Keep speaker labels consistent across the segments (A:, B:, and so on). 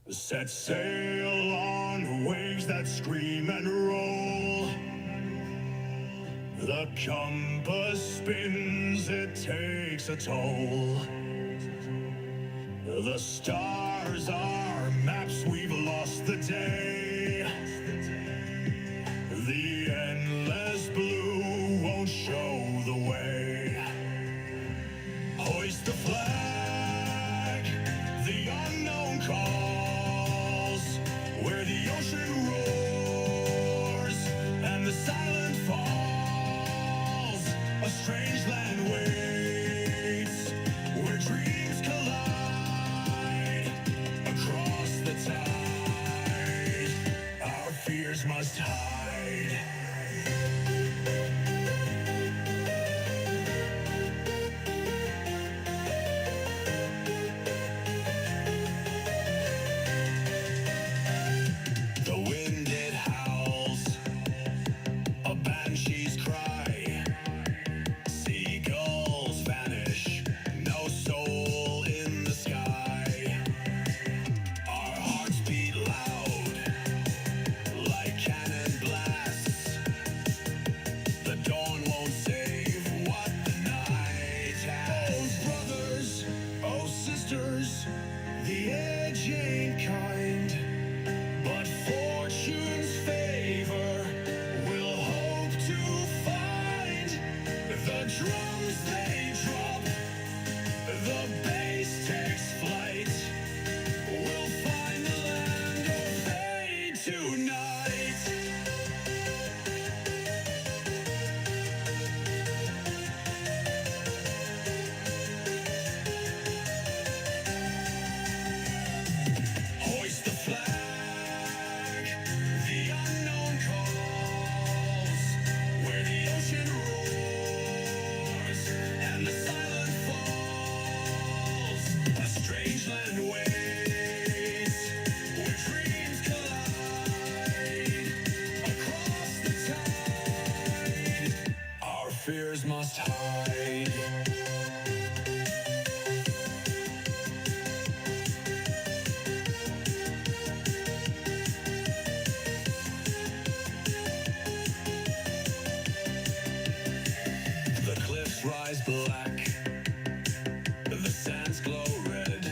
A: Set sail on waves that scream and roll. The compass spins, it takes a toll. The stars are maps, we've lost the day. The endless blue won't show the way. Hoist the flag, the unknown calls, where the ocean roars and the silent falls. A strange land waits, where dreams collide across the tide. Our fears must hide. The wind it howls, a banshee's cry. Seagulls vanish, no soul in the sky. Our hearts beat loud, like cannon blasts. The dawn won't save what the night has. Oh brothers, oh sisters, the edge ain't kind. But fortune's favor will hope to find. The drums they drop, the bass takes flight. We'll find the land of fate tonight. Hoist the flag, the unknown calls, where the ocean roars and the silent falls. A strange land waits, where dreams collide across the tide. Our fears must hide. The cliffs rise black, the sands glow red.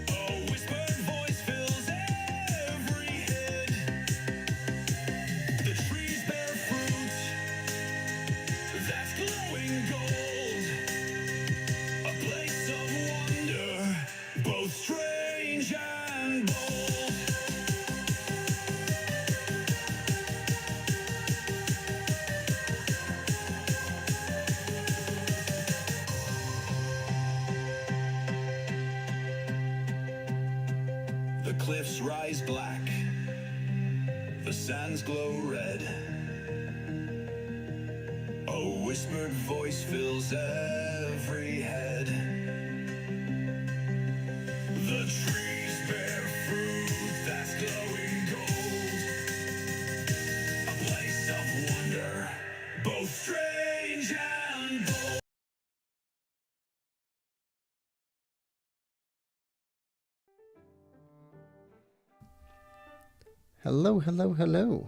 A: A whispered voice fills every head. The trees bear fruit that's glowing gold. A place of wonder, both strange and bold. The cliffs rise black, the sands glow red. A whispered voice fills every head. The trees bear fruit that's glowing gold. A place of wonder, both strange and bold.
B: Hello, hello, hello.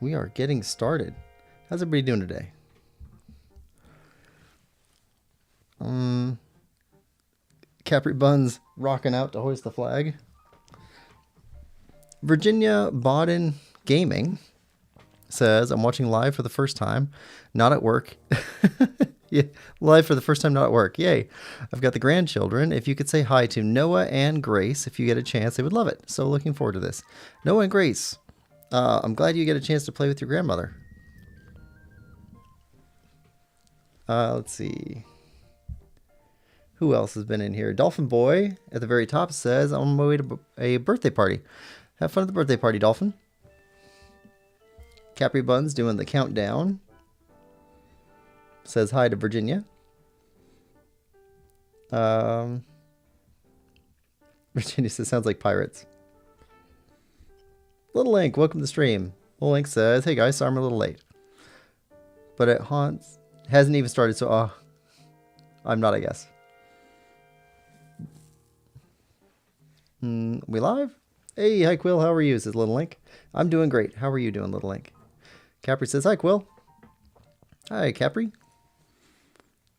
B: We are getting started. How's everybody doing today? Capri Buns rocking out to hoist the flag. Virginia Bauden Gaming says, I'm watching live for the first time, not at work. Yeah, live for the first time, not at work. Yay. I've got the grandchildren. If you could say hi to Noah and Grace, if you get a chance, they would love it. So looking forward to this. Noah and Grace, I'm glad you get a chance to play with your grandmother. Let's see. Who else has been in here? Dolphin Boy at the very top says, I'm on my way to a birthday party. Have fun at the birthday party, Dolphin. Capri Buns doing the countdown. Says hi to Virginia. Virginia says, sounds like pirates. Little Link, welcome to the stream. Little Link says, hey guys, sorry I'm a little late. But it hasn't even started, so I'm not, I guess. We live? Hey, hi Quill, how are you? Says Little Link. I'm doing great. How are you doing, Little Link? Capri says, hi Quill. Hi, Capri.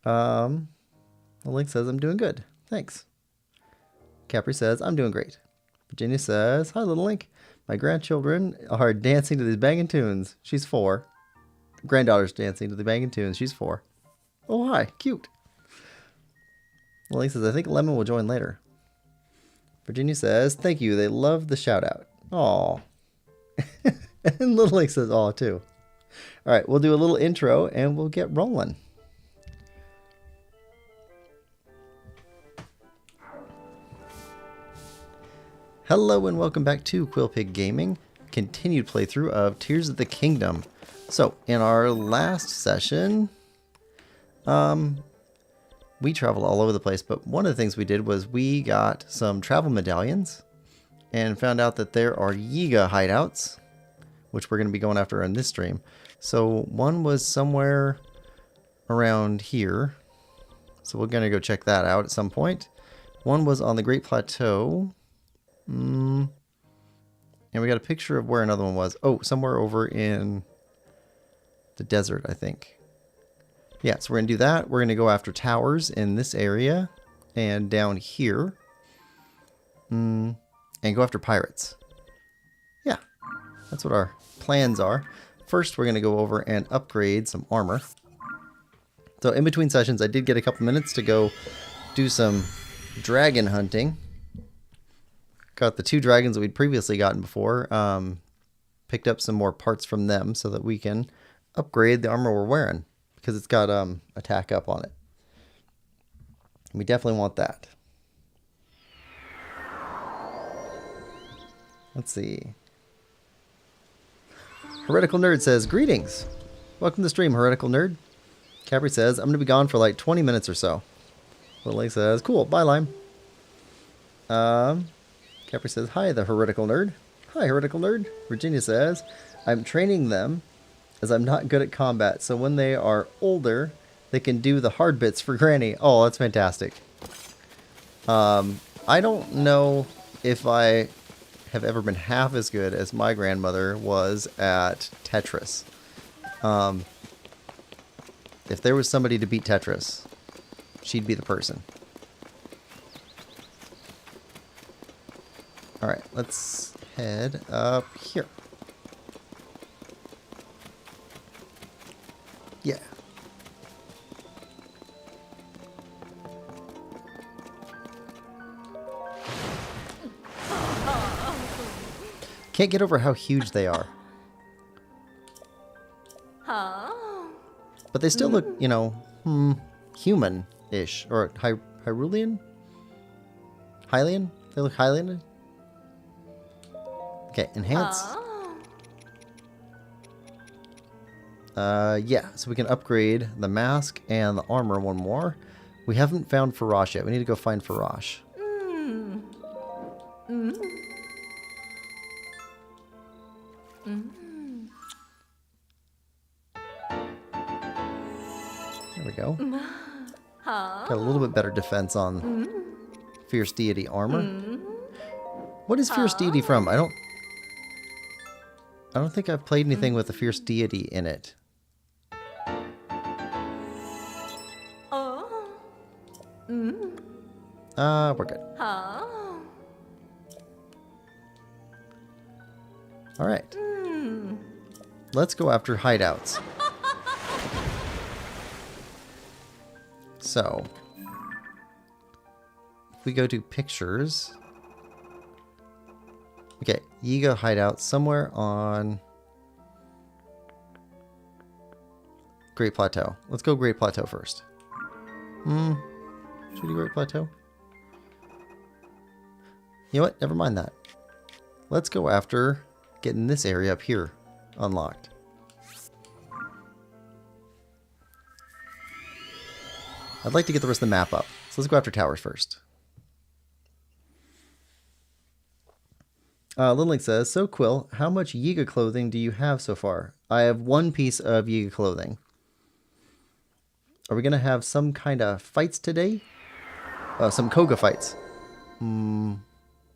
B: Little Link says, I'm doing good. Thanks. Capri says, I'm doing great. Virginia says, hi Little Link. My grandchildren are dancing to these banging tunes. She's 4. Granddaughter's dancing to the banging tunes. She's 4. Oh, hi. Cute. Little Link says, I think Lemon will join later. Virginia says, thank you. They love the shout out. Aw. And Little Link says, aw, too. All right, we'll do a little intro and we'll get rolling. Hello and welcome back to Quillpig Gaming. Continued playthrough of Tears of the Kingdom. So, in our last session, we traveled all over the place, but one of the things we did was we got some travel medallions and found out that there are Yiga hideouts, which we're going to be going after in this stream. So one was somewhere around here, so we're going to go check that out at some point. One was on the Great Plateau, and we got a picture of where another one was. Oh, somewhere over in the desert, I think. Yeah, so we're going to do that. We're going to go after towers in this area and down here. And go after pirates. Yeah, that's what our plans are. First, we're going to go over and upgrade some armor. So in between sessions, I did get a couple minutes to go do some dragon hunting. Got the 2 dragons that we'd previously gotten before. Picked up some more parts from them so that we can upgrade the armor we're wearing. Because it's got attack up on it. We definitely want that. Let's see. Heretical Nerd says, greetings. Welcome to the stream, Heretical Nerd. Capri says, I'm going to be gone for like 20 minutes or so. Little Link says, cool, bye Lime. Capri says, hi, the Heretical Nerd. Hi, Heretical Nerd. Virginia says, I'm training them as I'm not good at combat, so when they are older, they can do the hard bits for Granny. Oh, that's fantastic. I don't know if I have ever been half as good as my grandmother was at Tetris. If there was somebody to beat Tetris, she'd be the person. Alright, let's head up here. Yeah. Can't get over how huge they are. But they still look, you know, human-ish. Or Hyrulean? Hylian? They look Hylian? Okay, enhance. Yeah, so we can upgrade the mask and the armor one more. We haven't found Farash yet. We need to go find Farash. There we go. Got a little bit better defense on Fierce Deity armor. What is Fierce Deity from? I don't think I've played anything with a Fierce Deity in it. We're good. Alright. Let's go after hideouts. So, if we go to pictures. Okay, Yiga hideout somewhere on Great Plateau. Let's go Great Plateau first. Should we do Great Plateau? You know what? Never mind that. Let's go after getting this area up here unlocked. I'd like to get the rest of the map up. So let's go after towers first. Little Link says, so Quill, how much Yiga clothing do you have so far? I have 1 piece of Yiga clothing. Are we going to have some kind of fights today? Some Koga fights.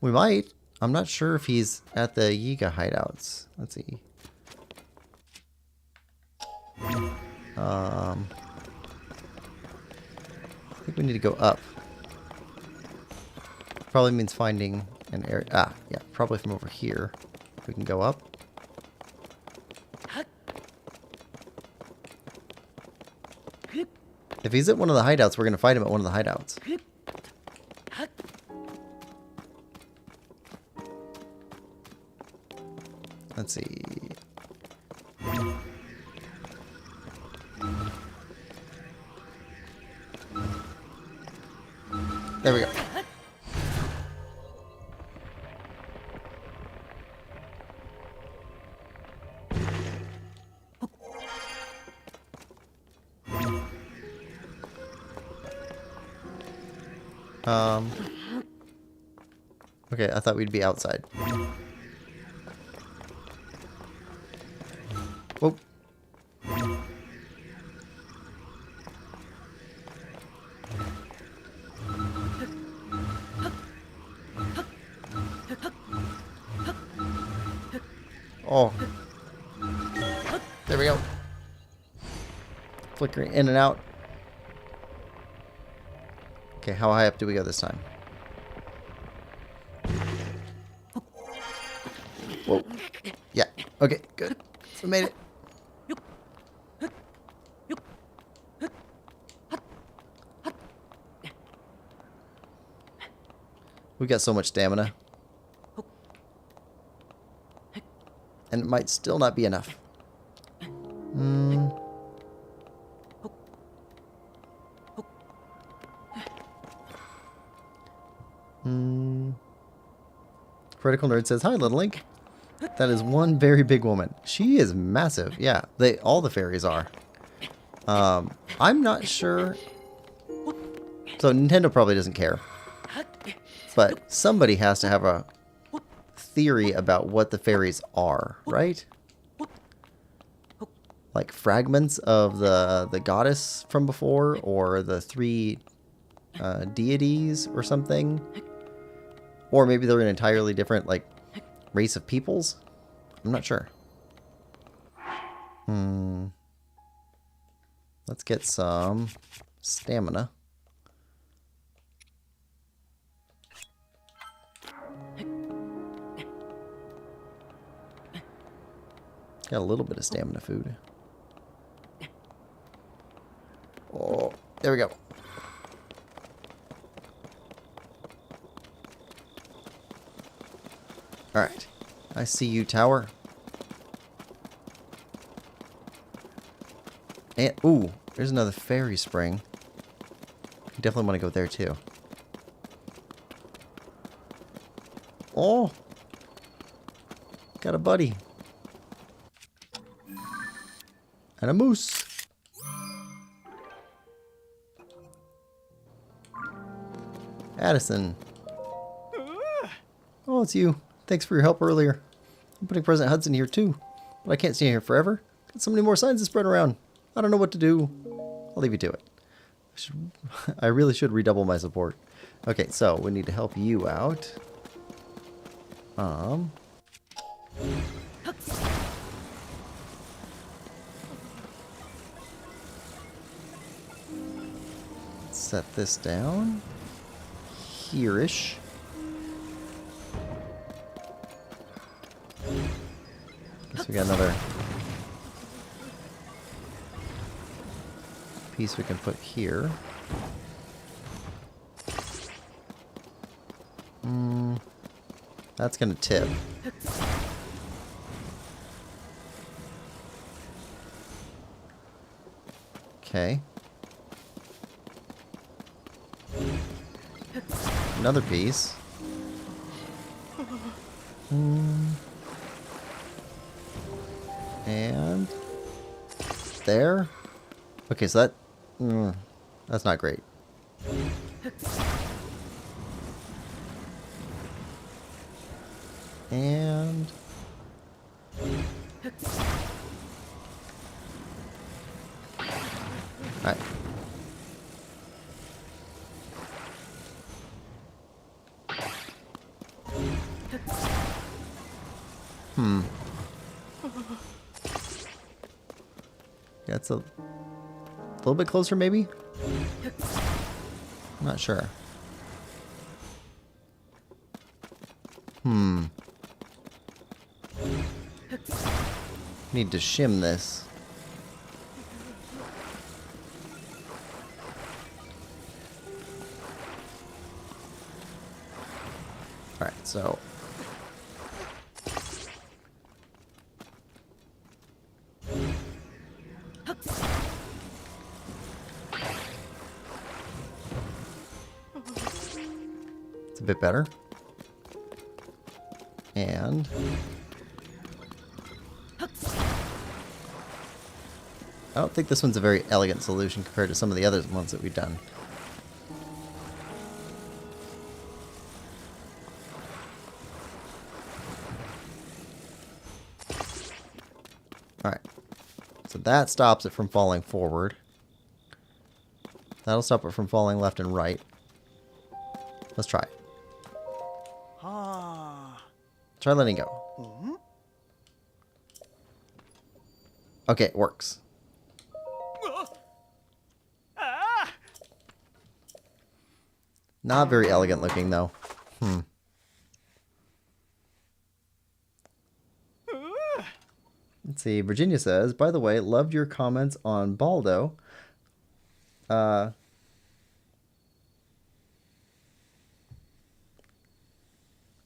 B: We might. I'm not sure if he's at the Yiga hideouts. Let's see. I think we need to go up. Probably means finding an area. Ah, yeah, probably from over here. We can go up. If he's at one of the hideouts, we're going to fight him at one of the hideouts. Let's see. There we go. Okay, I thought we'd be outside. Whoa. Oh. There we go. Flickering in and out. Okay, how high up do we go this time? Whoa. Yeah. Okay, good. We made it. We got so much stamina. And it might still not be enough. Critical Nerd says, "Hi, Little Link. That is one very big woman. She is massive. Yeah, all the fairies are. I'm not sure. So Nintendo probably doesn't care. But somebody has to have a theory about what the fairies are, right? Like fragments of the goddess from before, or the three deities or something. Or maybe they're an entirely different, like, race of peoples? I'm not sure. Let's get some stamina. Got a little bit of stamina food. Oh, there we go. Alright. I see you, tower. And, ooh, there's another fairy spring. You definitely want to go there, too. Oh! Got a buddy. And a moose. Addison. Oh, it's you. Thanks for your help earlier. I'm putting President Hudson here too. But I can't stay here forever. Got so many more signs to spread around. I don't know what to do. I'll leave you to it. I really should redouble my support. Okay, so we need to help you out. Set this down. Here-ish. Guess we got another piece we can put here. That's gonna tip. Okay. Another piece. And there. Okay, so that's not great. And alright. Yeah, it's a little bit closer, maybe? I'm not sure. Need to shim this. Alright, so... it's a bit better. And... I don't think this one's a very elegant solution compared to some of the other ones that we've done. Alright. So that stops it from falling forward. That'll stop it from falling left and right. Let's try it. Try letting go. Okay, it works. Not very elegant looking, though. Let's see. Virginia says, by the way, loved your comments on Baldo. I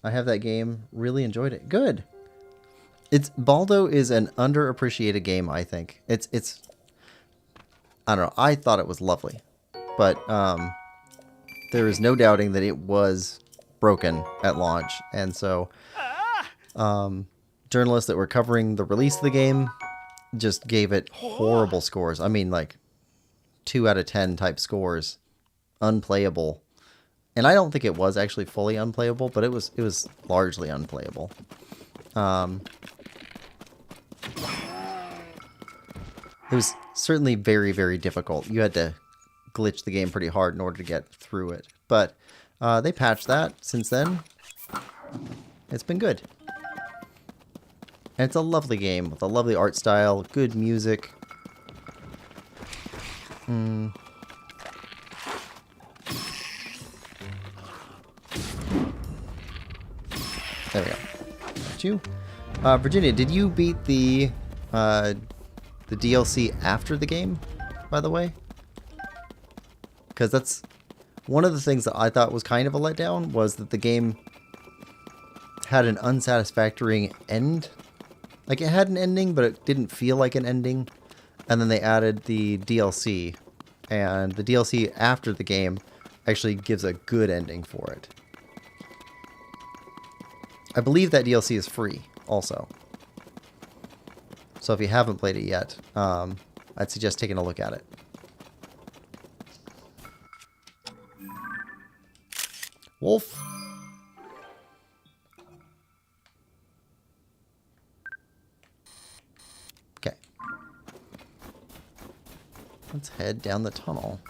B: have that game. Really enjoyed it. Good. Baldo is an underappreciated game, I think. It's I don't know. I thought it was lovely. But there is no doubting that it was broken at launch. And so journalists that were covering the release of the game just gave it horrible scores. I mean, like 2 out of 10 type scores. Unplayable. And I don't think it was actually fully unplayable, but it was largely unplayable. It was certainly very, very difficult. You had to glitch the game pretty hard in order to get through it. But they patched that since then. It's been good. And it's a lovely game with a lovely art style, good music. There we go. Got you. Virginia, did you beat the DLC after the game, by the way? Because that's one of the things that I thought was kind of a letdown, was that the game had an unsatisfactory end. Like, it had an ending, but it didn't feel like an ending. And then they added the DLC. And the DLC after the game actually gives a good ending for it. I believe that DLC is free, also. So if you haven't played it yet, I'd suggest taking a look at it. Wolf. Okay. Let's head down the tunnel.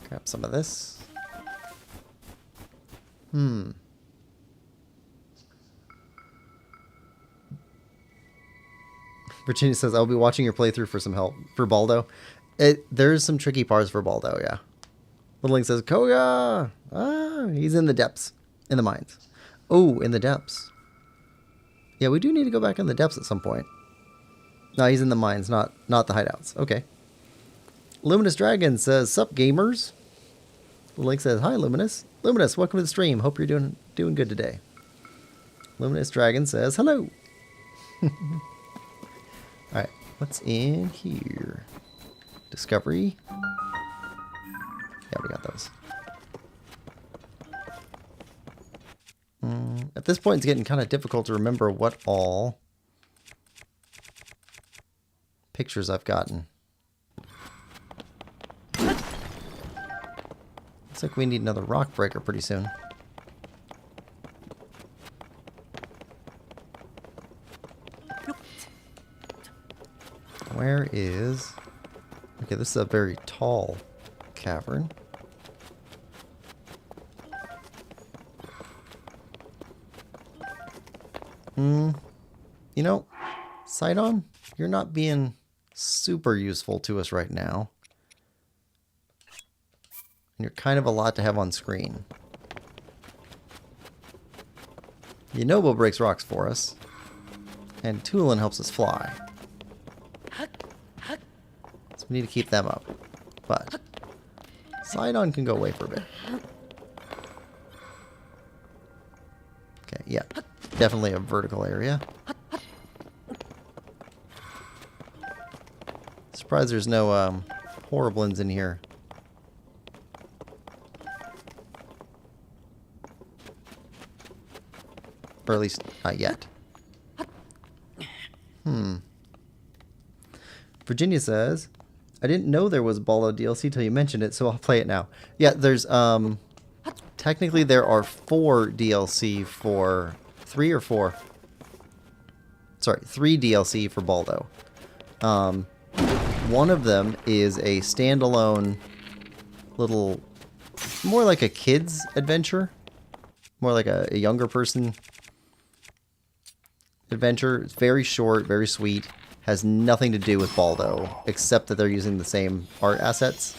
B: Grab some of this. Virginia says, I'll be watching your playthrough for some help. For Baldo. There's some tricky parts for Baldo, yeah. Little Link says, Koga! Ah, he's in the depths. In the mines. Oh, in the depths. Yeah, we do need to go back in the depths at some point. No, he's in the mines, not the hideouts. Okay. Luminous Dragon says, sup, gamers? Little Link says, hi, Luminous. Luminous, welcome to the stream. Hope you're doing good today. Luminous Dragon says, hello. Alright, what's in here? Discovery. Yeah, we got those. At this point, it's getting kind of difficult to remember what all pictures I've gotten. Looks like we need another rock breaker pretty soon. Where is... Okay, this is a very tall cavern. You know, Sidon, you're not being super useful to us right now. And you're kind of a lot to have on screen. Yunobo breaks rocks for us. And Tulin helps us fly. So we need to keep them up. But Sidon can go away for a bit. Okay, yeah. Definitely a vertical area. Surprised there's no horriblins in here. Or at least not yet. Virginia says, I didn't know there was Baldo DLC till you mentioned it, so I'll play it now. Yeah, there's technically there are 4 DLC for 3 or 4. Sorry, 3 DLC for Baldo. One of them is a standalone little, more like a kid's adventure. More like a younger person adventure. It's very short, very sweet. Has nothing to do with Baldo, except that they're using the same art assets.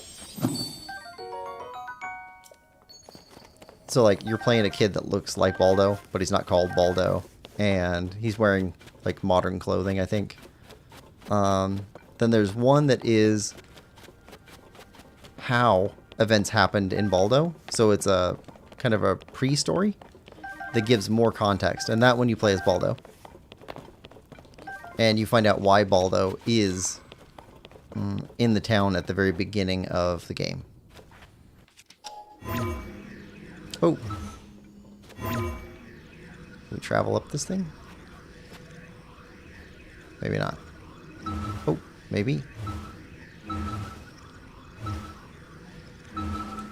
B: So, like, you're playing a kid that looks like Baldo, but he's not called Baldo. And he's wearing, like, modern clothing, I think. Then there's one that is how events happened in Baldo. So it's a kind of a pre-story that gives more context. And that one you play as Baldo. And you find out why Baldo is in the town at the very beginning of the game. Oh. Can we travel up this thing? Maybe not. Oh, maybe.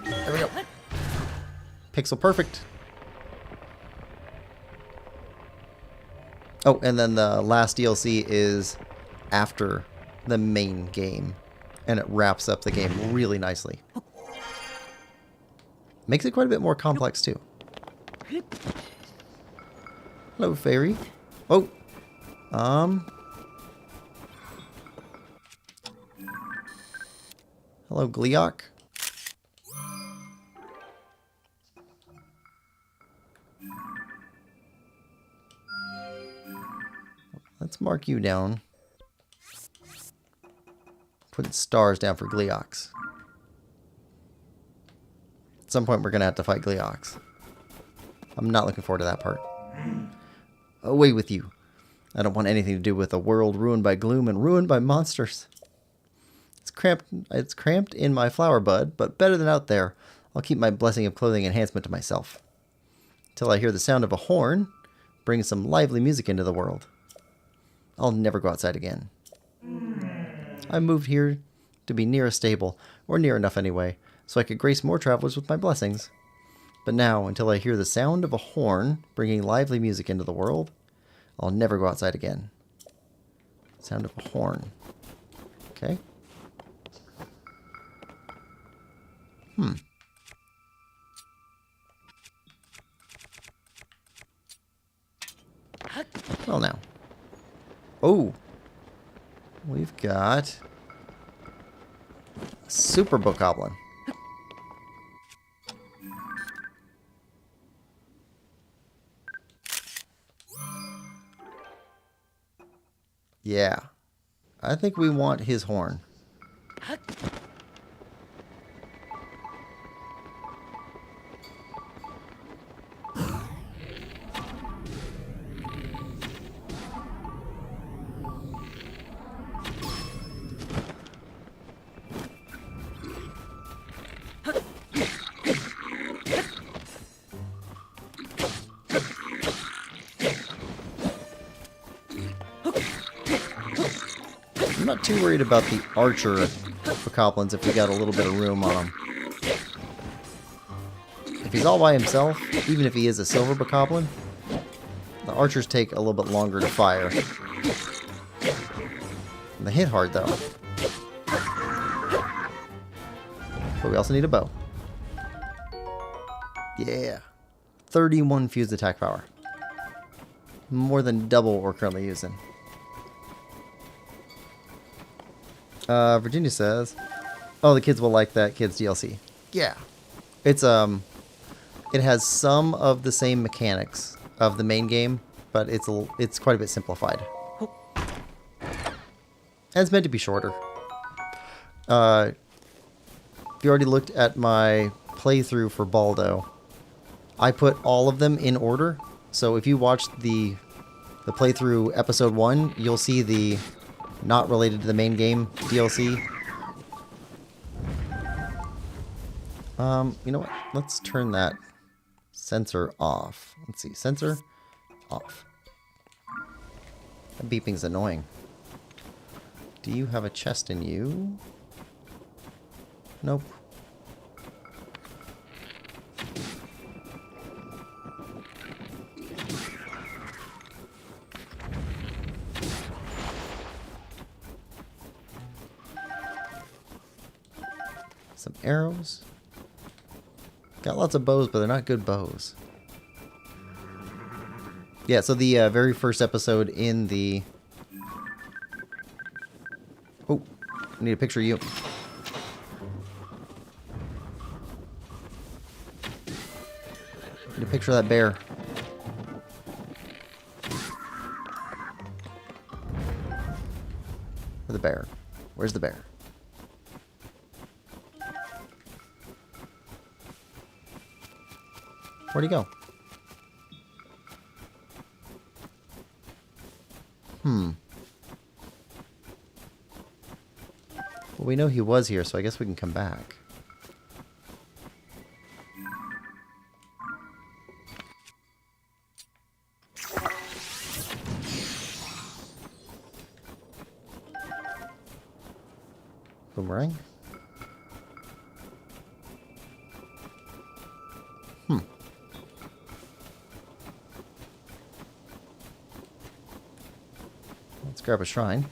B: There we go. Pixel perfect. Oh, and then the last DLC is after the main game. And it wraps up the game really nicely. Makes it quite a bit more complex, too. Hello, fairy. Oh. Hello, Gleeok. Let's mark you down. Put stars down for Gleeoks. At some point, we're going to have to fight Gleeoks. I'm not looking forward to that part. Away with you. I don't want anything to do with a world ruined by gloom and ruined by monsters. It's cramped in my flower bud, but better than out there. I'll keep my blessing of clothing enhancement to myself. Till I hear the sound of a horn, bring some lively music into the world. I'll never go outside again. I moved here to be near a stable, or near enough anyway, so I could grace more travelers with my blessings. But now, until I hear the sound of a horn bringing lively music into the world, I'll never go outside again. Sound of a horn. Okay. Well now. Oh. We've got a super bokoblin. Yeah. I think we want his horn. I'm not too worried about the archer bokoblins if we got a little bit of room on him. If he's all by himself, even if he is a silver bokoblin, the archers take a little bit longer to fire. And they hit hard though. But we also need a bow. Yeah. 31 fused attack power. More than double what we're currently using. Virginia says, "Oh, the kids will like that kids DLC." Yeah, it's it has some of the same mechanics of the main game, but it's quite a bit simplified. And it's meant to be shorter. If you already looked at my playthrough for Baldo, I put all of them in order. So if you watched the playthrough episode 1, you'll see the not related to the main game DLC. You know what? Let's turn that sensor off. Let's see. Sensor off. That beeping's annoying. Do you have a chest in you? Nope. Some arrows. Got lots of bows, but they're not good bows. Yeah, so the very first episode in the... Oh, I need a picture of you. Need a picture of that bear. Where's the bear? Where's the bear? Where'd he go? Well, we know he was here, so I guess we can come back. Boomerang? Let's grab a shrine.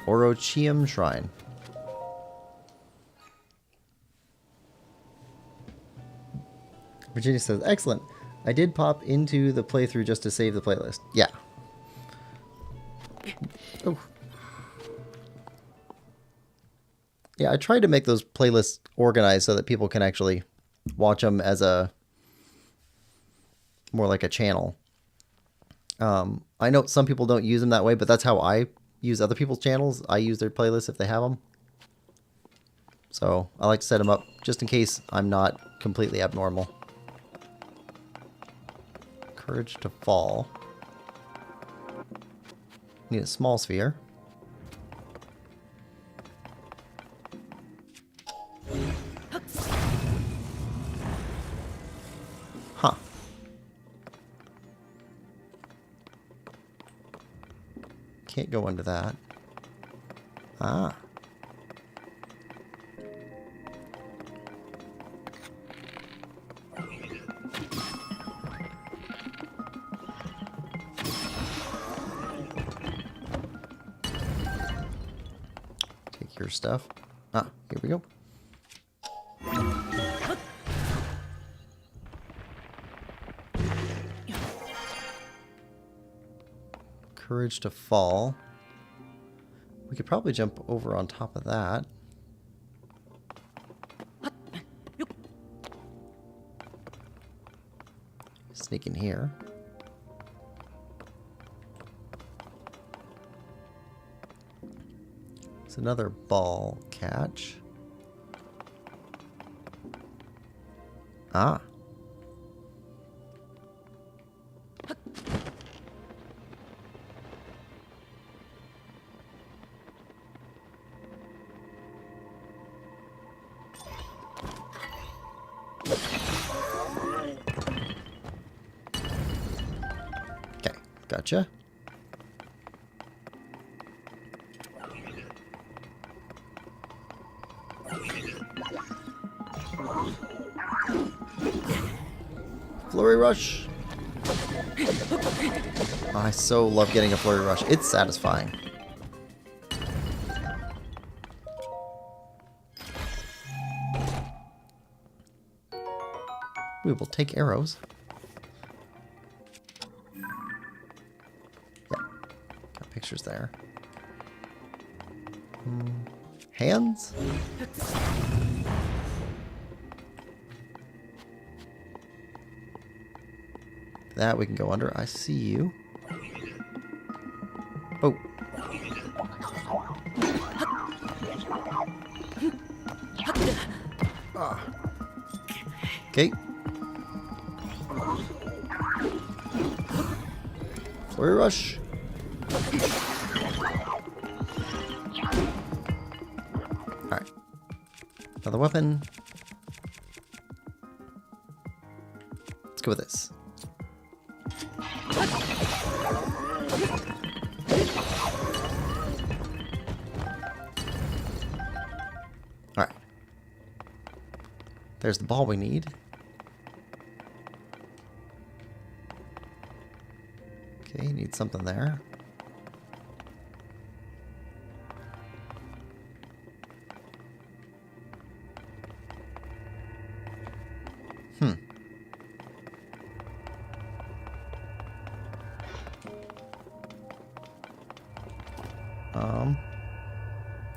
B: Orochium Shrine. Virginia says, excellent. I did pop into the playthrough just to save the playlist. Yeah. Oh. Yeah, I tried to make those playlists organized so that people can actually watch them as a more like a channel. I know some people don't use them that way, but that's how I use other people's channels. I use their playlists if they have them. So I like to set them up just in case I'm not completely abnormal. Courage to fall. Need a small sphere. Huh. Can't go under that. Ah. Take your stuff. Ah, here we go. Courage to fall. We could probably jump over on top of that. Sneak in here. It's another ball catch. Ah. Okay, gotcha. Flurry Rush. Oh, I so love getting a Flurry Rush. It's satisfying. We will take arrows. Yeah, got pictures there. Hands? That we can go under. I see you. Oh. Okay. Flurry rush. Alright. Another weapon. Let's go with this. Alright. There's the ball we need. Okay, need something there.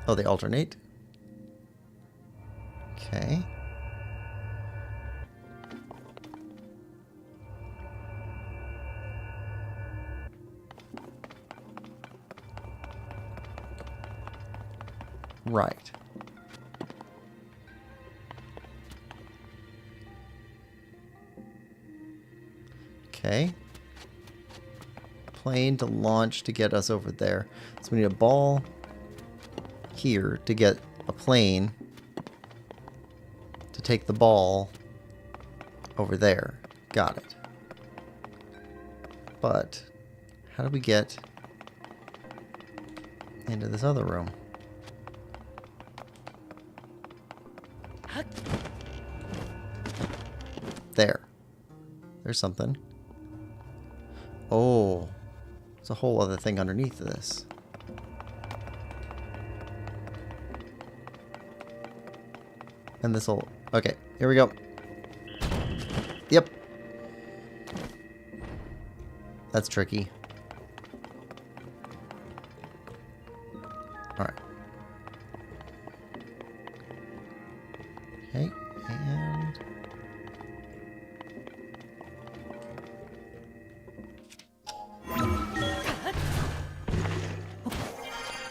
B: Oh, they alternate. Okay. Right. Okay. Plane to launch to get us over there. So we need a ball here to get a plane to take the ball over there. Got it. But how do we get into this other room? There. There's something. Oh, there's a whole other thing underneath this. And this'll... Okay, here we go. Yep. That's tricky. Alright. Okay, and...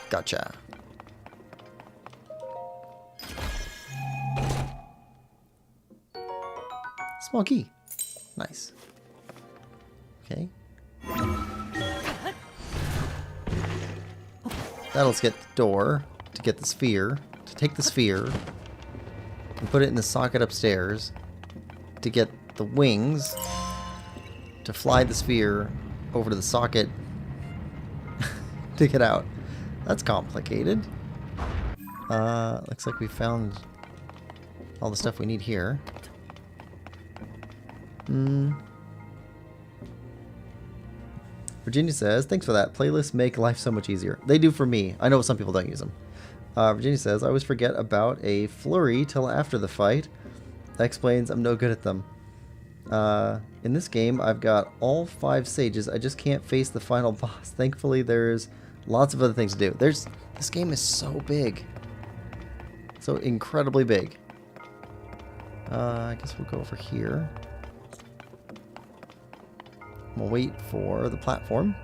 B: Gotcha. Small key. Nice. Okay. That'll get the door to get the sphere, to take the sphere and put it in the socket upstairs to get the wings to fly the sphere over to the socket to get out. That's complicated. Looks like we found all the stuff we need here. Virginia says, thanks for that. Playlists make life so much easier. They do for me. I know some people don't use them. Virginia says, I always forget about a flurry till after the fight. That explains I'm no good at them. In this game, I've got all 5 sages. I just can't face the final boss. Thankfully, there's lots of other things to do. This game is so big. So incredibly big. I guess we'll go over here. We'll wait for the platform.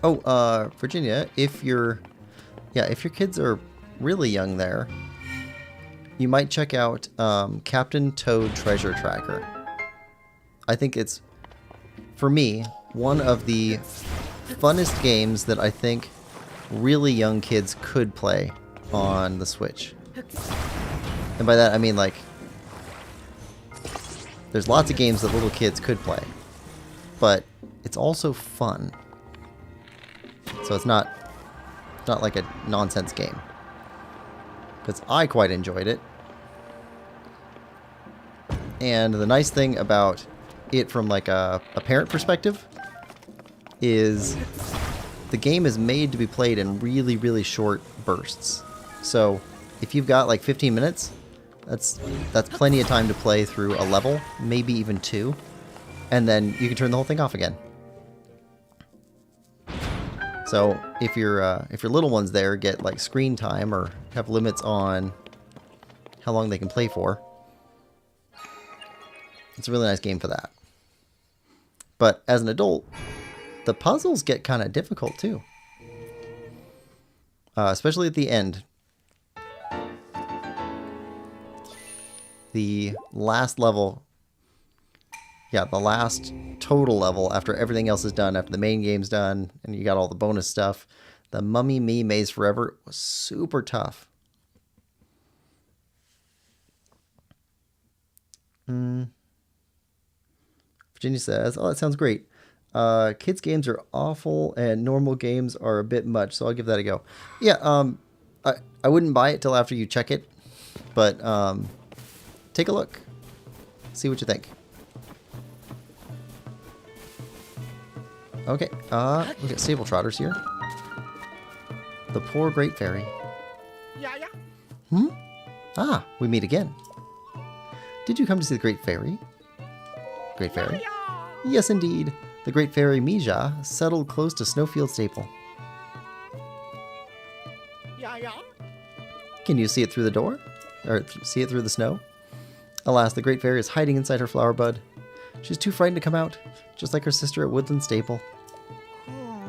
B: Oh, Virginia, if your kids are really young there, you might check out Captain Toad Treasure Tracker. I think it's, for me, one of the funnest games that I think really young kids could play on the Switch. And by that I mean, like, there's lots of games that little kids could play, but it's also fun. So it's not like a nonsense game. Because I quite enjoyed it. And the nice thing about it from like a parent perspective is the game is made to be played in really, really short bursts. So if you've got like 15 minutes, that's plenty of time to play through a level, maybe even 2, and then you can turn the whole thing off again. So if your little ones there get like screen time or have limits on how long they can play for, it's a really nice game for that. But as an adult, the puzzles get kind of difficult too. Especially at the end. The last level, yeah, the last total level after everything else is done, after the main game's done, and you got all the bonus stuff, the Mummy Me Maze Forever was super tough. Virginia says, oh, that sounds great. Kids games are awful and normal games are a bit much, so I'll give that a go. Yeah, I wouldn't buy it till after you check it, but take a look. See what you think. Okay, we got Stable Trotters here. The poor Great Fairy. Hmm? Ah, we meet again. Did you come to see the Great Fairy? Great Fairy? Yes, indeed. The Great Fairy Mija settled close to Snowfield Stable. Can you see it through the door? Or see it through the snow? Alas, the Great Fairy is hiding inside her flower bud. She's too frightened to come out, just like her sister at Woodland Stable.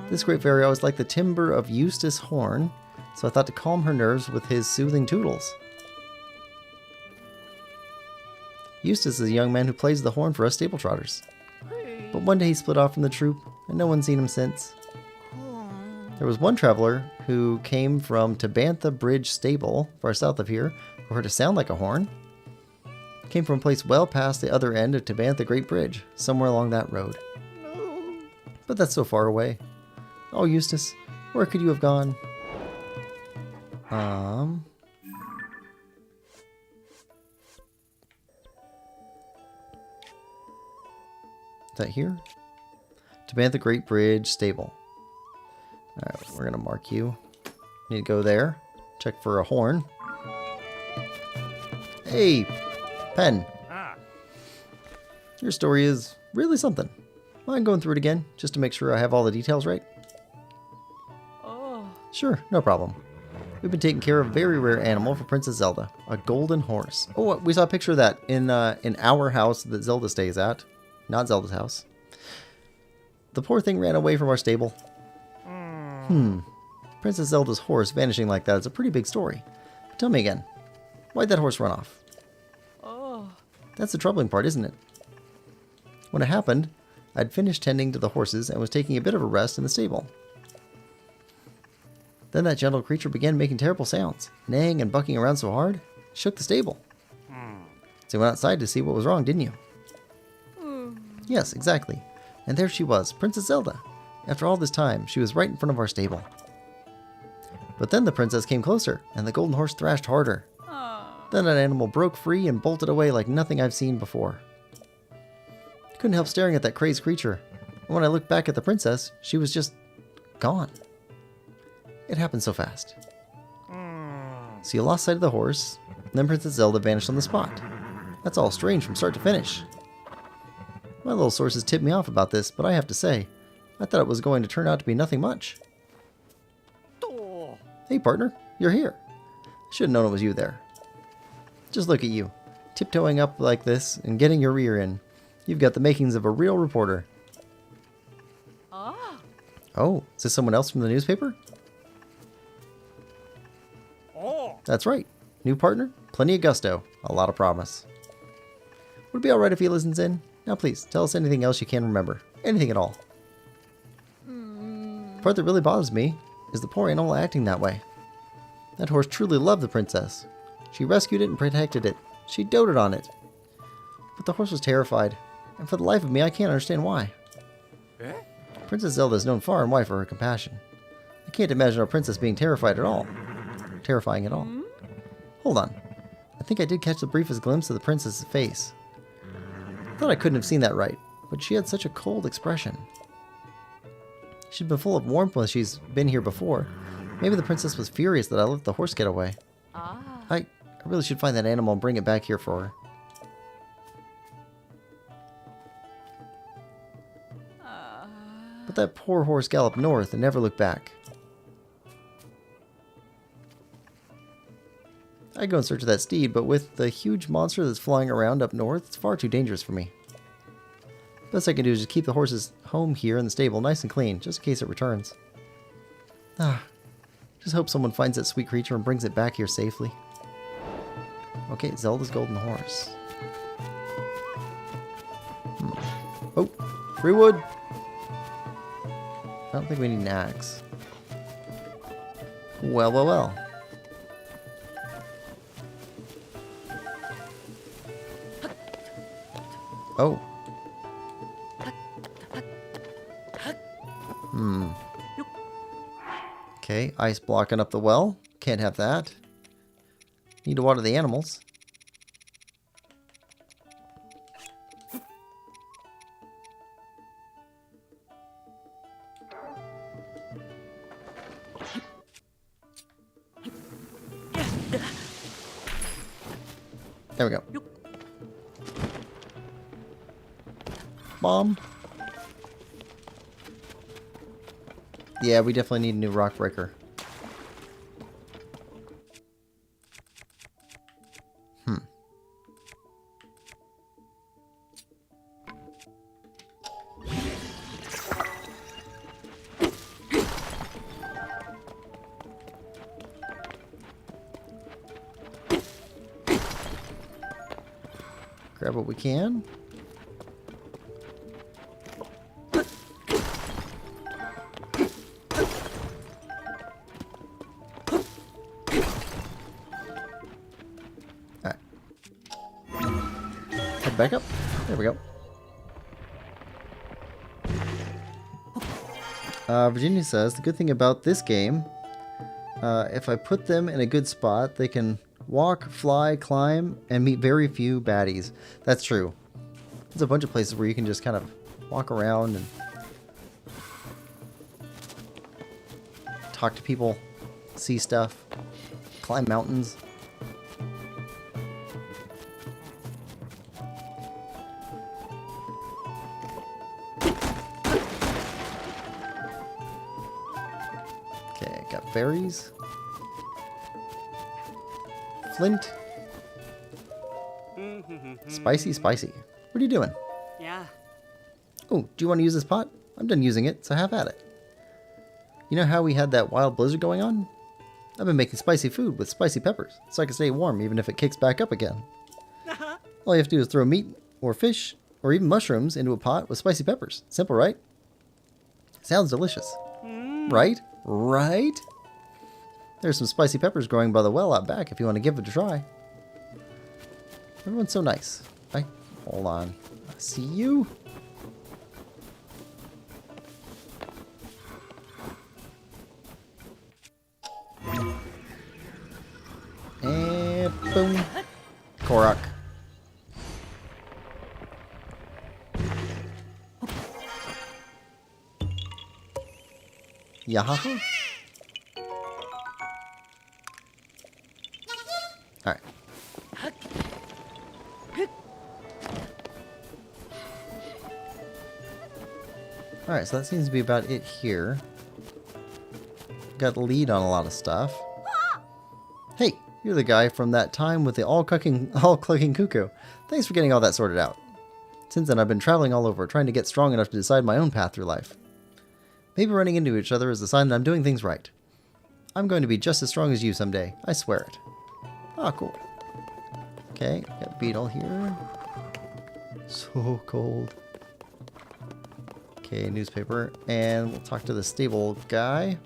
B: This Great Fairy always liked the timbre of Eustace Horn, so I thought to calm her nerves with his soothing toodles. Eustace is a young man who plays the horn for us stable trotters. But one day he split off from the troop, and no one's seen him since. There was one traveler who came from Tabantha Bridge Stable, far south of here, who heard a sound like a horn. Came from a place well past the other end of Tabantha Great Bridge, somewhere along that road. But that's so far away. Oh, Eustace, where could you have gone? Is that here? Tabantha Great Bridge Stable. Alright, we're gonna mark you. Need to go there. Check for a horn. Hey, pen. Your story is really something. Mind going through it again, just to make sure I have all the details right? Sure, no problem. We've been taking care of a very rare animal for Princess Zelda, a golden horse. Oh, we saw a picture of that in our house that Zelda stays at, not Zelda's house. The poor thing ran away from our stable. Princess Zelda's horse vanishing like that is a pretty big story. But tell me again, why'd that horse run off? That's the troubling part, isn't it? When it happened, I'd finished tending to the horses and was taking a bit of a rest in the stable. Then that gentle creature began making terrible sounds, neighing and bucking around so hard, it shook the stable. So you went outside to see what was wrong, didn't you? Yes, exactly. And there she was, Princess Zelda. After all this time, she was right in front of our stable. But then the princess came closer, and the golden horse thrashed harder. Then that animal broke free and bolted away like nothing I've seen before. I couldn't help staring at that crazed creature, and when I looked back at the princess, she was just gone. It happened so fast. So you lost sight of the horse, and then Princess Zelda vanished on the spot. That's all strange from start to finish. My little sources tipped me off about this, but I have to say, I thought it was going to turn out to be nothing much. Hey partner, you're here. Should have known it was you there. Just look at you, tiptoeing up like this and getting your ear in. You've got the makings of a real reporter. Oh, is this someone else from the newspaper? That's right. New partner, plenty of gusto, a lot of promise. Would it be alright if he listens in? Now please, tell us anything else you can remember. Anything at all. The part that really bothers me is the poor animal acting that way. That horse truly loved the princess. She rescued it and protected it. She doted on it. But the horse was terrified, and for the life of me I can't understand why. Princess Zelda is known far and wide for her compassion. I can't imagine our princess being terrified at all. Terrifying at all. Hold on. I think I did catch the briefest glimpse of the princess's face. I thought I couldn't have seen that right, but she had such a cold expression. She's been full of warmth when she's been here before. Maybe the princess was furious that I let the horse get away. I really should find that animal and bring it back here for her. But that poor horse galloped north and never looked back. I'd go in search of that steed, but with the huge monster that's flying around up north, it's far too dangerous for me. Best I can do is just keep the horse's home here in the stable nice and clean, just in case it returns. Just hope someone finds that sweet creature and brings it back here safely. Okay, Zelda's golden horse. Oh, free wood! I don't think we need an axe. Well, well, well. Oh. Okay, ice blocking up the well. Can't have that. Need to water the animals. There we go. Bomb. Yeah, we definitely need a new rock breaker. Grab what we can. Alright. Head back up. There we go. Virginia says, the good thing about this game, if I put them in a good spot, they can walk, fly, climb, and meet very few baddies. That's true. There's a bunch of places where you can just kind of walk around and talk to people, see stuff, climb mountains. Okay, got berries. Flint. Spicy, spicy. What are you doing?
C: Yeah.
B: Oh, do you want to use this pot? I'm done using it, so have at it. You know how we had that wild blizzard going on? I've been making spicy food with spicy peppers, so I can stay warm even if it kicks back up again. All you have to do is throw meat, or fish, or even mushrooms into a pot with spicy peppers. Simple, right? Sounds delicious. Right? Right? There's some spicy peppers growing by the well out back if you want to give it a try. Everyone's so nice. Hold on. I see you. And boom. Korok. Yahaha. Alright. Alright, so that seems to be about it here. Got the lead on a lot of stuff. Hey, you're the guy from that time with the all-clucking cuckoo. Thanks for getting all that sorted out. Since then, I've been traveling all over, trying to get strong enough to decide my own path through life. Maybe running into each other is a sign that I'm doing things right. I'm going to be just as strong as you someday. I swear it. Ah, cool. Okay, got beetle here. So cold. Okay, newspaper. And we'll talk to the stable guy.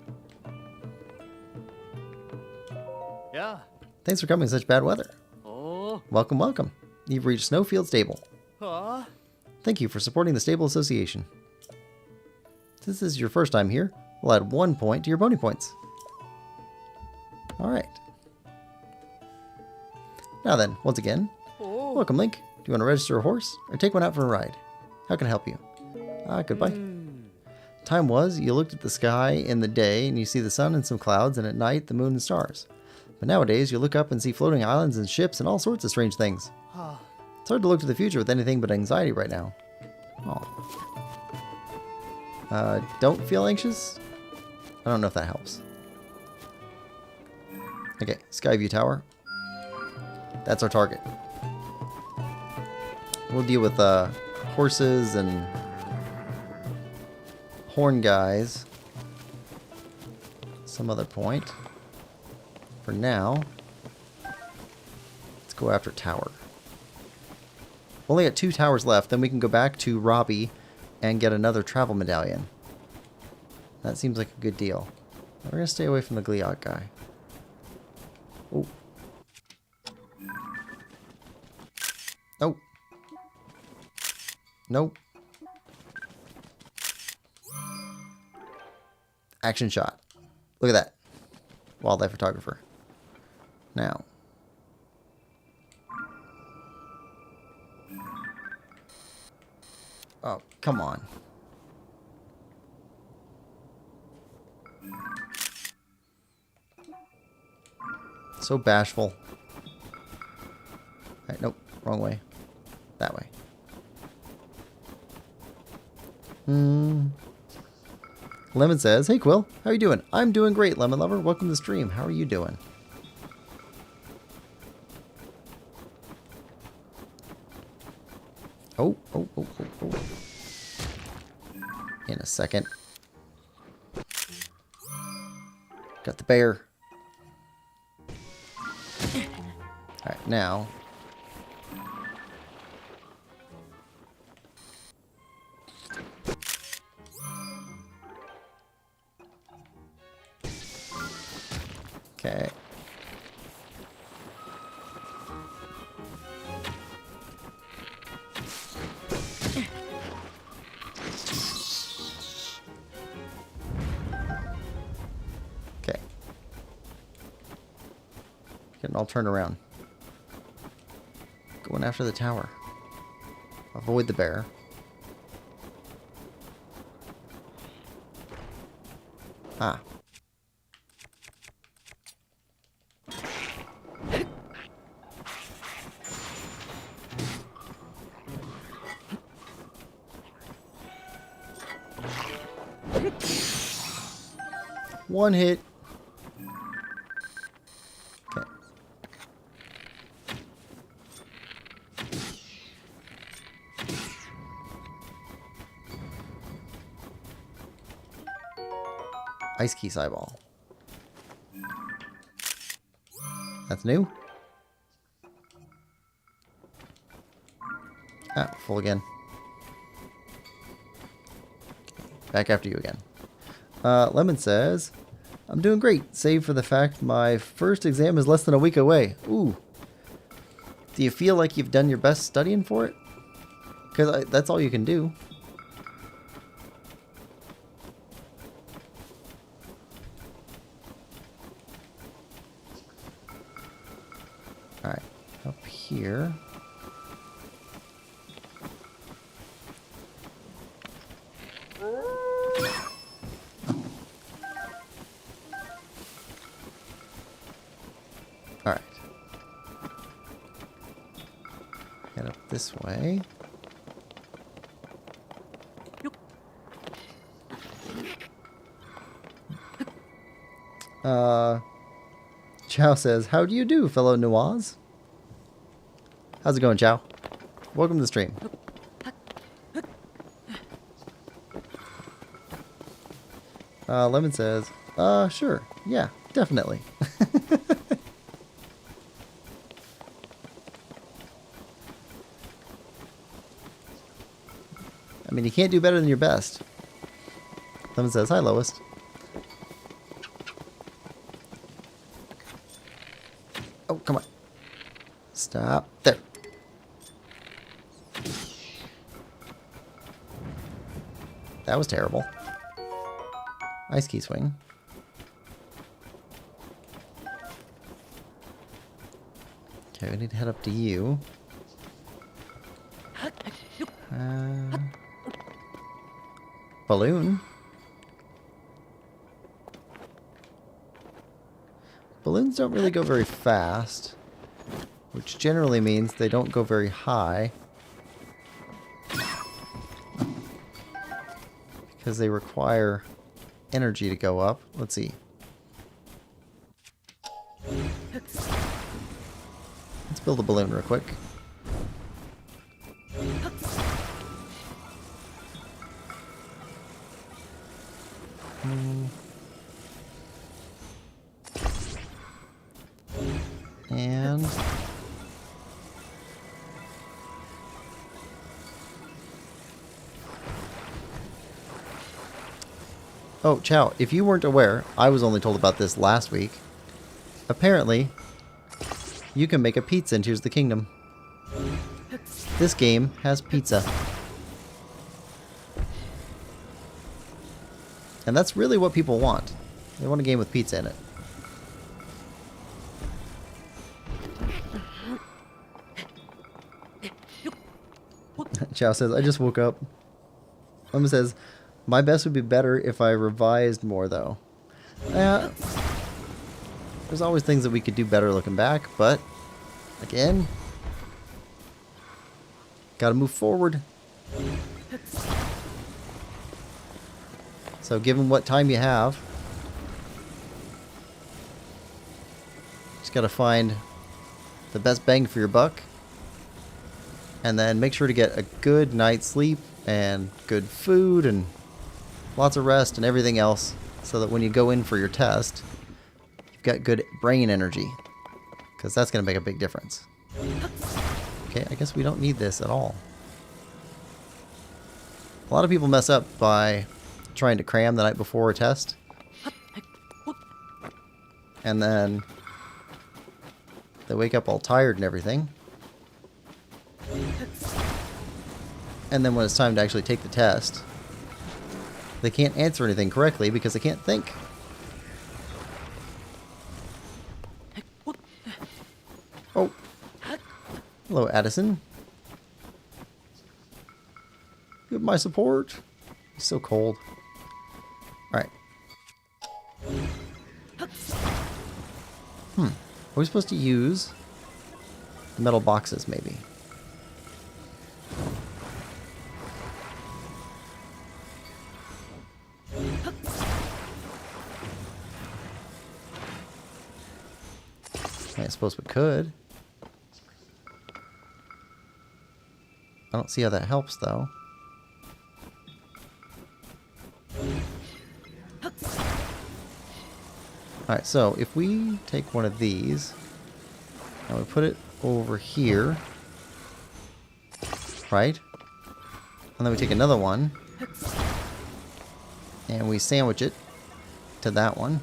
C: Yeah.
B: Thanks for coming in such bad weather.
C: Oh.
B: Welcome, welcome. You've reached Snowfield Stable.
C: Huh?
B: Thank you for supporting the Stable Association. Since this is your first time here, we'll add 1 point to your bonus points. Alright. Now then, once again, welcome, Link. Do you want to register a horse or take one out for a ride? How can I help you? Goodbye. Time was, you looked at the sky in the day and you see the sun and some clouds, and at night the moon and stars. But nowadays you look up and see floating islands and ships and all sorts of strange things. It's hard to look to the future with anything but anxiety right now. Oh. Don't feel anxious? I don't know if that helps. Okay, Skyview Tower. That's our target. We'll deal with horses and horn guys some other point. For now, let's go after tower. Only got 2 towers left, then we can go back to Robbie and get another travel medallion. That seems like a good deal. We're going to stay away from the Gliok guy. Oh. Nope. Nope. Action shot. Look at that. Wildlife photographer. Now. Oh, come on. So bashful. Alright, nope. Wrong way. That way. Lemon says, "Hey Quill, how are you doing?" "I'm doing great, Lemon Lover. Welcome to the stream. How are you doing?" Oh. In a second. Got the bear. Alright, now. Okay. Okay. Getting all turned around. Going after the tower. Avoid the bear. Ah. One hit. Okay. Ice Key Eyeball. That's new. Ah, full again. Back after you again. Lemon says, "I'm doing great, save for the fact my first exam is less than a week away." Ooh. Do you feel like you've done your best studying for it? Because that's all you can do. Alright, up here. Alright. Head up this way. Chow says, "How do you do, fellow Nuaz?" How's it going, Chow? Welcome to the stream. Lemon says, sure. Yeah, definitely." I mean, you can't do better than your best. Lemon says, "Hi, Lois." Oh, come on. Stop. There. That was terrible. Ice Key Swing. Okay, we need to head up to you. Balloon. Balloons don't really go very fast, which generally means they don't go very high. Because they require energy to go up. Let's see. Let's build a balloon real quick. And oh, Chow, if you weren't aware, I was only told about this last week. Apparently, you can make a pizza in Tears of the Kingdom. This game has pizza. And that's really what people want. They want a game with pizza in it. Chow says, I just woke up. Lemon says, my best would be better if I revised more, though. There's always things that we could do better looking back, but again, gotta move forward. So given what time you have, just gotta find the best bang for your buck. And then make sure to get a good night's sleep and good food and lots of rest and everything else so that when you go in for your test, you've got good brain energy. Because that's going to make a big difference. Okay, I guess we don't need this at all. A lot of people mess up by trying to cram the night before a test. And then they wake up all tired and everything. And then when it's time to actually take the test, they can't answer anything correctly because they can't think. Oh. Hello, Addison. You have my support. He's so cold. Alright. Are we supposed to use the metal boxes, maybe? I suppose we could. I don't see how that helps, though. Alright, so if we take one of these and we put it over here, right? And then we take another one and we sandwich it to that one.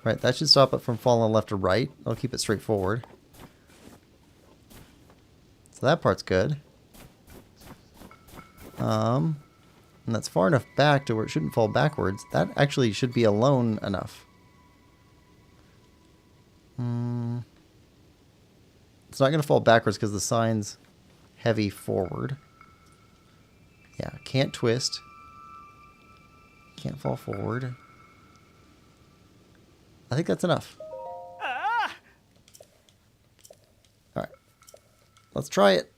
B: Right, that should stop it from falling left or right. I'll keep it straight forward. So that part's good. And that's far enough back to where it shouldn't fall backwards. That actually should be alone enough. It's not going to fall backwards because the sign's heavy forward. Yeah, can't twist. Can't fall forward. I think that's enough. Alright. Let's try it.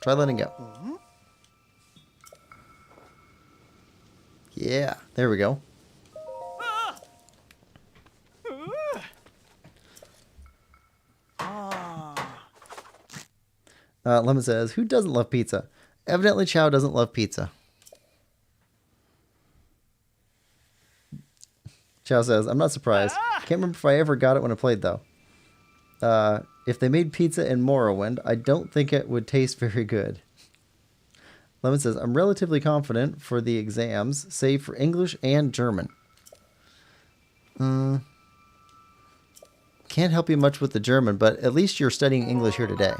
B: Try letting go. Yeah, there we go. Lemon says, who doesn't love pizza? Evidently Chow doesn't love pizza. Chow says, I'm not surprised. Can't remember if I ever got it when I played, though. If they made pizza in Morrowind, I don't think it would taste very good. Lemon says, I'm relatively confident for the exams, save for English and German. Can't help you much with the German, but at least you're studying English here today.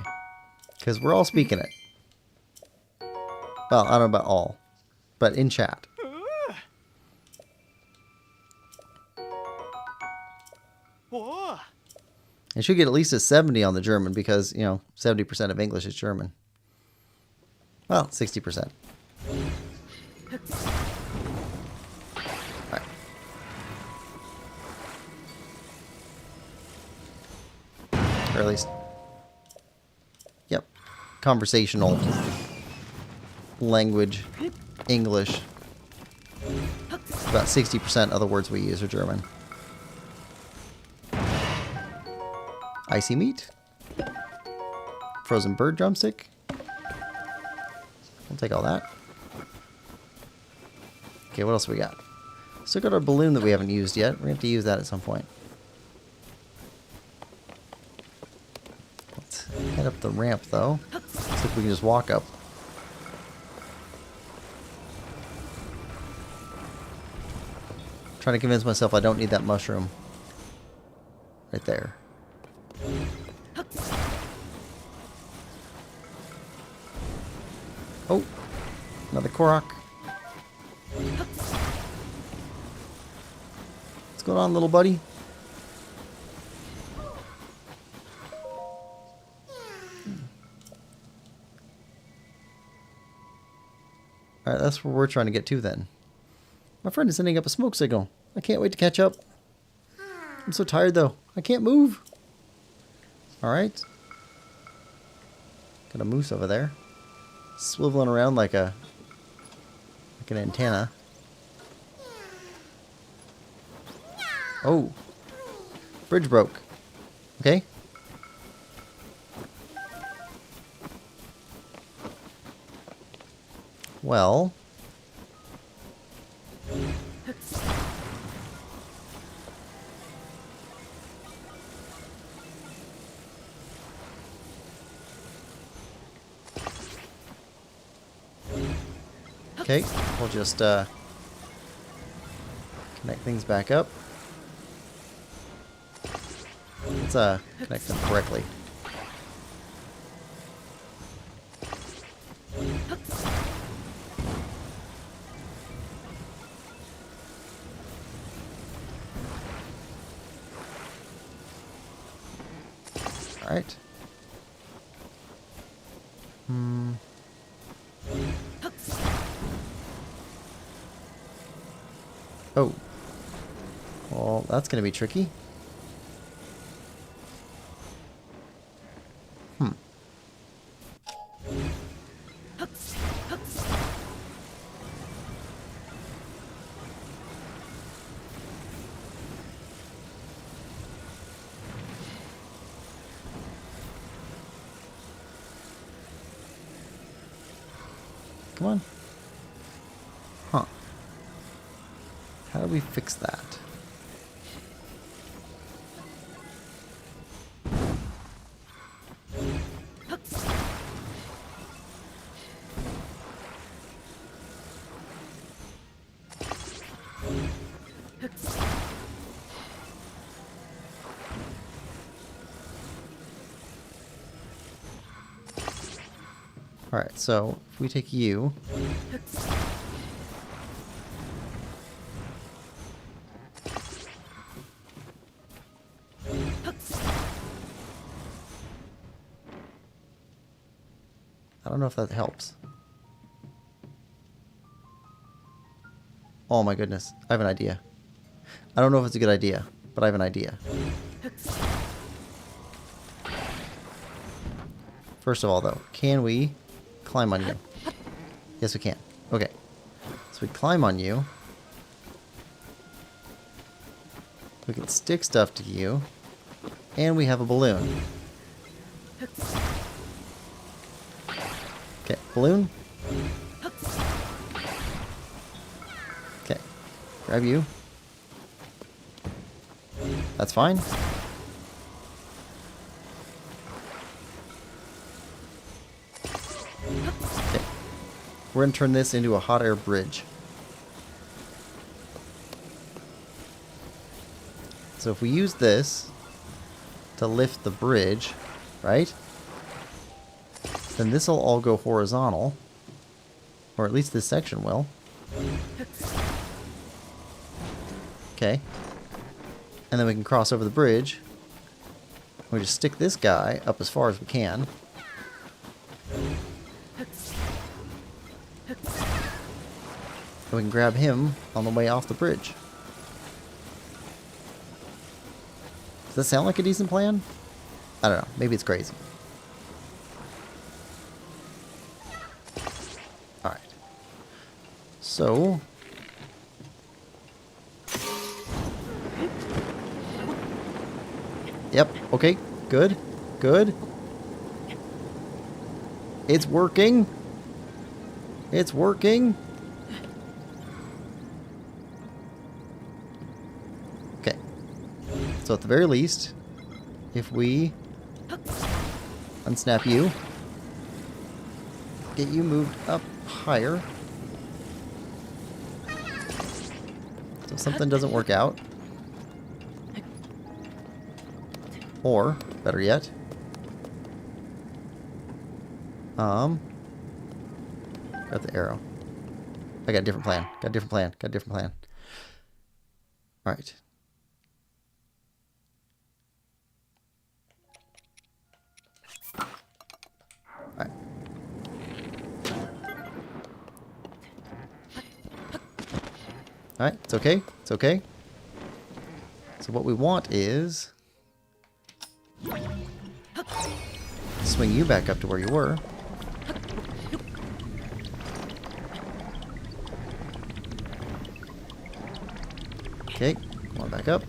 B: Because we're all speaking it. Well, I don't know about all, but in chat. And should get at least a 70 on the German because, you know, 70% of English is German. Well, 60%. Alright. Or at least... Yep. Conversational language. English. About 60% of the words we use are German. Icy meat. Frozen bird drumstick. We'll take all that. Okay, what else we got? Still got our balloon that we haven't used yet. We're going to have to use that at some point. Let's head up the ramp, though. See if we can just walk up. Trying to convince myself I don't need that mushroom. Right there. Oh, another Korok. What's going on, little buddy? Alright, that's where we're trying to get to then. My friend is sending up a smoke signal. I can't wait to catch up. I'm so tired though. I can't move. Alright. Got a moose over there. Swiveling around like an antenna. Oh. Bridge broke. Okay. Well. Okay, we'll just connect things back up. Let's connect them correctly. All right. Oh. Well, that's going to be tricky. Come on. Huh. How do we fix that? Alright, so if we take you... I don't know if that helps. Oh my goodness, I have an idea. I don't know if it's a good idea, but I have an idea. First of all, though, can we climb on you? Yes, we can. Okay. So we climb on you. We can stick stuff to you. And we have a balloon. Okay, balloon. Okay, grab you. That's fine. Okay, we're going to turn this into a hot air bridge. So if we use this to lift the bridge, right? Then this will all go horizontal. Or at least this section will. Okay. And then we can cross over the bridge. We just stick this guy up as far as we can. And we can grab him on the way off the bridge. Does that sound like a decent plan? I don't know. Maybe it's crazy. Alright. So... Yep. Okay. Good. Good. It's working. It's working. Okay. So at the very least, if we unsnap you, get you moved up higher. So if something doesn't work out. Or, better yet, got the arrow. I got a different plan. Got a different plan. Got a different plan. Alright. Alright. Alright, it's okay. It's okay. So what we want is... swing you back up to where you were. Okay, come on back up.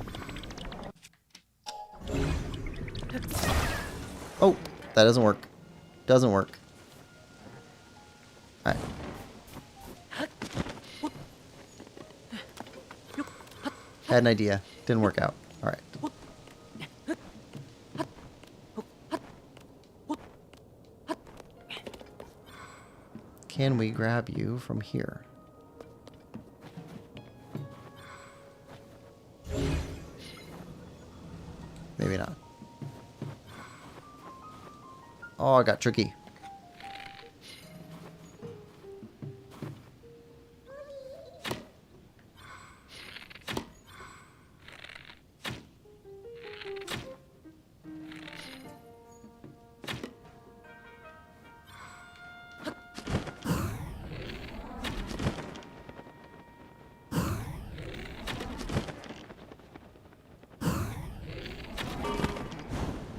B: Oh, that doesn't work. Doesn't work. Alright. Had an idea. Didn't work out. Alright. Can we grab you from here? Maybe not. Oh, I got tricky.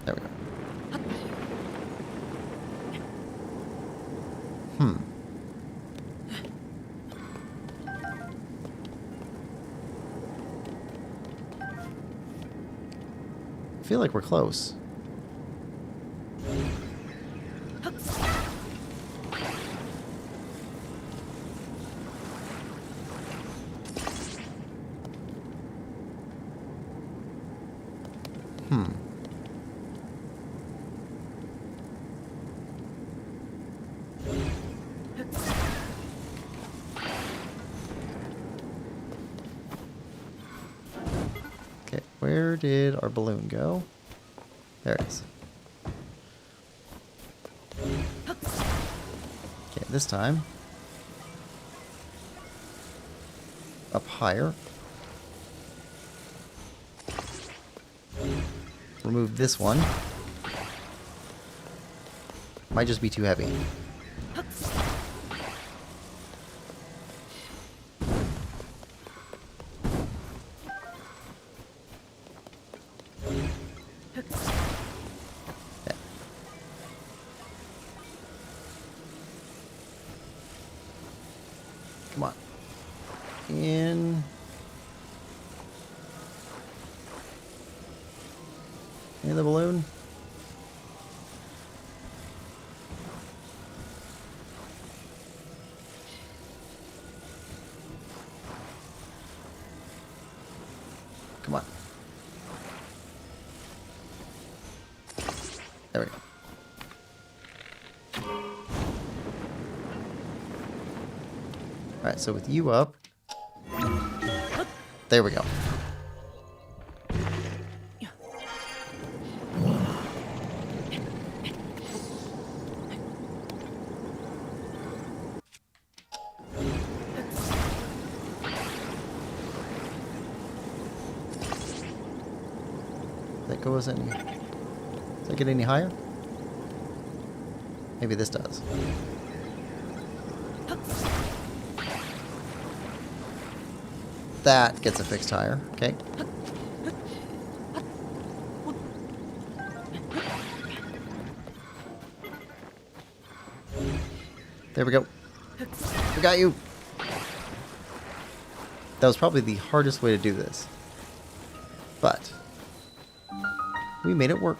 B: There we go. I feel like we're close. Okay, where did our balloon go? There it is. Okay, this time up higher. Remove this one. Might just be too heavy. Yeah. Come on. In the balloon. Come on. There we go. Alright, so with you up. There we go. That goes any... Does that get any higher? Maybe this does. that gets a fixed tire. Okay. There we go. We got you. That was probably the hardest way to do this. But we made it work.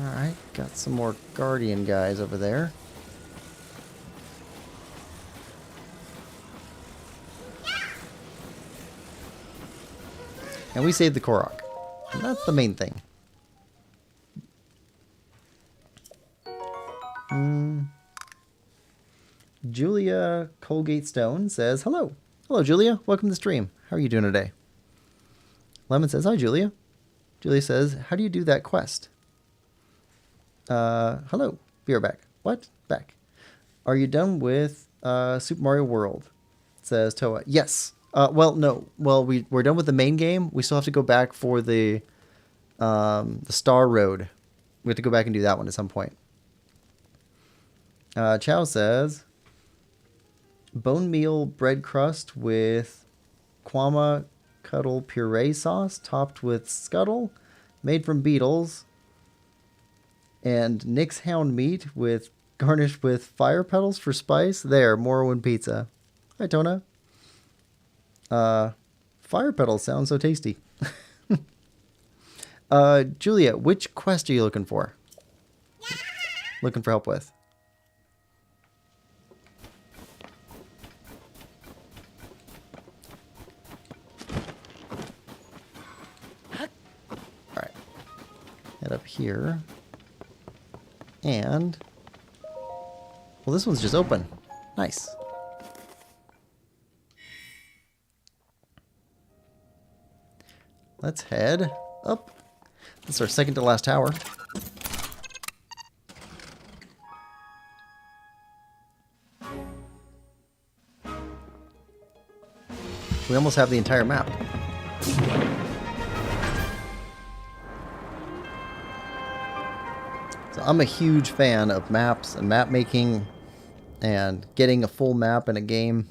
B: Alright, got some more guardian guys over there. And we saved the Korok. And that's the main thing. Julia Colgate Stone says, hello. Hello, Julia. Welcome to the stream. How are you doing today? Lemon says, hi, Julia. Julia says, how do you do that quest? Hello. Be right back. What? Back. Are you done with Super Mario World? Says Toa. Yes. Well, no. Well, we're done with the main game. We still have to go back for the Star Road. We have to go back and do that one at some point. Chow says, bone meal bread crust with kwama cuddle puree sauce topped with scuttle made from beetles, and Nick's hound meat with garnished with fire petals for spice. There, Morrowind pizza. Hi, Tona. Fire petals sound so tasty. Julia, which quest are you looking for? Looking for help with? Alright. Head up here. And... well, this one's just open. Nice. Let's head up. This is our second to last tower. We almost have the entire map. So I'm a huge fan of maps and map making and getting a full map in a game.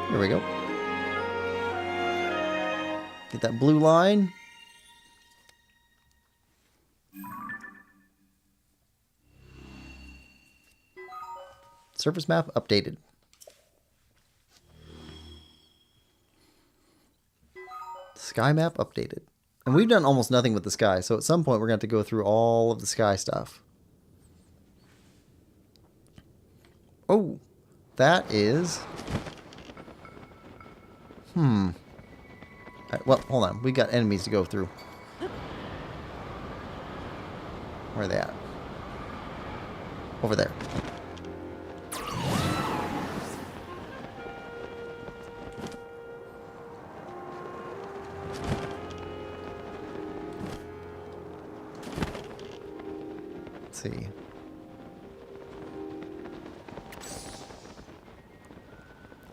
B: Here we go. Get that blue line. Surface map updated. Sky map updated. And we've done almost nothing with the sky, so at some point we're going to have to go through all of the sky stuff. Oh, that is... Right, well, hold on. We got enemies to go through. Where are they at? Over there. Let's see.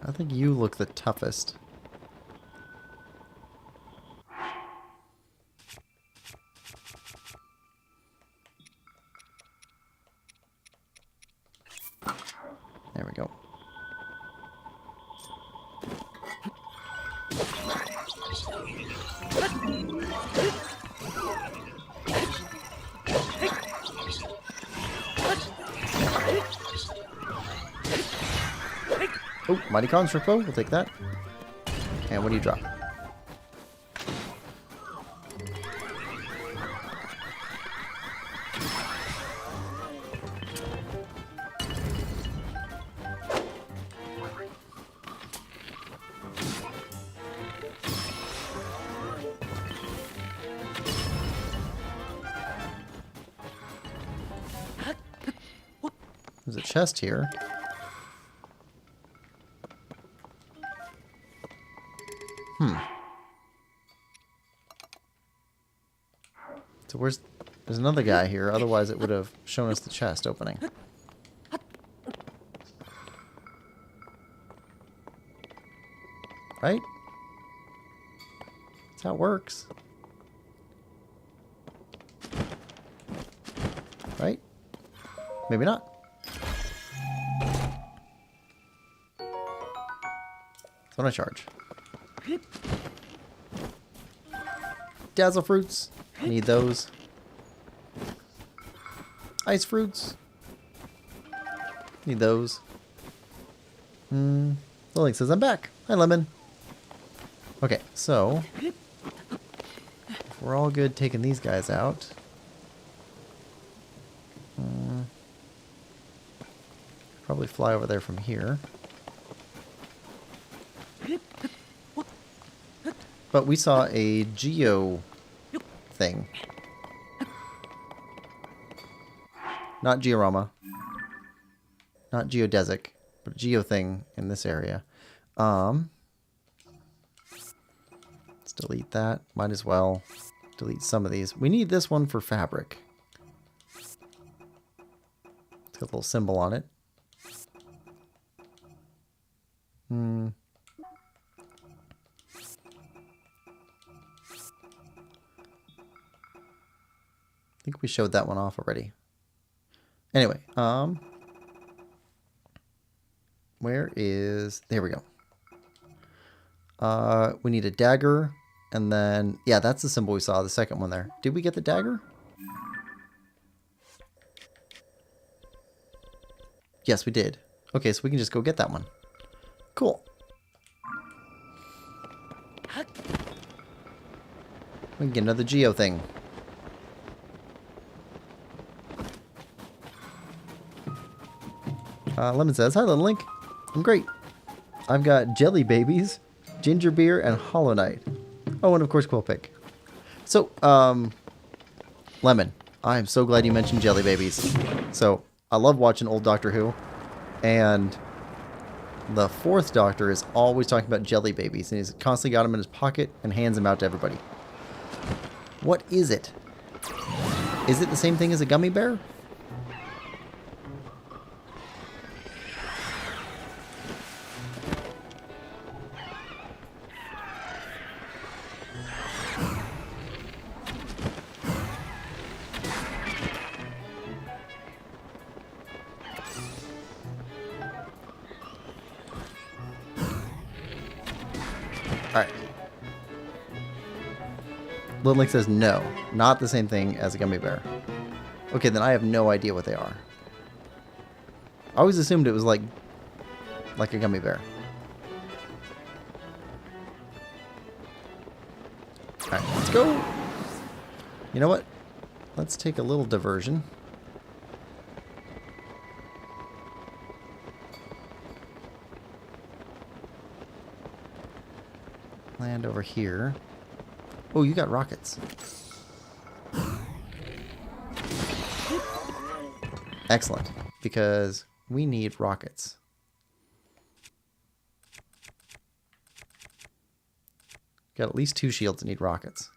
B: I think you look the toughest. There we go. Oh, Mighty Construct Bow. We'll take that. And what do you drop? There's a chest here. So there's another guy here, otherwise it would have shown us the chest opening. Right? That's how it works. Right? Maybe not. That's what I charge. Dazzle fruits. Need those. Ice fruits. Need those. The link says I'm back. Hi, Lemon. Okay, so if we're all good taking these guys out. Probably fly over there from here. But we saw a geo thing. Not georama. Not geodesic, but a geo thing in this area. Let's delete that. Might as well delete some of these. We need this one for fabric. It's got a little symbol on it. I think we showed that one off already. Anyway, where is... There we go. We need a dagger, and then... Yeah, that's the symbol we saw, the second one there. Did we get the dagger? Yes, we did. Okay, so we can just go get that one. Cool. We can get another geo thing. Lemon says, hi, Little Link. I'm great. I've got jelly babies, ginger beer, and Hollow Knight. Oh, and of course, Quillpig. So, Lemon, I'm so glad you mentioned jelly babies. So, I love watching old Doctor Who, and the fourth Doctor is always talking about jelly babies, and he's constantly got them in his pocket and hands them out to everybody. What is it? Is it the same thing as a gummy bear? Alright. Little Link says no, not the same thing as a gummy bear. Okay, then I have no idea what they are. I always assumed it was like a gummy bear. Alright, let's go. You know what? Let's take a little diversion. Land over here. Oh, you got rockets. Excellent, because we need rockets. Got at least 2 shields that need rockets.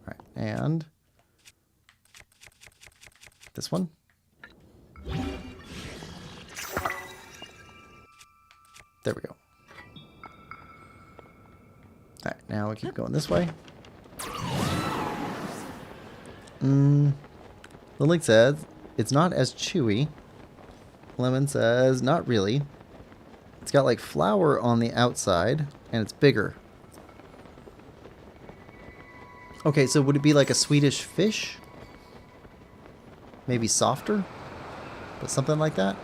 B: Alright, and this one. There we go. Alright, now we keep going this way. The link says it's not as chewy. Lemon says not really. It's got like flour on the outside and it's bigger. Okay, so would it be like a Swedish fish? Maybe softer? But something like that?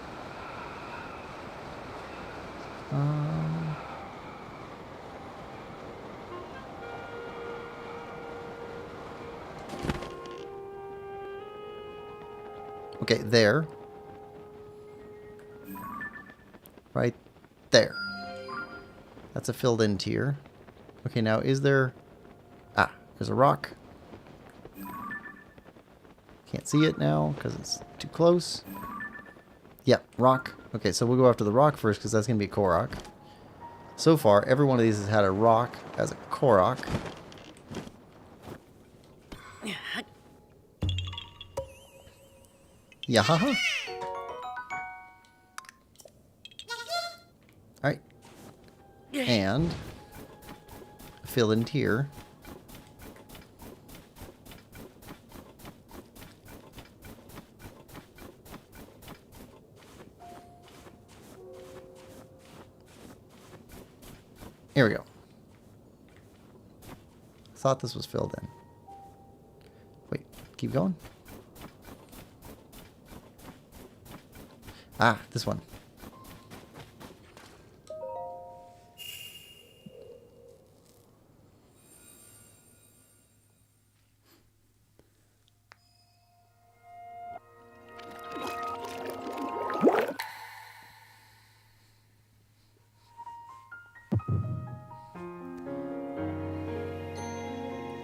B: Okay, there. Right there. That's a filled in tier. Okay, now is there... Ah, there's a rock. Can't see it now because it's too close. Yep, rock. Okay, so we'll go after the rock first because that's going to be a Korok. So far, every one of these has had a rock as a Korok. Yeah, haha. Alright. And fill in tier. Here we go. Thought this was filled in. Wait, keep going. Ah, this one.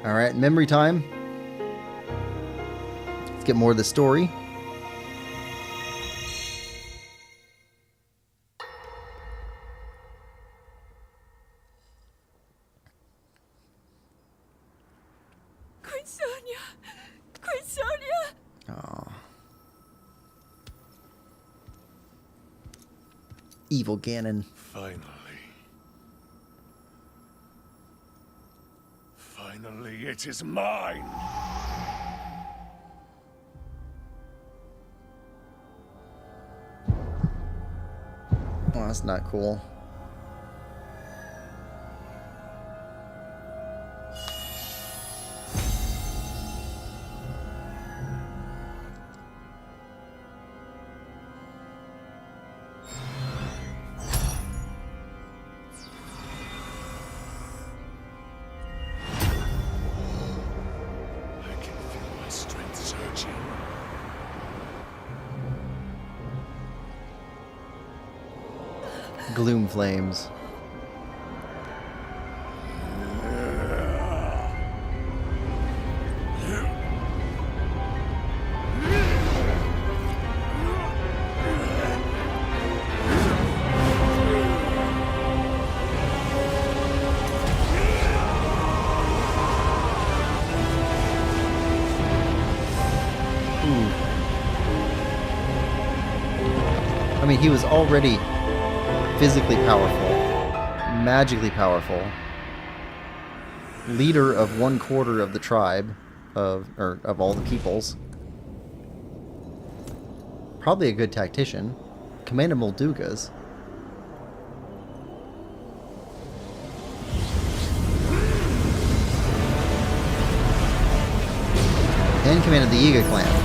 B: All right, memory time. Let's get more of the story.
D: Queen Sonia! Queen Sonia!
B: Oh. Evil Ganon.
E: Finally. Finally, it is mine!
B: Oh, that's not cool.
E: I can feel my strength surging.
B: Gloom flames. I mean, he was already physically powerful, magically powerful, leader of 1/4 of the tribe of all the peoples. Probably a good tactician. Commanded Moldugas. And commanded the Yiga clan.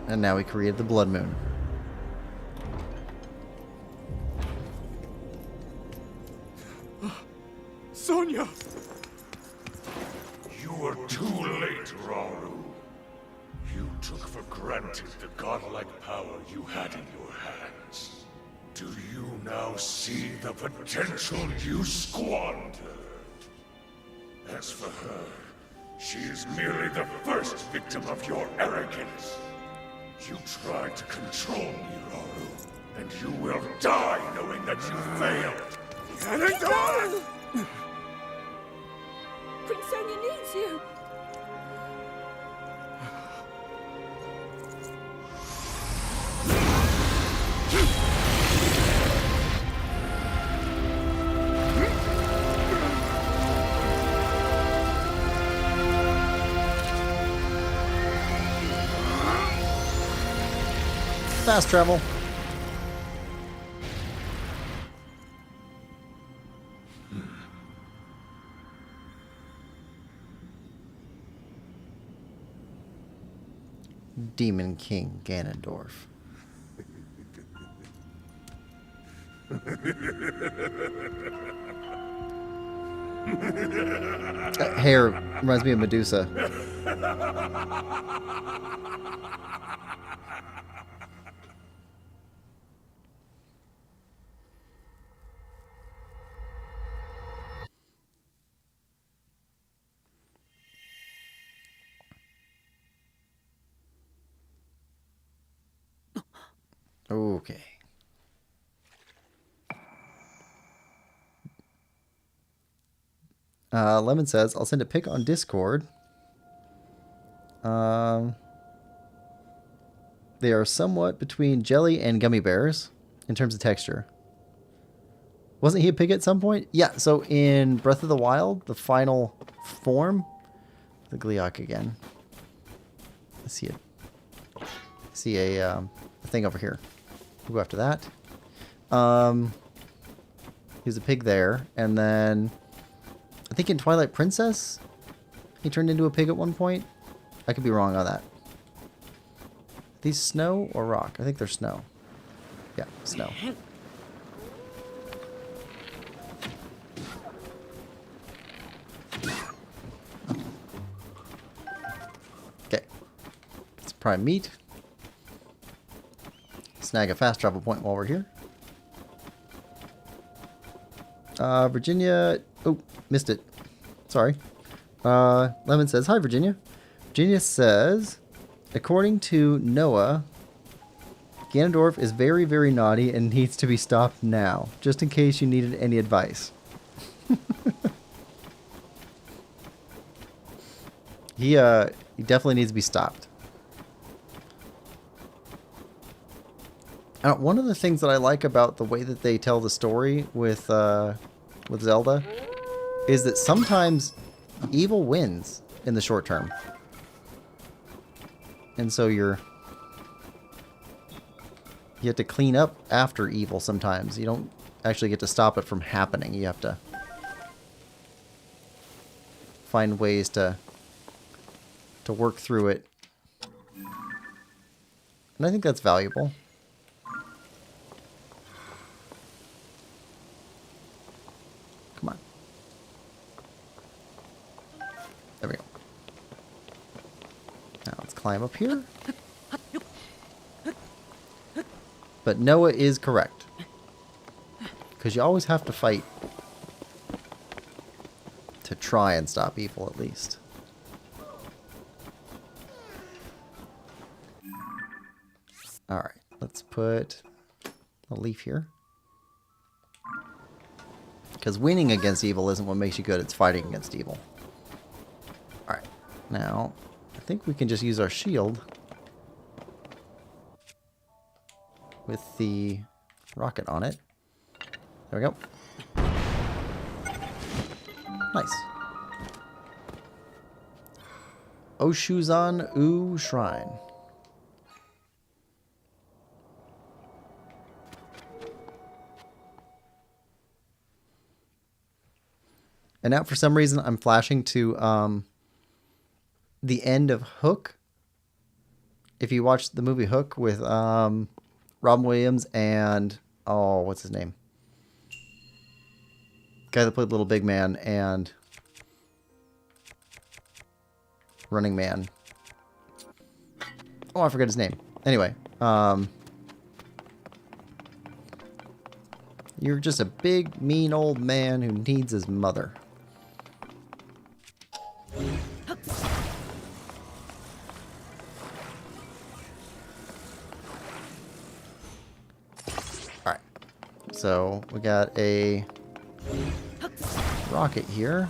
B: And now we created the Blood Moon.
E: Sonia! You were too late, Rauru. You took for granted the godlike power you had in your hands. Do you now see the potential you squandered? As for her, she is merely the first victim of your arrogance. You tried to control me, Rauru, and you will die knowing that you failed. Ganondorf!
D: Queen Sonia needs you!
B: Fast travel. Demon King Ganondorf. That hair reminds me of Medusa. Okay. Lemon says, I'll send a pic on Discord. They are somewhat between jelly and gummy bears in terms of texture. Wasn't he a pig at some point? Yeah, so in Breath of the Wild, the final form, the Gleeok again. I see it. I see a thing over here. We'll go after that. He was a pig there, and then I think in Twilight Princess, he turned into a pig at one point. I could be wrong on that. These snow or rock? I think they're snow. Yeah, snow. Okay. Let's prime meat. Snag a fast travel point while we're here. Virginia... Oh, missed it. Sorry. Lemon says, hi, Virginia. Virginia says, according to Noah, Ganondorf is very, very naughty and needs to be stopped now, just in case you needed any advice. He definitely needs to be stopped. One of the things that I like about the way that they tell the story with Zelda is that sometimes evil wins in the short term. And so you have to clean up after evil sometimes. You don't actually get to stop it from happening. You have to find ways to work through it. And I think that's valuable. Come on. There we go. Now let's climb up here. But Noah is correct. Because you always have to fight to try and stop evil, at least. Alright, let's put a leaf here. Because winning against evil isn't what makes you good, it's fighting against evil. Alright, now I think we can just use our shield with the rocket on it. There we go. Nice. Oshuzan U Shrine. And now for some reason I'm flashing to the end of Hook. If you watch the movie Hook with Robin Williams and, oh, what's his name? Guy that played Little Big Man and Running Man. Oh, I forgot his name. Anyway, you're just a big, mean old man who needs his mother. Alright. So, we got a rocket here.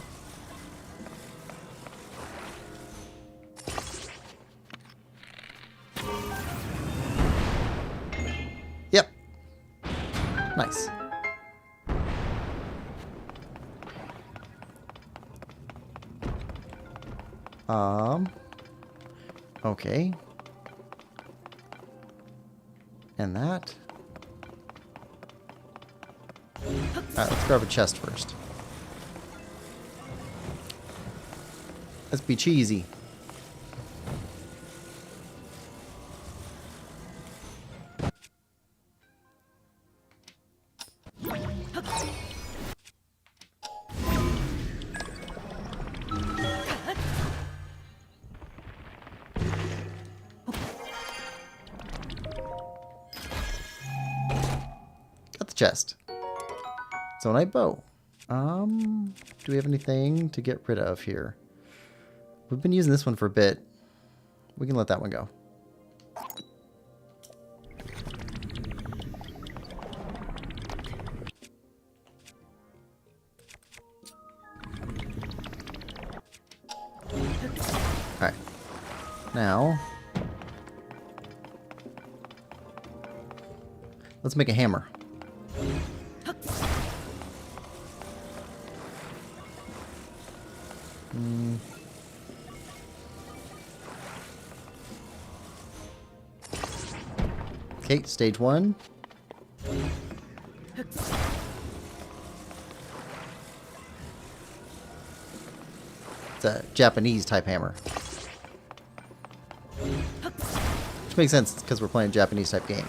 B: Yep. Nice. Okay. And that. Alright, let's grab a chest first. Let's be cheesy. chest. Zonite bow. Do we have anything to get rid of here? We've been using this one for a bit. We can let that one go. Alright. Now, let's make a hammer. Okay, stage 1. It's a Japanese type hammer. Which makes sense because we're playing a Japanese type game.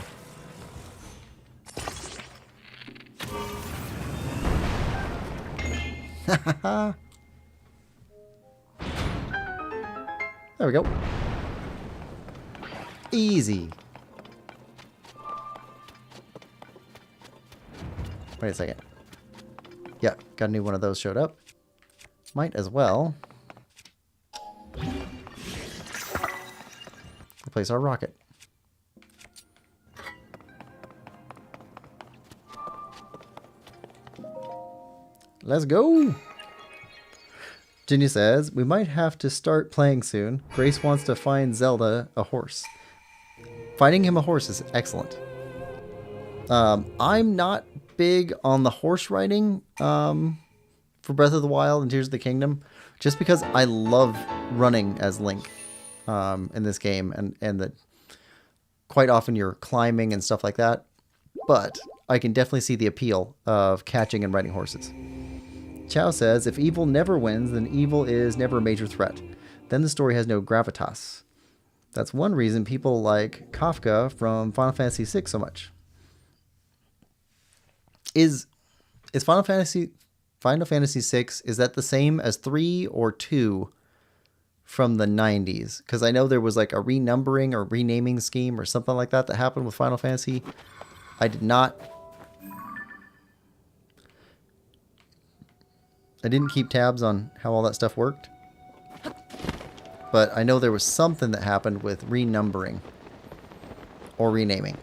B: There we go. Easy. Wait a second. Yeah, got a new one of those showed up. Might as well replace our rocket. Let's go! Ginny says, we might have to start playing soon. Grace wants to find Zelda a horse. Finding him a horse is excellent. I'm not big on the horse riding for Breath of the Wild and Tears of the Kingdom, just because I love running as Link in this game, and that quite often you're climbing and stuff like that. But I can definitely see the appeal of catching and riding horses. Chow says, if evil never wins, then evil is never a major threat. Then the story has no gravitas. That's one reason people like Kafka from Final Fantasy VI so much. Is Final Fantasy VI, is that the same as 3 or 2 from the 90s? Because I know there was like a renumbering or renaming scheme or something like that happened with Final Fantasy. I didn't keep tabs on how all that stuff worked. But I know there was something that happened with renumbering or renaming.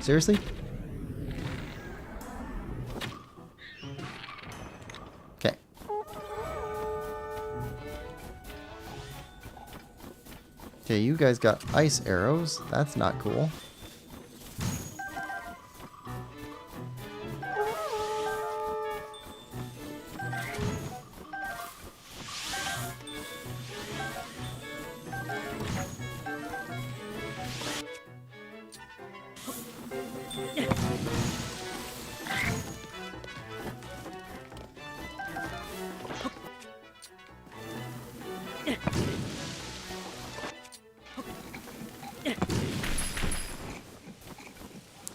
B: Seriously? Okay. Okay, you guys got ice arrows. That's not cool.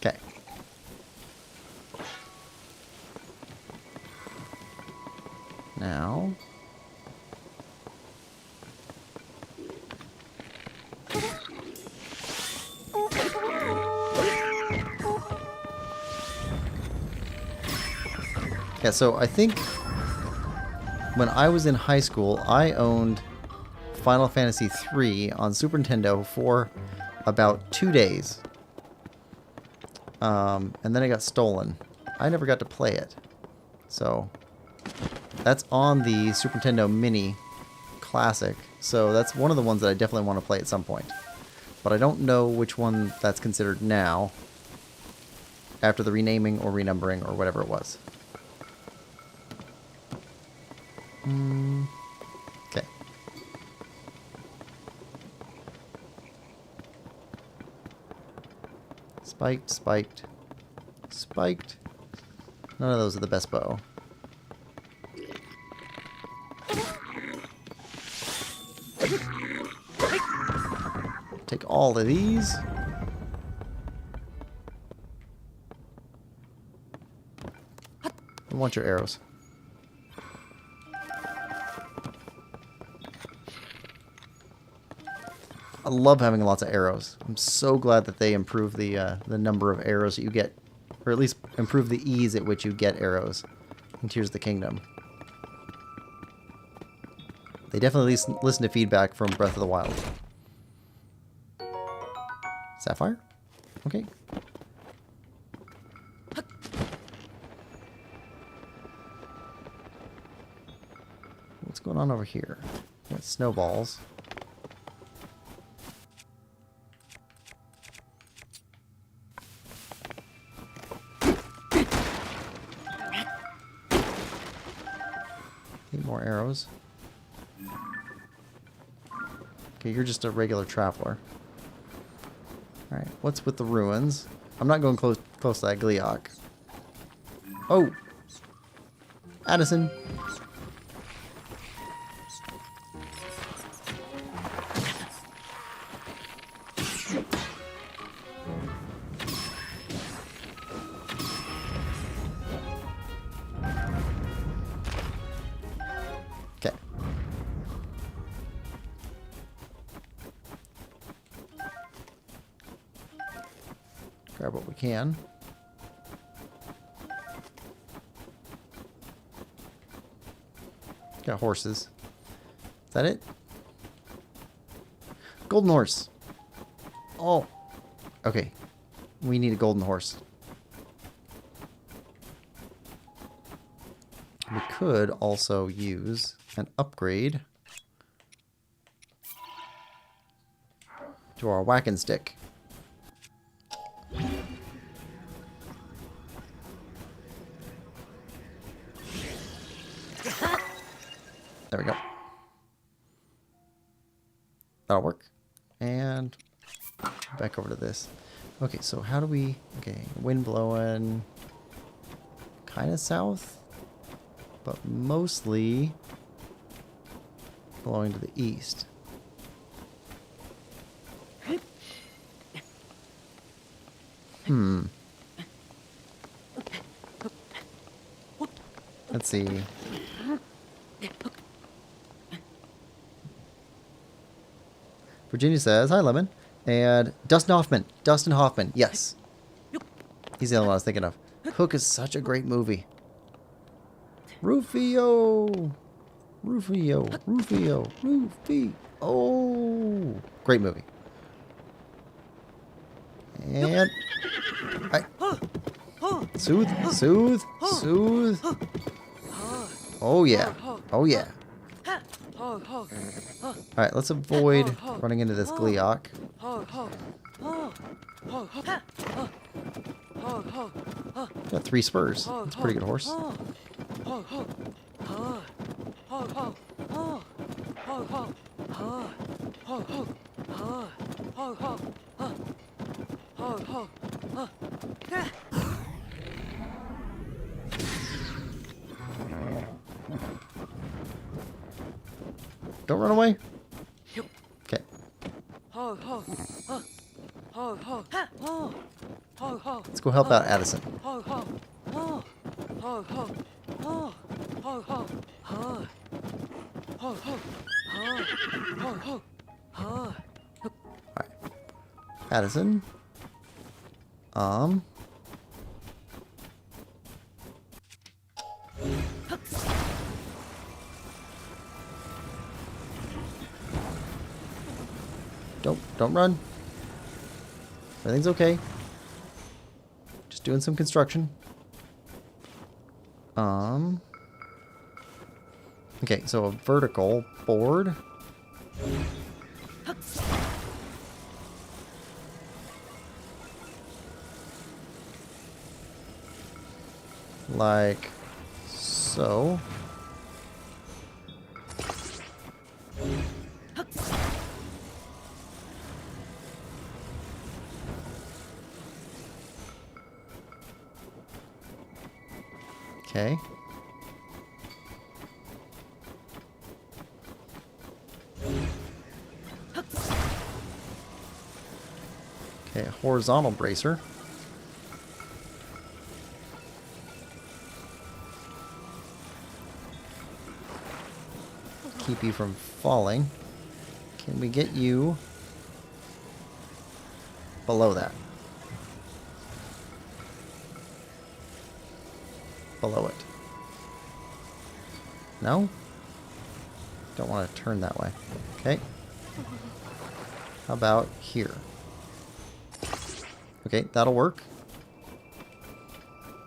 B: Okay. Now. Yeah, so I think when I was in high school, I owned Final Fantasy III on Super Nintendo for about 2 days. And then it got stolen. I never got to play it. So that's on the Super Nintendo Mini Classic. So that's one of the ones that I definitely want to play at some point. But I don't know which one that's considered now, after the renaming or renumbering or whatever it was. Okay. Spiked, spiked, spiked. None of those are the best bow. Take all of these. want your arrows. I love having lots of arrows. I'm so glad that they improve the number of arrows that you get, or at least improve the ease at which you get arrows in Tears of the Kingdom. They definitely listen to feedback from Breath of the Wild. Sapphire? Okay. What's going on over here? Got snowballs. Need more arrows. Okay, you're just a regular traveler. Alright, what's with the ruins? I'm not going close to that Gleeok. Oh! Addison! Okay. Grab what we can. Got horses. Is that it? Golden horse. Oh. Okay. We need a golden horse. We could also use an upgrade to our whacking stick. There we go. That'll work. And back over to this. Okay, so how do we... Okay, wind blowing kind of south, but mostly blowing to the east. Let's see. Virginia says, hi, Lemon. And Dustin Hoffman. Dustin Hoffman. Yes. He's the only one I was thinking of. Hook is such a great movie. Rufio. Rufio. Rufio. Rufio. Oh. Great movie. And... Soothe. Soothe. Soothe. Oh, yeah. Oh, yeah. Alright, let's avoid running into this Gleeok. Got 3 spurs. That's a pretty good horse. Don't run away. Okay. Let's go help out Addison. Alright. Addison. Don't run. Everything's okay. Just doing some construction. Okay, so a vertical board. Like so. Okay. Okay, a horizontal bracer. keep you from falling. Can we get you below that? Below it. No? Don't want to turn that way. Okay. How about here? Okay, that'll work.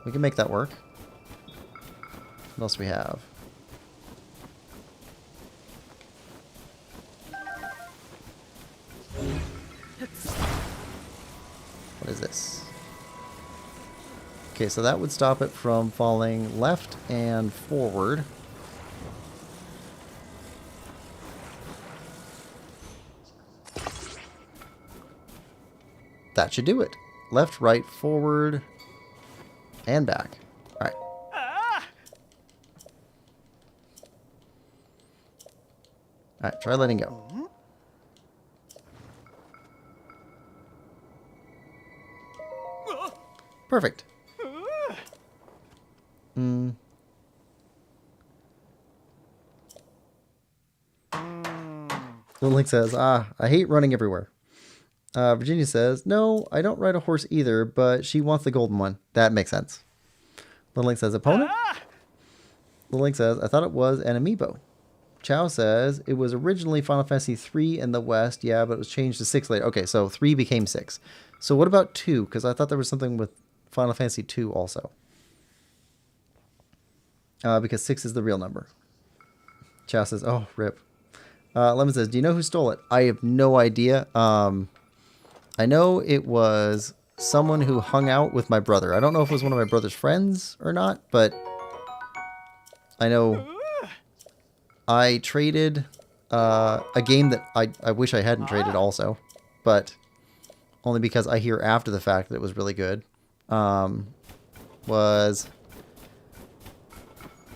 B: We can make that work. What else we have? What is this? Okay, so that would stop it from falling left and forward. That should do it. Left, right, forward, and back. Alright. Alright, try letting go. Perfect. Little Link says, I hate running everywhere. Virginia says, no, I don't ride a horse either, but she wants the golden one. That makes sense. Little Link says, opponent? Little Link says, I thought it was an amiibo. Chow says, it was originally Final Fantasy 3 in the West, yeah, but it was changed to 6 later. Okay, so 3 became 6. So what about 2? Because I thought there was something with Final Fantasy 2 also. Because 6 is the real number. Chow says, oh, rip. Lemon says, do you know who stole it? I have no idea. I know it was someone who hung out with my brother. I don't know if it was one of my brother's friends or not, but I know I traded a game that I wish I hadn't traded also, but only because I hear after the fact that it was really good. Was,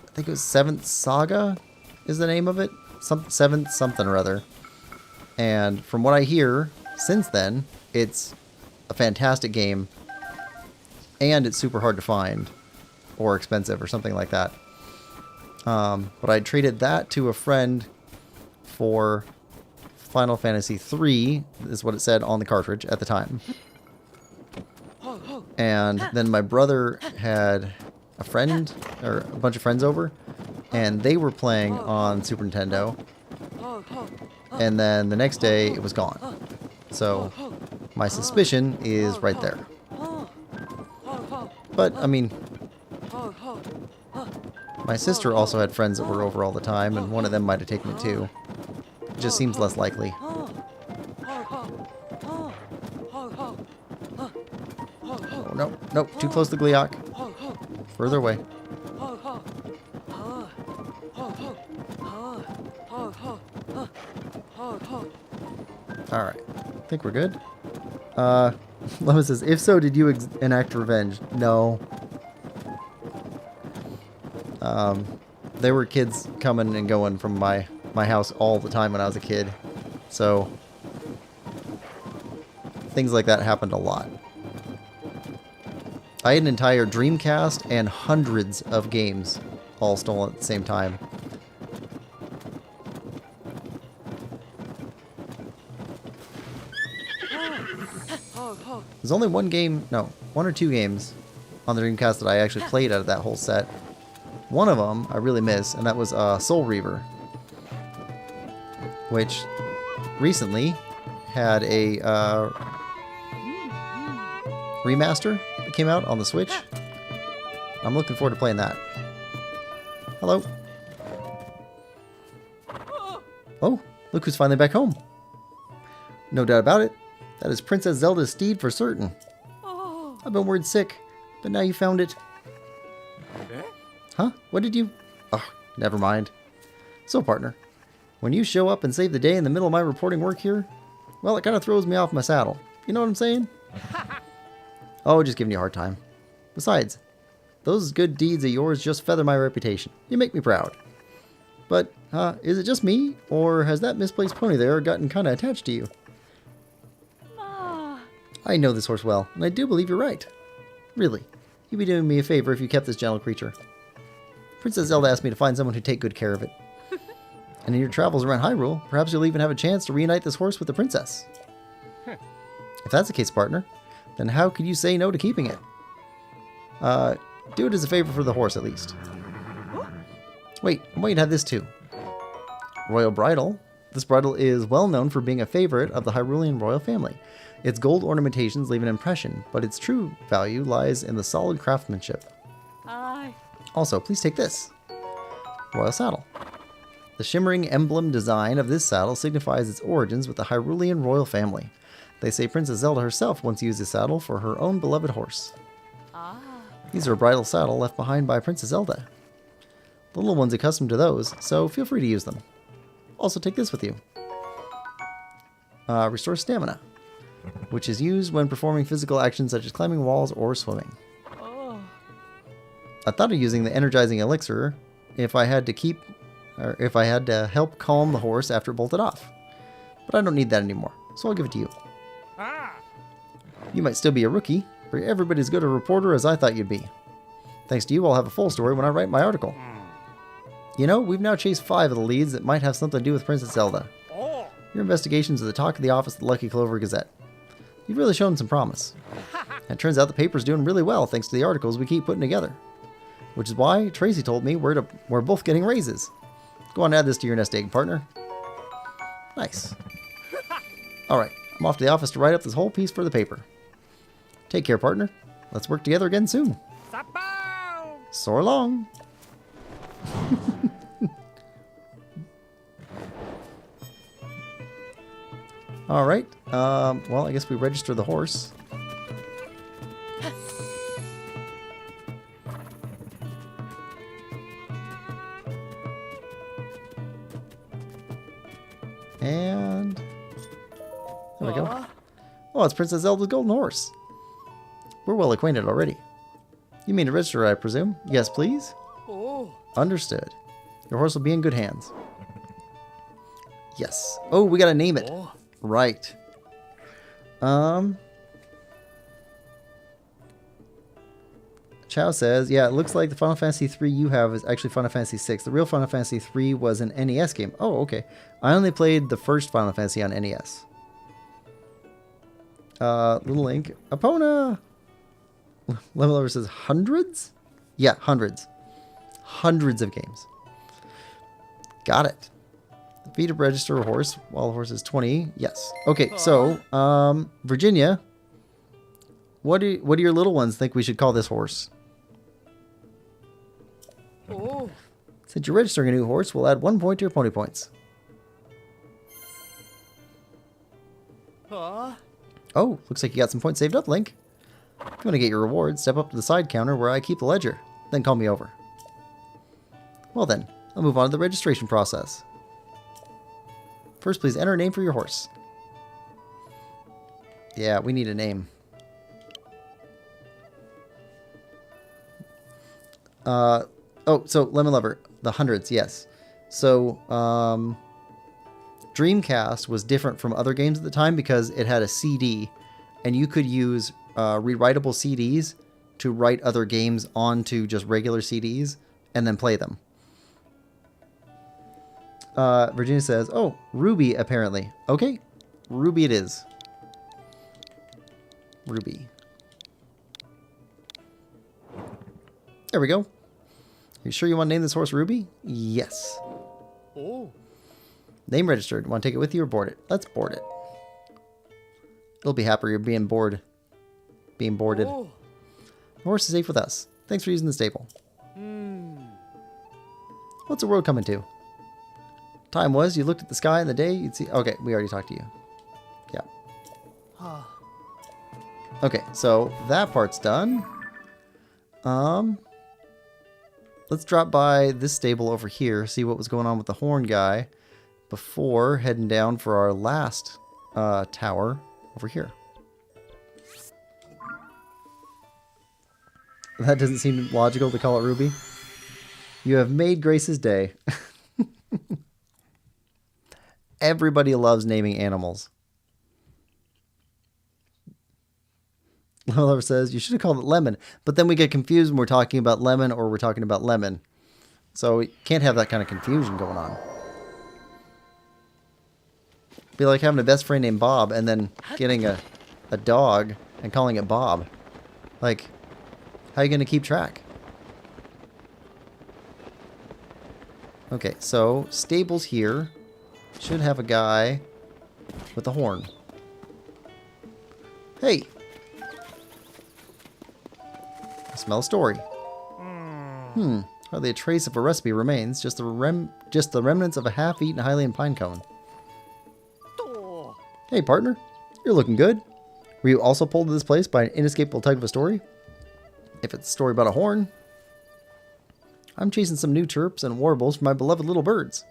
B: I think it was 7th Saga is the name of it. 7th something or other. And from what I hear since then, it's a fantastic game, and it's super hard to find, or expensive, or something like that. But I traded that to a friend for Final Fantasy 3, is what it said on the cartridge at the time. And then my brother had a friend, or a bunch of friends over, and they were playing on Super Nintendo. And then the next day, it was gone. So my suspicion is right there. But, I mean, my sister also had friends that were over all the time, and one of them might have taken it too. It just seems less likely. Oh, no, nope, too close to Gleeok. Further away. Alright, I think we're good. Lemon says, if so, did you enact revenge? No. There were kids coming and going from my house all the time when I was a kid. So, things like that happened a lot. I had an entire Dreamcast and hundreds of games all stolen at the same time. There's only one or two games on the Dreamcast that I actually played out of that whole set. One of them I really miss, and that was Soul Reaver, which recently had a remaster that came out on the Switch. I'm looking forward to playing that. Hello. Oh, look who's finally back home. No doubt about it. That is Princess Zelda's steed for certain. I've been worried sick, but now you found it. Huh? What did you... Oh, never mind. So, partner, when you show up and save the day in the middle of my reporting work here, well, it kind of throws me off my saddle. You know what I'm saying? Oh, just giving you a hard time. Besides, those good deeds of yours just feather my reputation. You make me proud. But, is it just me, or has that misplaced pony there gotten kind of attached to you? I know this horse well, and I do believe you're right. Really, you'd be doing me a favor if you kept this gentle creature. Princess Zelda asked me to find someone who'd take good care of it. And in your travels around Hyrule, perhaps you'll even have a chance to reunite this horse with the princess. If that's the case, partner, then how could you say no to keeping it? Do it as a favor for the horse, at least. Wait, I want you to have this too. Royal Bridle. This bridle is well known for being a favorite of the Hyrulean royal family. Its gold ornamentations leave an impression, but its true value lies in the solid craftsmanship.
D: Aye.
B: Also, please take this. Royal Saddle. The shimmering emblem design of this saddle signifies its origins with the Hyrulean royal family. They say Princess Zelda herself once used this saddle for her own beloved horse.
D: Ah.
B: These are a bridal saddle left behind by Princess Zelda. The little one's accustomed to those, so feel free to use them. Also take this with you. Restore stamina, which is used when performing physical actions such as climbing walls or swimming.
D: Oh.
B: I thought of using the energizing elixir if I had to help calm the horse after it bolted off. But I don't need that anymore, so I'll give it to you. You might still be a rookie, but you're everybody as good a reporter as I thought you'd be. Thanks to you, I'll have a full story when I write my article. You know, we've now chased 5 of the leads that might have something to do with Princess Zelda. Your investigations are the talk of the office of the Lucky Clover Gazette. You've really shown some promise. And it turns out the paper's doing really well thanks to the articles we keep putting together. Which is why Tracy told me we're both getting raises. Go on and add this to your nest egg, partner. Nice. Alright, I'm off to the office to write up this whole piece for the paper. Take care, partner. Let's work together again soon. So long. Alright, well, I guess we register the horse. And there we go. Oh, it's Princess Zelda's golden horse. We're well acquainted already. You mean to register, I presume? Yes, please?
D: Oh.
B: Understood. Your horse will be in good hands. Yes. Oh, we gotta name it. Right. Chow says, yeah, it looks like the Final Fantasy 3 you have is actually Final Fantasy 6. The real Final Fantasy 3 was an NES game. Oh, okay. I only played the first Final Fantasy on NES. Little Link. Epona! Level Lover says hundreds? Yeah, hundreds. Hundreds of games. Got it. Feed to register a horse. While the horse is 20. Yes. Okay, so, Virginia, what do your little ones think we should call this horse?
D: Oh.
B: Since you're registering a new horse, we'll add 1 point to your pony points. Oh, looks like you got some points saved up, Link. If you want to get your reward, step up to the side counter where I keep the ledger. Then call me over. Well then, I'll move on to the registration process. First, please enter a name for your horse. Yeah, we need a name. Oh, so Lemon Lover, the hundreds, yes. So, Dreamcast was different from other games at the time because it had a CD, and you could use rewritable CDs to write other games onto just regular CDs and then play them. Virginia says, oh, Ruby, apparently. Okay, Ruby it is. Ruby. There we go. You sure you want to name this horse Ruby? Yes.
C: Oh.
B: Name registered. Want to take it with you or board it? Let's board it. It'll be happier being bored. Being boarded.
C: Oh.
B: The horse is safe with us. Thanks for using the stable. What's the world coming to? Time was you looked at the sky in the day, you'd see... Okay, we already talked to you. Yeah. Okay, so that part's done. Let's drop by this stable over here, see what was going on with the horn guy before heading down for our last tower over here. That doesn't seem logical to call it Ruby. You have made Grace's day. Everybody loves naming animals. Lover says, you should have called it Lemon. But then we get confused when we're talking about lemon or we're talking about lemon. So we can't have that kind of confusion going on. Be like having a best friend named Bob and then getting a dog and calling it Bob. Like, how are you going to keep track? Okay, so stables here should have a guy with a horn. Hey! I smell a story. Hardly a trace of a recipe remains, just the remnants of a half-eaten Hylian pine cone. Hey, partner. You're looking good. Were you also pulled to this place by an inescapable tug of a story? If it's a story about a horn, I'm chasing some new chirps and warbles for my beloved little birds.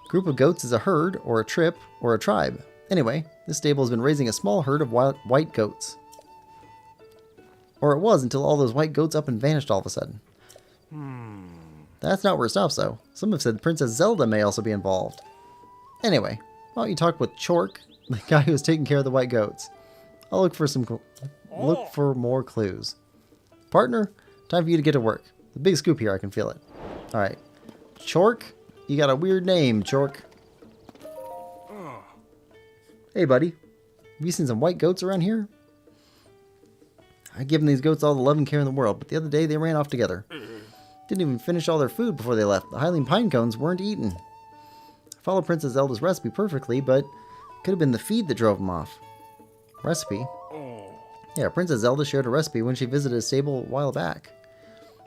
B: A group of goats is a herd, or a trip, or a tribe. Anyway, this stable has been raising a small herd of white goats. Or it was until all those white goats up and vanished all of a sudden. That's not where it stops, though. Some have said Princess Zelda may also be involved. Anyway, why don't you talk with Chork, the guy who was taking care of the white goats? I'll look for more clues. Partner, time for you to get to work. The big scoop here, I can feel it. Alright. Chork, you got a weird name, Chork. Hey, buddy. Have you seen some white goats around here? I've given these goats all the love and care in the world, but the other day they ran off together. Didn't even finish all their food before they left. The Hylian pine cones weren't eaten. I followed Princess Zelda's recipe perfectly, but it could have been the feed that drove them off. Recipe? Yeah, Princess Zelda shared a recipe when she visited a stable a while back.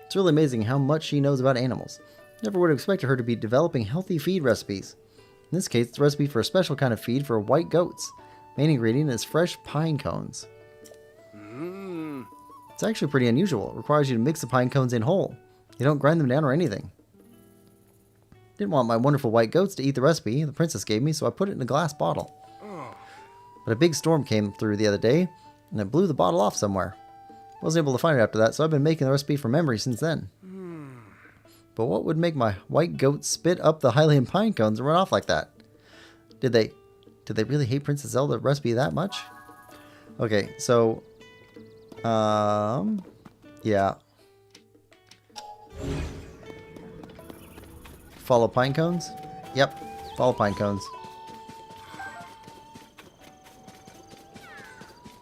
B: It's really amazing how much she knows about animals. Never would have expected her to be developing healthy feed recipes. In this case, it's a recipe for a special kind of feed for white goats. Main ingredient is fresh pine cones. It's actually pretty unusual. It requires you to mix the pine cones in whole. You don't grind them down or anything. Didn't want my wonderful white goats to eat the recipe the princess gave me, so I put it in a glass bottle. But a big storm came through the other day, and it blew the bottle off somewhere. Wasn't able to find it after that, so I've been making the recipe from memory since then. But what would make my white goats spit up the Hylian pine cones and run off like that? Did they really hate Princess Zelda recipe that much? Okay, so yeah. Follow pine cones? Yep, follow pine cones.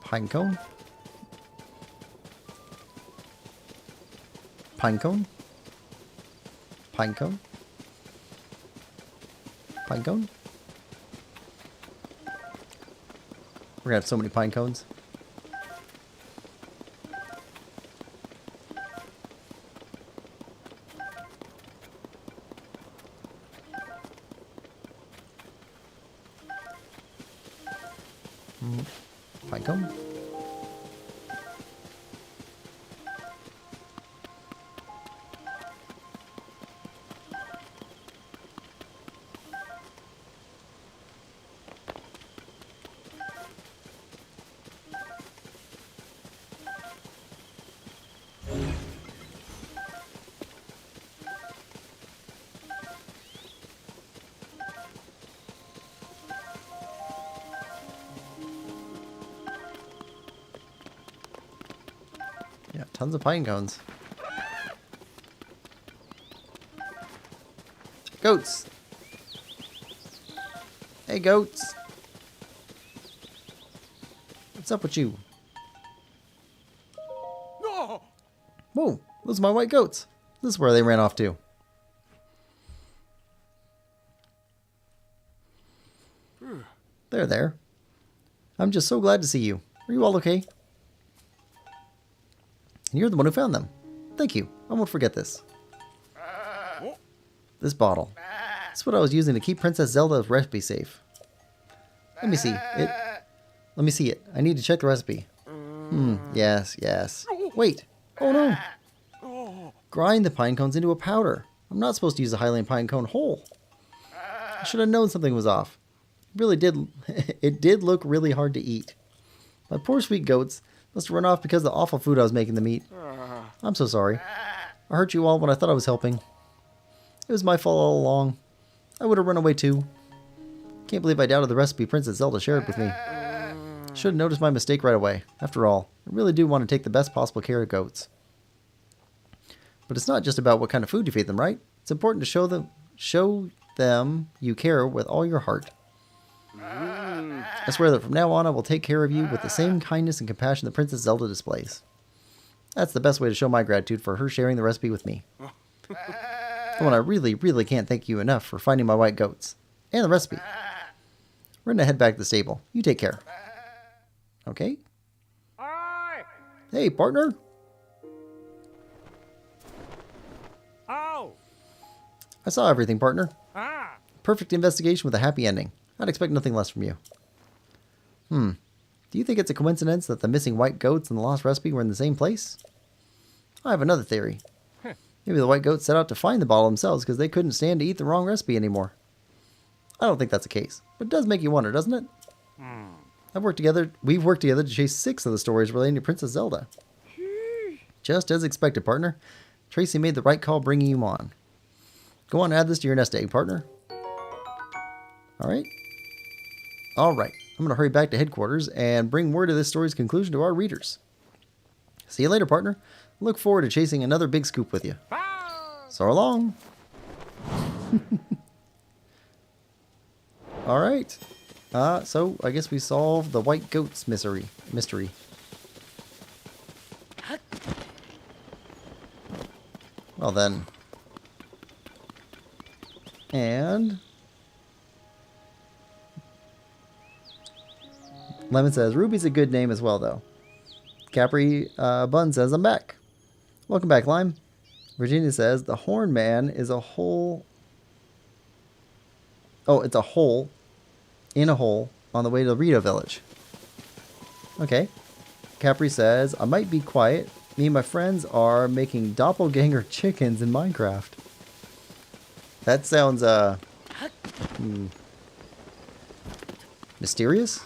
B: Pine cone? Pine cone? Pine cone? Pine cone? We're gonna have so many pine cones. Pine cone? Yeah, tons of pine cones. Goats! Hey, goats! What's up with you?
E: No!
B: Whoa, those are my white goats. This is where they ran off to. There. I'm just so glad to see you. Are you all okay? And you're the one who found them. Thank you. I won't forget this. This bottle. It's what I was using to keep Princess Zelda's recipe safe. Let me see it. I need to check the recipe. Yes. Wait. Oh no. Grind the pine cones into a powder. I'm not supposed to use the Hylian pine cone whole. I should have known something was off. It did look really hard to eat. My poor sweet goats must have run off because of the awful food I was making them eat. I'm so sorry. I hurt you all when I thought I was helping. It was my fault all along. I would have run away too. Can't believe I doubted the recipe Princess Zelda shared with me. Should have noticed my mistake right away. After all, I really do want to take the best possible care of goats. But it's not just about what kind of food you feed them, right? It's important to show them you care with all your heart. I swear that from now on I will take care of you with the same kindness and compassion that Princess Zelda displays. That's the best way to show my gratitude for her sharing the recipe with me. Oh, and I really, really can't thank you enough for finding my white goats. And the recipe. We're gonna head back to the stable. You take care. Okay? Hey, partner!
F: Oh!
B: I saw everything, partner.
F: Ah!
B: Perfect investigation with a happy ending. I'd expect nothing less from you. Do you think it's a coincidence that the missing white goats and the lost recipe were in the same place? I have another theory. Maybe the white goats set out to find the bottle themselves because they couldn't stand to eat the wrong recipe anymore. I don't think that's the case, but it does make you wonder, doesn't it? We've worked together to chase 6 of the stories relating to Princess Zelda. Just as expected, partner. Tracy made the right call bringing you on. Go on and add this to your nest egg, partner. Alright. Alright. I'm going to hurry back to headquarters and bring word of this story's conclusion to our readers. See you later, partner. Look forward to chasing another big scoop with you. So long. Alright. So I guess we solved the white goats mystery. Well then. And Lemon says, Ruby's a good name as well, though. Capri Bun says, I'm back. Welcome back, Lime. Virginia says, the Horn Man is a hole. Oh, it's a hole in a hole on the way to Rito Village. Okay. Capri says, I might be quiet. Me and my friends are making doppelganger chickens in Minecraft. That sounds, mysterious?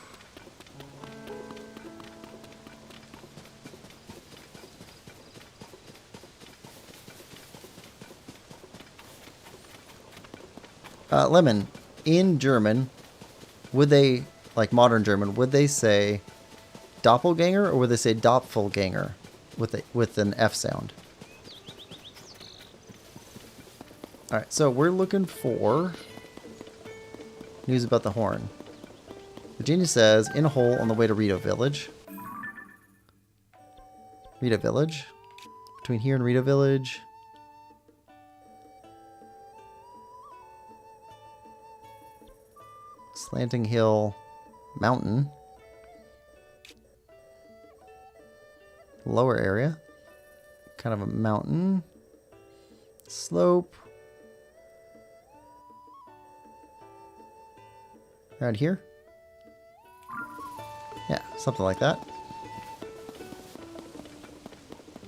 B: Lemon, in German, would they, like modern German, would they say doppelganger or would they say doppelganger with an F sound? Alright, so we're looking for news about the horn. Virginia says, in a hole on the way to Rito Village. Rito Village? Between here and Rito Village. Slanting Hill Mountain. Lower area. Kind of a mountain. Slope. Around here? Yeah, something like that.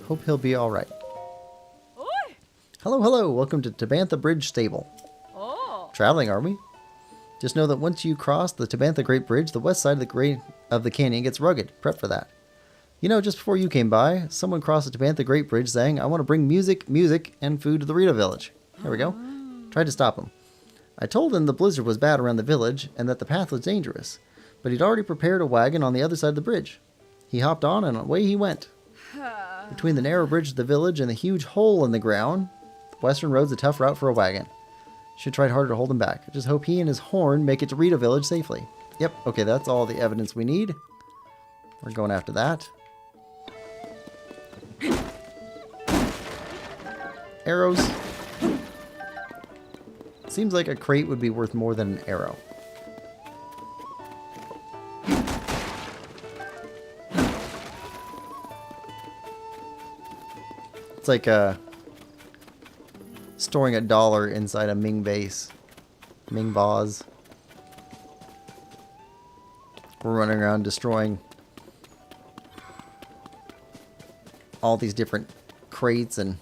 B: Hope he'll be alright. Hello, hello! Welcome to Tabantha Bridge Stable.
D: Oh.
B: Traveling, are we? Just know that once you cross the Tabantha Great Bridge, the west side of the canyon gets rugged. Prep for that. You know, just before you came by, someone crossed the Tabantha Great Bridge saying, I want to bring music, and food to the Rito Village. There we go. Tried to stop him. I told him the blizzard was bad around the village and that the path was dangerous, but he'd already prepared a wagon on the other side of the bridge. He hopped on and away he went. Between the narrow bridge to the village and the huge hole in the ground, the western road's a tough route for a wagon. Should tried harder to hold him back. I just hope he and his horn make it to Rito Village safely. Yep, okay, that's all the evidence we need. We're going after that. Arrows. Seems like a crate would be worth more than an arrow. It's like storing $1 inside a Ming vase. Ming vase. We're running around destroying all these different crates and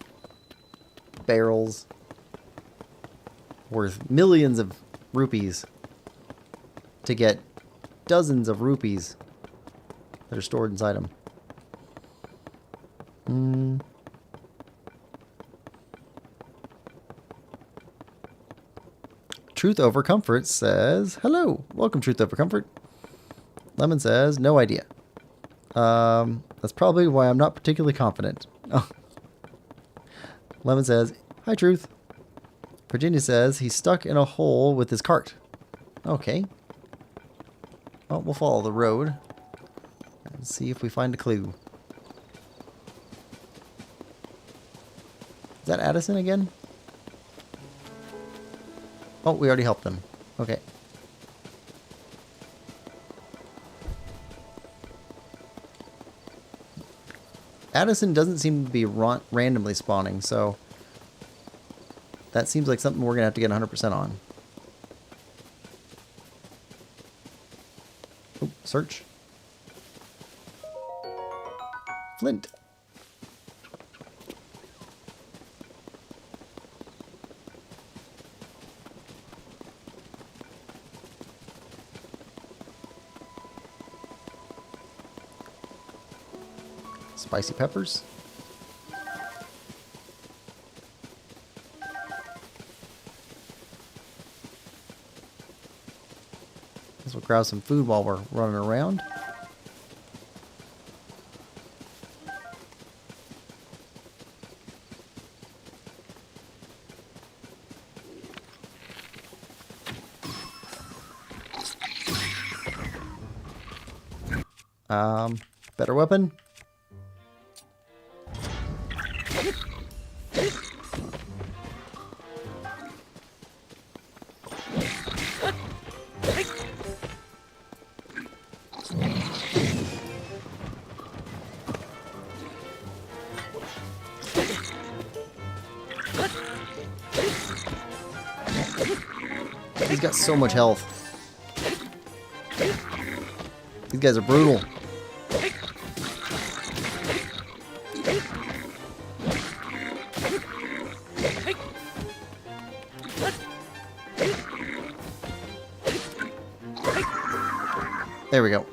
B: barrels worth millions of rupees to get dozens of rupees that are stored inside them. Truth Over Comfort says, hello, welcome Truth Over Comfort. Lemon says, no idea. That's probably why I'm not particularly confident. Oh. Lemon says, hi Truth. Virginia says, he's stuck in a hole with his cart. Okay. Well, we'll follow the road and see if we find a clue. Is that Addison again? Oh, we already helped them. Okay. Addison doesn't seem to be randomly spawning, so that seems like something we're going to have to get 100% on. Oh, search. Flint. Spicy peppers. Guess we'll grab some food while we're running around. Better weapon. He's got so much health. These guys are brutal. There we go.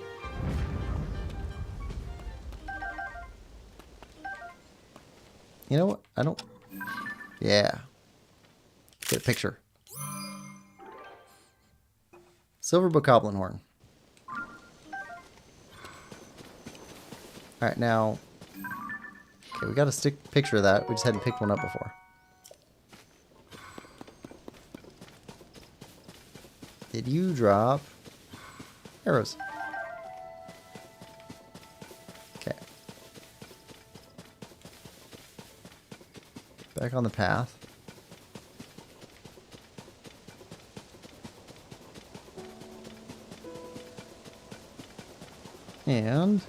B: You know what? I don't... Yeah. Get a picture. Silver bokoblin horn. Alright, now... Okay, we got a stick picture of that. We just hadn't picked one up before. Did you drop... arrows? Okay. Back on the path. And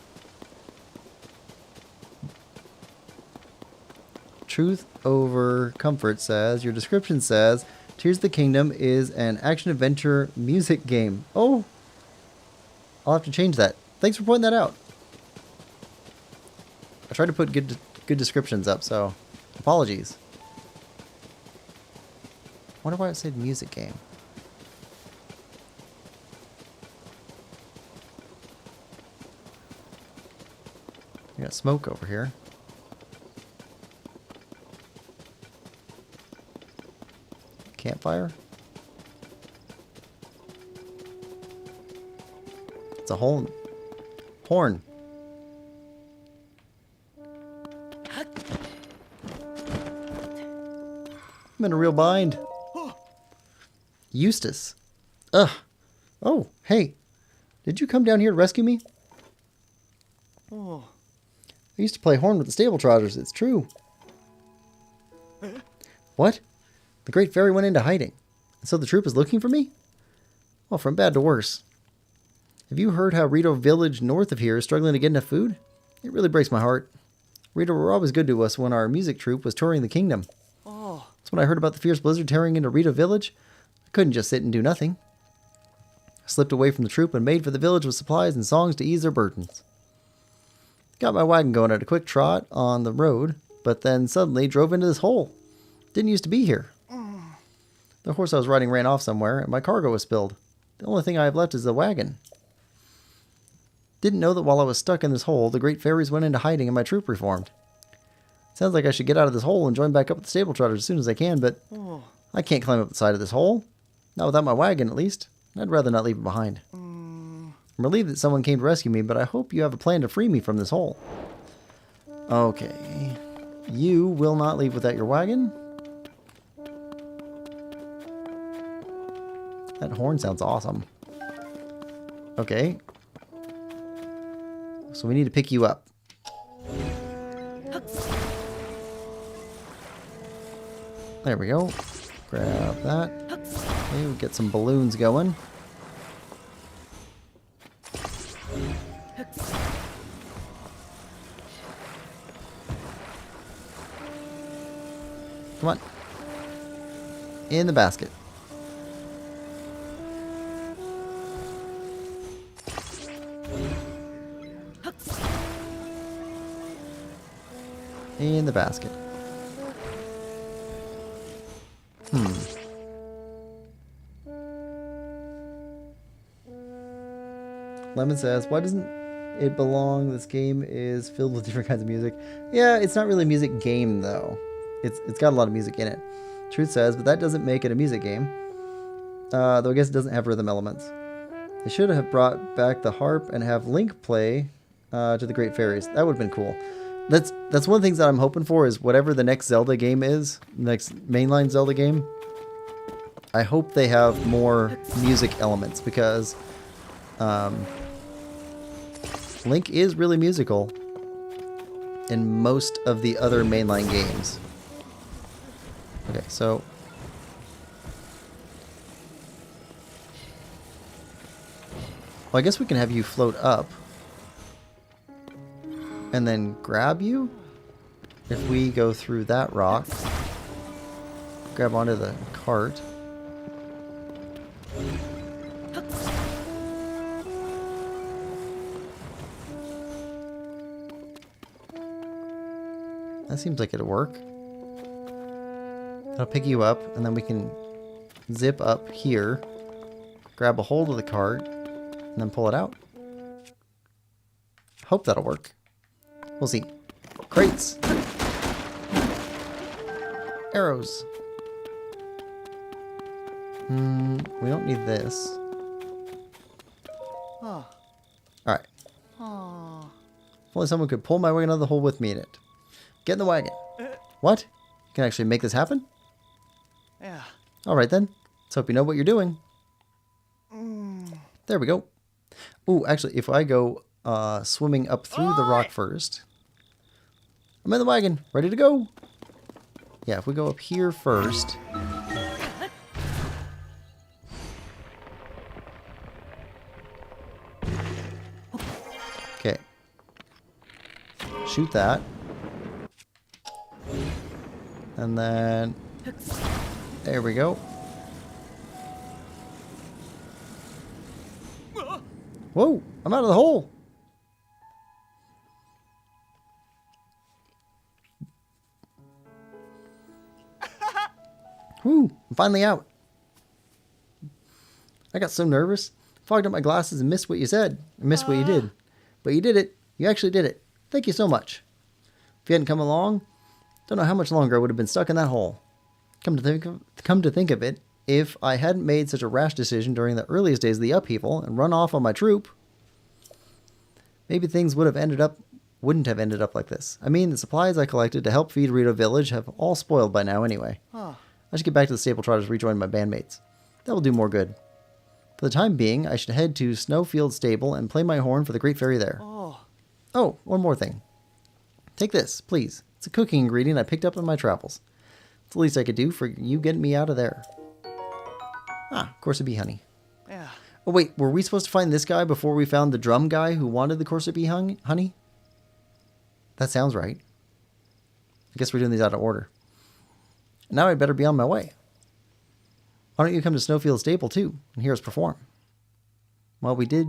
B: Truth Over Comfort says, your description says, Tears of the Kingdom is an action-adventure music game. Oh! I'll have to change that. Thanks for pointing that out. I tried to put good descriptions up, so apologies. Wonder why it said music game. We got smoke over here. Campfire. It's a horn. I'm in a real bind. Eustace. Ugh. Oh, hey. Did you come down here to rescue me?
C: Oh.
B: I used to play horn with the stable trotters. It's true. What? The great fairy went into hiding. And so the troop is looking for me? Well, from bad to worse. Have you heard how Rito village north of here is struggling to get enough food? It really breaks my heart. Rito were always good to us when our music troupe was touring the kingdom.
C: Oh.
B: So when I heard about the fierce blizzard tearing into Rito village, I couldn't just sit and do nothing. I slipped away from the troop and made for the village with supplies and songs to ease their burdens. Got my wagon going at a quick trot on the road, but then suddenly drove into this hole. Didn't used to be here. The horse I was riding ran off somewhere, and my cargo was spilled. The only thing I have left is the wagon. Didn't know that while I was stuck in this hole, the great fairies went into hiding and my troop reformed. Sounds like I should get out of this hole and join back up with the stable trotters as soon as I can, but I can't climb up the side of this hole. Not without my wagon, at least. I'd rather not leave it behind. I'm relieved that someone came to rescue me, but I hope you have a plan to free me from this hole. Okay. You will not leave without your wagon. That horn sounds awesome. Okay. So we need to pick you up. There we go. Grab that. Okay, we'll get some balloons going. Come on. In the basket. In the basket. Lemon says, why doesn't it belong? This game is filled with different kinds of music. Yeah, it's not really a music game, though. It's got a lot of music in it. Truth says, but that doesn't make it a music game. Though I guess it doesn't have rhythm elements. They should have brought back the harp and have Link play to the Great Fairies. That would have been cool. That's one of the things that I'm hoping for is whatever the next Zelda game is, next mainline Zelda game, I hope they have more music elements because Link is really musical in most of the other mainline games. Okay, so well, I guess we can have you float up and then grab you if we go through that rock. Grab onto the cart. That seems like it'll work. I'll pick you up, and then we can zip up here, grab a hold of the cart, and then pull it out. Hope that'll work. We'll see. Crates. Arrows. We don't need this.
C: Oh.
B: Alright.
C: Oh.
B: If only someone could pull my wagon out of the hole with me in it. Get in the wagon. What? You can actually make this happen?
C: Yeah.
B: Alright then. Let's hope you know what you're doing. There we go. Ooh, actually, if I go swimming up through the rock first. I'm in the wagon. Ready to go. Yeah, if we go up here first. Okay. Shoot that. And then... there we go. Whoa! I'm out of the hole! Whew! I'm finally out. I got so nervous. Fogged up my glasses and missed what you said. I missed what you did. But you did it. You actually did it. Thank you so much. If you hadn't come along, don't know how much longer I would have been stuck in that hole. Come to think of it, if I hadn't made such a rash decision during the earliest days of the upheaval and run off on my troop, maybe things wouldn't have ended up like this. I mean, the supplies I collected to help feed Rito Village have all spoiled by now anyway. I should get back to the Stable Trotters to rejoin my bandmates. That will do more good. For the time being, I should head to Snowfield Stable and play my horn for the Great Fairy there. Oh, one more thing. Take this, please. It's a cooking ingredient I picked up on my travels. It's the least I could do for you getting me out of there. Ah, of course it'd be honey.
C: Yeah.
B: Oh wait, were we supposed to find this guy before we found the drum guy who wanted the corset bee honey? That sounds right. I guess we're doing these out of order. Now I'd better be on my way. Why don't you come to Snowfield Stable too and hear us perform? Well, we did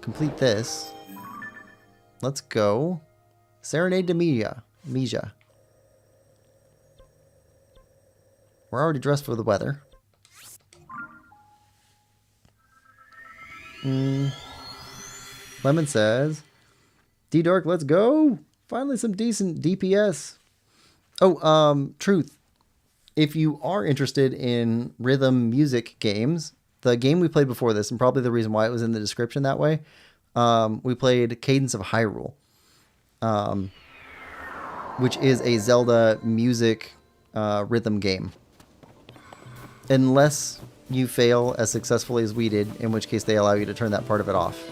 B: complete this. Let's go. Serenade to Mija. We're already dressed for the weather. Lemon says, D-Dark, let's go. Finally some decent DPS. Oh, Truth. If you are interested in rhythm music games, the game we played before this, and probably the reason why it was in the description that way, we played Cadence of Hyrule, which is a Zelda music rhythm game. Unless you fail as successfully as we did, in which case they allow you to turn that part of it off.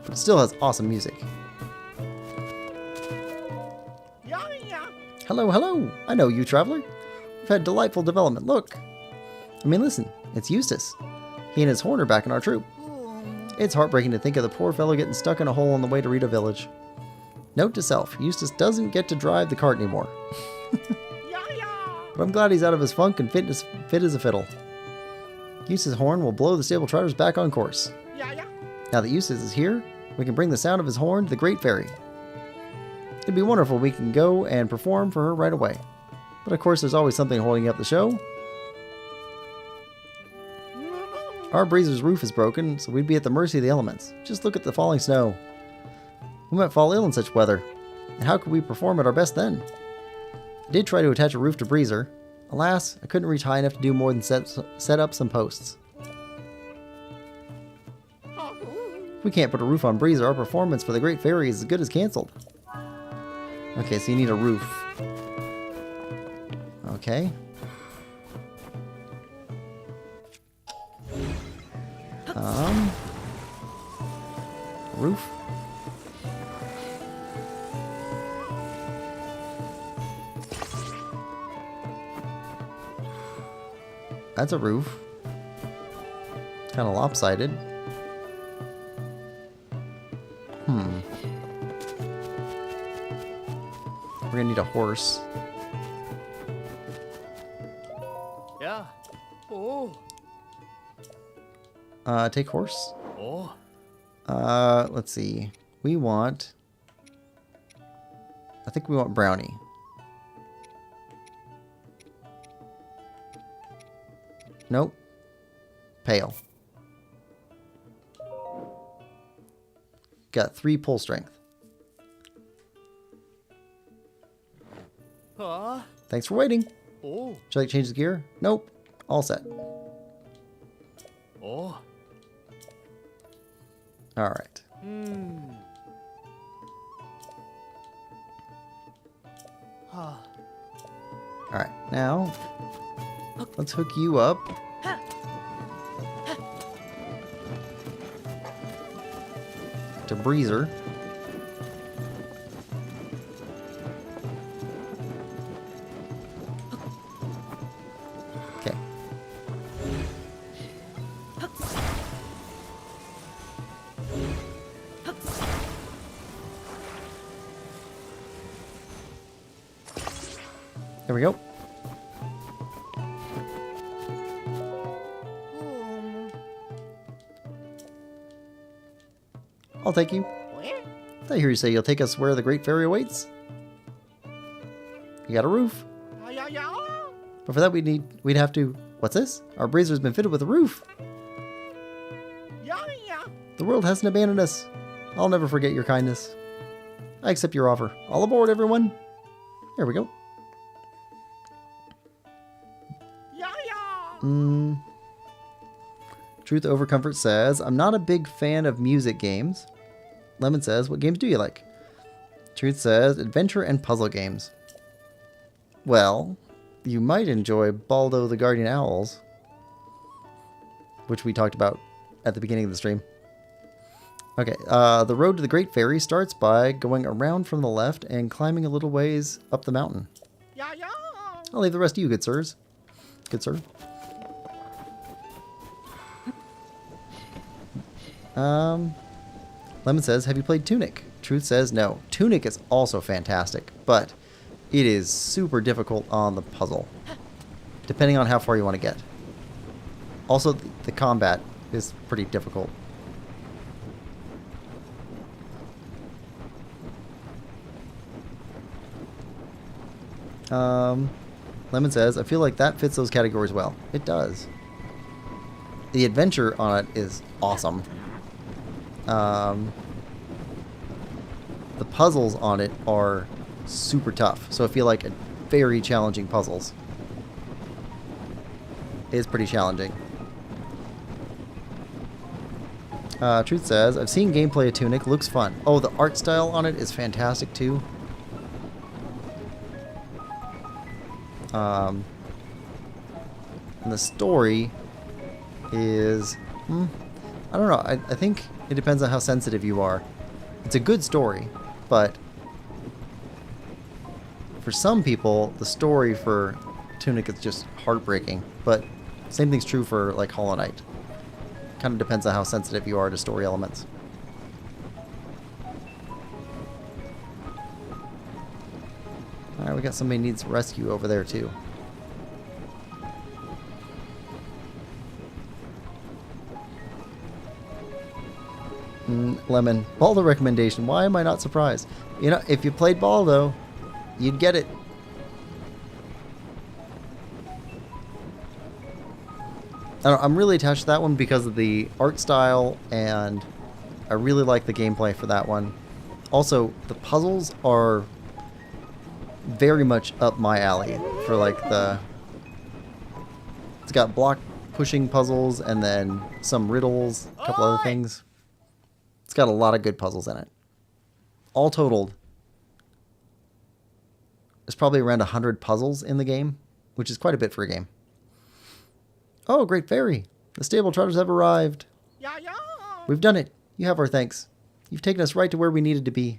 B: But it still has awesome music. Hello, hello! I know you, traveler. We've had delightful development. Look! I mean, listen, it's Eustace. He and his horn are back in our troop. It's heartbreaking to think of the poor fellow getting stuck in a hole on the way to Rita Village. Note to self, Eustace doesn't get to drive the cart anymore. But I'm glad he's out of his funk and fit as a fiddle. Eustace's horn will blow the stable trotters back on course. Now that Eustace is here, we can bring the sound of his horn to the Great Fairy. It'd be wonderful if we can go and perform for her right away. But of course, there's always something holding up the show. Our breezer's roof is broken, so we'd be at the mercy of the elements. Just look at the falling snow. We might fall ill in such weather. And how could we perform at our best then? I did try to attach a roof to Breezer. Alas, I couldn't reach high enough to do more than set up some posts. If we can't put a roof on Breezer, our performance for the Great Fairy is as good as cancelled. Okay, so you need a roof. Okay. Roof. That's a roof. It's kind of lopsided. We're gonna need a horse.
C: Yeah.
D: Oh.
B: Take horse.
C: Oh.
B: Let's see. We want... I think we want brownie. Nope. Pale. Got 3 pull strength. Thanks for waiting.
C: Oh.
B: Would you like to change the gear? Nope. All set.
C: Oh.
B: Alright. Alright, now let's hook you up. To Breezer. Okay. There we go. I'll take you. I hear you say you'll take us where the Great Fairy awaits. You got a roof. But for that we'd have to... What's this? Our Breezer's been fitted with a roof. The world hasn't abandoned us. I'll never forget your kindness. I accept your offer. All aboard, everyone. There we go. Truth Over Comfort says, I'm not a big fan of music games. Lemon says, what games do you like? Truth says, adventure and puzzle games. Well, you might enjoy Baldo the Guardian Owls, which we talked about at the beginning of the stream. Okay, the road to the Great Fairy starts by going around from the left and climbing a little ways up the mountain. I'll leave the rest to you, good sirs. Good sir. Lemon says, have you played Tunic? Truth says, no. Tunic is also fantastic, but it is super difficult on the puzzle, depending on how far you want to get. Also, the combat is pretty difficult. Lemon says, I feel like that fits those categories well. It does. The adventure on it is awesome. The puzzles on it are super tough, so I feel like very challenging puzzles. It is pretty challenging. Truth says, I've seen gameplay of Tunic, looks fun. Oh, the art style on it is fantastic too. And the story is... I don't know. I think it depends on how sensitive you are. It's a good story, but for some people, the story for Tunic is just heartbreaking. But same thing's true for like Hollow Knight. Kind of depends on how sensitive you are to story elements. Alright, we got somebody who needs rescue over there too. Lemon. Baldo recommendation. Why am I not surprised? You know, if you played Baldo, you'd get it. I'm really attached to that one because of the art style, and I really like the gameplay for that one. Also, the puzzles are very much up my alley for like the... It's got block pushing puzzles and then some riddles, a couple other things. It's got a lot of good puzzles in it. All totaled, there's probably around 100 puzzles in the game, which is quite a bit for a game. Oh, Great Fairy! The stable trotters have arrived. We've done it. You have our thanks. You've taken us right to where we needed to be.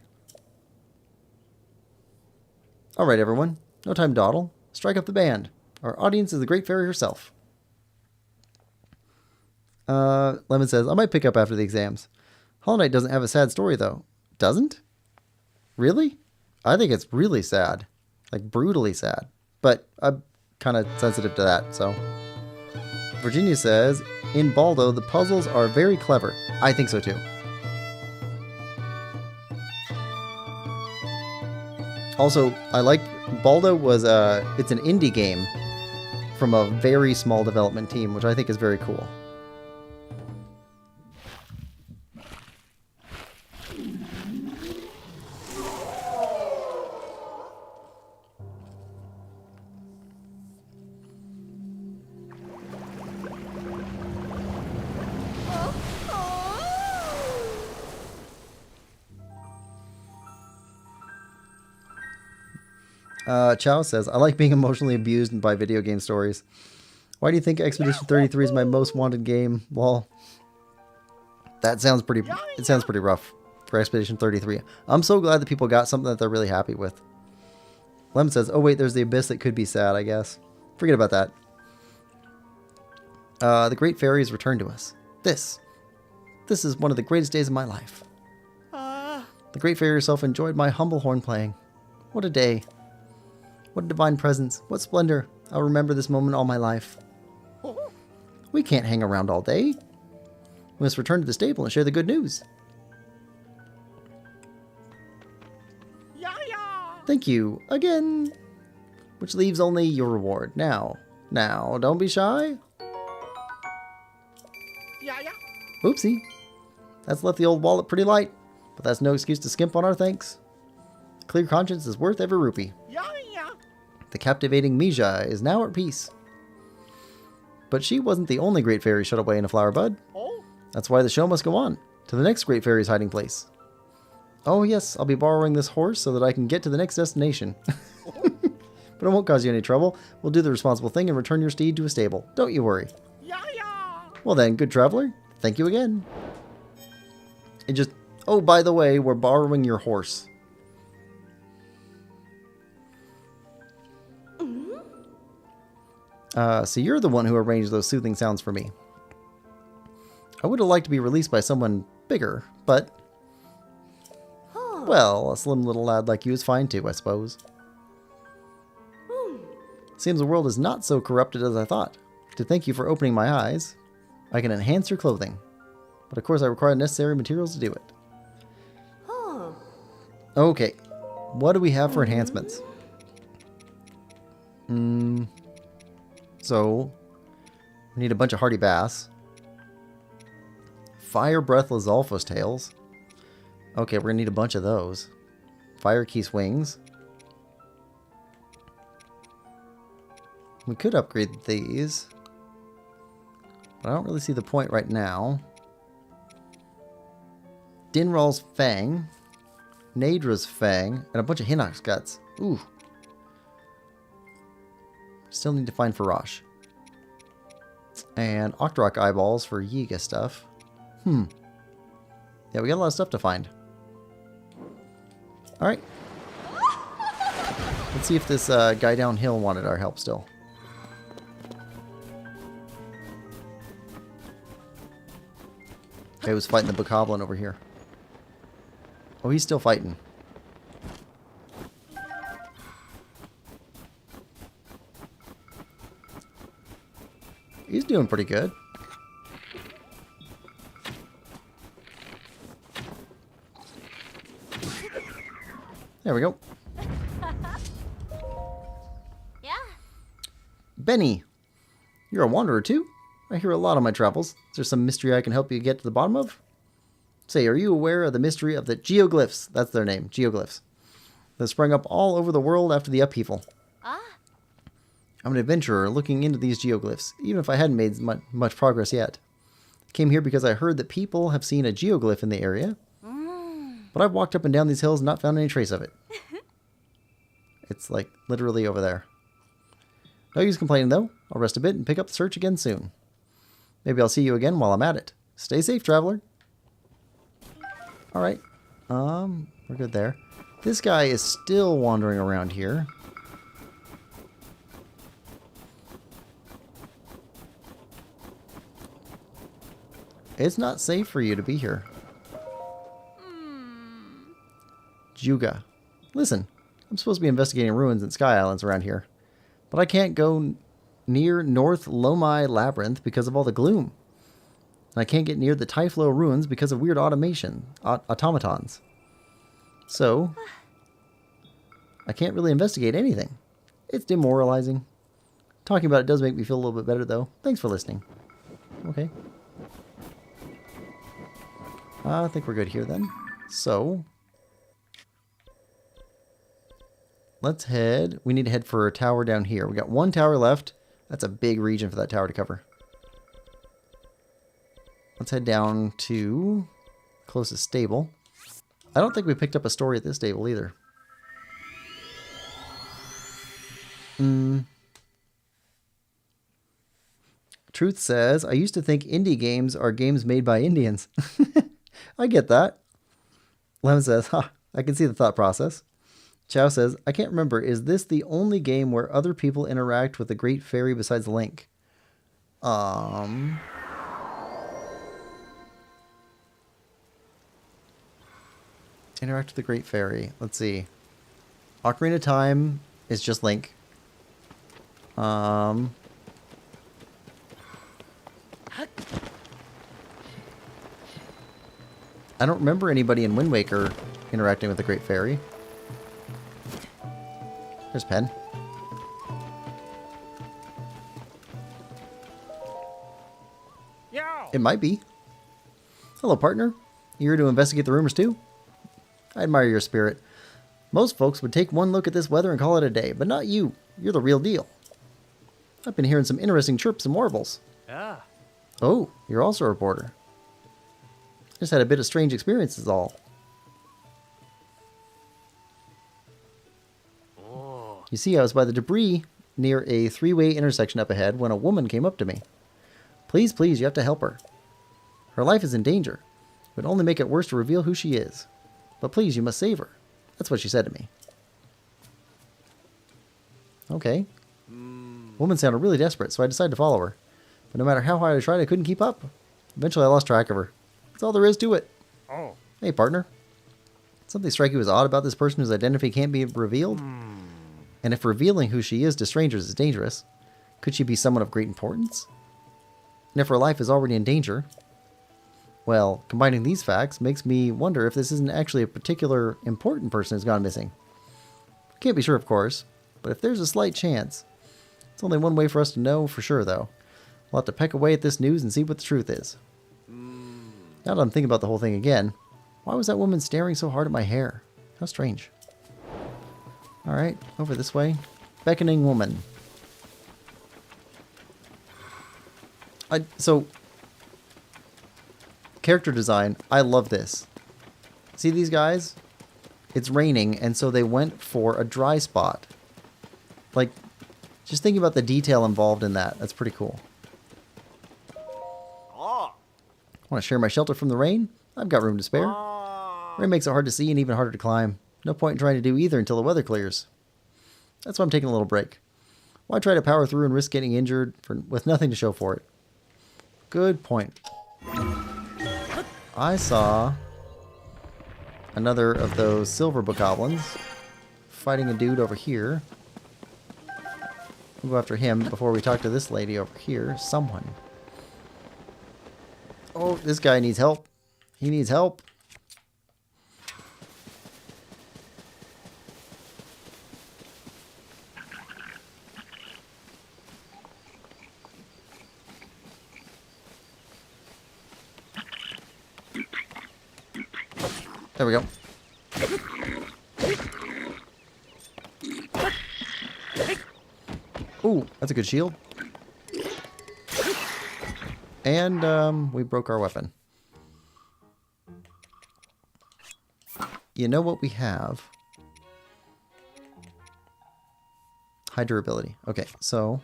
B: Alright, everyone. No time to dawdle. Strike up the band. Our audience is the Great Fairy herself. Lemon says, I might pick up after the exams. Hollow Knight doesn't have a sad story, though. Doesn't? Really? I think it's really sad. Like, brutally sad. But I'm kind of sensitive to that, so... Virginia says, in Baldo, the puzzles are very clever. I think so, too. Also, I like... Baldo was it's an indie game from a very small development team, which I think is very cool. Chow says, I like being emotionally abused by video game stories. Why do you think Expedition 33 is my most wanted game? Well, that sounds pretty... It sounds pretty rough for Expedition 33. I'm so glad that people got something that they're really happy with. Lem says, oh wait, there's the abyss that could be sad, I guess. Forget about that. The Great Fairy has returned to us. This is one of the greatest days of my life. The Great Fairy herself enjoyed my humble horn playing. What a day. What a divine presence. What splendor. I'll remember this moment all my life. We can't hang around all day. We must return to the stable and share the good news. Thank you. Again. Which leaves only your reward. Now, don't be shy. Oopsie. That's left the old wallet pretty light. But that's no excuse to skimp on our thanks. Clear conscience is worth every rupee. The captivating Mija is now at peace. But she wasn't the only Great Fairy shut away in a flower bud. That's why the show must go on, to the next Great Fairy's hiding place. Oh yes, I'll be borrowing this horse so that I can get to the next destination. But it won't cause you any trouble. We'll do the responsible thing and return your steed to a stable. Don't you worry. Well then, good traveler, thank you again. And just, oh, by the way, we're borrowing your horse. So you're the one who arranged those soothing sounds for me. I would have liked to be released by someone bigger, but... Well, a slim little lad like you is fine too, I suppose. Seems the world is not so corrupted as I thought. To thank you for opening my eyes, I can enhance your clothing. But of course I require the necessary materials to do it. Okay, what do we have for enhancements? So, we need a bunch of hardy bass. Fire breathless Alphos tails. Okay, we're gonna need a bunch of those. Fire Keese wings. We could upgrade these, but I don't really see the point right now. Dinral's Fang, Nadra's Fang, and a bunch of Hinox guts. Ooh. Still need to find Farash. And Octorok eyeballs for Yiga stuff. Yeah, we got a lot of stuff to find. Alright. Let's see if this guy downhill wanted our help still. Okay, he was fighting the bokoblin over here. Oh, he's still fighting. He's doing pretty good. There we go.
D: Yeah.
B: Benny, you're a wanderer too? I hear a lot on my travels. Is there some mystery I can help you get to the bottom of? Say, are you aware of the mystery of the geoglyphs? That's their name, geoglyphs. That sprang up all over the world after the upheaval.
D: Ah.
B: I'm an adventurer looking into these geoglyphs, even if I hadn't made much progress yet. I came here because I heard that people have seen a geoglyph in the area. But I've walked up and down these hills and not found any trace of it. It's like literally over there. No use complaining though. I'll rest a bit and pick up the search again soon. Maybe I'll see you again while I'm at it. Stay safe, traveler. Alright. We're good there. This guy is still wandering around here. It's not safe for you to be here. Juga. Listen, I'm supposed to be investigating ruins and sky islands around here. But I can't go near North Lomai Labyrinth because of all the gloom. And I can't get near the Typhlo ruins because of weird automatons. So, I can't really investigate anything. It's demoralizing. Talking about it does make me feel a little bit better though. Thanks for listening. Okay. I think we're good here then. So, let's head. We need to head for a tower down here. We got one tower left. That's a big region for that tower to cover. Let's head down to closest stable. I don't think we picked up a story at this stable either. Truth says, I used to think indie games are games made by Indians. I get that. Lemon says, I can see the thought process. Chow says, I can't remember. Is this the only game where other people interact with the Great Fairy besides Link? Interact with the Great Fairy. Let's see. Ocarina of Time is just Link. I don't remember anybody in Wind Waker interacting with the Great Fairy. There's Pen.
F: Yo!
B: It might be. Hello, partner. You here to investigate the rumors too? I admire your spirit. Most folks would take one look at this weather and call it a day, but not you. You're the real deal. I've been hearing some interesting chirps and warbles.
C: Yeah.
B: Oh, you're also a reporter. Just had a bit of strange experiences all.
C: Oh.
B: You see, I was by the debris near a three-way intersection up ahead when a woman came up to me. Please, please, you have to help her. Her life is in danger. It would only make it worse to reveal who she is. But please, you must save her. That's what she said to me. Okay. Woman sounded really desperate, so I decided to follow her. But no matter how hard I tried, I couldn't keep up. Eventually, I lost track of her. That's all there is to it.
F: Oh.
B: Hey, partner. Something strike you as odd about this person whose identity can't be revealed? And if revealing who she is to strangers is dangerous, could she be someone of great importance? And if her life is already in danger, well, combining these facts makes me wonder if this isn't actually a particular important person who's gone missing. Can't be sure, of course, but if there's a slight chance, it's only one way for us to know for sure, though. We'll have to peck away at this news and see what the truth is. Now that I'm thinking about the whole thing again, why was that woman staring so hard at my hair? How strange. Alright, over this way. Beckoning woman. So, character design, I love this. See these guys? It's raining, and so they went for a dry spot. Like, just think about the detail involved in that. That's pretty cool. Want to share my shelter from the rain? I've got room to spare. Rain makes it hard to see and even harder to climb. No point in trying to do either until the weather clears. That's why I'm taking a little break. Why try to power through and risk getting injured with nothing to show for it? Good point. I saw another of those silver bokoblins fighting a dude over here. We'll go after him before we talk to this lady over here. Someone. Oh, this guy needs help. He needs help. There we go. Ooh, that's a good shield. And we broke our weapon. You know what we have? High durability. Okay, so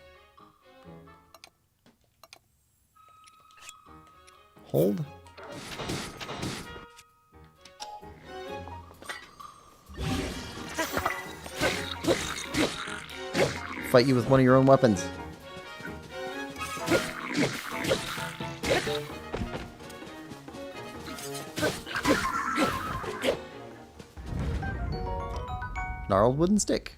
B: hold. Fight you with one of your own weapons. Gnarled wooden stick.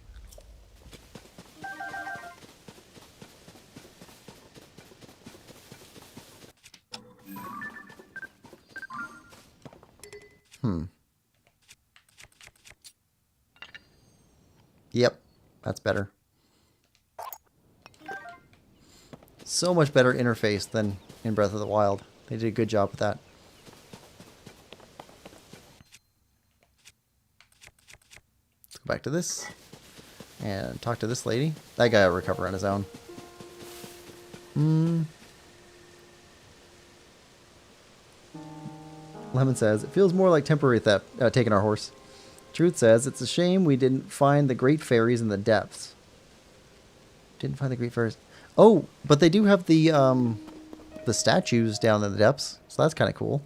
B: Yep, that's better. So much better interface than in Breath of the Wild. They did a good job with that. Let's go back to this and talk to this lady. That guy will recover on his own. Lemon says, it feels more like temporary theft, taking our horse. Truth says, it's a shame we didn't find the great fairies in the depths. Didn't find the great fairies. Oh, but they do have the statues down in the depths, so that's kind of cool.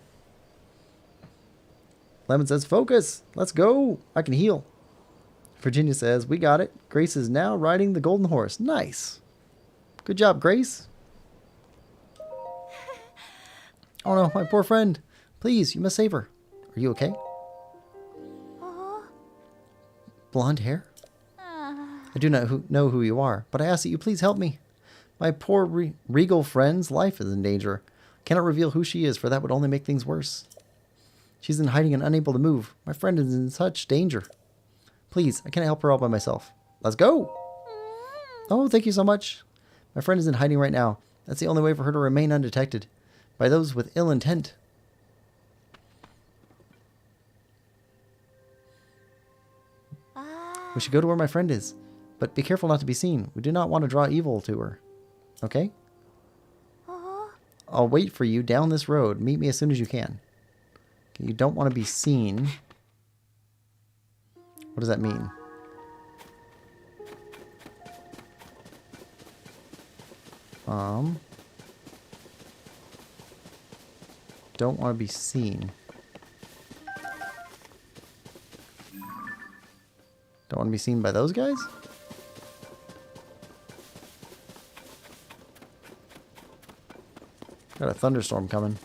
B: Lemon says, focus, let's go, I can heal. Virginia says, we got it. Grace is now riding the golden horse. Nice. Good job, Grace. Oh no, my poor friend. Please, you must save her. Are you okay? Blonde hair? I do not know who you are, but I ask that you please help me. My poor regal friend's life is in danger. I cannot reveal who she is, for that would only make things worse. She's in hiding and unable to move. My friend is in such danger. Please, I can't help her all by myself. Let's go! Oh, thank you so much. My friend is in hiding right now. That's the only way for her to remain undetected by those with ill intent. We should go to where my friend is, but be careful not to be seen. We do not want to draw evil to her. Okay? I'll wait for you down this road. Meet me as soon as you can. Okay, you don't want to be seen. What does that mean? Don't want to be seen. Don't want to be seen by those guys? Got a thunderstorm coming.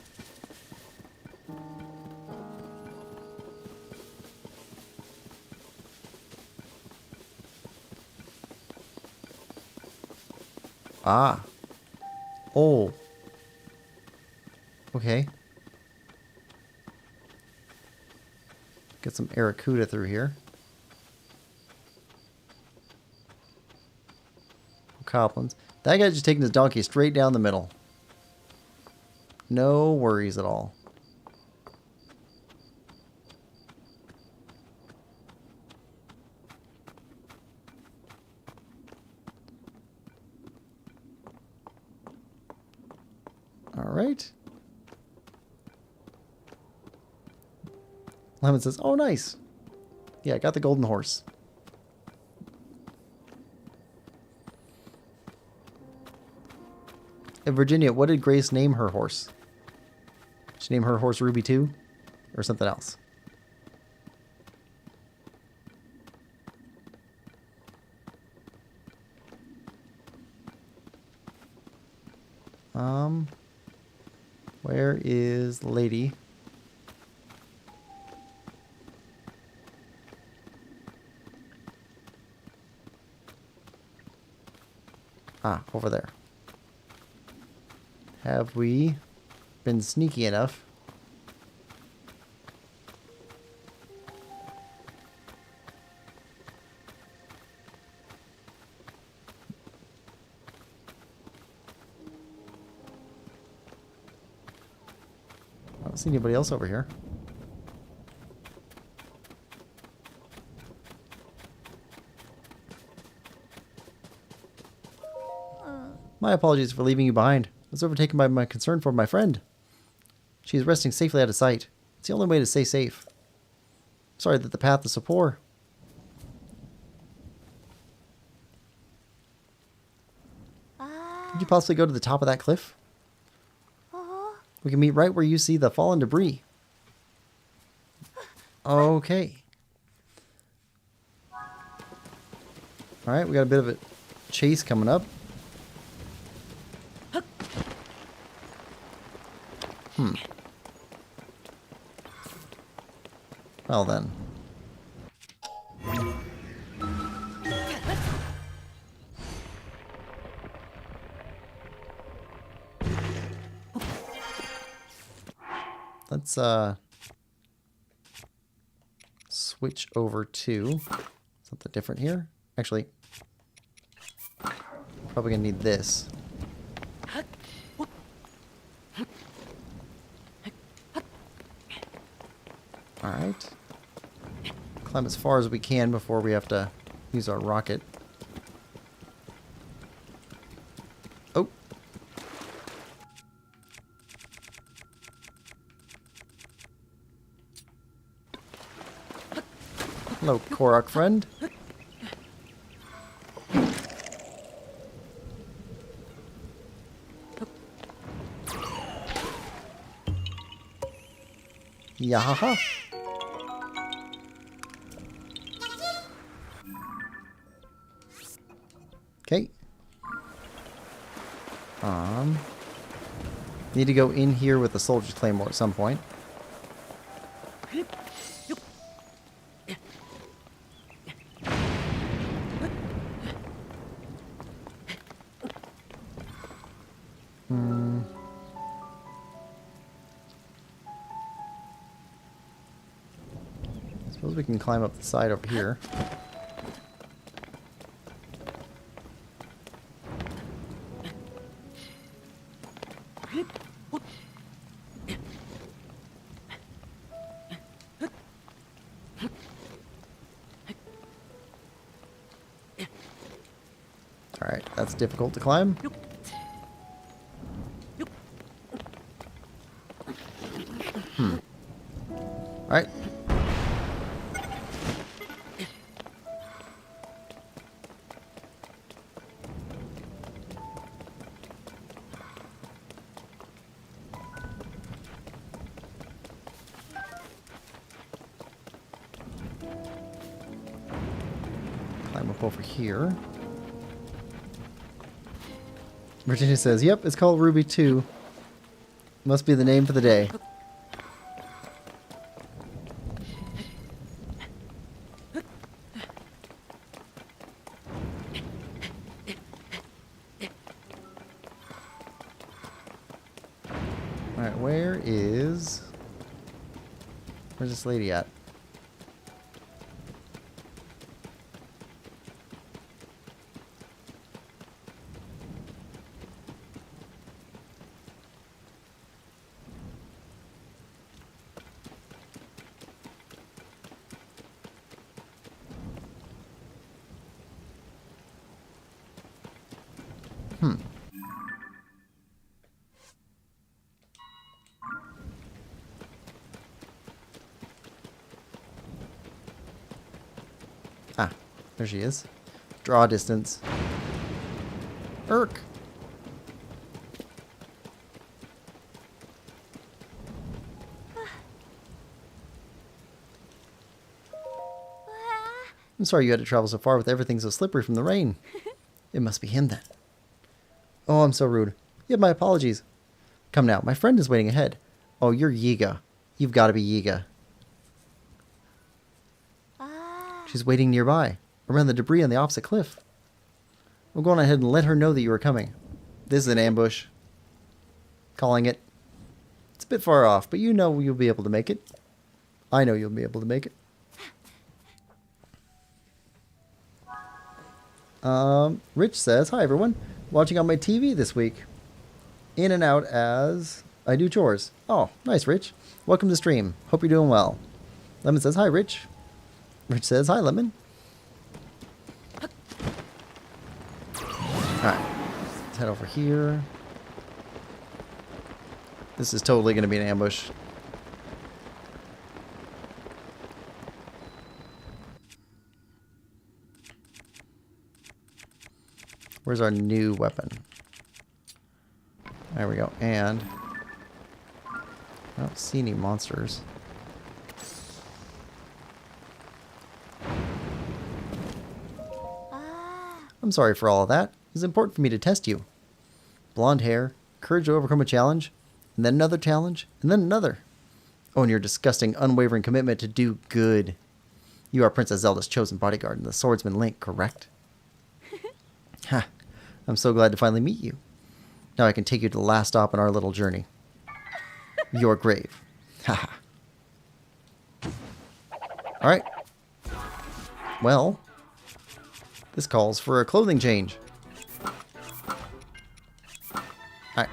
B: Ah. Oh. Okay. Get some Aracuda through here. Coplins. That guy's just taking his donkey straight down the middle. No worries at all. All right. Lemon says, oh, nice. Yeah, I got the golden horse. Virginia, what did Grace name her horse? Should name her horse Ruby too? Or something else? Where is the lady? Ah, over there. Have we been sneaky enough? I don't see anybody else over here. My apologies for leaving you behind. I was overtaken by my concern for my friend. She is resting safely out of sight. It's the only way to stay safe. Sorry that the path is so poor. Could you possibly go to the top of that cliff? We can meet right where you see the fallen debris. Okay. Alright, we got a bit of a chase coming up. Well then. Let's switch over to something different here. Actually, probably gonna need this. Alright. Climb as far as we can before we have to use our rocket. Oh. Hello, Korok friend. Yahaha. Okay. Need to go in here with the soldier's claymore at some point. Suppose we can climb up the side over here. Alright, that's difficult to climb. Alright. Climb up over here. Virginia says, yep, it's called Ruby 2. Must be the name for the day. Alright, where's this lady at? Ah, there she is. Draw distance. Irk. I'm sorry you had to travel so far with everything so slippery from the rain. It must be him then. Oh, I'm so rude. You have my apologies. Come now, my friend is waiting ahead. Oh, you're Yiga. You've got to be Yiga. She's waiting nearby, around the debris on the opposite cliff. We'll go on ahead and let her know that you are coming. This is an ambush. Calling it. It's a bit far off, but you know you'll be able to make it. I know you'll be able to make it. Rich says, hi everyone. Watching on my TV this week. In and out as I do chores. Oh, nice, Rich. Welcome to stream. Hope you're doing well. Lemon says, hi, Rich. Rich says, hi, Lemon. Alright. Let's head over here. This is totally going to be an ambush. Where's our new weapon? There we go. And I don't see any monsters. I'm sorry for all of that. It's important for me to test you. Blonde hair, courage to overcome a challenge, and then another challenge, and then another. Oh, and your disgusting, unwavering commitment to do good. You are Princess Zelda's chosen bodyguard and the swordsman Link, correct? Ha! I'm so glad to finally meet you. Now I can take you to the last stop in our little journey. Your grave. Haha. Alright. Well, this calls for a clothing change. Alright.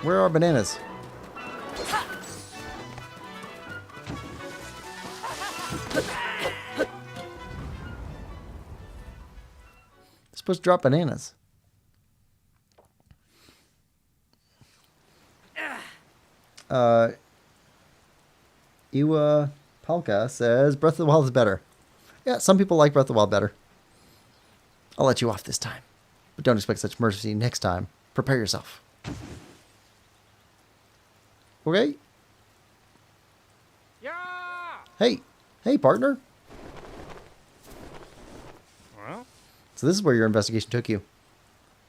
B: Where are bananas? They're supposed to drop bananas. Iwa Palka says Breath of the Wild is better. Yeah, some people like Breath of the Wild better. I'll let you off this time. But don't expect such mercy next time. Prepare yourself. Okay?
F: Yeah.
B: Hey. Hey, partner.
F: Well,
B: So this is where your investigation took you.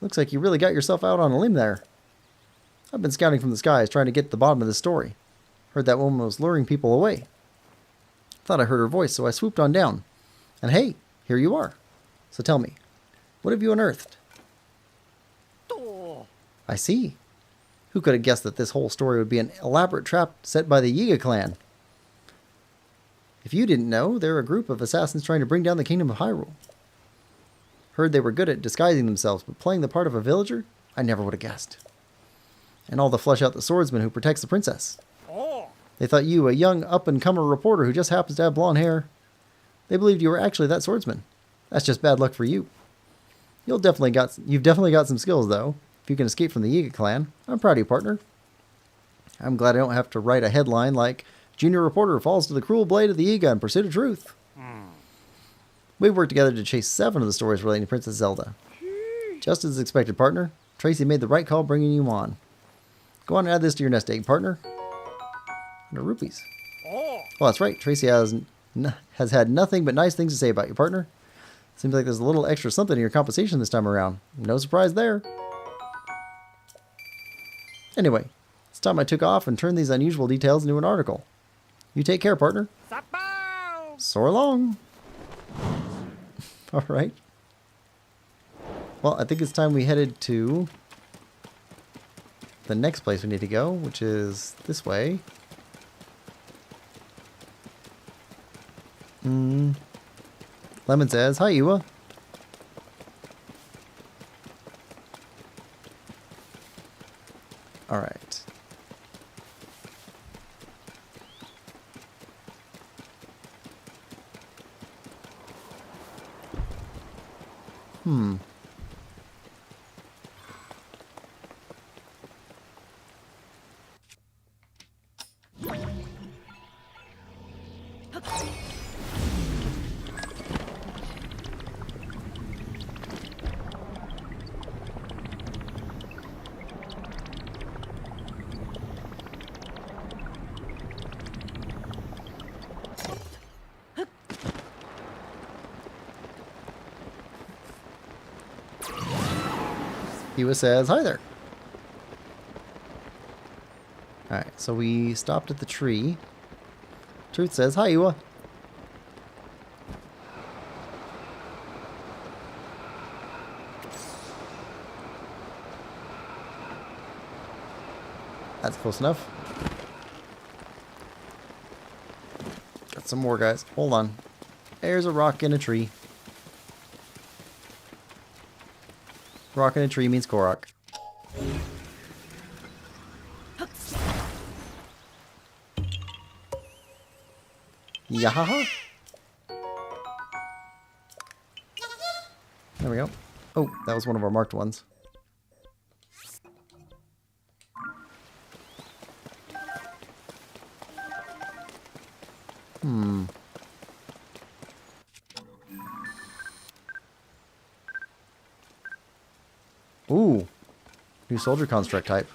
B: Looks like you really got yourself out on a limb there. I've been scouting from the skies trying to get to the bottom of this story. Heard that woman was luring people away. Thought I heard her voice, so I swooped on down. And hey, here you are. So tell me, what have you unearthed? I see. Who could have guessed that this whole story would be an elaborate trap set by the Yiga clan? If you didn't know, they're a group of assassins trying to bring down the kingdom of Hyrule. Heard they were good at disguising themselves, but playing the part of a villager? I never would have guessed. And all to flush out the swordsman who protects the princess.
F: oh,
B: They thought you, a young up-and-comer reporter who just happens to have blonde hair. They believed you were actually that swordsman. That's just bad luck for you. You've definitely got some skills, though. If you can escape from the Yiga clan, I'm proud of you, partner. I'm glad I don't have to write a headline like, Junior Reporter falls to the cruel blade of the Yiga in pursuit of truth. We've worked together to chase 7 of the stories relating to Princess Zelda. Just as expected, partner. Tracy made the right call bringing you on. Go on and add this to your nest egg, partner. 100 rupees.
F: oh,
B: Well, that's right. Tracy has had nothing but nice things to say about you, partner. Seems like there's a little extra something in your compensation this time around. No surprise there. Anyway, it's time I took off and turned these unusual details into an article. You take care, partner.
F: Sapow!
B: Soar long. All right. Well, I think it's time we headed to the next place we need to go, which is this way. Lemon says, hi, Iwa. All right. Iwa says, hi there. Alright, so we stopped at the tree. Truth says, hi, Iwa. That's close enough. Got some more, guys. Hold on. There's a rock in a tree. Rock in a tree means Korok. Yahaha. There we go. Oh, that was one of our marked ones. Ooh. New soldier construct type.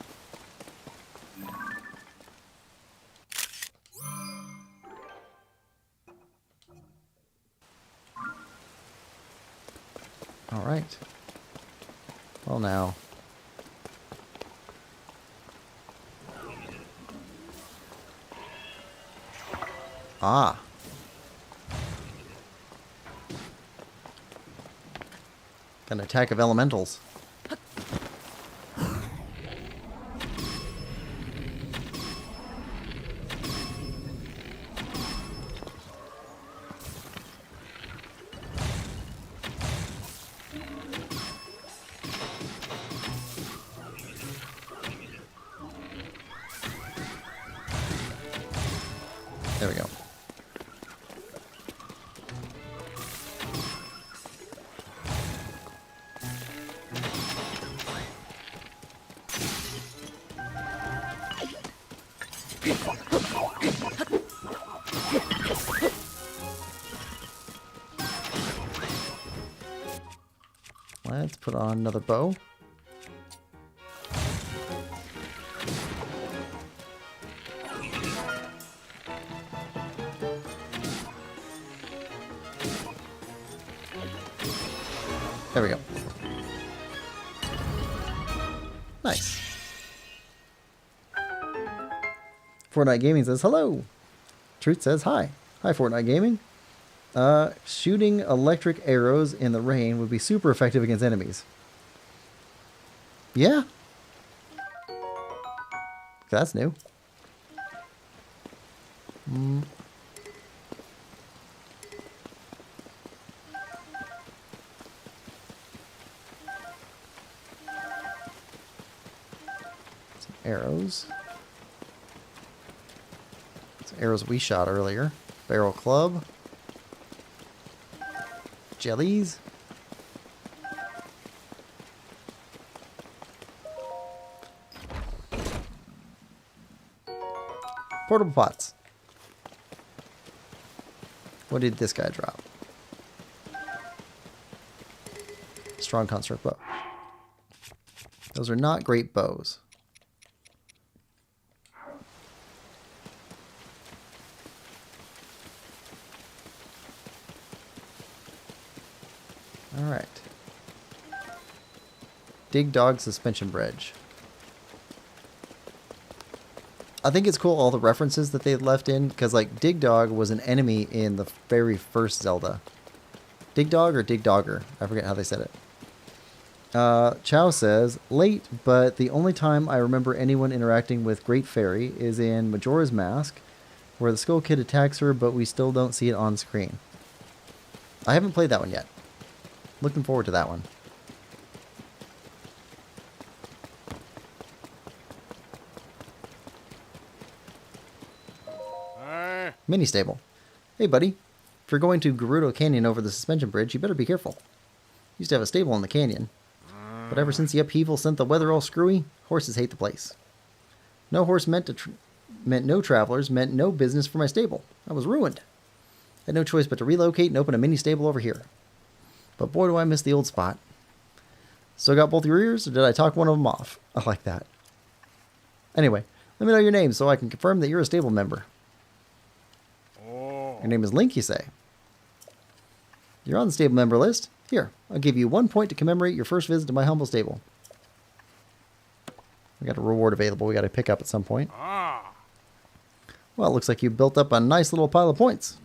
B: Alright. Well now. Ah. An attack of elementals. There we go. Let's put on another bow. There we go. Nice. Fortnite Gaming says hello. Truth says hi. Hi, Fortnite Gaming. Shooting electric arrows in the rain would be super effective against enemies. Yeah. That's new. Some arrows. Some arrows we shot earlier. Barrel club. Jellies. Portable pots. What did this guy drop? Strong construct bow. Those are not great bows. Alright. Dig Dog Suspension Bridge. I think it's cool all the references that they left in, because like Dig Dog was an enemy in the very first Zelda. Dig Dog or Dig Dogger? I forget how they said it. Chow says, late, but the only time I remember anyone interacting with Great Fairy is in Majora's Mask, where the Skull Kid attacks her, but we still don't see it on screen. I haven't played that one yet. Looking forward to that one. Mini stable. Hey, buddy. If you're going to Gerudo Canyon over the suspension bridge, you better be careful. Used to have a stable in the canyon. But ever since the upheaval sent the weather all screwy, horses hate the place. No horse meant no travelers, meant no business for my stable. I was ruined. Had no choice but to relocate and open a mini stable over here. But boy, do I miss the old spot. Still got both your ears, or did I talk one of them off? I like that. Anyway, let me know your name so I can confirm that you're a stable member. Your name is Link, you say? You're on the stable member list. Here, I'll give you 1 point to commemorate your first visit to my humble stable. We got a reward available we got to pick up at some point.
F: Ah.
B: Well, it looks like you built up a nice little pile of points.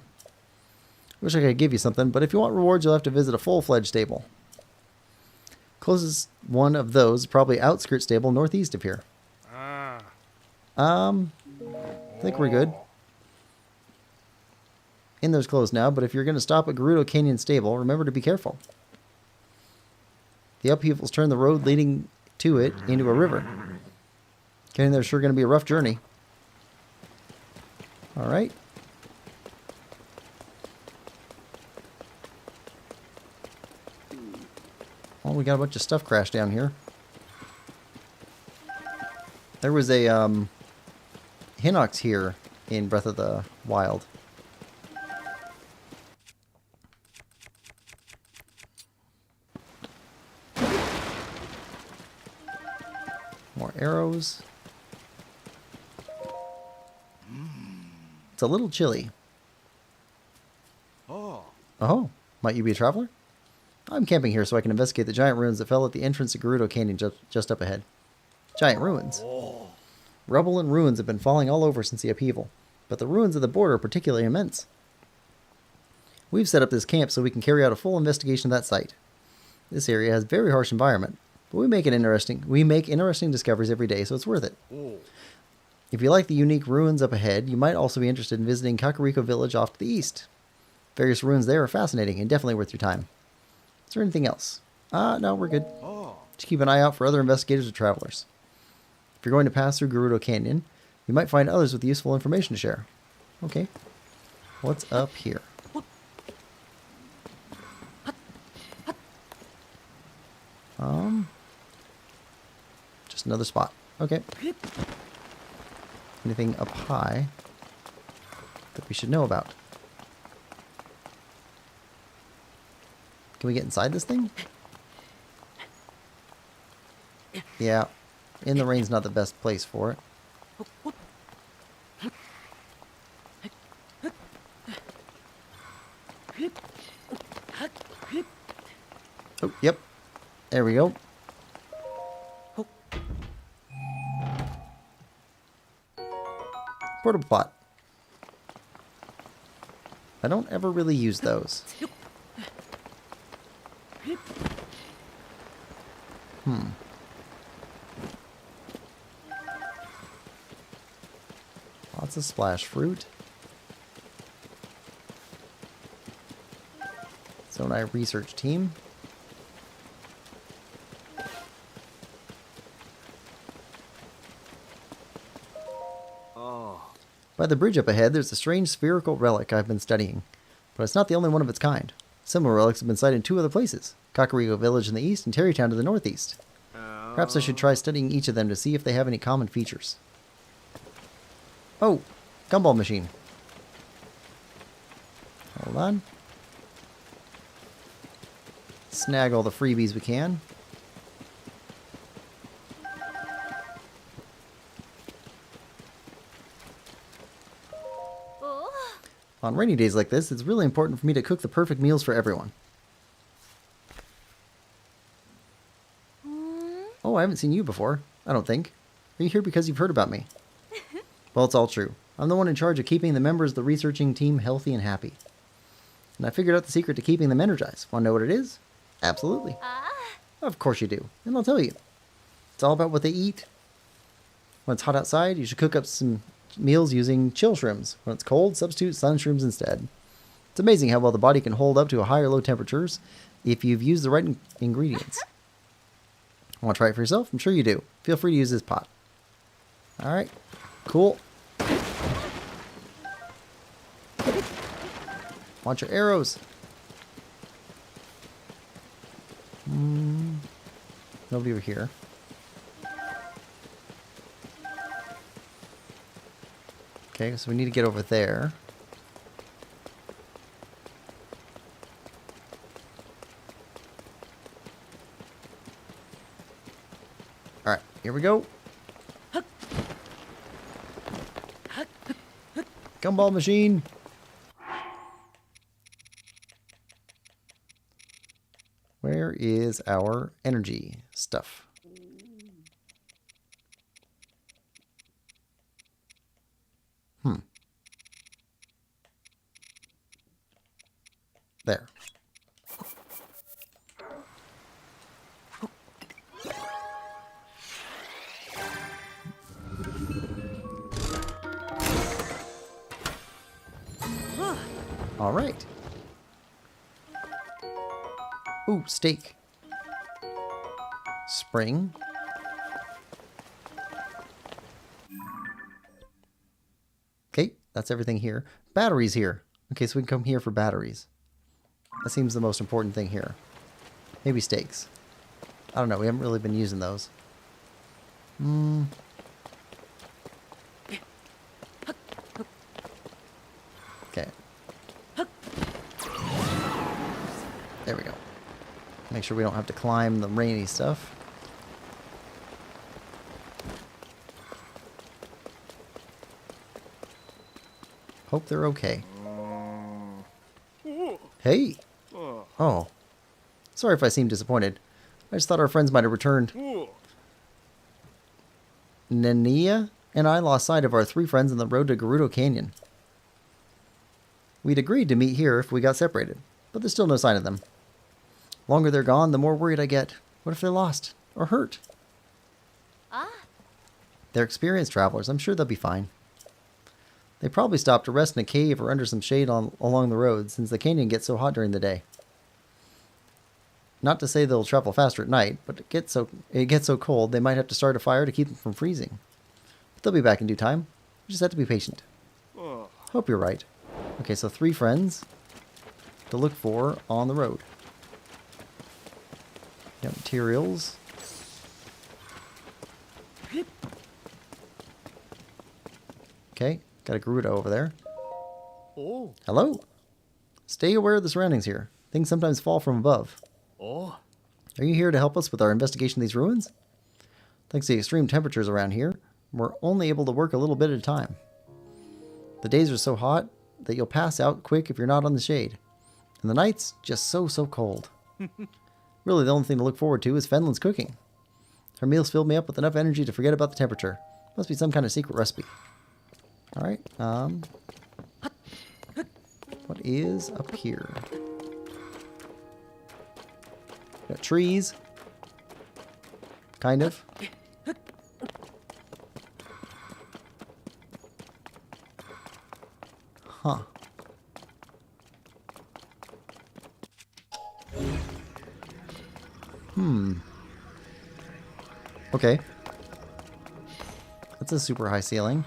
B: Wish I could give you something, but if you want rewards, you'll have to visit a full-fledged stable. Closest one of those is probably Outskirt Stable northeast of here.
F: Ah.
B: I think we're good. Inler's closed now, but if you're going to stop at Gerudo Canyon Stable, remember to be careful. The upheavals turn the road leading to it into a river. Getting there's sure going to be a rough journey. Alright. Well, we got a bunch of stuff crashed down here. There was a Hideouts here in Breath of the Wild. More arrows. It's a little chilly. Oh, might you be a traveler? I'm camping here so I can investigate the giant ruins that fell at the entrance to Gerudo Canyon just up ahead. Giant ruins. Rubble and ruins have been falling all over since the upheaval, but the ruins of the border are particularly immense. We've set up this camp so we can carry out a full investigation of that site. This area has a very harsh environment, but we make interesting discoveries every day, so it's worth it. If you like the unique ruins up ahead, you might also be interested in visiting Kakariko Village off to the east. Various ruins there are fascinating and definitely worth your time. Is there anything else? No, we're good. Just keep an eye out for other investigators or travelers. If you're going to pass through Gerudo Canyon, you might find others with useful information to share. Okay. What's up here? Just another spot. Okay. Anything up high that we should know about? Can we get inside this thing? Yeah. In the rain's not the best place for it. Oh, yep. There we go. Portable pot. I don't ever really use those. Lots of splash fruit. Zonai research team. By the bridge up ahead, there's a strange spherical relic I've been studying, but it's not the only one of its kind. Similar relics have been sighted in two other places, Kakariko Village in the east and Terrytown to the northeast. Perhaps I should try studying each of them to see if they have any common features. Oh, gumball machine. Hold on. Snag all the freebies we can. On rainy days like this, it's really important for me to cook the perfect meals for everyone. Oh, I haven't seen you before, I don't think. Are you here because you've heard about me? Well, it's all true. I'm the one in charge of keeping the members of the researching team healthy and happy. And I figured out the secret to keeping them energized. Want to know what it is? Absolutely. Of course you do, and I'll tell you. It's all about what they eat. When it's hot outside, you should cook up some meals using chill shrooms. When it's cold, substitute sun shrooms instead. It's amazing how well the body can hold up to high or low temperatures if you've used the right ingredients. Want to try it for yourself? I'm sure you do. Feel free to use this pot. Alright, cool. Want your arrows. Nobody over here. Okay, so we need to get over there. Alright, here we go. Gumball machine. Where is our energy stuff? There. All right. Ooh, steak. Spring. Okay, that's everything here. Batteries here. Okay, so we can come here for batteries. That seems the most important thing here. Maybe steaks. I don't know, we haven't really been using those. Okay. There we go. Make sure we don't have to climb the rainy stuff. Hope they're okay. Hey! Oh. Sorry if I seem disappointed. I just thought our friends might have returned. Nania and I lost sight of our 3 friends on the road to Gerudo Canyon. We'd agreed to meet here if we got separated, but there's still no sign of them. The longer they're gone, the more worried I get. What if they're lost? Or hurt?
D: Ah.
B: They're experienced travelers. I'm sure they'll be fine. They probably stopped to rest in a cave or under some shade along the road, since the canyon gets so hot during the day. Not to say they'll travel faster at night, but it gets so cold they might have to start a fire to keep them from freezing. But they'll be back in due time. We just have to be patient. Hope you're right. Okay, so 3 friends to look for on the road. Got materials. Okay, got a Gerudo over there.
C: Oh.
B: Hello. Stay aware of the surroundings here. Things sometimes fall from above.
C: Oh.
B: Are you here to help us with our investigation of these ruins? Thanks to the extreme temperatures around here, we're only able to work a little bit at a time. The days are so hot that you'll pass out quick if you're not on the shade. And the nights, just so cold. Really, the only thing to look forward to is Fenlin's cooking. Her meals filled me up with enough energy to forget about the temperature. Must be some kind of secret recipe. Alright, what is up here? Got trees. Kind of. Huh. Okay. That's a super high ceiling.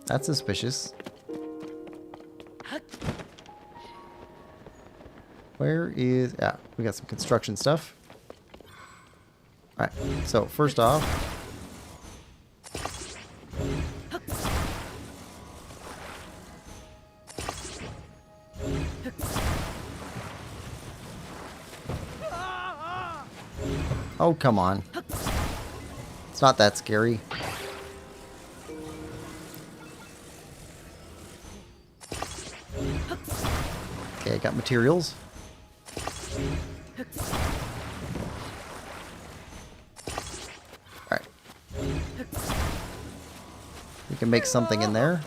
B: That's suspicious. Where is... Yeah, we got some construction stuff. Alright, so first off... Oh, come on. It's not that scary. Okay, I got materials. Alright. We can make something in there.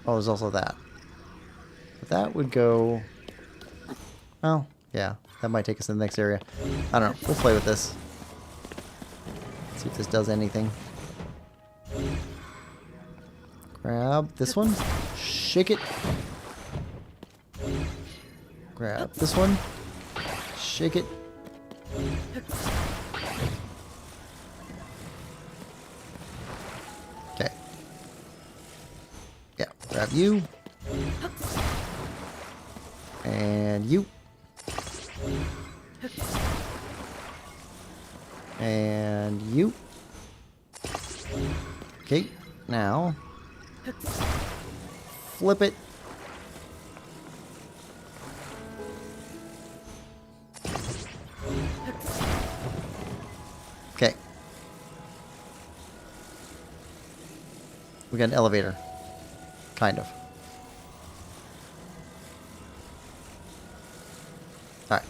B: Oh, there's also that. But that would go... Well, yeah. That might take us to the next area. I don't know. We'll play with this. See if this does anything. Grab this one. Shake it. Grab this one. Shake it. Okay. Yeah, grab you. And you. And you. Okay, now flip it. Okay. We got an elevator. Kind of. Alright.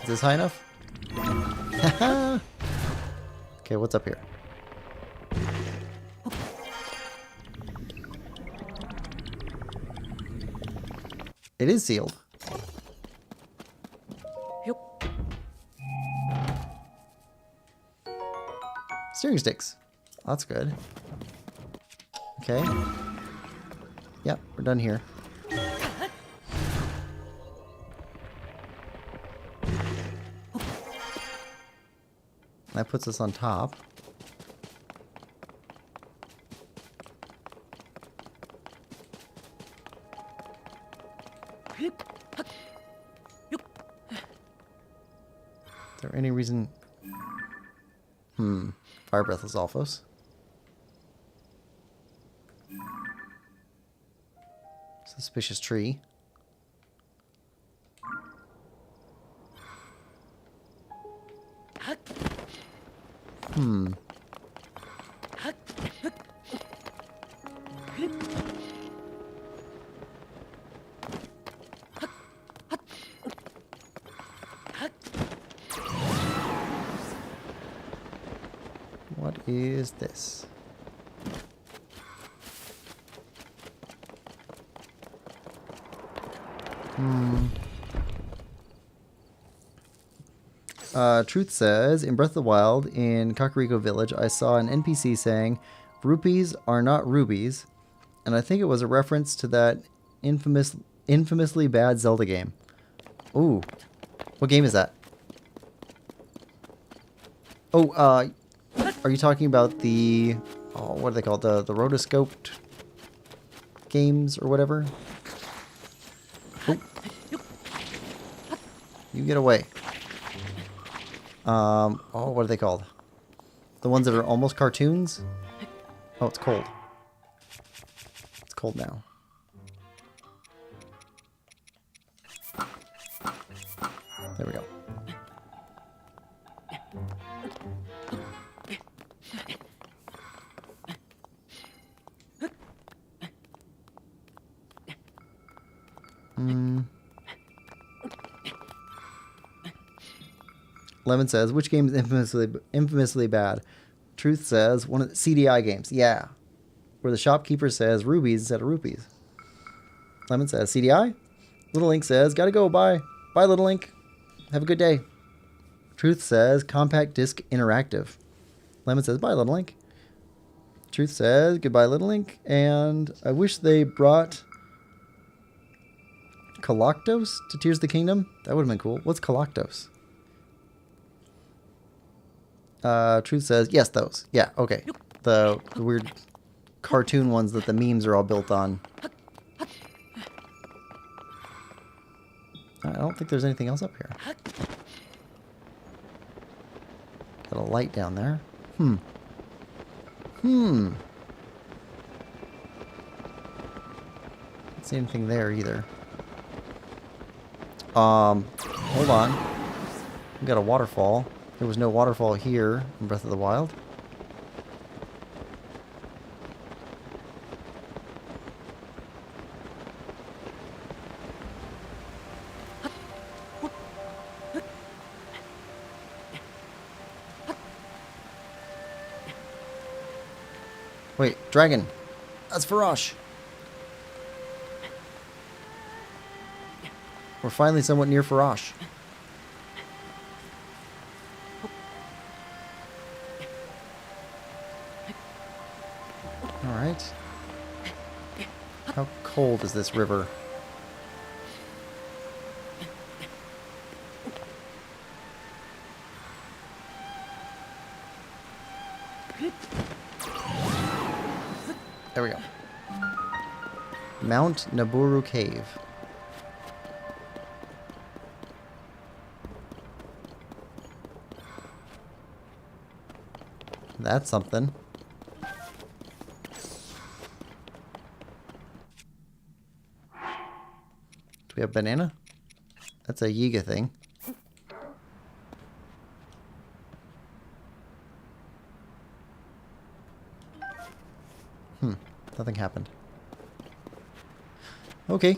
B: Is this high enough? Okay, what's up here? It is sealed. Steering sticks. That's good. Okay. Yep, we're done here. That puts us on top. Is there any reason? Fire breath is Alphos. Suspicious tree. What is this? Truth says, in Breath of the Wild, in Kakariko Village, I saw an NPC saying, "Rupees are not rubies," and I think it was a reference to that infamously bad Zelda game. Ooh, what game is that? Oh, are you talking about the, oh, what are they called? The rotoscoped games or whatever? Oh. You get away. Oh, what are they called? The ones that are almost cartoons? Oh, it's cold. It's cold now. There we go. Lemon says, which game is infamously bad? Truth says, one of the CDI games. Yeah. Where the shopkeeper says rubies instead of rupees. Lemon says, CDI? Little Link says, gotta go, bye. Bye, Little Link. Have a good day. Truth says, compact disc interactive. Lemon says, bye, Little Link. Truth says, goodbye, Little Link. And I wish they brought Coloctos to Tears of the Kingdom. That would have been cool. What's Coloctos? Truth says, yes, those. Yeah, okay. The weird cartoon ones that the memes are all built on. I don't think there's anything else up here. Got a light down there. Don't see anything there either. Hold on. We got a waterfall. There was no waterfall here in Breath of the Wild. Wait, dragon. That's Farosh. We're finally somewhat near Farosh. Alright. How cold is this river? There we go. Mount Naburu Cave. That's something. Do we have banana? That's a Yiga thing. Nothing happened. Okay.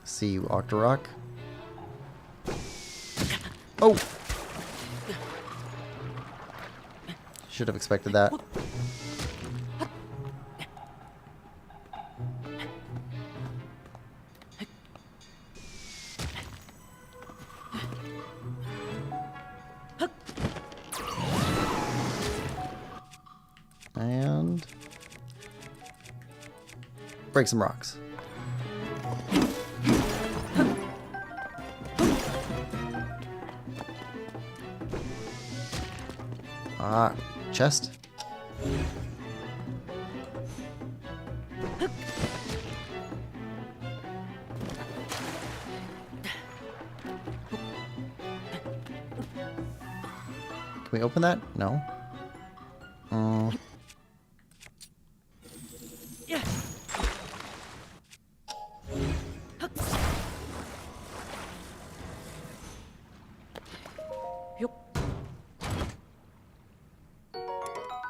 B: See you, Octorok. Oh! Should have expected that. And break some rocks. Ah, chest. Can we open that? No.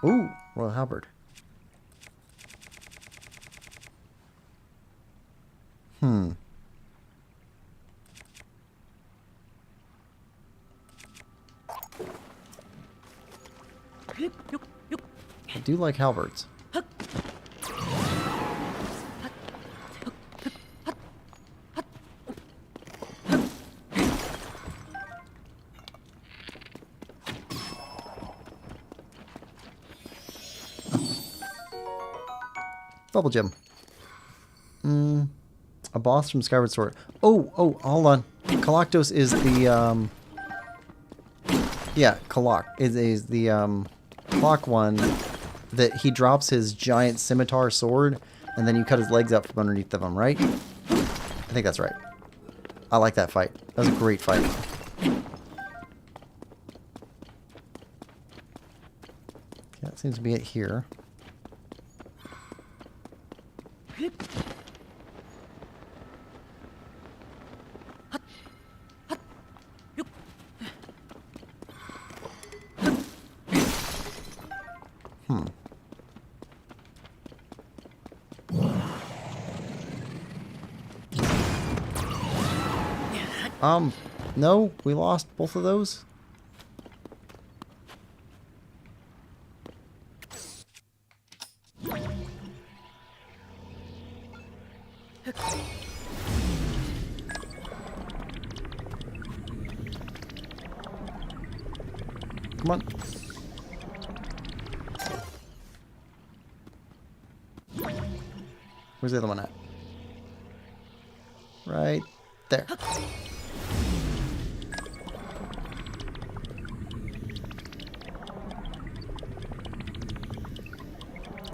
B: Ooh, Royal Halberd. I do like halberds. Bubble gem. A boss from Skyward Sword. Oh, hold on. Kalaktos is the, yeah, Kalak is the, clock one that he drops his giant scimitar sword and then you cut his legs out from underneath of him, right? I think that's right. I like that fight. That was a great fight. Okay, that seems to be it here. No, we lost both of those. Come on. Where's the other one at? Right there.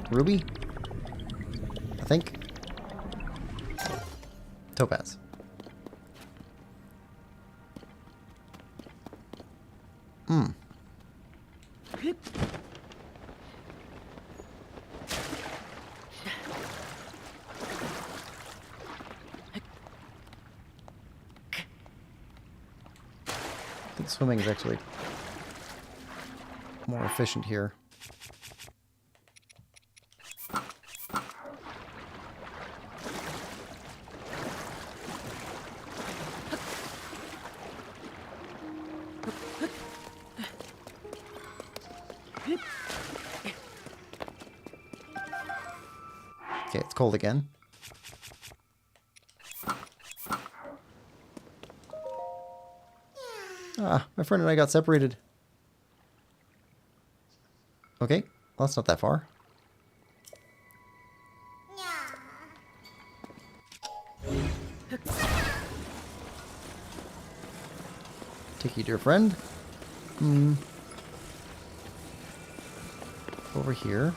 B: Ruby? I think. Topaz. I think swimming is actually more efficient here. Okay, it's cold again. Ah, my friend and I got separated. Okay, well, that's not that far. Take you, dear friend. Over here.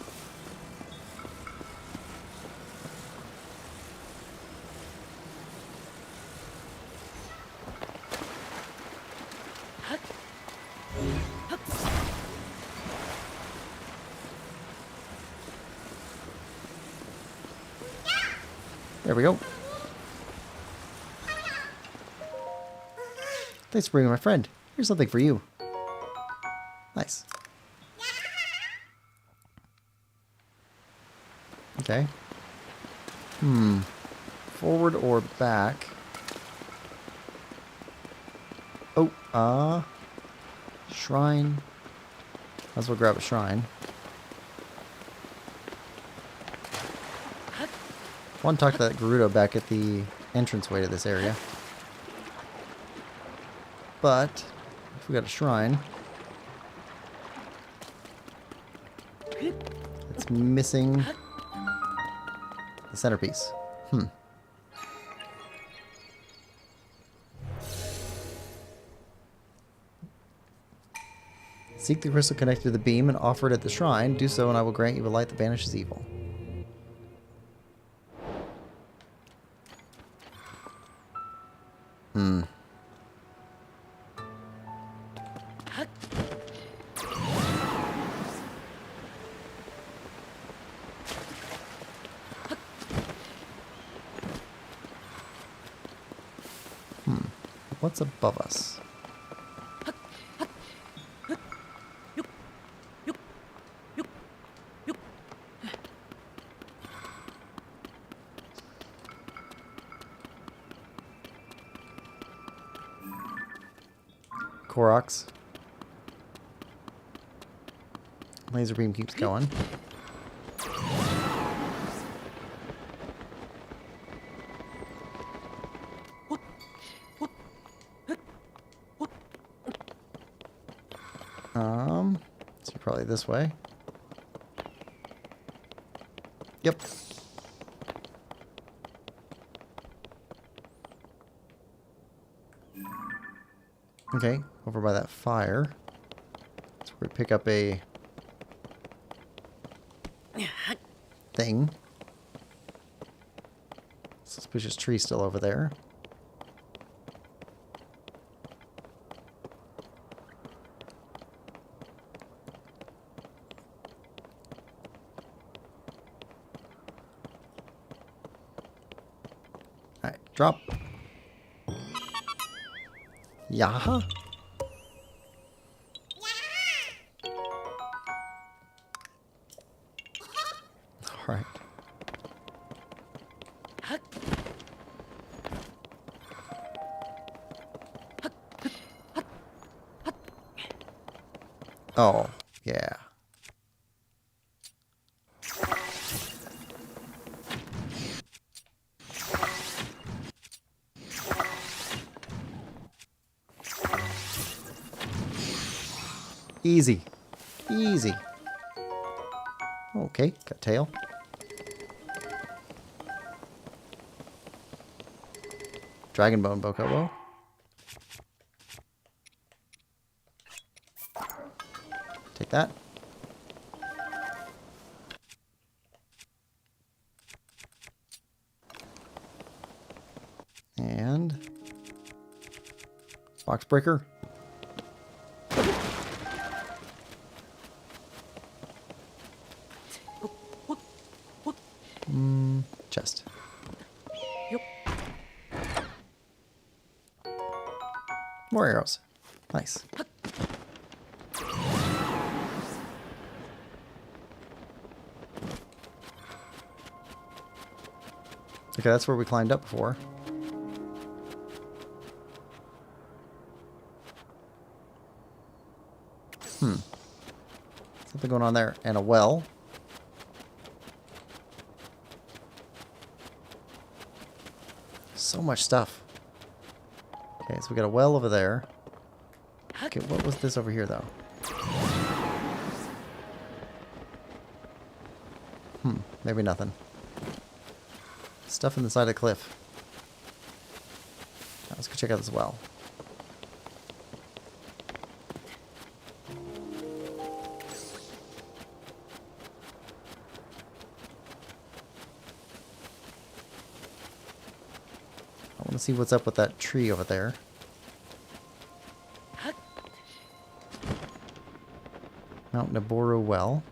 B: There we go. Thanks for bringing my friend. Here's something for you. Nice. Okay. Forward or back? Oh, shrine. Might as well grab a shrine. I want to talk to that Gerudo back at the entranceway to this area. But, if we got a shrine, it's missing the centerpiece. Seek the crystal connected to the beam and offer it at the shrine. Do so and I will grant you a light that banishes evil. What's above us? Koroks. Laser beam keeps going. So probably this way. Yep. Okay, over by that fire. That's where we pick up a thing. Suspicious tree still over there. Alright, drop. Yeah. All right. Oh, yeah. Easy. Easy. Okay, got tail. Dragon Bone Bokobo. Take that. And box breaker. Chest. More arrows. Nice. Okay, that's where we climbed up before. Something going on there. And a well. So much stuff. Okay, so we got a well over there. Okay, what was this over here, though? Maybe nothing. Stuff in the side of the cliff. Now, let's go check out this well. I want to see what's up with that tree over there. Mount Naboru Well.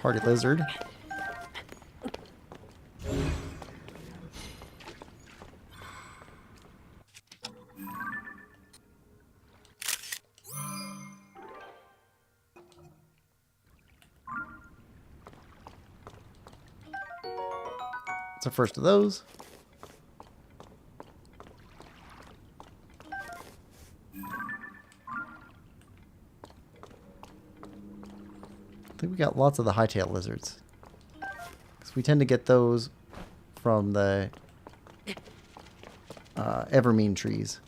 B: Hardy lizard. It's the first of those. I think we got lots of the hightail lizards. 'Cause we tend to get those from the evermean trees.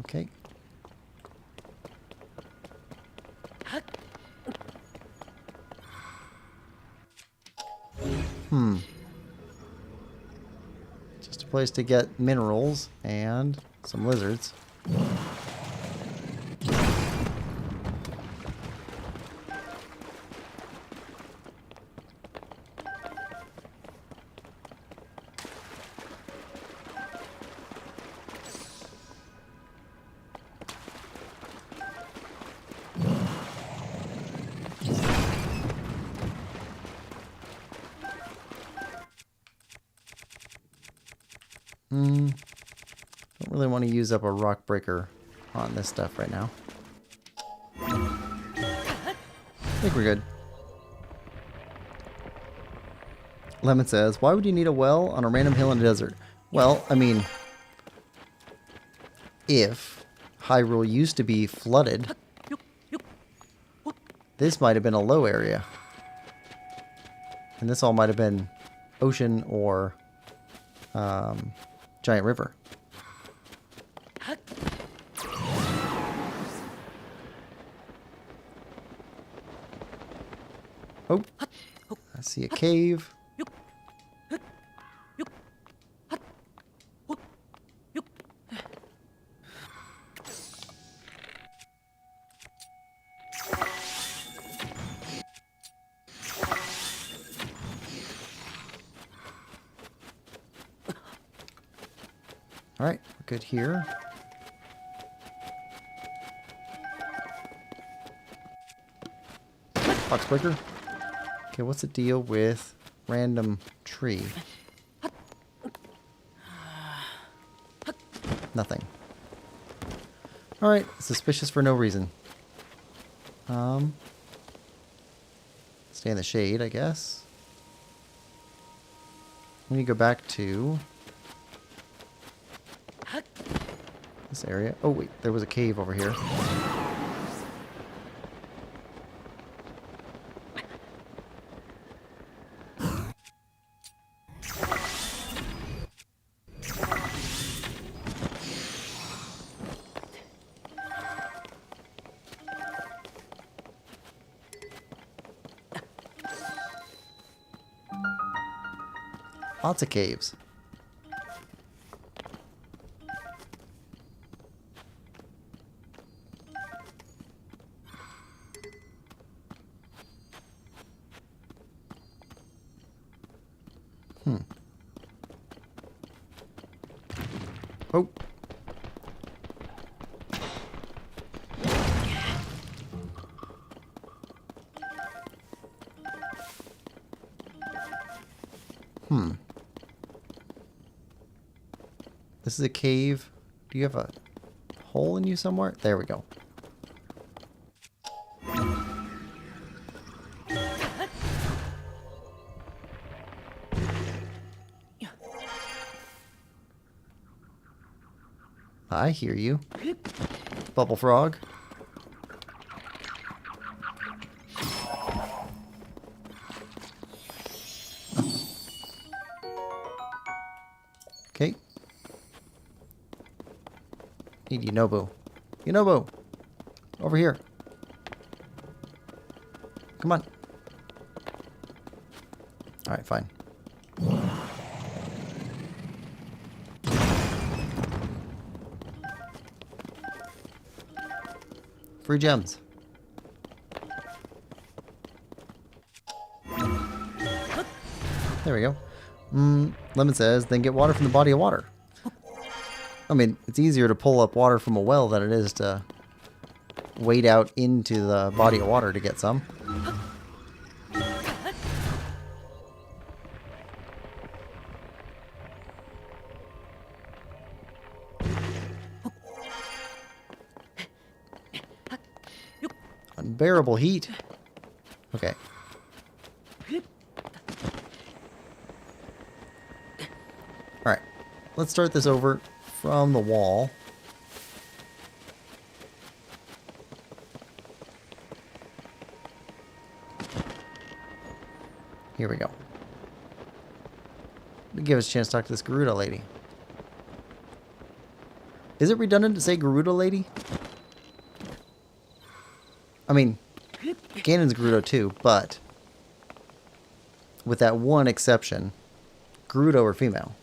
B: Okay. Just a place to get minerals and some lizards. Don't really want to use up a rock breaker on this stuff right now. I think we're good. Lemon says, why would you need a well on a random hill in the desert? Well, I mean, if Hyrule used to be flooded, this might have been a low area. And this all might have been ocean or giant river. Oh, I see a cave. All right, we're good here. Box breaker. Okay, what's the deal with random tree? Nothing. All right, suspicious for no reason. Stay in the shade, I guess. We need to go back to this area. Oh wait, there was a cave over here. Lots of caves. Oh. This is a cave. Do you have a hole in you somewhere? There we go. I hear you. Bubble frog. Okay. Need Yunobo. Yunobo! Over here. Come on. Alright, fine. Free gems. There we go. Lemon says, then get water from the body of water. I mean, it's easier to pull up water from a well than it is to wade out into the body of water to get some. Unbearable heat. Okay. Alright. Let's start this over from the wall. Here we go. Give us a chance to talk to this Garuda lady. Is it redundant to say Garuda lady? I mean, Ganon's Gerudo too, but with that one exception, Gerudo are female.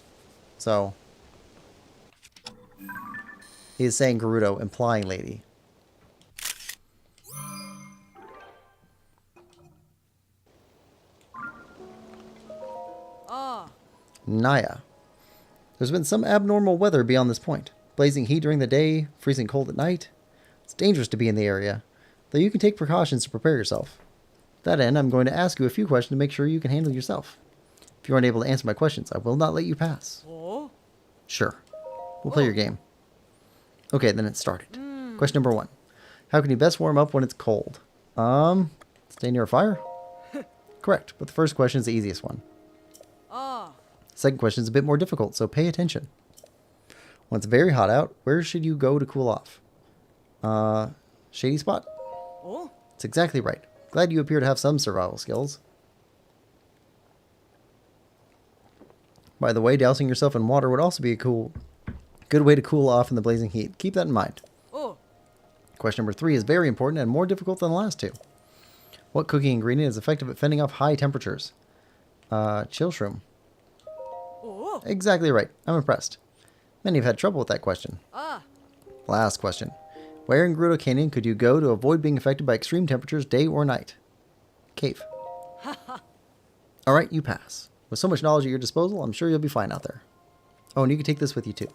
B: So, he is saying Gerudo, implying lady. Naya. There's been some abnormal weather beyond this point. Blazing heat during the day, freezing cold at night. It's dangerous to be in the area, though you can take precautions to prepare yourself. To that end, I'm going to ask you a few questions to make sure you can handle yourself. If you aren't able to answer my questions, I will not let you pass.
C: Oh.
B: Sure. We'll play your game. Okay, then it started. Question number 1. How can you best warm up when it's cold? Stay near a fire? Correct, but the first question is the easiest one. Second question is a bit more difficult, so pay attention. When it's very hot out, where should you go to cool off? Shady spot?
C: Oh.
B: That's exactly right. Glad you appear to have some survival skills. By the way, dousing yourself in water would also be a good way to cool off in the blazing heat. Keep that in mind.
C: Oh.
B: Question number 3 is very important and more difficult than the last two. What cooking ingredient is effective at fending off high temperatures? Chill shroom.
C: Oh.
B: Exactly right. I'm impressed. Many have had trouble with that question. Last question. Where in Gerudo Canyon could you go to avoid being affected by extreme temperatures day or night? Cave. Alright, you pass. With so much knowledge at your disposal, I'm sure you'll be fine out there. Oh, and you can take this with you too.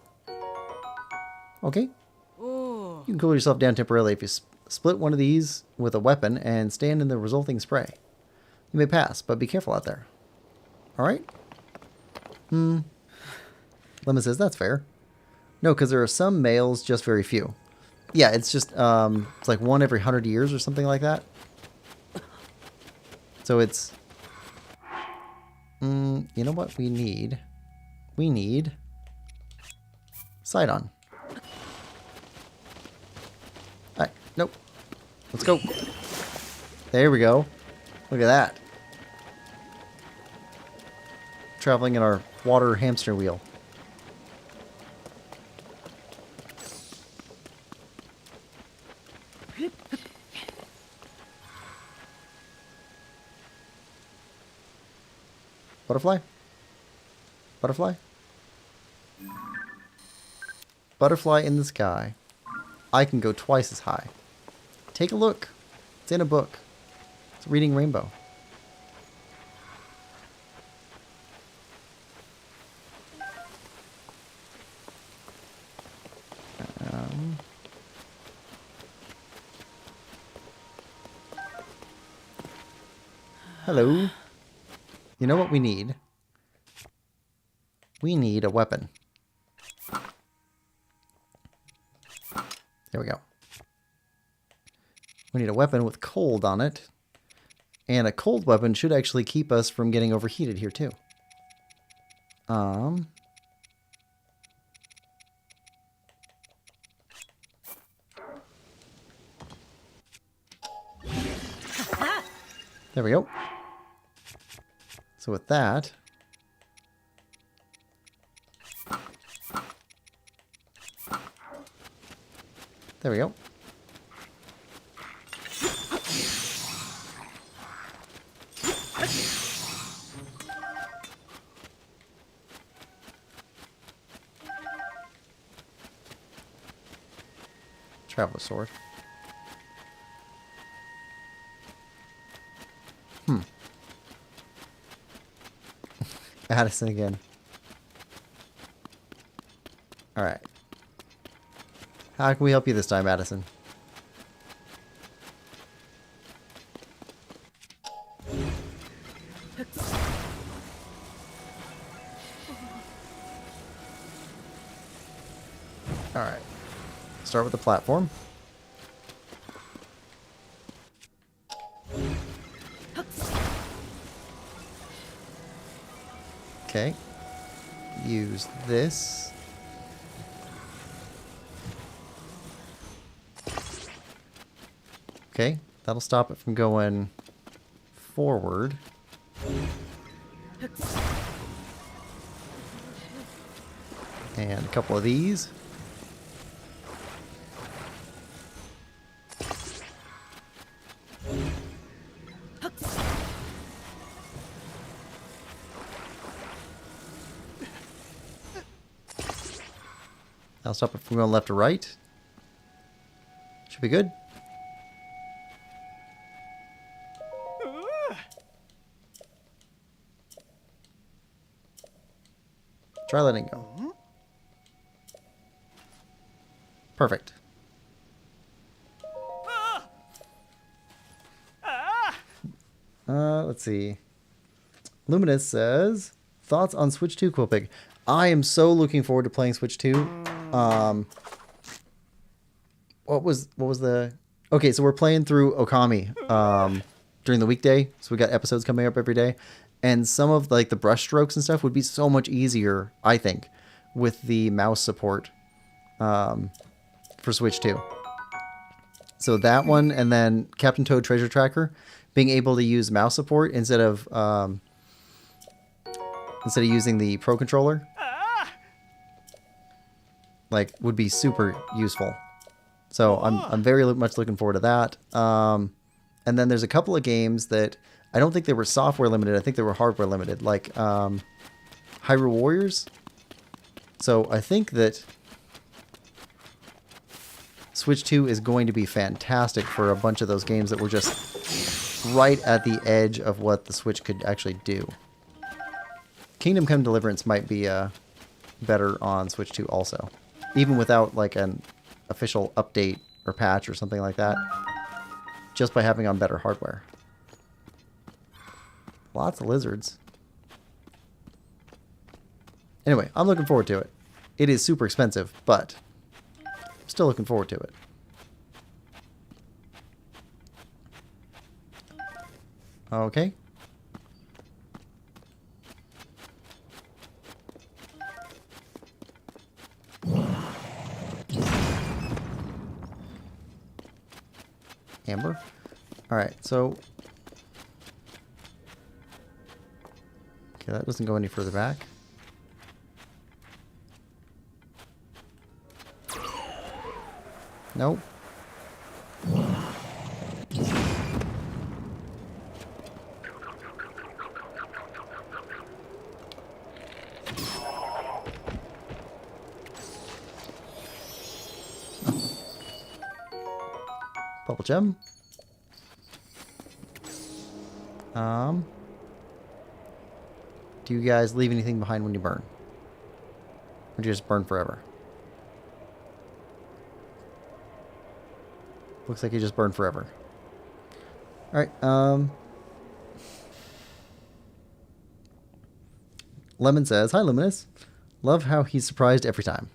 B: Okay. You can cool yourself down temporarily if you split one of these with a weapon and stand in the resulting spray. You may pass, but be careful out there. Alright? Lemon says that's fair. No, because there are some males, just very few. Yeah, it's just, it's like one every 100 years or something like that. So it's... you know what we need? We need... Sidon. Alright, nope. Let's go. There we go. Look at that. Traveling in our water hamster wheel. Butterfly? Butterfly? Butterfly in the sky. I can go twice as high. Take a look. It's in a book. It's reading Rainbow. Hello. You know what we need? We need a weapon. There we go. We need a weapon with cold on it. And a cold weapon should actually keep us from getting overheated here too. There we go. So with that, there we go. Traveler sword. Addison again. Alright. How can we help you this time, Addison? Alright. Start with the platform. Okay. Use this. Okay, that'll stop it from going forward. And a couple of these. That'll stop it from going left to right. Should be good. Try letting go. Perfect. Let's see. Luminous says, thoughts on Switch 2, Quillpig? I am so looking forward to playing Switch 2. What was the... Okay, so we're playing through Okami during the weekday. So we got episodes coming up every day. And some of like the brush strokes and stuff would be so much easier, I think, with the mouse support for Switch 2. So that one, and then Captain Toad Treasure Tracker, being able to use mouse support instead of using the Pro Controller, like, would be super useful. So I'm very much looking forward to that. And then there's a couple of games that I don't think they were software limited. I think they were hardware limited, like Hyrule Warriors. So I think that Switch 2 is going to be fantastic for a bunch of those games that were just right at the edge of what the Switch could actually do. Kingdom Come Deliverance might be better on Switch 2 also, even without like an official update or patch or something like that, just by having on better hardware. Lots of lizards. Anyway, I'm looking forward to it. It is super expensive, but I'm still looking forward to it. Okay. Amber. All right, so okay, that doesn't go any further back. Nope. Bubble gem. Do you guys leave anything behind when you burn? Or do you just burn forever? Looks like you just burn forever. Alright, Lemon says, hi Luminous. Love how he's surprised every time.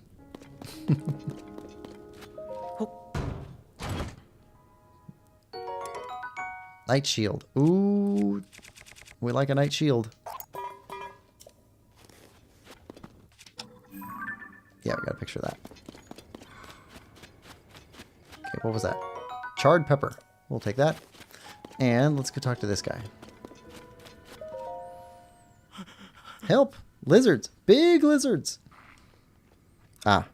B: Night shield. Ooh, we like a night shield. Yeah, we got a picture of that. Okay, what was that? Charred pepper. We'll take that. And let's go talk to this guy. Help! Lizards! Big lizards! Ah.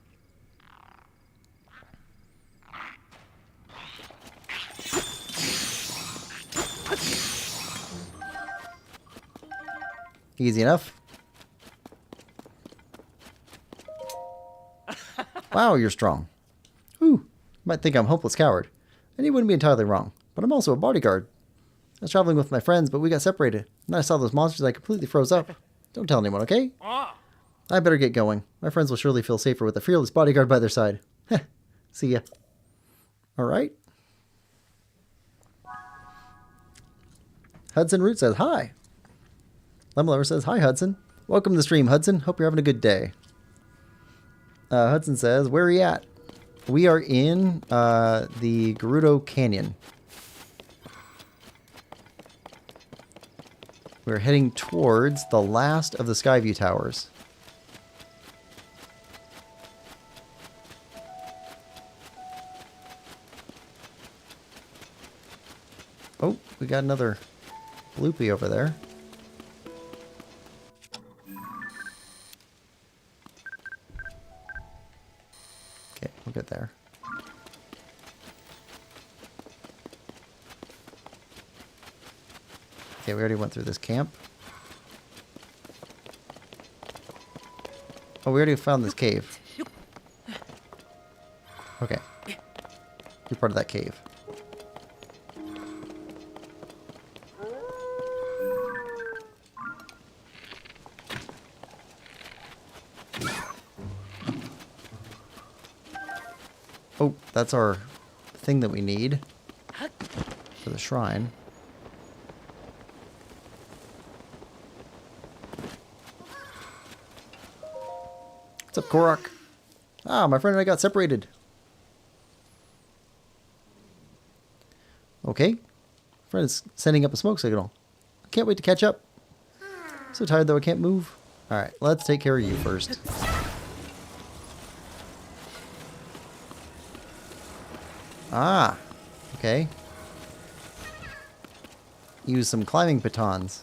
B: Easy enough. Wow, you're strong. Ooh, you might think I'm a hopeless coward. And you wouldn't be entirely wrong. But I'm also a bodyguard. I was traveling with my friends, but we got separated. And then I saw those monsters, I completely froze up. Don't tell anyone, okay?
F: Ah.
B: I better get going. My friends will surely feel safer with a fearless bodyguard by their side. Heh. See ya. Alright. Hudson Root says, hi. Lemon Lover says, hi, Hudson. Welcome to the stream, Hudson. Hope you're having a good day. Hudson says, where are you at? We are in the Gerudo Canyon. We're heading towards the last of the Skyview towers. Oh, we got another loopy over there. Okay, we'll get there. Okay, we already went through this camp. Oh, we already found this cave. Okay. You're part of that cave. Oh, that's our thing that we need for the shrine. What's up, Korok? Ah, my friend and I got separated. Okay. Friend is sending up a smoke signal. I can't wait to catch up. So tired though I can't move. Alright, let's take care of you first. Ah, okay. Use some climbing batons.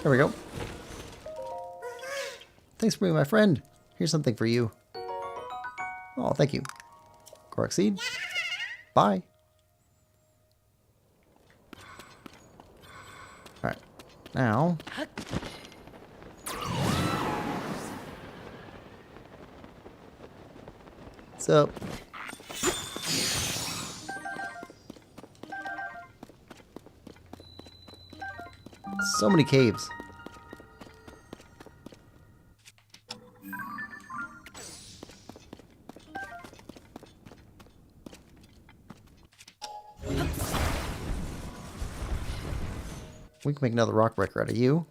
B: There we go. Thanks for being my friend. Here's something for you. Oh, thank you. Korok seed. Bye. Alright. Now. What's up? So many caves. We can make another rock breaker out of you.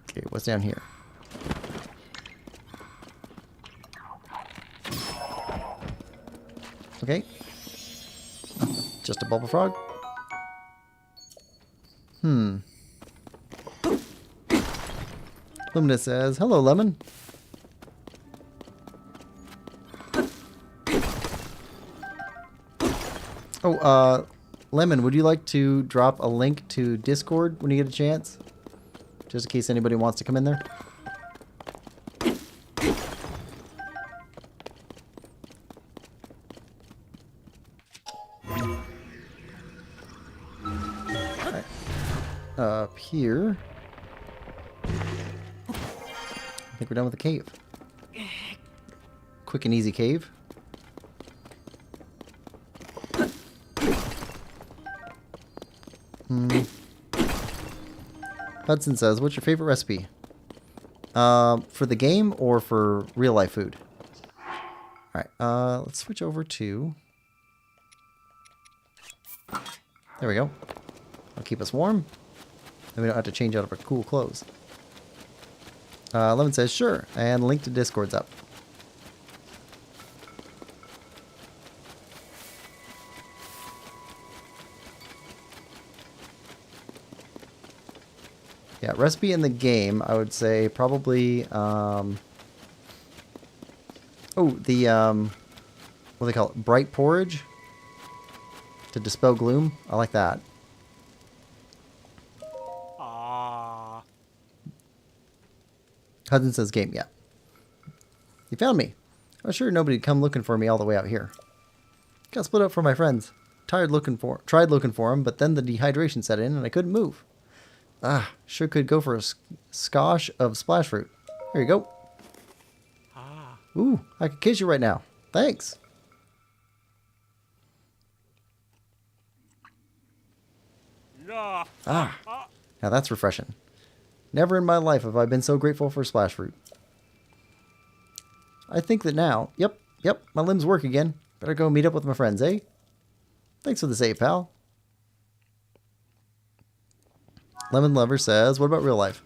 B: Okay, what's down here? Okay. Just a bubble frog? Lumina says, hello, Lemon. Oh, Lemon, would you like to drop a link to Discord when you get a chance? Just in case anybody wants to come in there. Alright. Up here. I think we're done with the cave. Quick and easy cave. Hudson says, what's your favorite recipe? For the game or for real life food? Alright, let's switch over to... There we go. That'll keep us warm. Then we don't have to change out of our cool clothes. Lemon says, sure, and link to Discord's up. Yeah, recipe in the game, I would say probably, oh, the, what do they call it? Bright porridge? To dispel gloom? I like that.
F: Ah.
B: Hudson says game, yeah. You found me. I was sure nobody'd come looking for me all the way out here. Got split up from my friends. Tried looking for them, but then the dehydration set in and I couldn't move. Ah, sure could go for a skosh of splash fruit. Here you go.
F: Ah.
B: Ooh, I could kiss you right now. Thanks.
F: Yeah.
B: Ah, now that's refreshing. Never in my life have I been so grateful for splash fruit. I think that now, yep, my limbs work again. Better go meet up with my friends, eh? Thanks for the save, pal. Lemon Lover says, what about real life?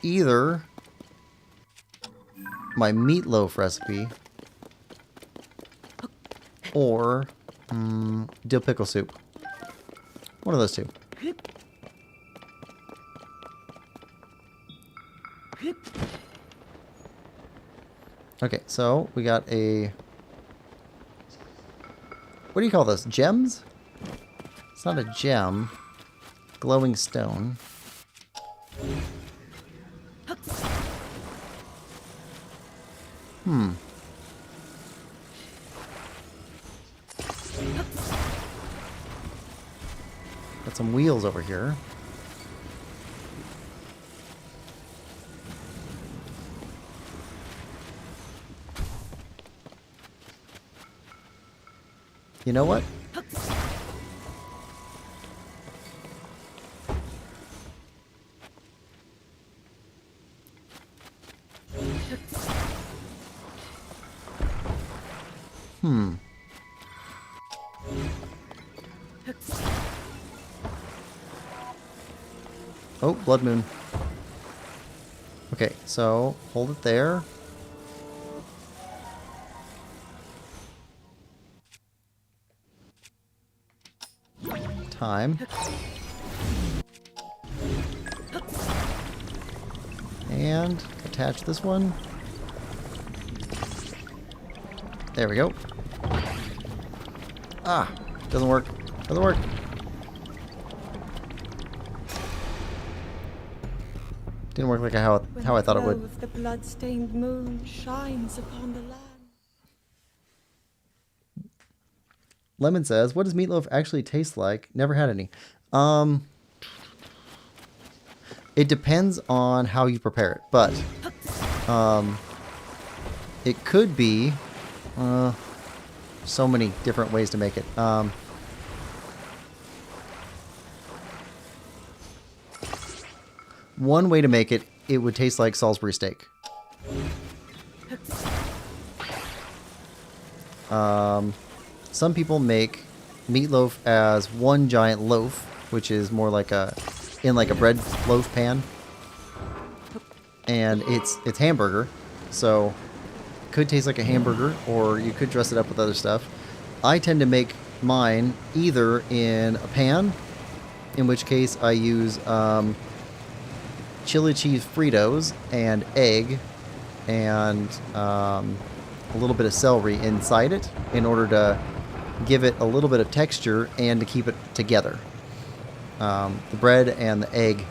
B: Either my meatloaf recipe or dill pickle soup. One of those two. Okay, so we got a... What do you call those? Gems? It's not a gem. Glowing stone. Got some wheels over here. You know what? Oh, Blood Moon. Okay, so hold it there. Time. And attach this one. There we go. Ah, doesn't work. Doesn't work. Didn't work like how I thought it would.
C: Of the blood-stained moon shines upon the land.
B: Lemon says, what does meatloaf actually taste like? Never had any. It depends on how you prepare it, but it could be so many different ways to make it. One way to make it, it would taste like Salisbury steak. Some people make meatloaf as one giant loaf, which is more like in like a bread loaf pan, and it's hamburger, so it could taste like a hamburger, or you could dress it up with other stuff. I tend to make mine either in a pan, in which case I use chili cheese Fritos and egg and a little bit of celery inside it in order to give it a little bit of texture and to keep it together. The bread and the egg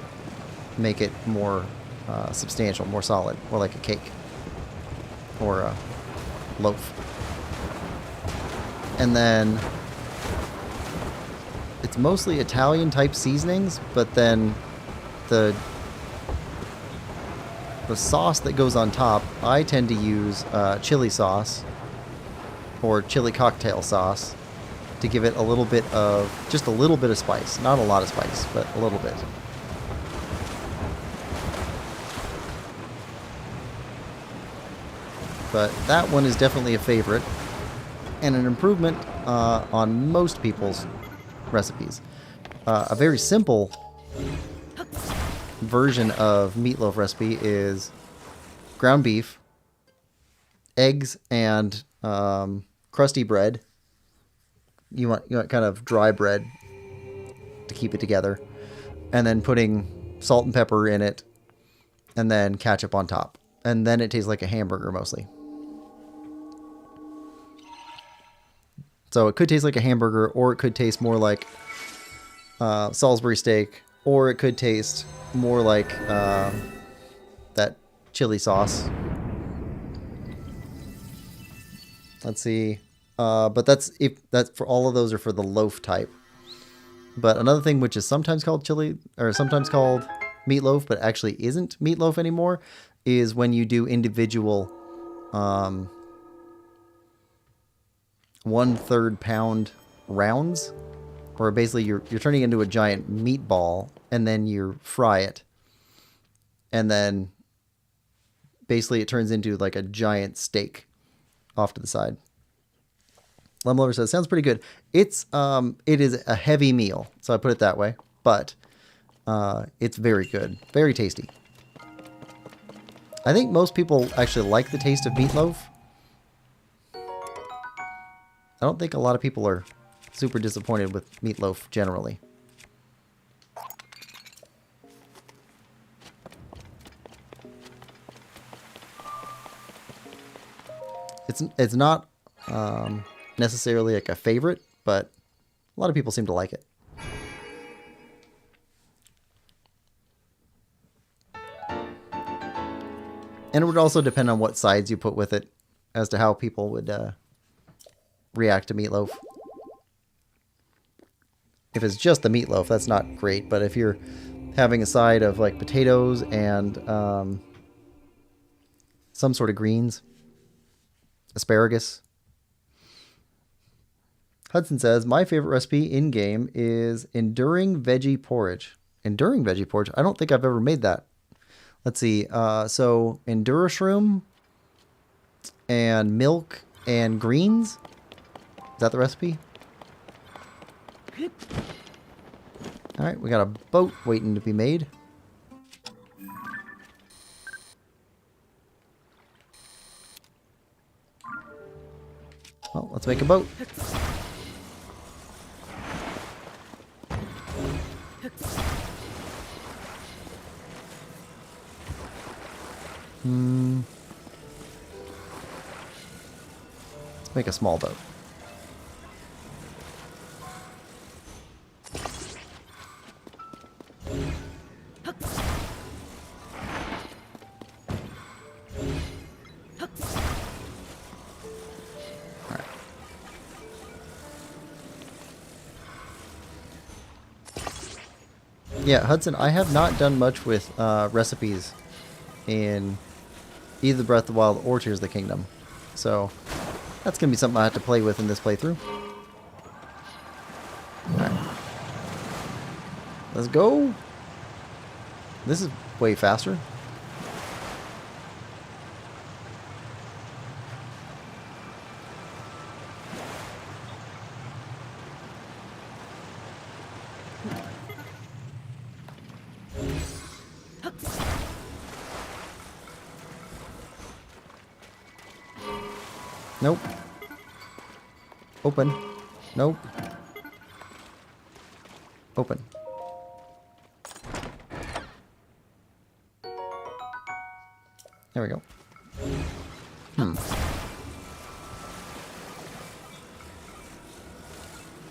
B: make it more substantial, more solid, more like a cake or a loaf. And then it's mostly Italian type seasonings, but then the sauce that goes on top, I tend to use chili sauce or chili cocktail sauce to give it a little bit of, just a little bit of spice. Not a lot of spice, but a little bit. But that one is definitely a favorite and an improvement on most people's recipes. A very simple version of meatloaf recipe is ground beef, eggs, and crusty bread. You want kind of dry bread, keep it together, and then putting salt and pepper in it, and then ketchup on top. And then it tastes like a hamburger mostly. So it could taste like a hamburger, or it could taste more like Salisbury steak, or it could taste more like that chili sauce. Let's see. But that's for all of those are for the loaf type. But another thing which is sometimes called chili, or sometimes called meatloaf, but actually isn't meatloaf anymore, is when you do individual 1/3 pound rounds, where basically you're turning it into a giant meatball, and then you fry it, and then basically it turns into like a giant steak off to the side. Lemon Lover says, sounds pretty good. It is a heavy meal, so I put it that way, but it's very good, very tasty. I think most people actually like the taste of meatloaf. I don't think a lot of people are super disappointed with meatloaf generally. It's not necessarily like a favorite, but a lot of people seem to like it. And it would also depend on what sides you put with it as to how people would react to meatloaf. If it's just the meatloaf, that's not great. But if you're having a side of like potatoes and some sort of greens, asparagus. Hudson says, my favorite recipe in-game is enduring veggie porridge. Enduring veggie porridge? I don't think I've ever made that. Let's see. So, endura shroom and milk and greens. Is that the recipe? Alright, we got a boat waiting to be made. Well, let's make a boat. Let's make a small boat. Yeah, Hudson, I have not done much with recipes in either Breath of the Wild or Tears of the Kingdom. So, that's going to be something I have to play with in this playthrough. Alright. Let's go! This is way faster. Nope. Open. Nope. Open. There we go.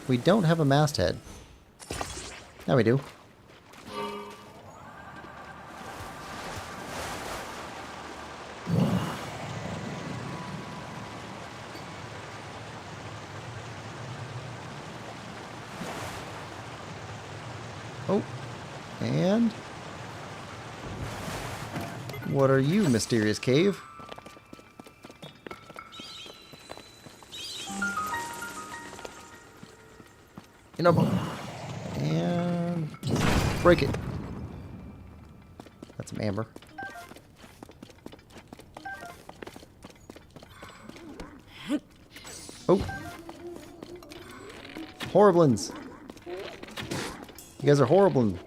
B: We don't have a masthead. Now we do. Oh, and what are you, mysterious cave? In a boat. And break it. That's some amber. Oh. Horriblins. You guys are horrible.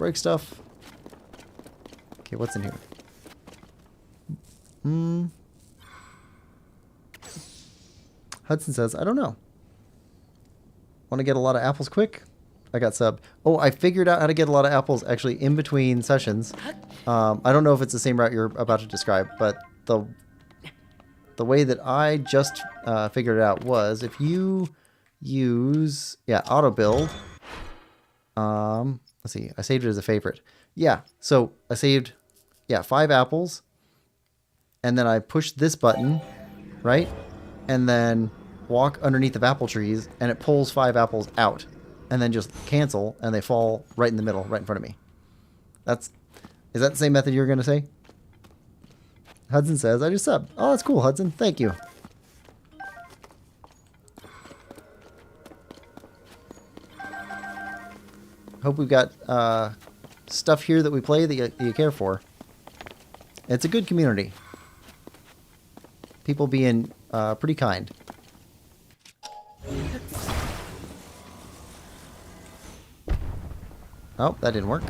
B: break stuff. Okay, what's in here? Hudson says, I don't know. Want to get a lot of apples quick? I got sub. Oh, I figured out how to get a lot of apples actually in between sessions. I don't know if it's the same route you're about to describe, but the way that I just figured it out was if you use, auto build. Let's see, I saved it as a favorite. Yeah, so I saved, 5 apples. And then I push this button, right? And then walk underneath of apple trees, and it pulls 5 apples out. And then just cancel, and they fall right in the middle, right in front of me. Is that the same method you were going to say? Hudson says, I just subbed. Oh, that's cool, Hudson. Thank you. Hope we've got stuff here that we play that you care for. It's a good community. People being pretty kind. Oh, that didn't work.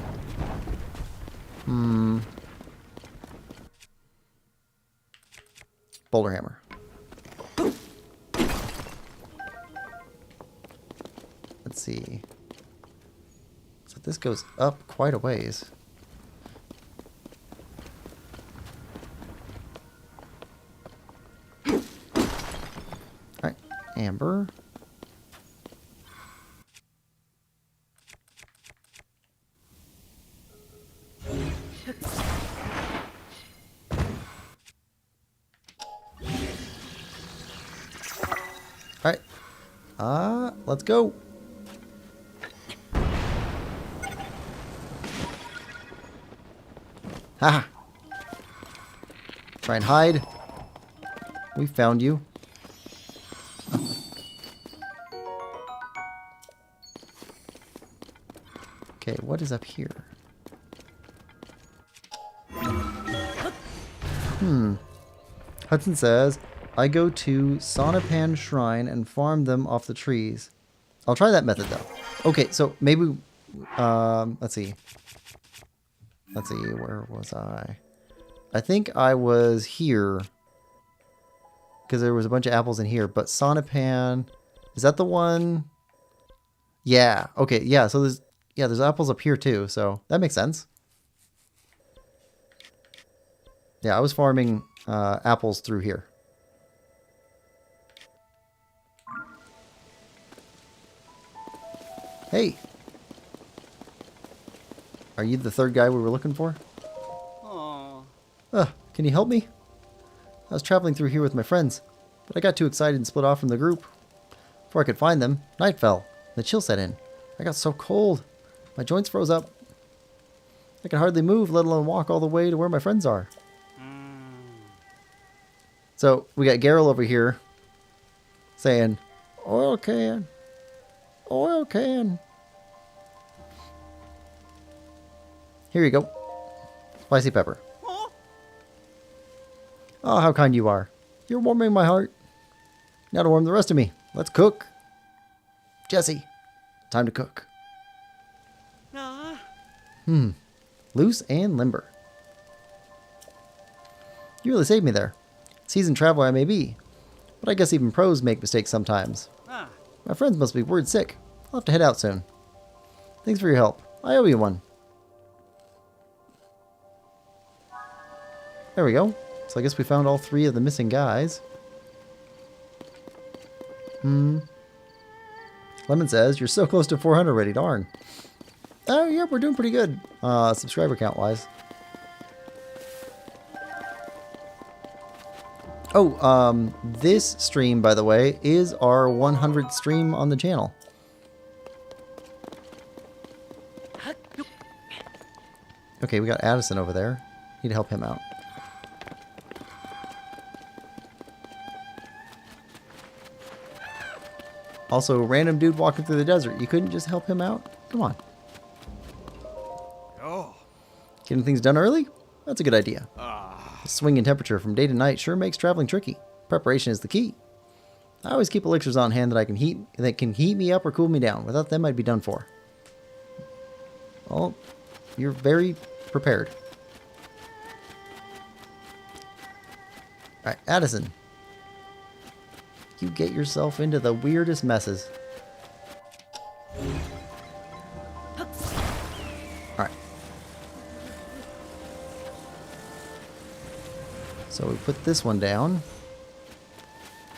B: Boulder hammer. Let's see. So this goes up quite a ways. Alright, amber. Alright. Let's go. Haha. Try and hide. We found you. Okay, what is up here? Hudson says, I go to Sonopan Shrine and farm them off the trees. I'll try that method though. Okay, so maybe, let's see. Let's see, where was I? I think I was here. Because there was a bunch of apples in here, but Sonopan, is that the one? Yeah, okay, yeah, so there's apples up here too, so that makes sense. Yeah, I was farming apples through here. Hey! Are you the third guy we were looking for?
F: Aww.
B: Can you help me? I was traveling through here with my friends, but I got too excited and split off from the group. Before I could find them, night fell, and the chill set in. I got so cold. My joints froze up. I could hardly move, let alone walk all the way to where my friends are. So, we got Garrel over here saying, oil can, oil can. Here you go. Spicy pepper. Oh, how kind you are. You're warming my heart. Now to warm the rest of me. Let's cook. Jesse, time to cook. Loose and limber. You really saved me there. Seasoned traveler I may be, but I guess even pros make mistakes sometimes. My friends must be word sick. I'll have to head out soon. Thanks for your help. I owe you one. There we go. So I guess we found all 3 of the missing guys. Lemon says, you're so close to 400 already, darn. Oh, yeah, we're doing pretty good, subscriber count-wise. Oh, this stream, by the way, is our 100th stream on the channel. Okay, we got Addison over there. Need to help him out. Also, random dude walking through the desert. You couldn't just help him out? Come on.
F: Oh.
B: Getting things done early? That's a good idea. The swing in temperature from day to night sure makes traveling tricky. Preparation is the key. I always keep elixirs on hand that can heat me up or cool me down. Without them, I'd be done for. Well, You're very prepared. Alright, Addison. You get yourself into the weirdest messes. Alright. So we put this one down.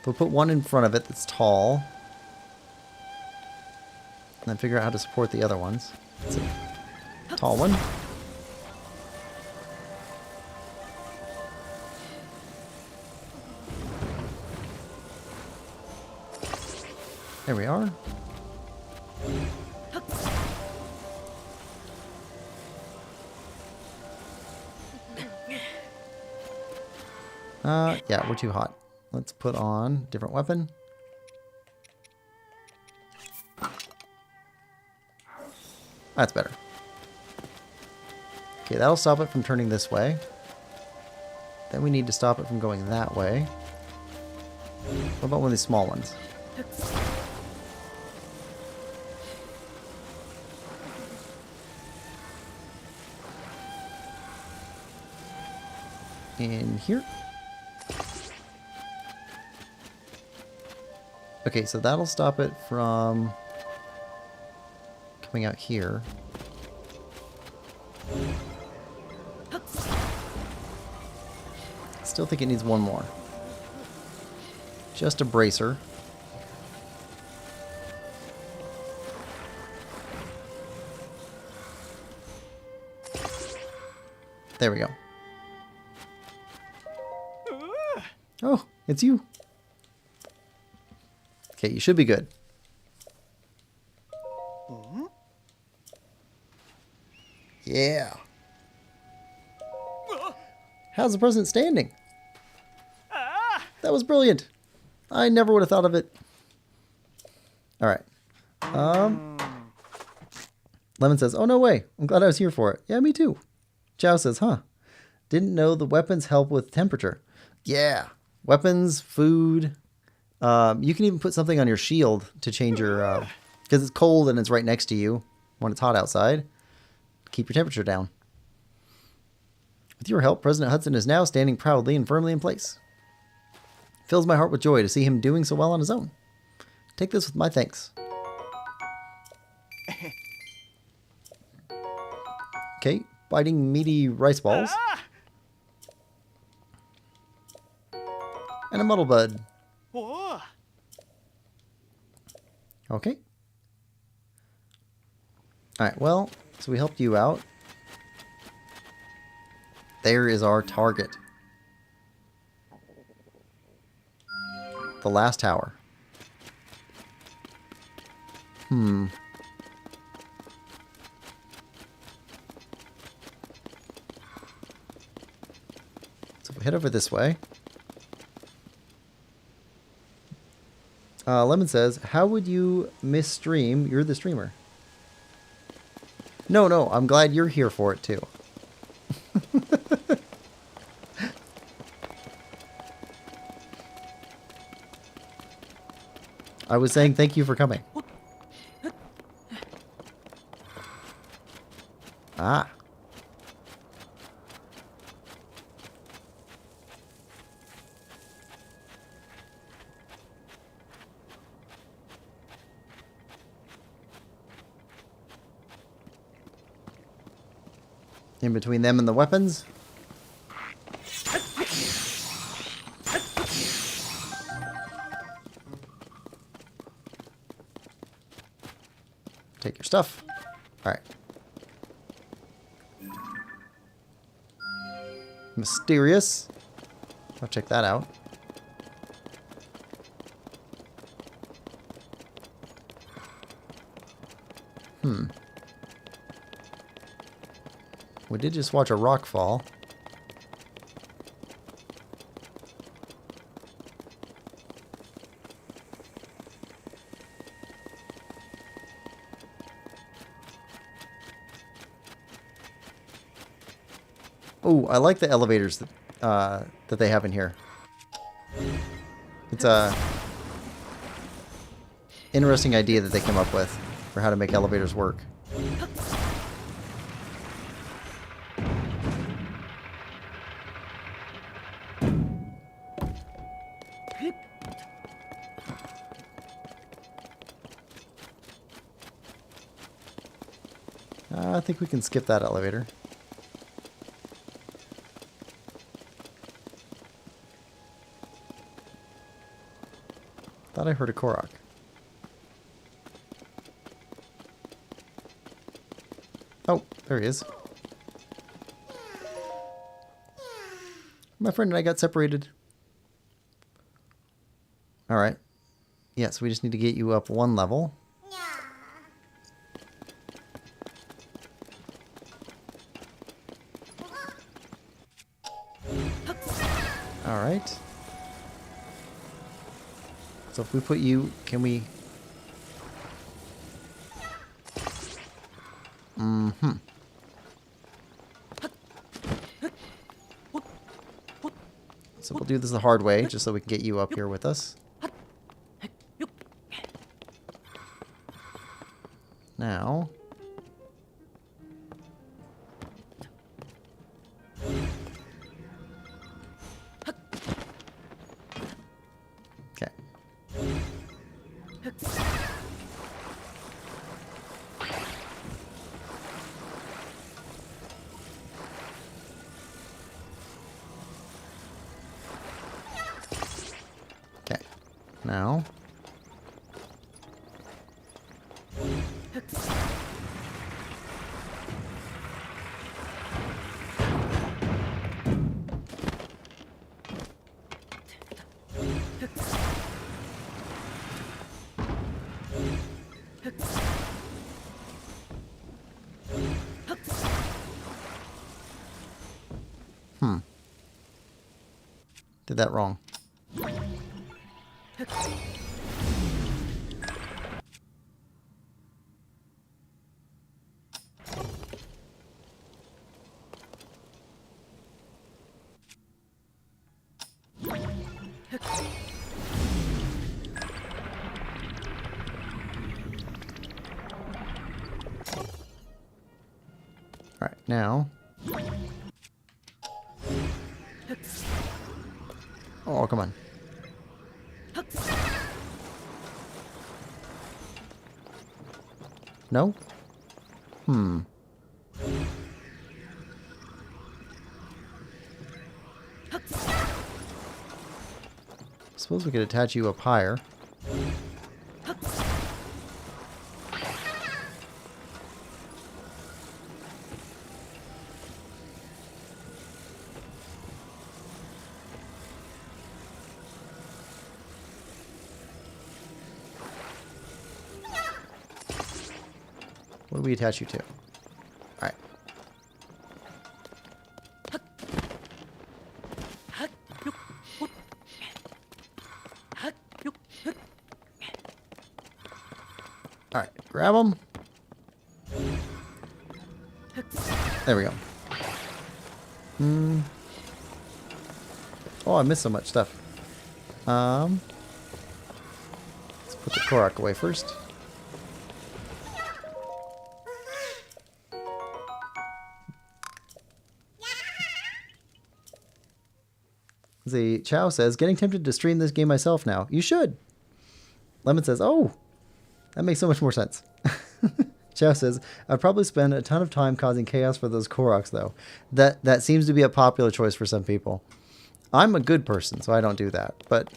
B: We'll put one in front of it that's tall. And then figure out how to support the other ones. It's a tall one. There we are. Yeah, we're too hot. Let's put on a different weapon. That's better. Okay, that'll stop it from turning this way. Then we need to stop it from going that way. What about one of these small ones? In here. Okay, so that'll stop it from coming out here. Still think it needs one more. Just a bracer. There we go. Oh, it's you. Okay, you should be good. Yeah. How's the president standing? That was brilliant. I never would have thought of it. All right. Lemon says, "Oh, no way. I'm glad I was here for it." Yeah, me too. Chow says, "Huh. Didn't know the weapons help with temperature." Yeah. Weapons, food. You can even put something on your shield to change your... because it's cold and it's right next to you when it's hot outside. Keep your temperature down. With your help, President Hudson is now standing proudly and firmly in place. Fills my heart with joy to see him doing so well on his own. Take this with my thanks. Okay, biting meaty rice balls. And a muddle bud. Okay. Alright, well, so we helped you out. There is our target. The last tower. So if we head over this way. Lemon says, "How would you miss stream? You're the streamer." No, I'm glad you're here for it too. I was saying thank you for coming. Ah. In between them and the weapons. Take your stuff. Alright. Mysterious. I'll check that out. We did just watch a rock fall. Oh, I like the elevators that they have in here. It's a interesting idea that they came up with for how to make elevators work. I think we can skip that elevator. Thought I heard a Korok. Oh, there he is. My friend and I got separated. Alright. Yes, we just need to get you up one level. Alright. So if we put you, can we... Mm-hmm. So we'll do this the hard way, just so we can get you up here with us. Now... Okay. Okay. Now... Did that wrong. All right, now. Oh, come on. No? Hmm. Suppose we could attach you up higher. What do we attach you to? Alright. Alright, grab them. There we go. Oh, I missed so much stuff. Let's put the Korok away first. The Chow says, getting tempted to stream this game myself now. You should. Lemon says, oh, that makes so much more sense. Chow says, I'd probably spend a ton of time causing chaos for those Koroks, though. That seems to be a popular choice for some people. I'm a good person, so I don't do that. But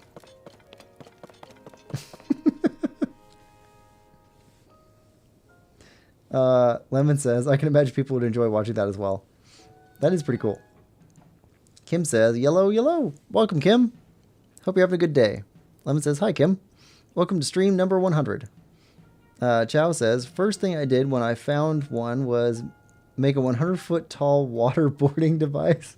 B: Lemon says, I can imagine people would enjoy watching that as well. That is pretty cool. Kim says, yellow, yellow. Welcome, Kim. Hope you're having a good day. Lemon says, hi, Kim. Welcome to stream number 100. Chow says, first thing I did when I found one was make a 100-foot tall waterboarding device.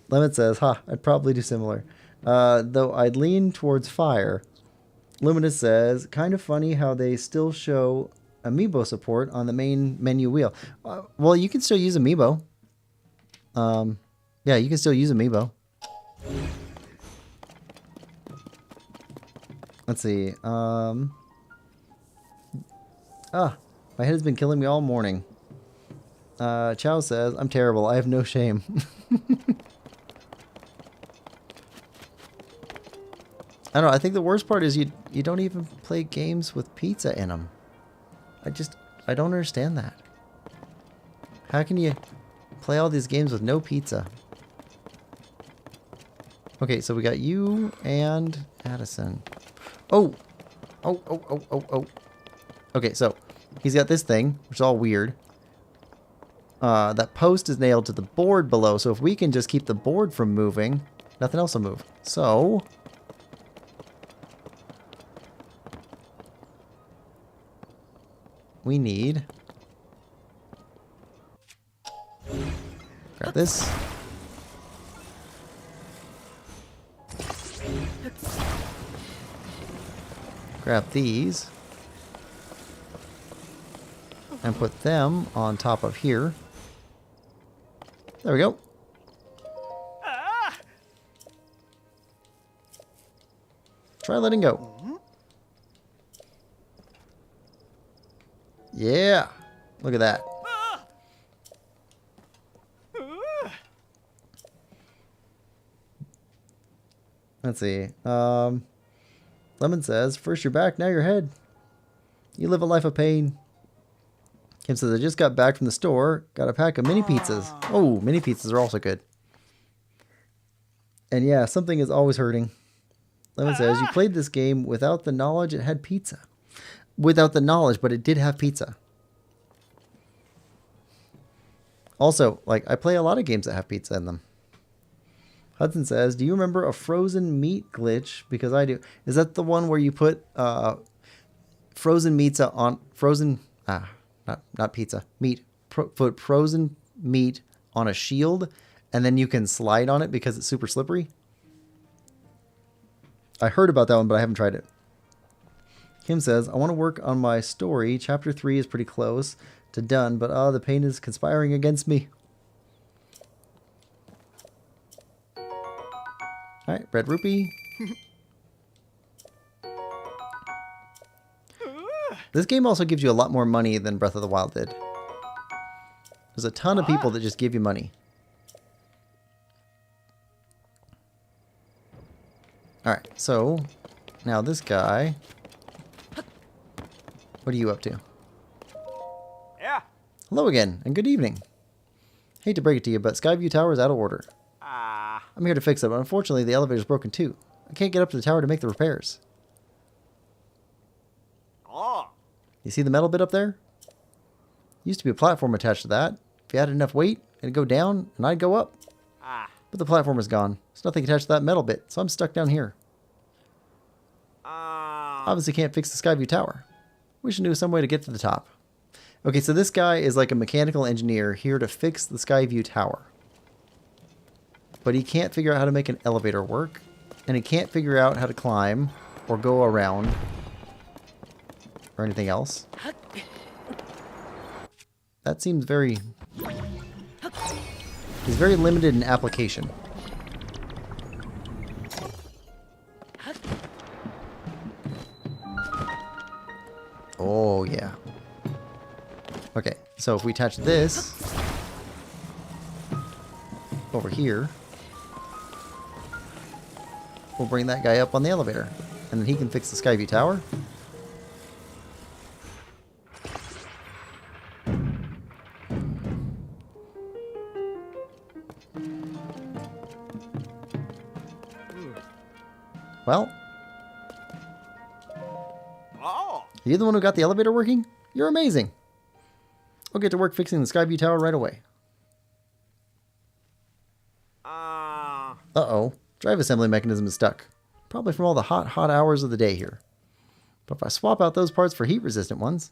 B: Lemon says, I'd probably do similar. Though I'd lean towards fire. Luminous says, kind of funny how they still show amiibo support on the main menu wheel. Well, you can still use amiibo. Yeah, you can still use amiibo. Let's see. My head has been killing me all morning. Chow says, I'm terrible. I have no shame. I don't know. I think the worst part is you don't even play games with pizza in them. I don't understand that. How can you play all these games with no pizza? Okay, so we got you and Addison. Oh! Oh, oh, oh, oh, oh. Okay, so he's got this thing, which is all weird. That post is nailed to the board below, so if we can just keep the board from moving, nothing else will move. So... we need... grab this. Grab these. And put them on top of here. There we go. Try letting go. Yeah. Look at that. Let's see. Lemon says, first you're back, now you're ahead. You live a life of pain. Kim says, I just got back from the store. Got a pack of mini pizzas. Oh, mini pizzas are also good. And yeah, something is always hurting. Lemon says, you played this game without the knowledge it had pizza. Without the knowledge, but it did have pizza. Also, like, I play a lot of games that have pizza in them. Hudson says, do you remember a frozen meat glitch? Because I do. Is that the one where you put frozen pizza on... frozen... not pizza. Meat. Put frozen meat on a shield, and then you can slide on it because it's super slippery? I heard about that one, but I haven't tried it. Kim says, I want to work on my story. Chapter 3 is pretty close to done, but the pain is conspiring against me. Alright, red rupee. This game also gives you a lot more money than Breath of the Wild did. There's a ton of people that just give you money. Alright, so now this guy. What are you up to?
F: Yeah.
B: Hello again, and good evening. Hate to break it to you, but Skyview Tower is out of order. I'm here to fix it, but unfortunately the elevator's broken too. I can't get up to the tower to make the repairs. You see the metal bit up there? Used to be a platform attached to that. If you had enough weight, it'd go down and I'd go up. But the platform is gone. There's nothing attached to that metal bit, so I'm stuck down here. Obviously can't fix the Skyview Tower. We should know some way to get to the top. Okay, so this guy is like a mechanical engineer here to fix the Skyview Tower. But he can't figure out how to make an elevator work. And he can't figure out how to climb or go around or anything else. That seems very... he's very limited in application. Oh, yeah. Okay, so if we attach this over here, we'll bring that guy up on the elevator. And then he can fix the Skyview Tower. Well, you're the one who got the elevator working? You're amazing. I'll get to work fixing the Skyview Tower right away. Uh-oh. Drive assembly mechanism is stuck. Probably from all the hot hours of the day here. But if I swap out those parts for heat-resistant ones...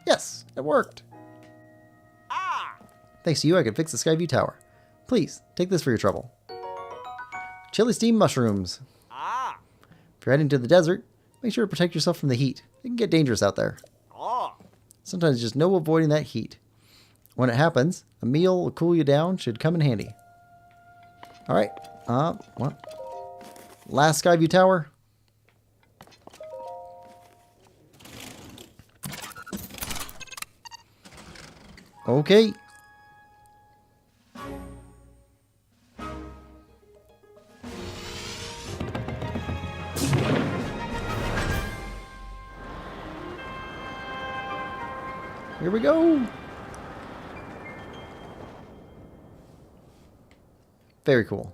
B: yes, it worked. Thanks to you, I can fix the Skyview Tower. Please, take this for your trouble. Chili steam mushrooms. If you're heading to the desert, make sure to protect yourself from the heat. It can get dangerous out there. Sometimes just no avoiding that heat. When it happens, a meal to cool you down should come in handy. Alright, what? Last Skyview Tower. Okay. Here we go. Very cool.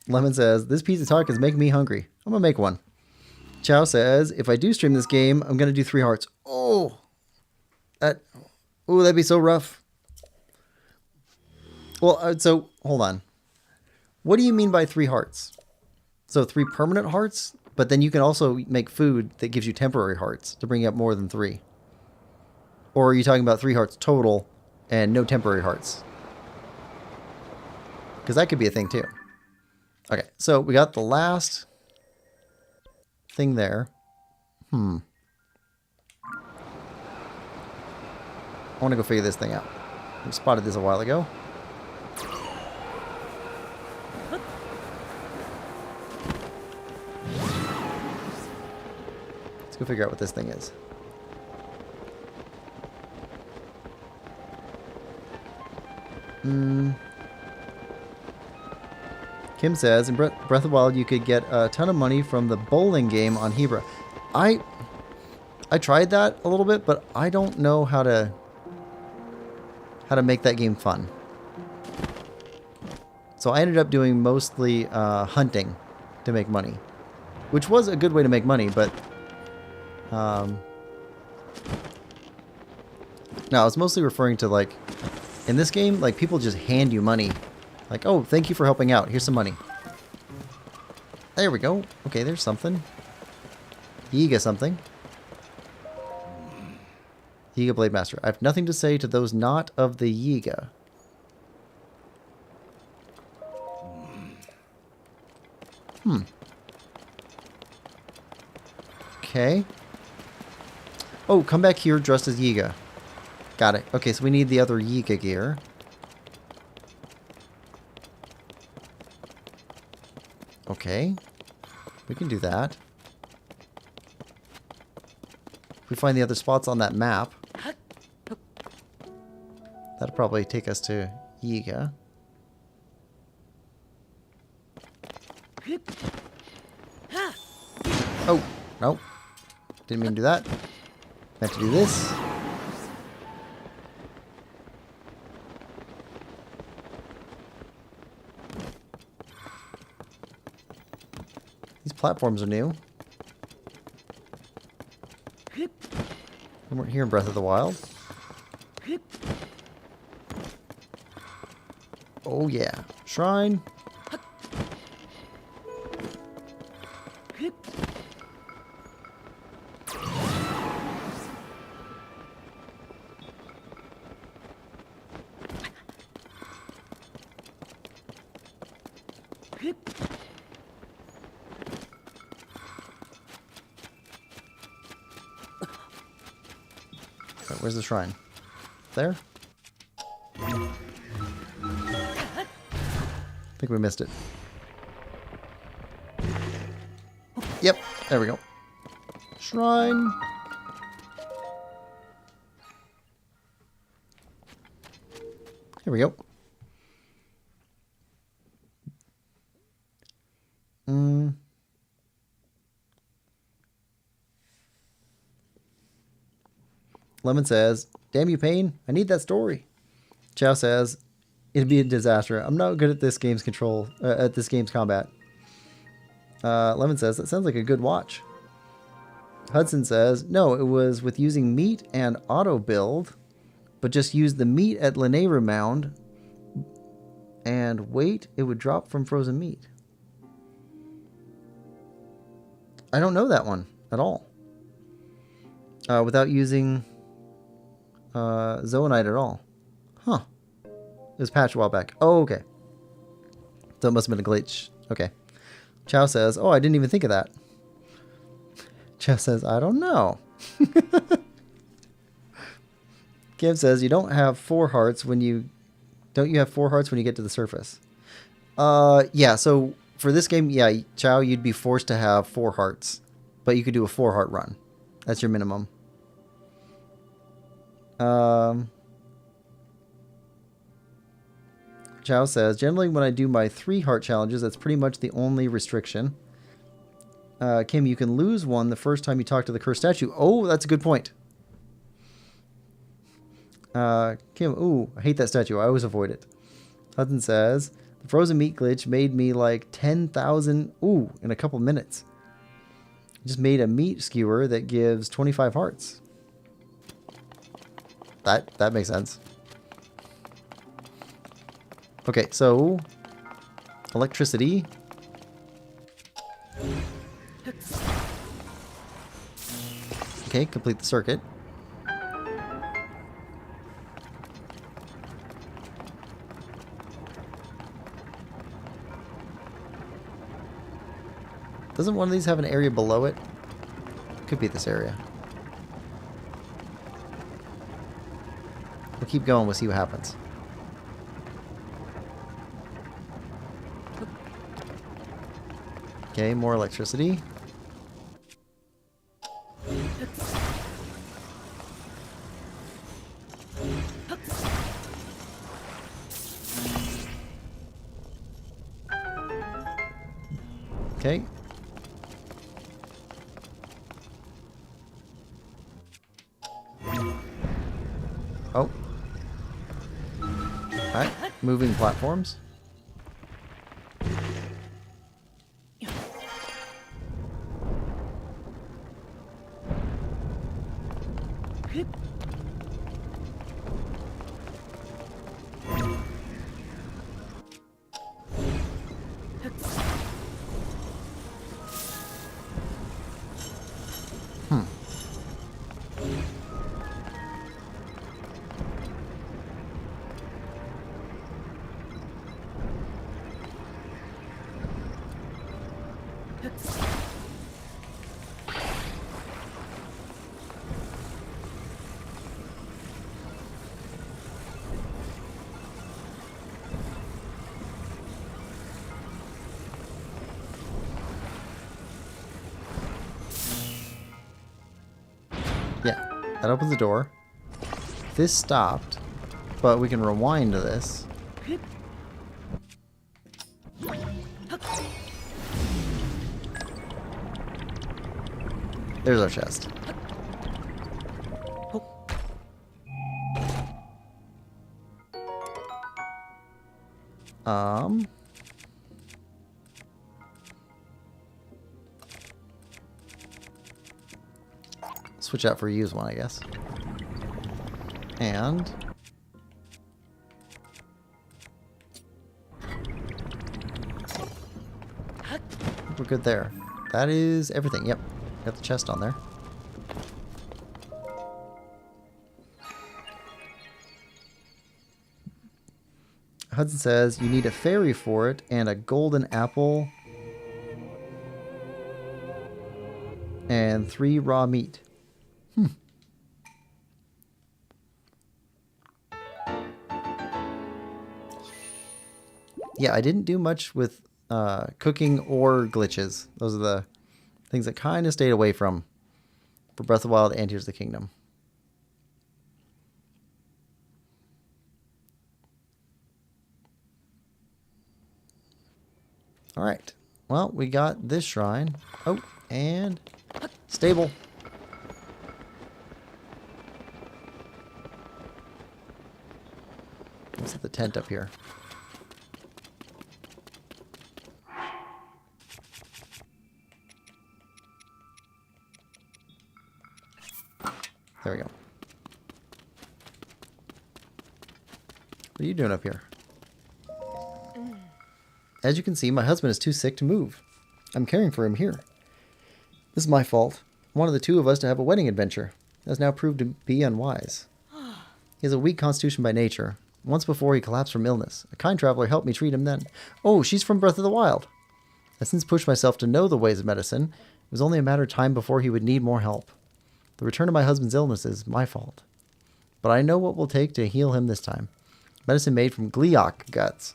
B: Lemon says, this pizza talk is making me hungry. I'm going to make one. Chow says, if I do stream this game, I'm going to do 3 hearts. Oh, that'd be so rough. Well, so hold on. What do you mean by 3 hearts? So 3 permanent hearts, but then you can also make food that gives you temporary hearts to bring up more than 3. Or are you talking about 3 hearts total and no temporary hearts? Because that could be a thing too. Okay, so we got the last thing there. I want to go figure this thing out. We spotted this a while ago. Let's go figure out what this thing is. Kim says, in Breath of the Wild, you could get a ton of money from the bowling game on Hebra. I tried that a little bit, but I don't know how to make that game fun. So I ended up doing mostly hunting to make money, which was a good way to make money, but no, I was mostly referring to, like, in this game, like, people just hand you money. Like, oh, thank you for helping out. Here's some money. There we go. Okay, there's something. Yiga something. Yiga Blade Master. I have nothing to say to those not of the Yiga. Okay. Oh, come back here dressed as Yiga. Got it. Okay, so we need the other Yiga gear. Okay. We can do that. If we find the other spots on that map, that'll probably take us to Yiga. Oh, no. Didn't mean to do that. Meant to do this. These platforms are new. We weren't here in Breath of the Wild. Oh yeah. Shrine. Where's the shrine? There? I think we missed it. Yep, there we go. Shrine. Here we go. Lemon says, damn you, Pain. I need that story. Chow says, it'd be a disaster. I'm not good at this game's combat. Lemon says, that sounds like a good watch. Hudson says, no, it was with using meat and auto build, but just use the meat at Lanayru Mound and wait, it would drop from frozen meat. I don't know that one at all. Without using Zoanite at all. Huh. It was patched a while back. Oh, okay. So it must have been a glitch. Okay. Chow says, oh, I didn't even think of that. Chow says, I don't know. Kim says, you don't have 4 hearts when you... Don't you have 4 hearts when you get to the surface? Yeah, so for this game, yeah, Chow, you'd be forced to have 4 hearts. But you could do a 4 heart run. That's your minimum. Chow says, generally when I do my 3 heart challenges, that's pretty much the only restriction. Kim, you can lose one the first time you talk to the cursed statue. Oh, that's a good point. Kim, ooh, I hate that statue. I always avoid it. Hudson says, the frozen meat glitch made me like 10,000, ooh, in a couple minutes. Just made a meat skewer that gives 25 hearts. That makes sense. Okay, so electricity. Okay, complete the circuit. Doesn't one of these have an area below it? Could be this area. We'll keep going, we'll see what happens. Okay, more electricity. Okay. Oh. Alright, moving platforms. Yeah, that opens the door. This stopped, but we can rewind to this. There's our chest. Switch out for a used one, I guess. And we're good there. That is everything. Yep. Got the chest on there. Hudson says you need a fairy for it and a golden apple and 3 raw meat. Yeah, I didn't do much with cooking or glitches. Those are the things that kind of stayed away from for Breath of the Wild and Tears of the Kingdom. All right. Well, we got this shrine. Oh, and stable. Let's set the tent up here. There we go. What are you doing up here? As you can see, my husband is too sick to move. I'm caring for him here. This is my fault. I wanted the 2 of us to have a wedding adventure. It has now proved to be unwise. He has a weak constitution by nature. Once before, he collapsed from illness. A kind traveler helped me treat him then. Oh, she's from Breath of the Wild. I've since pushed myself to know the ways of medicine. It was only a matter of time before he would need more help. The return of my husband's illness is my fault. But I know what will take to heal him this time. Medicine made from Gleeok guts.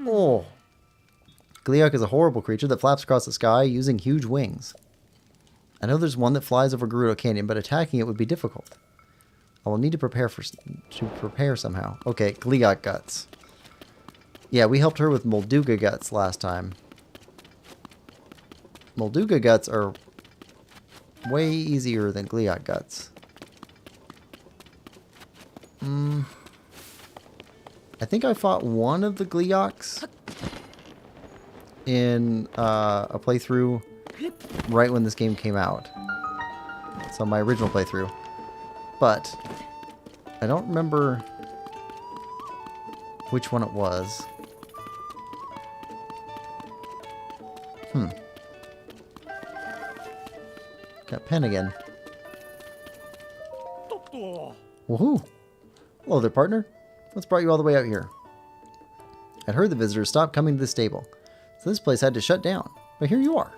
B: Oh. Gleeok is a horrible creature that flaps across the sky using huge wings. I know there's one that flies over Gerudo Canyon, but attacking it would be difficult. I will need to prepare somehow. Okay, Gliok guts. Yeah, we helped her with Molduga guts last time. Molduga guts are way easier than Gliok guts. I think I fought one of the Gleoks in a playthrough right when this game came out. So my original playthrough. But I don't remember which one it was. Got pen again. Woohoo! Hello there, partner. What's brought you all the way out here? I'd heard the visitors stopped coming to the stable, so this place had to shut down. But here you are.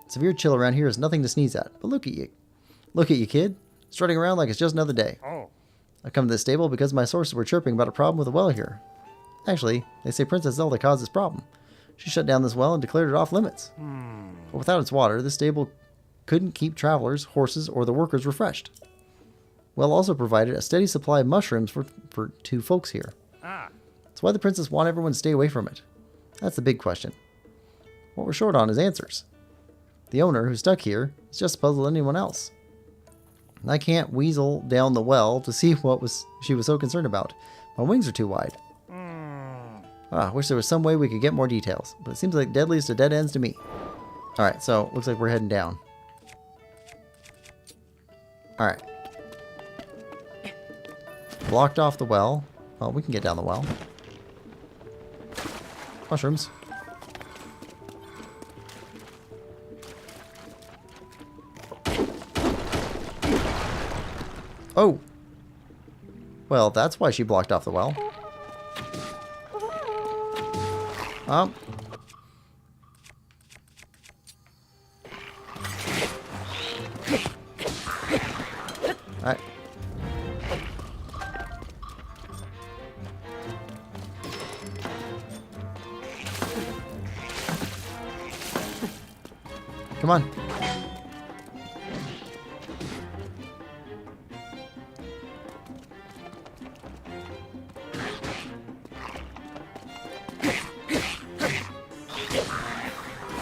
B: Severe chill around here is nothing to sneeze at. But look at you. Look at you, kid. Strutting around like it's just another day. I've come to this stable because my sources were chirping about a problem with a well here. Actually, they say Princess Zelda caused this problem. She shut down this well and declared it off limits. But without its water, this stable couldn't keep travelers, horses, or the workers refreshed. Well also provided a steady supply of mushrooms for two folks here. That's why the princess wanted everyone to stay away from it. That's the big question. What we're short on is answers. The owner, who's stuck here, is just as puzzled as anyone else. I can't weasel down the well to see what she was so concerned about. My wings are too wide. I wish there was some way we could get more details, but it seems like deadliest of dead ends to me. Alright, so looks like we're heading down. Alright. Blocked off the well. Well, we can get down the well. Mushrooms. Oh! Well, that's why she blocked off the well. Alright. Come on.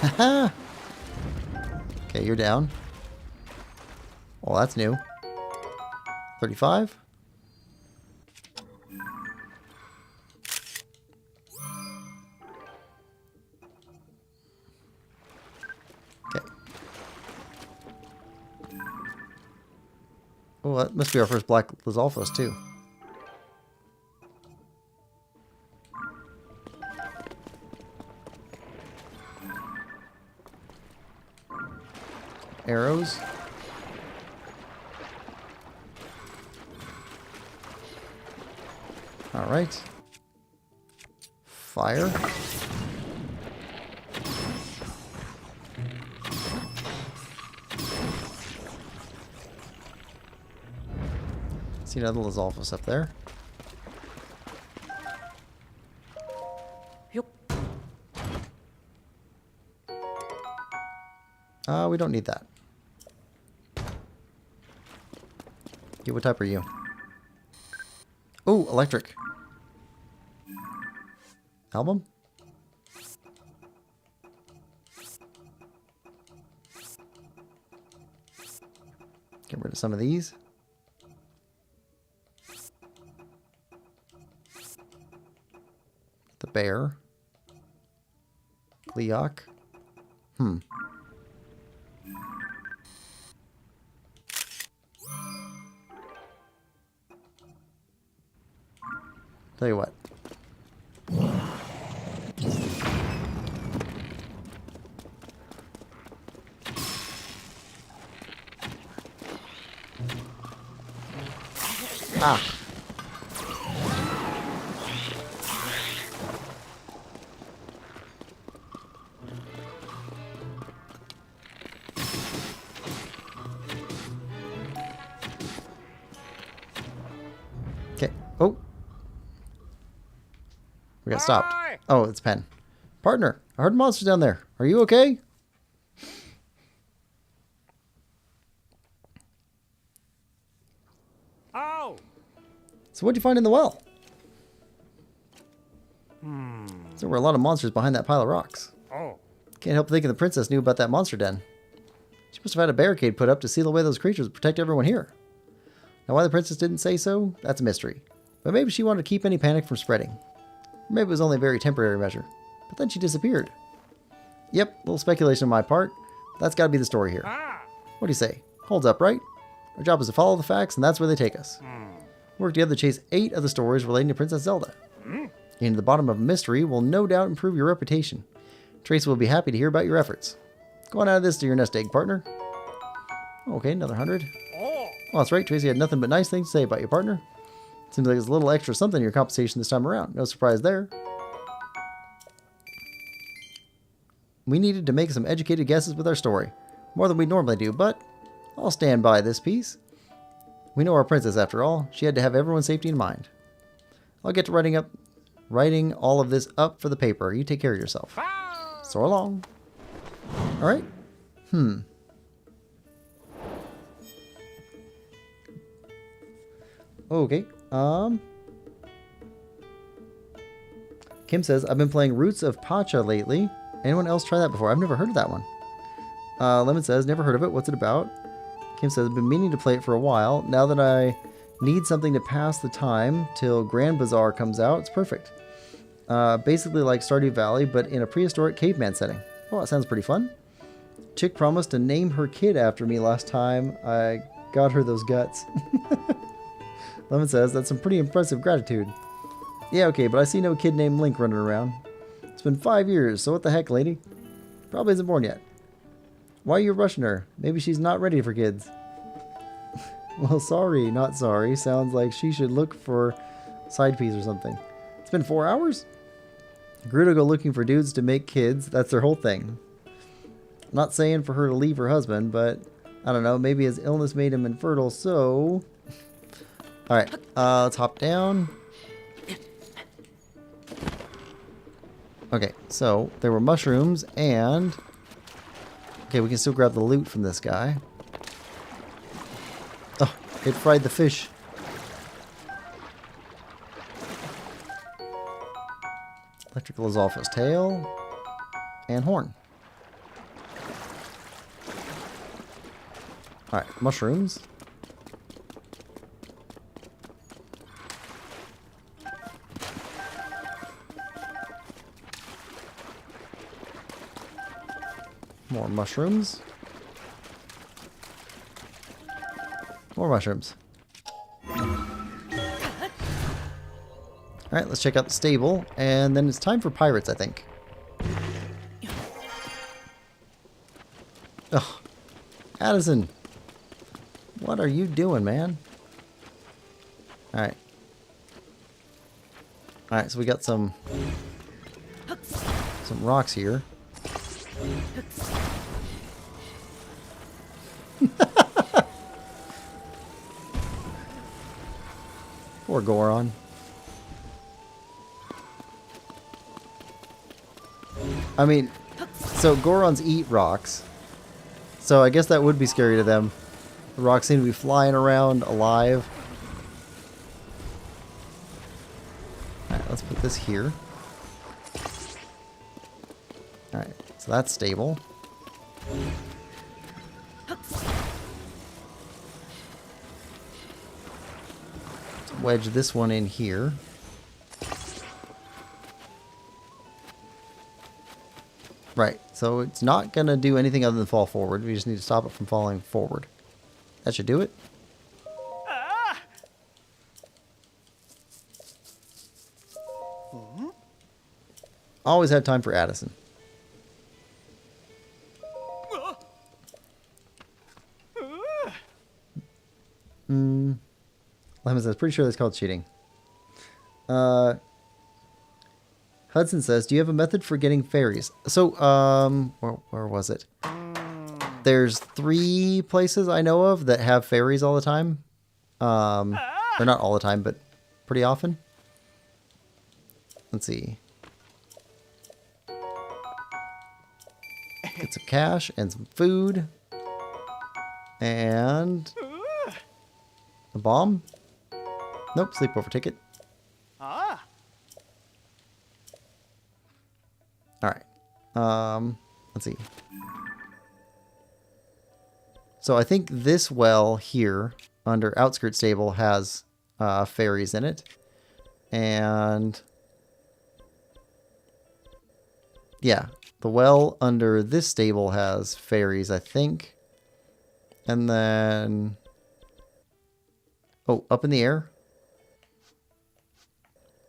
B: Haha. Okay, you're down. Well, that's new. 35. Okay. Oh, that must be our first black Lizalfos too. Arrows. All right. Fire. See another Lizalfos up there. We don't need that. Okay, what type are you? Oh, electric. Album? Get rid of some of these. The bear. Gleok. Tell you what. Ah. Okay. Oh. We got stopped. Oh, it's Pen. Partner, I heard monsters down there. Are you okay?
F: Oh!
B: So what'd you find in the well? There were a lot of monsters behind that pile of rocks.
F: Oh.
B: Can't help thinking the princess knew about that monster den. She must have had a barricade put up to seal away those creatures to protect everyone here. Now why the princess didn't say so, that's a mystery. But maybe she wanted to keep any panic from spreading. Or maybe it was only a very temporary measure. But then she disappeared. Yep, a little speculation on my part. That's got to be the story here. What do you say? Holds up, right? Our job is to follow the facts, and that's where they take us. Work together to chase 8 of the stories relating to Princess Zelda. Getting to the bottom of a mystery will no doubt improve your reputation. Tracy will be happy to hear about your efforts. Go on out of this to your nest egg, partner. Okay, another 100. Oh, that's right. Tracy had nothing but nice things to say about your partner. Seems like there's a little extra something in your compensation this time around. No surprise there. We needed to make some educated guesses with our story. More than we normally do, but I'll stand by this piece. We know our princess, after all. She had to have everyone's safety in mind. I'll get to writing all of this up for the paper. You take care of yourself. So long. Alright. Okay. Kim says, I've been playing Roots of Pacha lately. Anyone else try that before? I've never heard of that one. Lemon says, never heard of it. What's it about? Kim says, I've been meaning to play it for a while. Now that I need something to pass the time till Grand Bazaar comes out, it's perfect. Basically like Stardew Valley, but in a prehistoric caveman setting. Oh, that sounds pretty fun. Chick promised to name her kid after me last time I got her those guts. Lemon says, that's some pretty impressive gratitude. Yeah, okay, but I see no kid named Link running around. It's been 5 years, so what the heck, lady? Probably isn't born yet. Why are you rushing her? Maybe she's not ready for kids. Well, sorry, not sorry. Sounds like she should look for side piece or something. It's been 4 hours? Gerudo go looking for dudes to make kids. That's their whole thing. I'm not saying for her to leave her husband, but I don't know. Maybe his illness made him infertile, so... Alright, let's hop down. Okay, so there were mushrooms and... Okay, we can still grab the loot from this guy. Oh, it fried the fish. Electrical is off his tail. And horn. Alright, mushrooms. More mushrooms. More mushrooms. Alright, let's check out the stable. And then it's time for pirates, I think. Ugh. Addison. What are you doing, man? Alright. Alright, so we got some rocks here. Poor Goron. I mean, so Gorons eat rocks. So I guess that would be scary to them. The rocks seem to be flying around alive. Alright, let's put this here. Alright, so that's stable. Let's wedge this one in here. Right, so it's not going to do anything other than fall forward. We just need to stop it from falling forward. That should do it. Always have time for Addison. Lemon says, pretty sure that's called cheating. Hudson says, do you have a method for getting fairies? So, where was it? There's 3 places I know of that have fairies all the time. Or not all the time, but pretty often. Let's see. Get some cash and some food. And a bomb. Nope, sleepover ticket.
F: Ah.
B: Alright. Let's see. So I think this well here under Outskirt Stable has fairies in it. And yeah, the well under this stable has fairies, I think. And then oh, up in the air.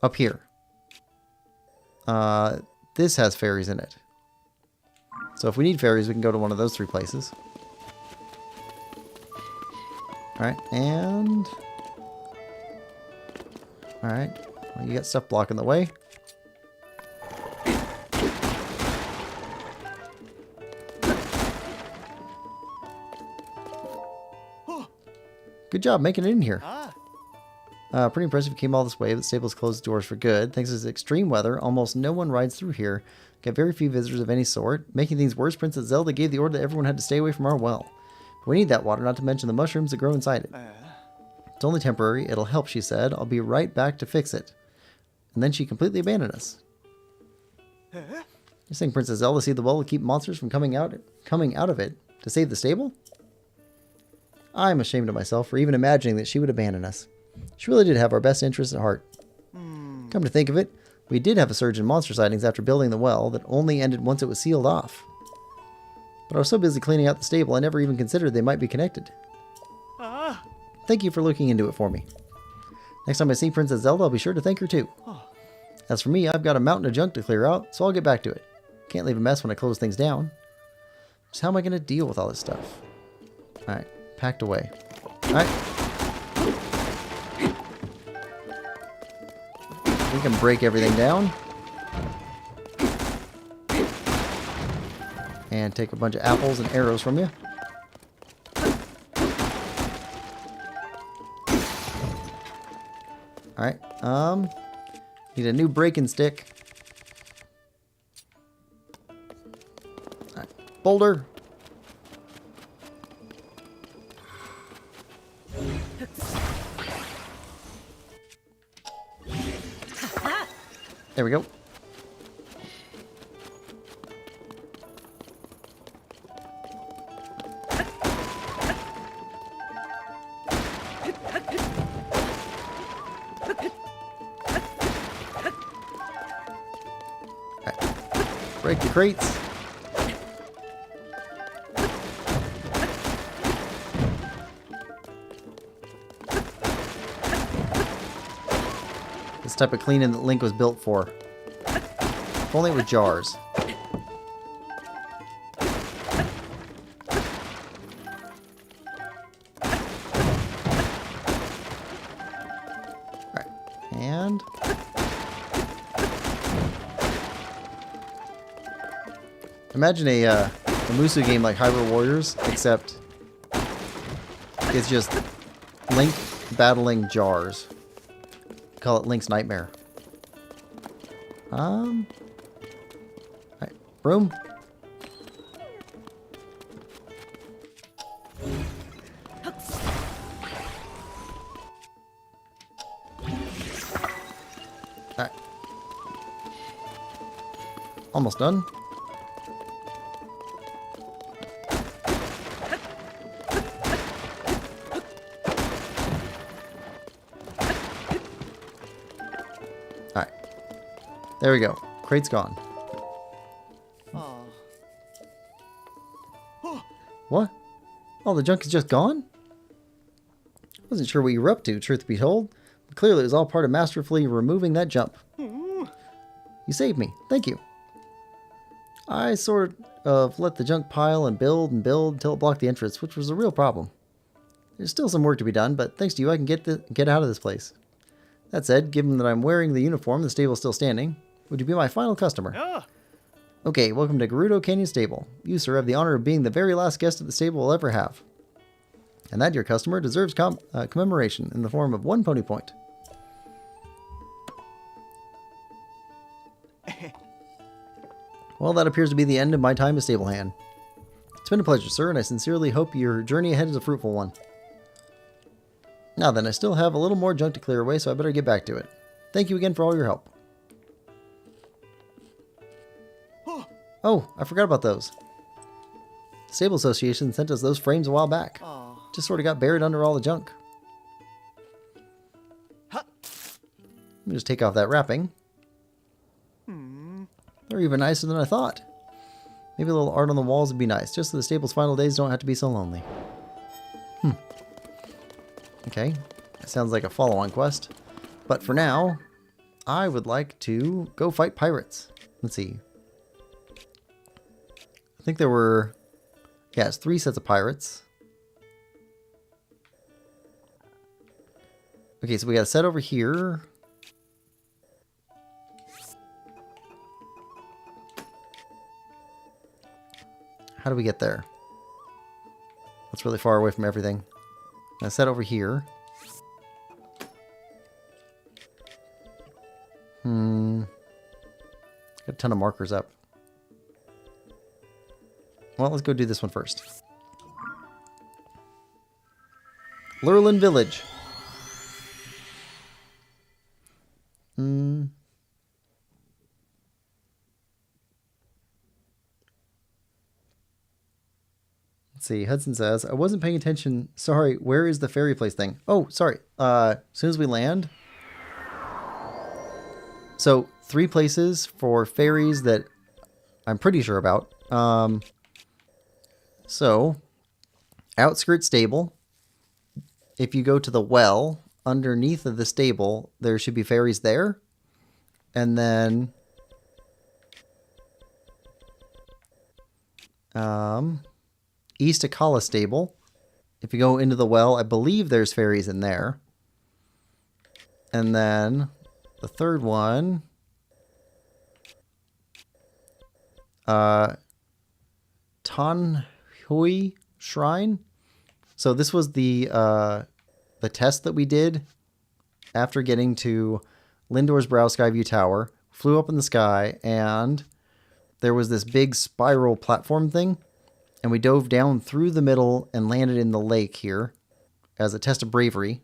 B: Up here. This has fairies in it. So if we need fairies, we can go to one of those 3 places. Alright, and... Alright, well, you got stuff blocking the way. Good job making it in here. Pretty impressive you came all this way, but the stable's closed doors for good. Thanks to this extreme weather, almost no one rides through here. Got very few visitors of any sort. Making things worse, Princess Zelda gave the order that everyone had to stay away from our well. But we need that water, not to mention the mushrooms that grow inside it. It's only temporary. It'll help, she said. I'll be right back to fix it. And then she completely abandoned us. You're saying Princess Zelda see the well to keep monsters from coming out of it to save the stable? I'm ashamed of myself for even imagining that she would abandon us. She really did have our best interests at heart. Come to think of it, we did have a surge in monster sightings after building the well that only ended once it was sealed off. But I was so busy cleaning out the stable I never even considered they might be connected. Thank you for looking into it for me. Next time I see Princess Zelda, I'll be sure to thank her too. As for me, I've got a mountain of junk to clear out, so I'll get back to it. Can't leave a mess when I close things down. Just how am I going to deal with all this stuff? Alright, packed away. Alright. We can break everything down. And take a bunch of apples and arrows from you. Alright, need a new breaking stick. Alright, boulder. There we go. Break the crates. This type of cleaning that Link was built for. If only with jars. Alright, and... Imagine a Musu game like Hyrule Warriors, except it's just Link battling jars. Call it Link's Nightmare. Alright, broom. Alright. Almost done. There we go. Crate's gone. What? All the junk is just gone? Wasn't sure what you were up to, truth be told. But clearly it was all part of masterfully removing that jump. You saved me. Thank you. I sort of let the junk pile and build until it blocked the entrance, which was a real problem. There's still some work to be done, but thanks to you I can get out of this place. That said, given that I'm wearing the uniform, the stable's still standing. Would you be my final customer? Okay, welcome to Gerudo Canyon Stable. You, sir, have the honor of being the very last guest that the stable will ever have. And that, dear customer, deserves commemoration in the form of 1 pony point. Well, that appears to be the end of my time as stable hand. It's been a pleasure, sir, and I sincerely hope your journey ahead is a fruitful one. Now then, I still have a little more junk to clear away, so I better get back to it. Thank you again for all your help. Oh, I forgot about those. The Stable Association sent us those frames a while back. Just sort of got buried under all the junk. Let me just take off that wrapping. They're even nicer than I thought. Maybe a little art on the walls would be nice, just so the stable's final days don't have to be so lonely. Okay, that sounds like a follow-on quest. But for now, I would like to go fight pirates. Let's see. I think there were, yeah, it's 3 sets of pirates. Okay, so we got a set over here. How do we get there? That's really far away from everything. And a set over here. Got a ton of markers up. Well, let's go do this one first. Lurlin Village. Let's see. Hudson says, I wasn't paying attention. Sorry, where is the fairy place thing? Oh, sorry. As soon as we land. So, 3 places for fairies that I'm pretty sure about. So, Outskirt Stable. If you go to the well, underneath of the stable, there should be fairies there. And then... East Akala Stable. If you go into the well, I believe there's fairies in there. And then the third one... Tanhui Shrine. So this was the test that we did after getting to Lindor's Brow Skyview Tower. Flew up in the sky, and there was this big spiral platform thing, and we dove down through the middle and landed in the lake here as a test of bravery.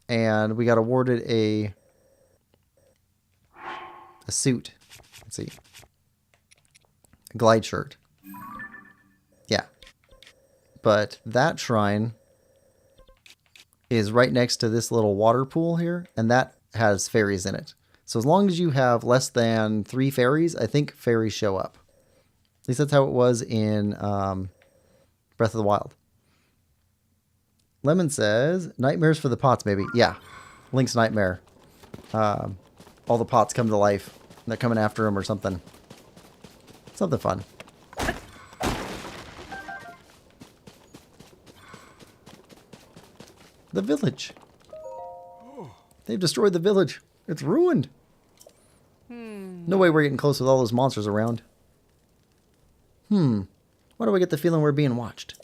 B: And we got awarded a suit. Let's see. A glide shirt. Yeah. But that shrine is right next to this little water pool here, and that has fairies in it. So as long as you have less than 3 fairies, I think fairies show up. At least that's how it was in Breath of the Wild. Lemon says, nightmares for the pots, maybe. Yeah, Link's nightmare. All the pots come to life. And they're coming after him or something. Something fun. The village. They've destroyed the village. It's ruined. No way we're getting close with all those monsters around. Why do I get the feeling we're being watched?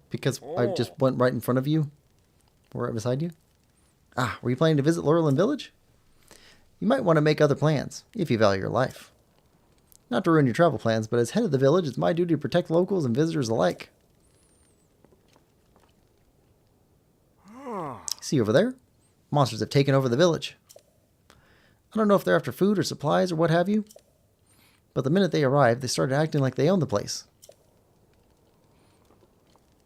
B: Because I just went right in front of you? Or right beside you? Ah, were you planning to visit Lurlin Village? You might want to make other plans, if you value your life. Not to ruin your travel plans, but as head of the village, it's my duty to protect locals and visitors alike. See over there? Monsters have taken over the village. I don't know if they're after food or supplies or what have you, but the minute they arrived, they started acting like they owned the place.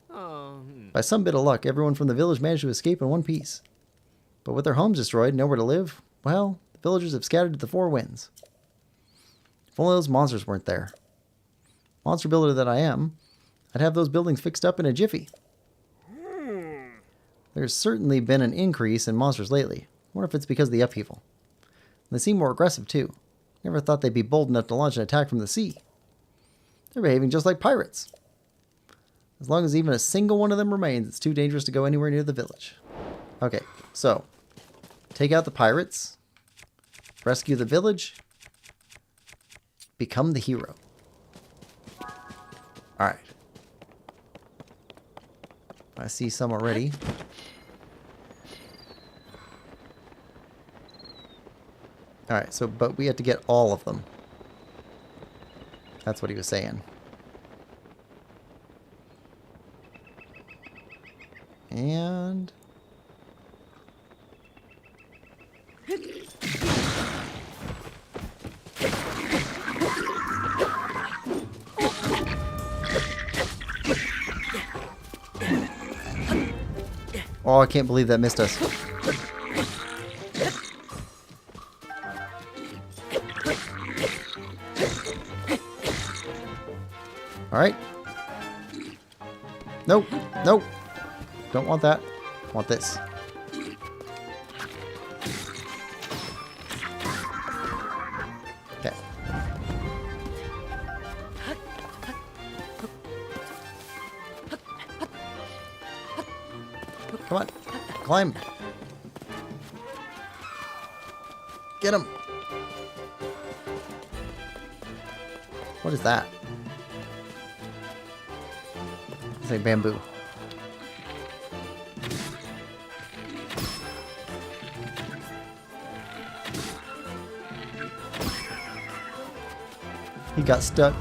B: By some bit of luck, everyone from the village managed to escape in one piece. But with their homes destroyed, nowhere to live, well, the villagers have scattered to the 4 winds. If only those monsters weren't there. Monster builder that I am, I'd have those buildings fixed up in a jiffy. There's certainly been an increase in monsters lately. I wonder if it's because of the upheaval. They seem more aggressive, too. Never thought they'd be bold enough to launch an attack from the sea. They're behaving just like pirates. As long as even a single one of them remains, it's too dangerous to go anywhere near the village. Okay, so, take out the pirates, rescue the village, become the hero. Alright. I see some already. Alright, so, but we have to get all of them. That's what he was saying. And... oh, I can't believe that missed us. Alright. Nope. Nope. Don't want that. Want this. Okay. Come on. Climb. Get him. What is that? It's like bamboo. He got stuck.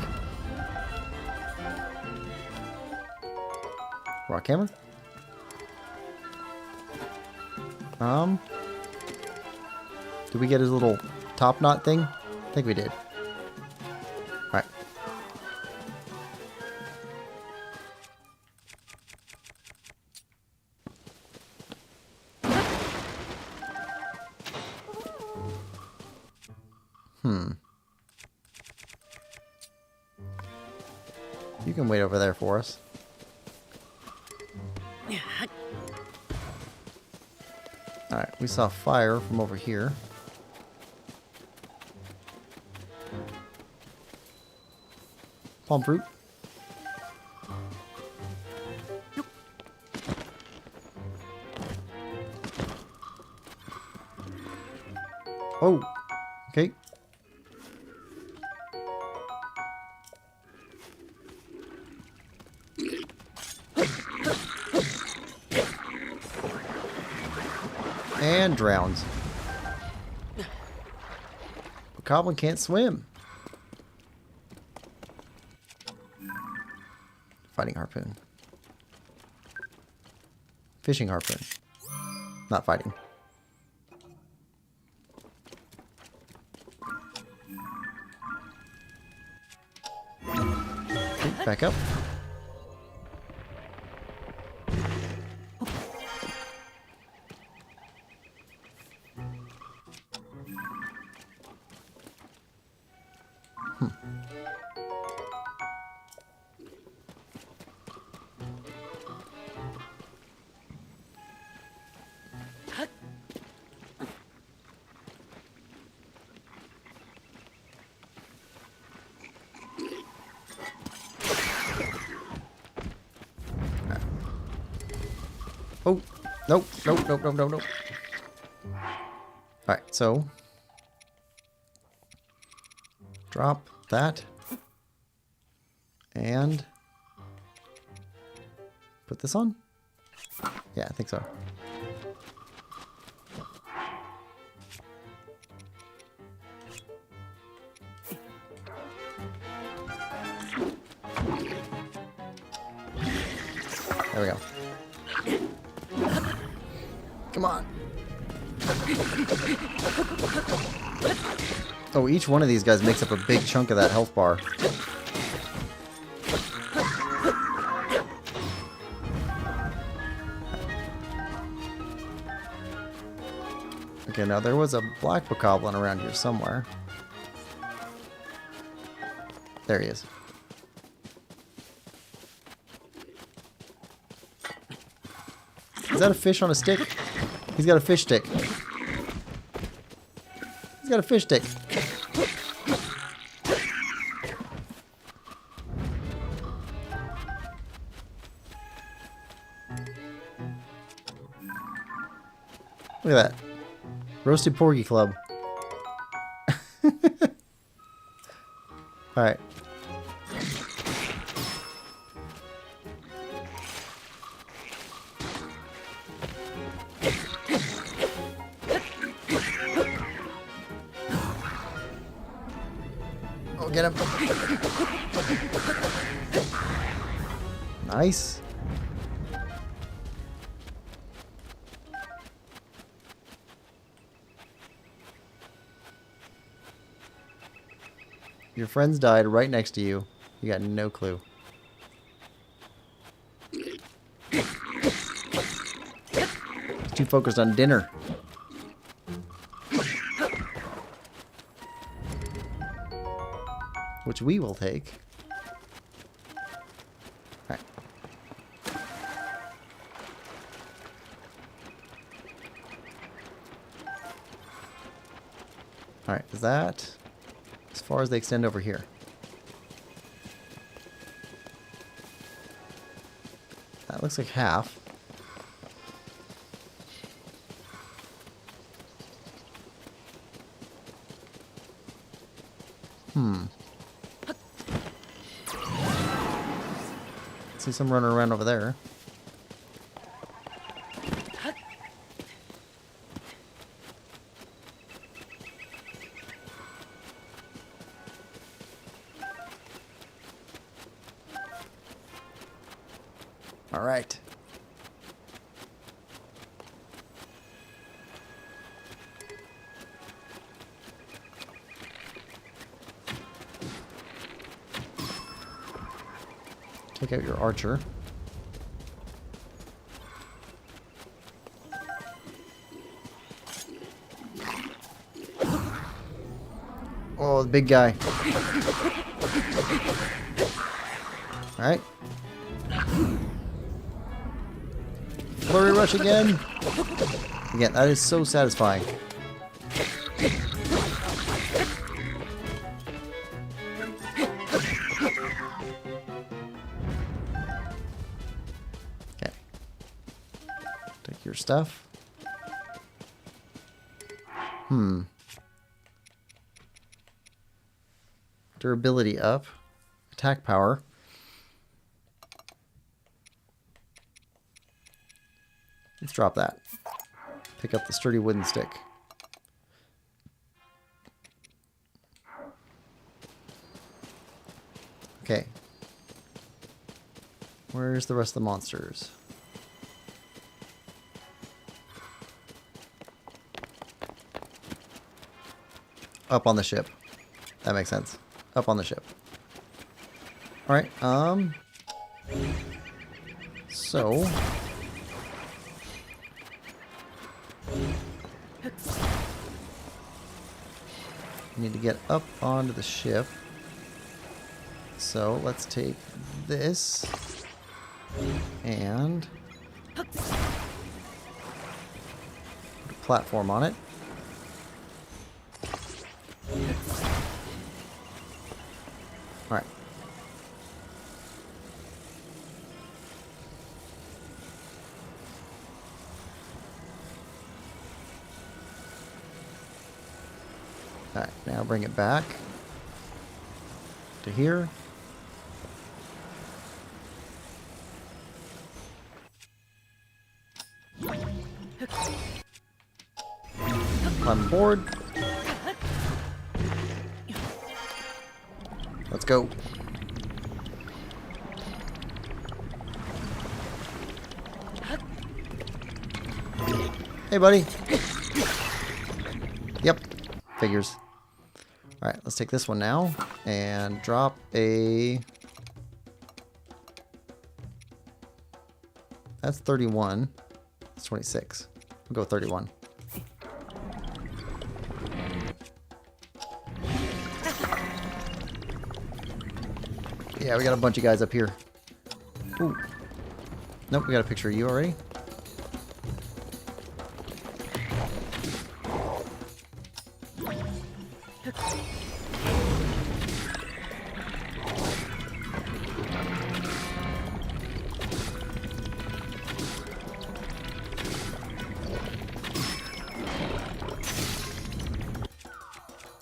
B: Rock hammer? Did we get his little top knot thing? I think we did. Alright. You can wait over there for us. Alright, we saw fire from over here. Palm fruit. Oh, okay. And drowns. The goblin can't swim. Fighting harpoon. Fishing harpoon. Not fighting. Okay, back up. Oh, nope, nope, nope, nope, nope, nope. Alright, so drop that and put this on? Yeah, I think so. There we go. Come on. Oh, each one of these guys makes up a big chunk of that health bar. Okay, now there was a black bokoblin around here somewhere. There he is. Is that a fish on a stick? He's got a fish stick. He's got a fish stick. Look at that. Roasted Porgy Club. Alright. Oh, get him. Nice. Your friends died right next to you. You got no clue. Too focused on dinner. Which we will take. Alright. Alright, is that as far as they extend over here? That looks like half. See some running around over there. All right. Take out your archer. Oh, the big guy. All right. Flurry rush again. Again, that is so satisfying. Okay. Take your stuff. Durability up. Attack power. Let's drop that. Pick up the sturdy wooden stick. Okay. Where's the rest of the monsters? Up on the ship. That makes sense. Up on the ship. Alright, so we need to get up onto the ship. So let's take this and put a platform on it. All right. All right, now bring it back to here. Climb aboard. Let's go. Hey, buddy. Yep. Figures. Alright, let's take this one now and drop a... That's 31. That's 26. We'll go with 31. Yeah, we got a bunch of guys up here. Ooh. Nope, we got a picture of you already.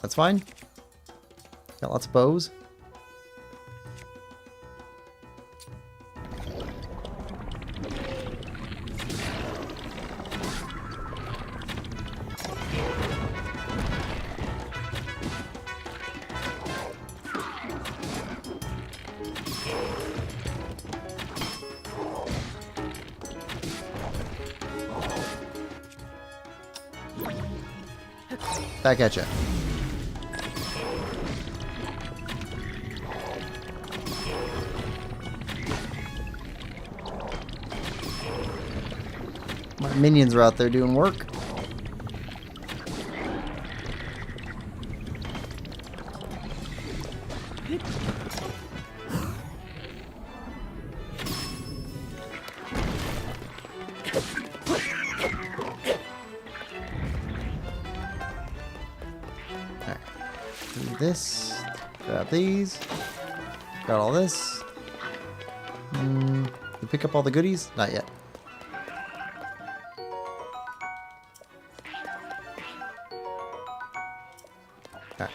B: That's fine. Got lots of bows. Back at you. Minions are out there doing work. Alright. Do this. Grab these. Got all this. You pick up all the goodies? Not yet. Alright.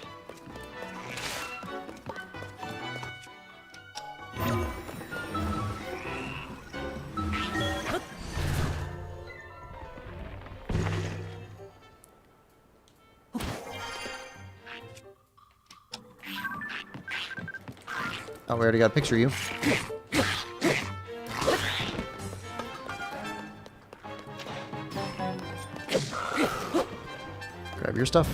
B: Oh, we already got a picture of you. Grab your stuff.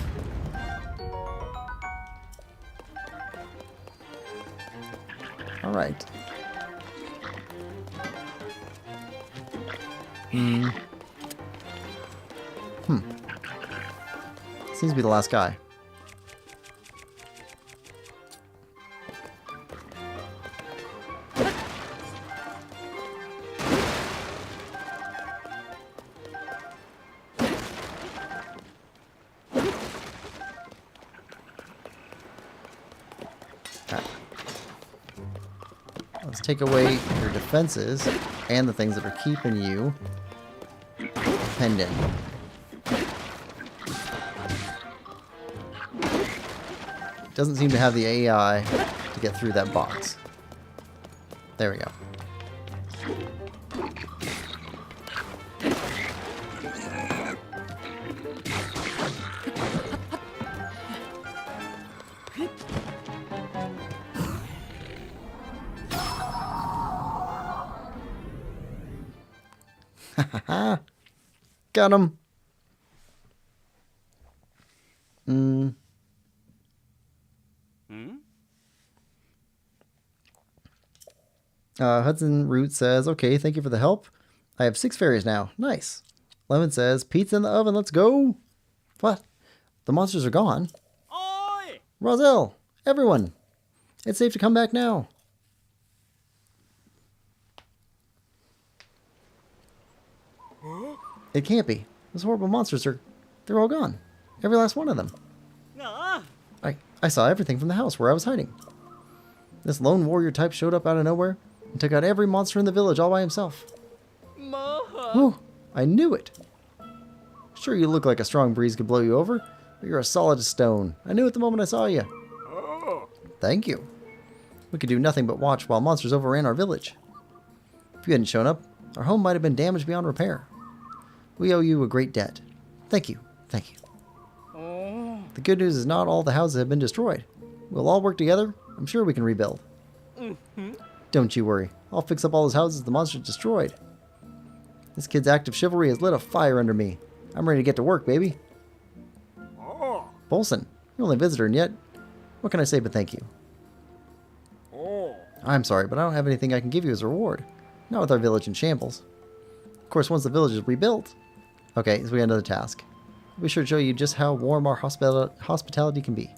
B: All right. Seems to be the last guy. Let's take away your defenses and the things that are keeping you pendant. Doesn't seem to have the AI to get through that box. There we go. Got him. Hudson Root says, okay, thank you for the help. I have 6 fairies now. Nice. Lemon says, pizza in the oven, let's go. What? The monsters are gone?
F: Oi!
B: Roselle, everyone, it's safe to come back now. It can't be. Those horrible monsters they're all gone. Every last one of them.
F: Nah.
B: I saw everything from the house where I was hiding. This lone warrior type showed up out of nowhere and took out every monster in the village all by himself. Oh, I knew it. Sure, you look like a strong breeze could blow you over, but you're as solid as stone. I knew it the moment I saw you.
F: Oh.
B: Thank you. We could do nothing but watch while monsters overran our village. If you hadn't shown up, our home might have been damaged beyond repair. We owe you a great debt. Thank you. Thank you.
F: Oh.
B: The good news is not all the houses have been destroyed. We'll all work together. I'm sure we can rebuild. Don't you worry. I'll fix up all those houses the monsters destroyed. This kid's act of chivalry has lit a fire under me. I'm ready to get to work, baby.
F: Oh.
B: Bolson, you're only visitor yet. What can I say but thank you?
F: Oh.
B: I'm sorry, but I don't have anything I can give you as a reward. Not with our village in shambles. Of course, once the village is rebuilt... Okay, so we got another task. Be sure to show you just how warm our hospitality can be.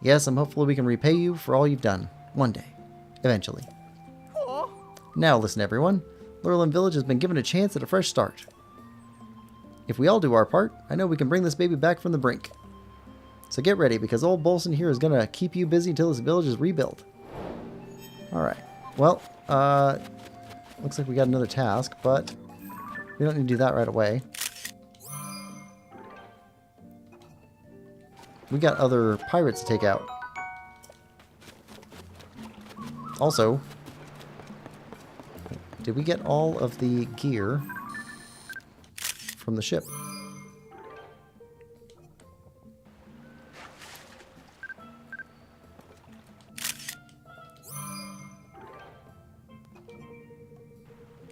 B: Yes, I'm hopeful we can repay you for all you've done. One day. Eventually.
F: Oh.
B: Now listen, everyone. Lurlin Village has been given a chance at a fresh start. If we all do our part, I know we can bring this baby back from the brink. So get ready, because old Bolson here is going to keep you busy until this village is rebuilt. Alright. Well, looks like we got another task, but we don't need to do that right away. We got other pirates to take out. Also, did we get all of the gear from the ship?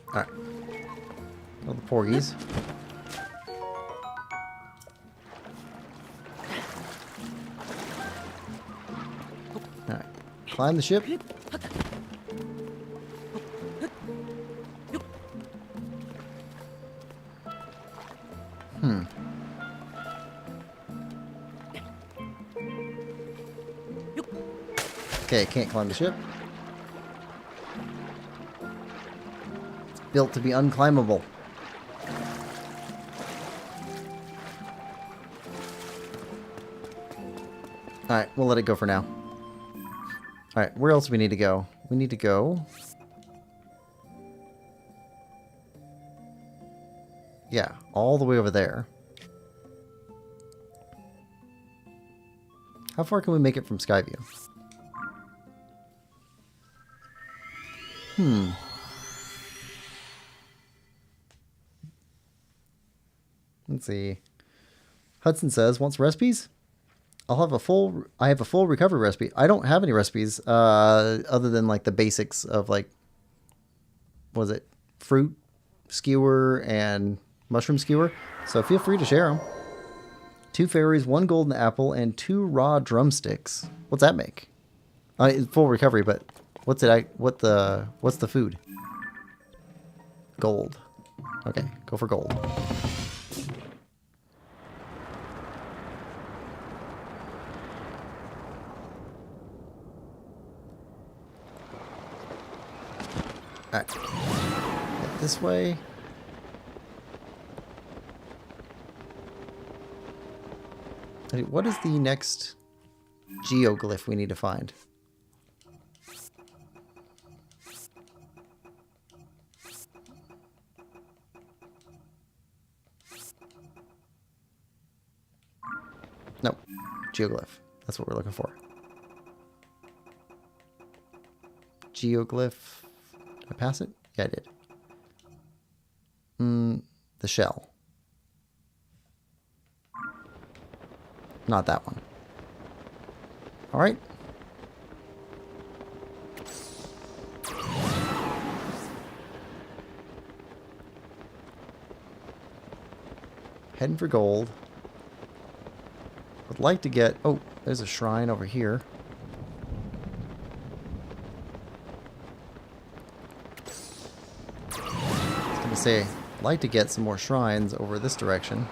B: Alright. All the porgies. Alright. Climb the ship. Okay, can't climb the ship. It's built to be unclimbable. Alright, we'll let it go for now. Alright, where else do we need to go? We need to go... Yeah, all the way over there. How far can we make it from Skyview? Let's see. Hudson says, wants recipes? I have a full recovery recipe. I don't have any recipes other than like the basics of like, what was it? Fruit skewer and mushroom skewer. So feel free to share them. 2 fairies, 1 golden apple, and 2 raw drumsticks. What's that make? Full recovery, but what's the food? Gold. Okay, go for gold. Alright. Head this way. Okay, what is the next geoglyph we need to find? Nope. Geoglyph. That's what we're looking for. Geoglyph. Did I pass it? Yeah, I did. The shell. Not that one. Alright. Heading for gold. Would like to get... Oh, there's a shrine over here. I was going to say, I'd like to get some more shrines over this direction.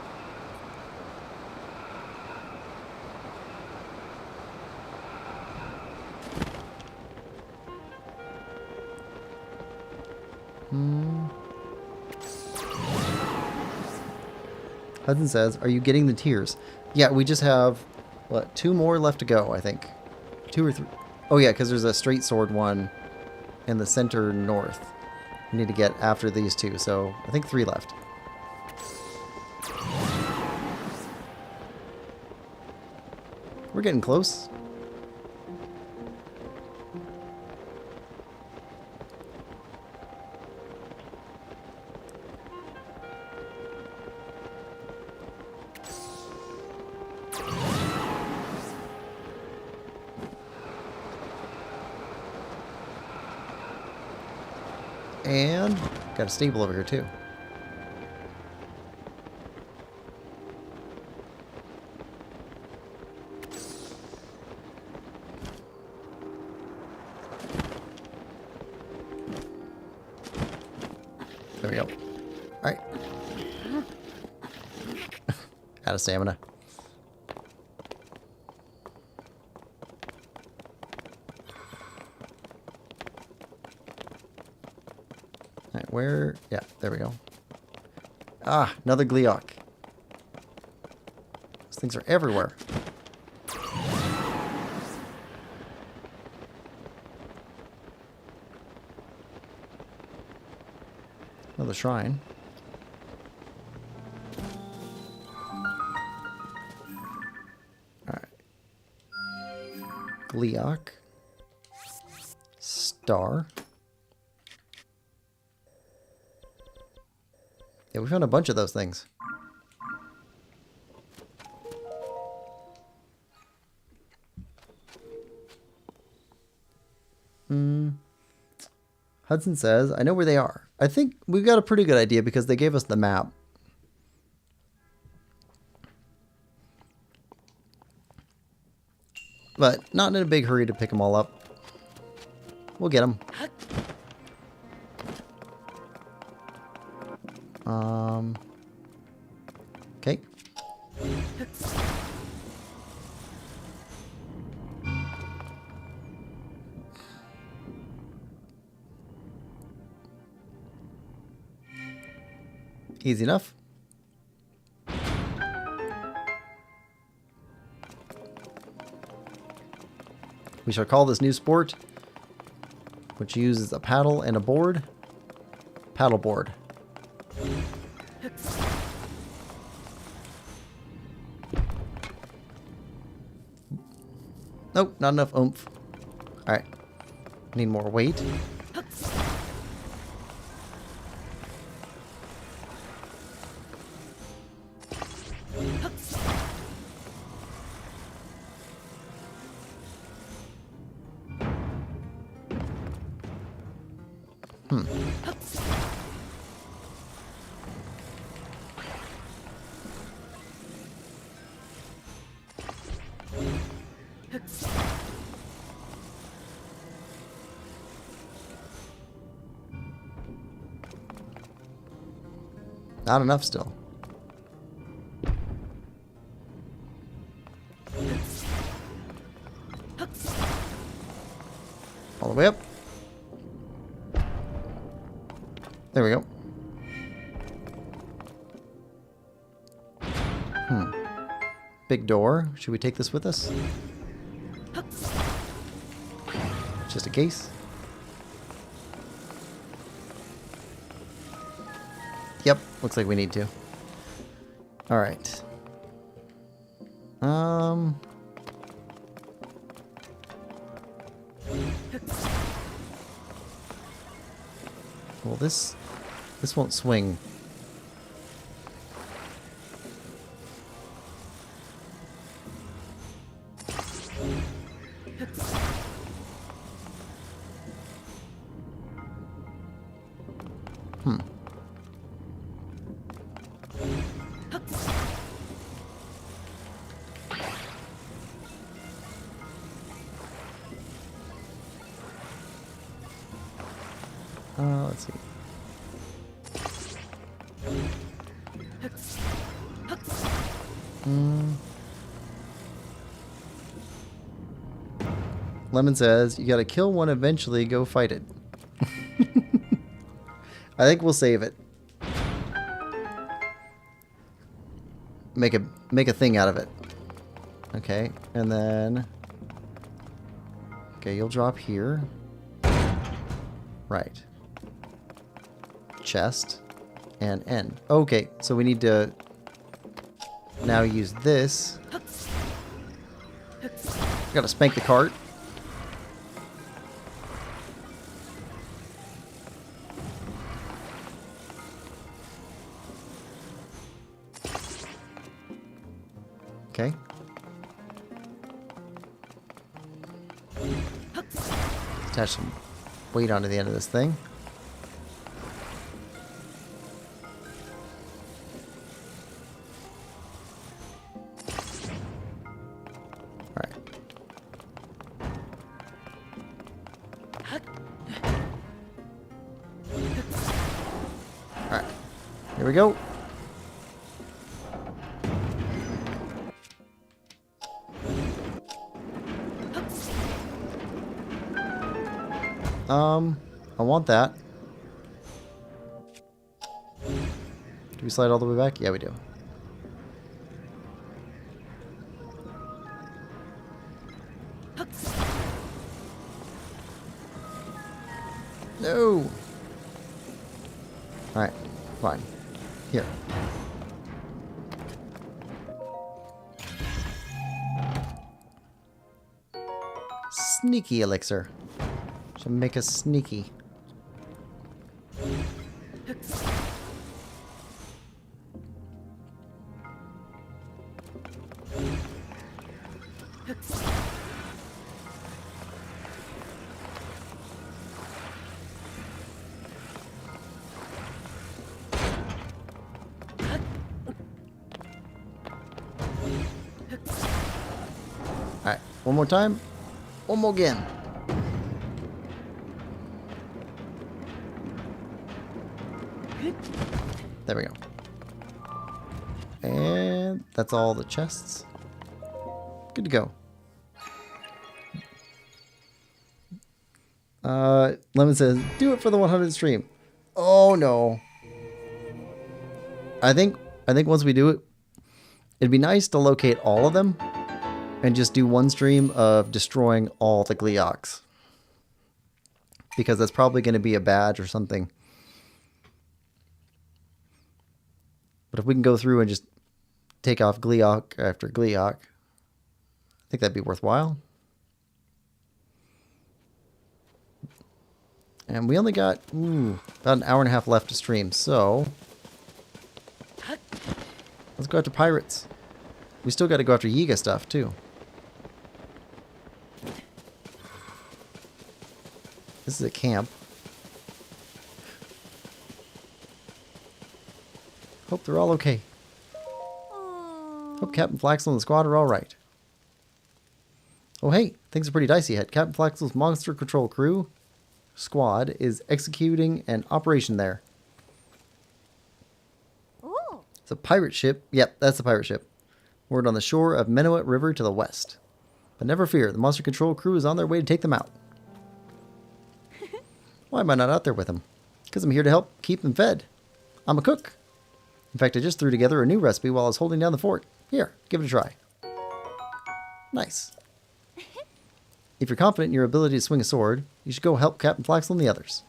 B: Hudson says, are you getting the tiers? Yeah, we just have, what, 2 more left to go, I think. 2 or 3. Oh yeah, because there's a straight sword one in the center north. We need to get after these 2, so I think 3 left. We're getting close. And got a stable over here too. There we go. Alright. Out of stamina. Alright, where? Yeah, there we go. Ah, another Gleeok. Those things are everywhere. Another shrine. Alright. Gleeok. Star. Yeah, we found a bunch of those things. Hudson says, I know where they are. I think we've got a pretty good idea because they gave us the map. But not in a big hurry to pick them all up. We'll get them. Okay. Easy enough. We shall call this new sport, which uses a paddle and a board, paddleboard. Nope, not enough oomph. Alright. Need more weight. Not enough still. All the way up. There we go. Big door. Should we take this with us? Just a case. Yep, looks like we need to. All right. Well, this won't swing. Let's see. Lemon says, you gotta kill one eventually, go fight it. I think we'll save it. Make a thing out of it. Okay, and then... Okay, you'll drop here. Right. Chest and end. Okay, so we need to now use this. Gotta spank the cart. Okay. Attach some weight onto the end of this thing. Alright. Here we go. I want that. Do we slide all the way back? Yeah, we do. No! Alright, fine. Here. Sneaky elixir. Should make us sneaky. Alright, one more time. One more again. There we go. And that's all the chests. Good to go. Lemon says, do it for the 100 stream. Oh no. I think once we do it, it'd be nice to locate all of them and just do one stream of destroying all the Gleeoks. Because that's probably going to be a badge or something. But if we can go through and just take off Gleeok after Gleeok, I think that'd be worthwhile. And we only got about an hour and a half left to stream, so let's go after pirates. We still got to go after Yiga stuff too. This is a camp. Hope they're all okay. Hope Captain Flaxel and the squad are all right. Oh hey, things are pretty dicey ahead. Captain Flaxel's monster control crew squad is executing an operation there.
D: Ooh.
B: It's a pirate ship. Yep, that's a pirate ship. Moored on the shore of Menowet River to the west. But never fear, the monster control crew is on their way to take them out. Why am I not out there with them? Because I'm here to help keep them fed. I'm a cook. In fact, I just threw together a new recipe while I was holding down the fort. Here, give it a try. Nice. If you're confident in your ability to swing a sword, you should go help Captain Flaxel and the others.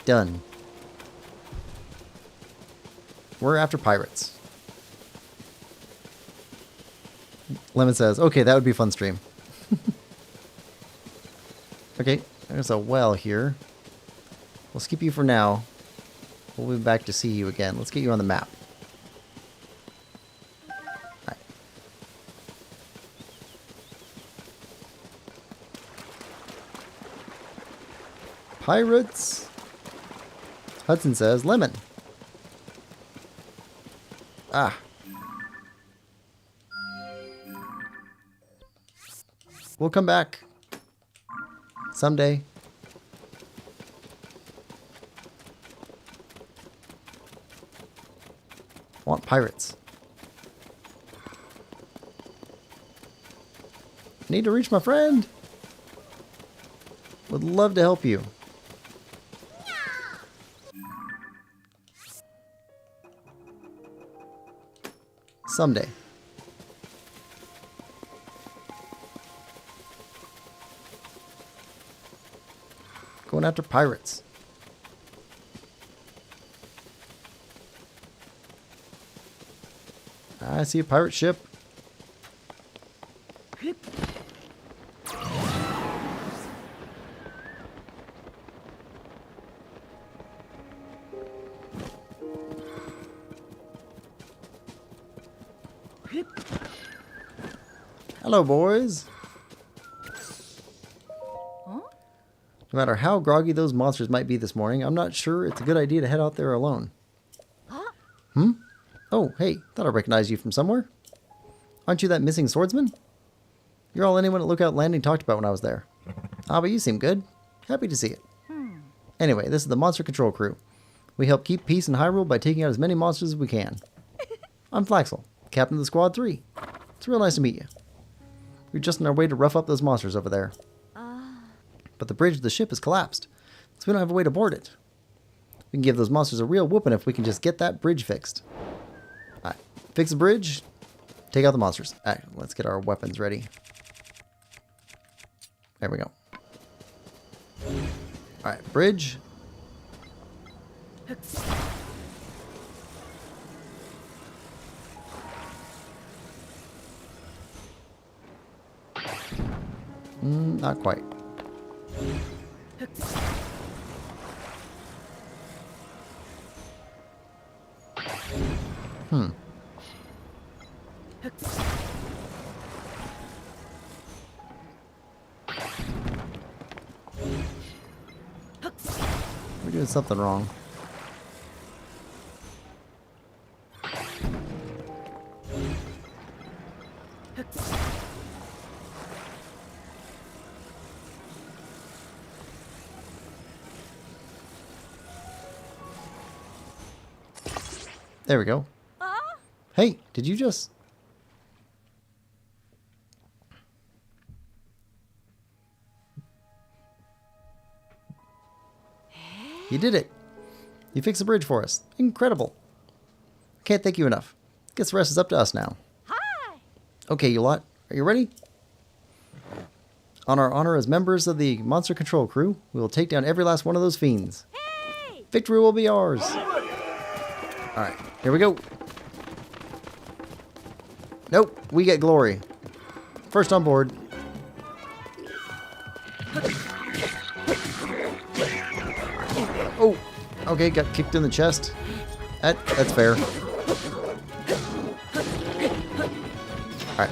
B: Done. We're after pirates. Lemon says, okay, that would be a fun stream. Okay, there's a well here. We'll skip you for now. We'll be back to see you again. Let's get you on the map. Alright. Pirates. Hudson says, lemon. Ah. We'll come back. Someday. Want pirates. Need to reach my friend. Would love to help you. Someday. Going after pirates. I see a pirate ship. Hello, boys.
D: Huh?
B: No matter how groggy those monsters might be this morning, I'm not sure it's a good idea to head out there alone.
D: Huh?
B: Hmm? Oh, hey, thought I recognized you from somewhere. Aren't you that missing swordsman? You're all anyone at Lookout Landing talked about when I was there. Ah, but you seem good. Happy to see it. Anyway, this is the Monster Control Crew. We help keep peace in Hyrule by taking out as many monsters as we can. I'm Flaxel, captain of the Squad 3. It's real nice to meet you. We're just on our way to rough up those monsters over there. But the bridge of the ship has collapsed, so we don't have a way to board it. We can give those monsters a real whooping if we can just get that bridge fixed. Alright, fix the bridge, take out the monsters. Alright, let's get our weapons ready. There we go. Alright, bridge. Not quite. We're doing something wrong. There we go. Hey, did you just... You did it. You fixed the bridge for us. Incredible. Can't thank you enough. Guess the rest is up to us now.
D: Hi.
B: Okay, you lot. Are you ready? On our honor as members of the Monster Control Crew, we will take down every last one of those fiends.
D: Hey.
B: Victory will be ours. Alright, here we go. Nope, we get glory. First on board. Oh, okay, got kicked in the chest. That's fair. Alright.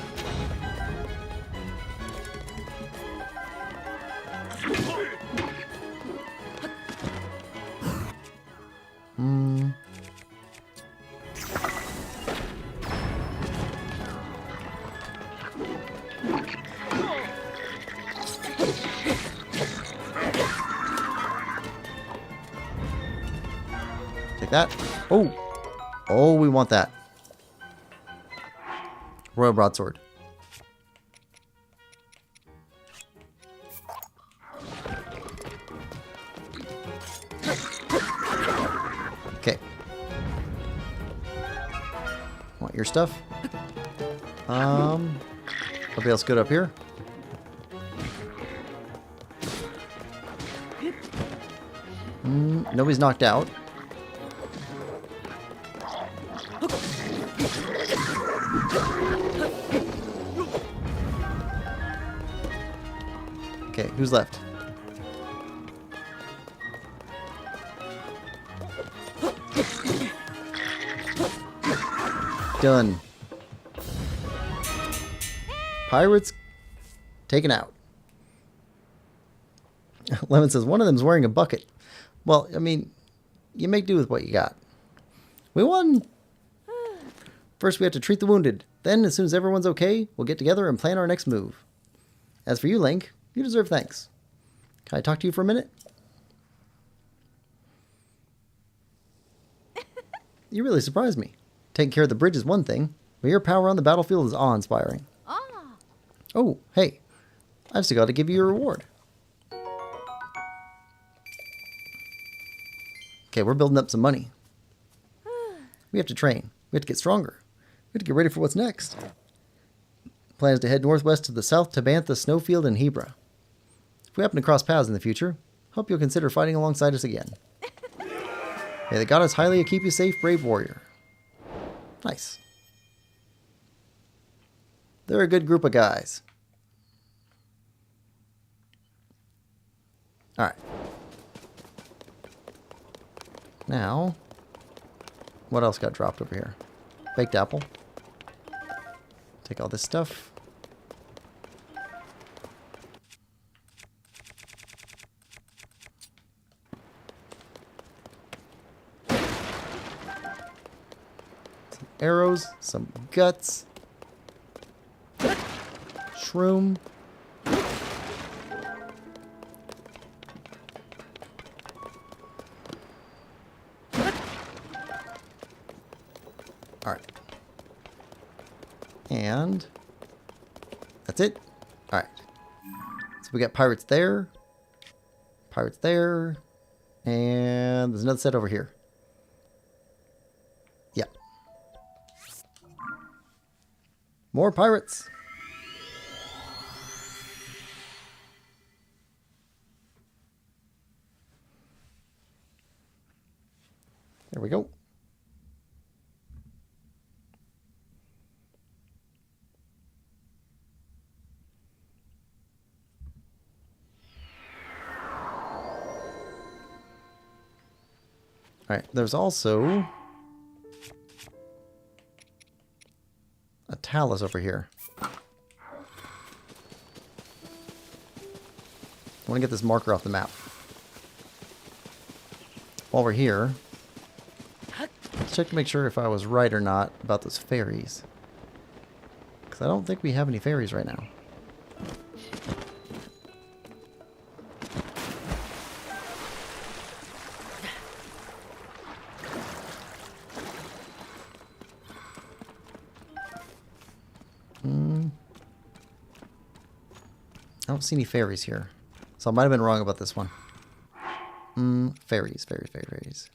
B: Take that. Oh. Oh, we want that. Royal Broadsword. Okay. Want your stuff? Nobody else good up here? Nobody's knocked out. Okay, who's left? Done. Pirates taken out. Lemon says one of them's wearing a bucket. Well, I mean, you make do with what you got. We won. First, we have to treat the wounded. Then, as soon as everyone's okay, we'll get together and plan our next move. As for you, Link, you deserve thanks. Can I talk to you for a minute? You really surprised me. Taking care of the bridge is one thing, but your power on the battlefield is awe-inspiring.
D: Ah.
B: Oh, hey. I've still got to give you a reward. Okay, we're building up some money. We have to train. We have to get stronger. We have to get ready for what's next. Plan is to head northwest to the south to Bantha, Snowfield, and Hebra. If we happen to cross paths in the future, hope you'll consider fighting alongside us again. May the goddess highly keep you safe, brave warrior. Nice. They're a good group of guys. Alright. Now, what else got dropped over here? Baked apple. Take all this stuff. Some arrows, some guts. Shroom. Alright. And that's it. Alright. So we got pirates there. Pirates there. And there's another set over here. Yep. More pirates. There we go. Alright, there's also a talus over here. I want to get this marker off the map. While we're here, let's check to make sure if I was right or not about those fairies. Because I don't think we have any fairies right now. I don't see any fairies here. So I might have been wrong about this one. Fairies, fairies, fairies, fairies.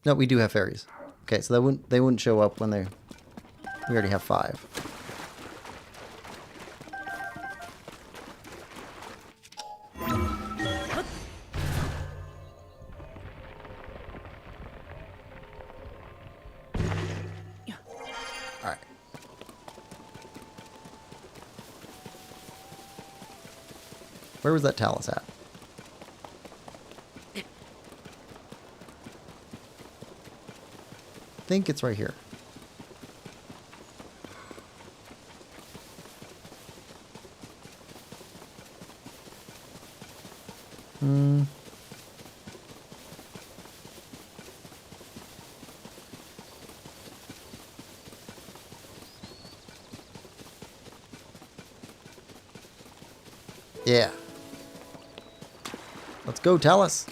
B: No, we do have fairies. Okay, so they wouldn't show up when they... We already have 5. Alright. Where was that Talus at? I think it's right here. Yeah. Let's go, Talus.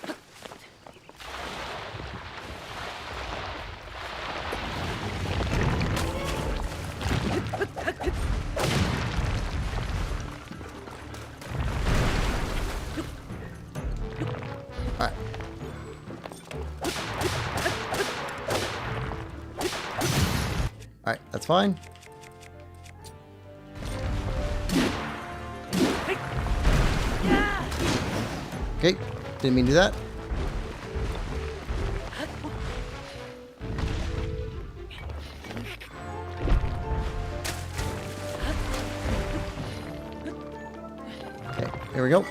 B: Alright. Alright, that's fine. Okay, didn't mean to do that. Okay, here we go.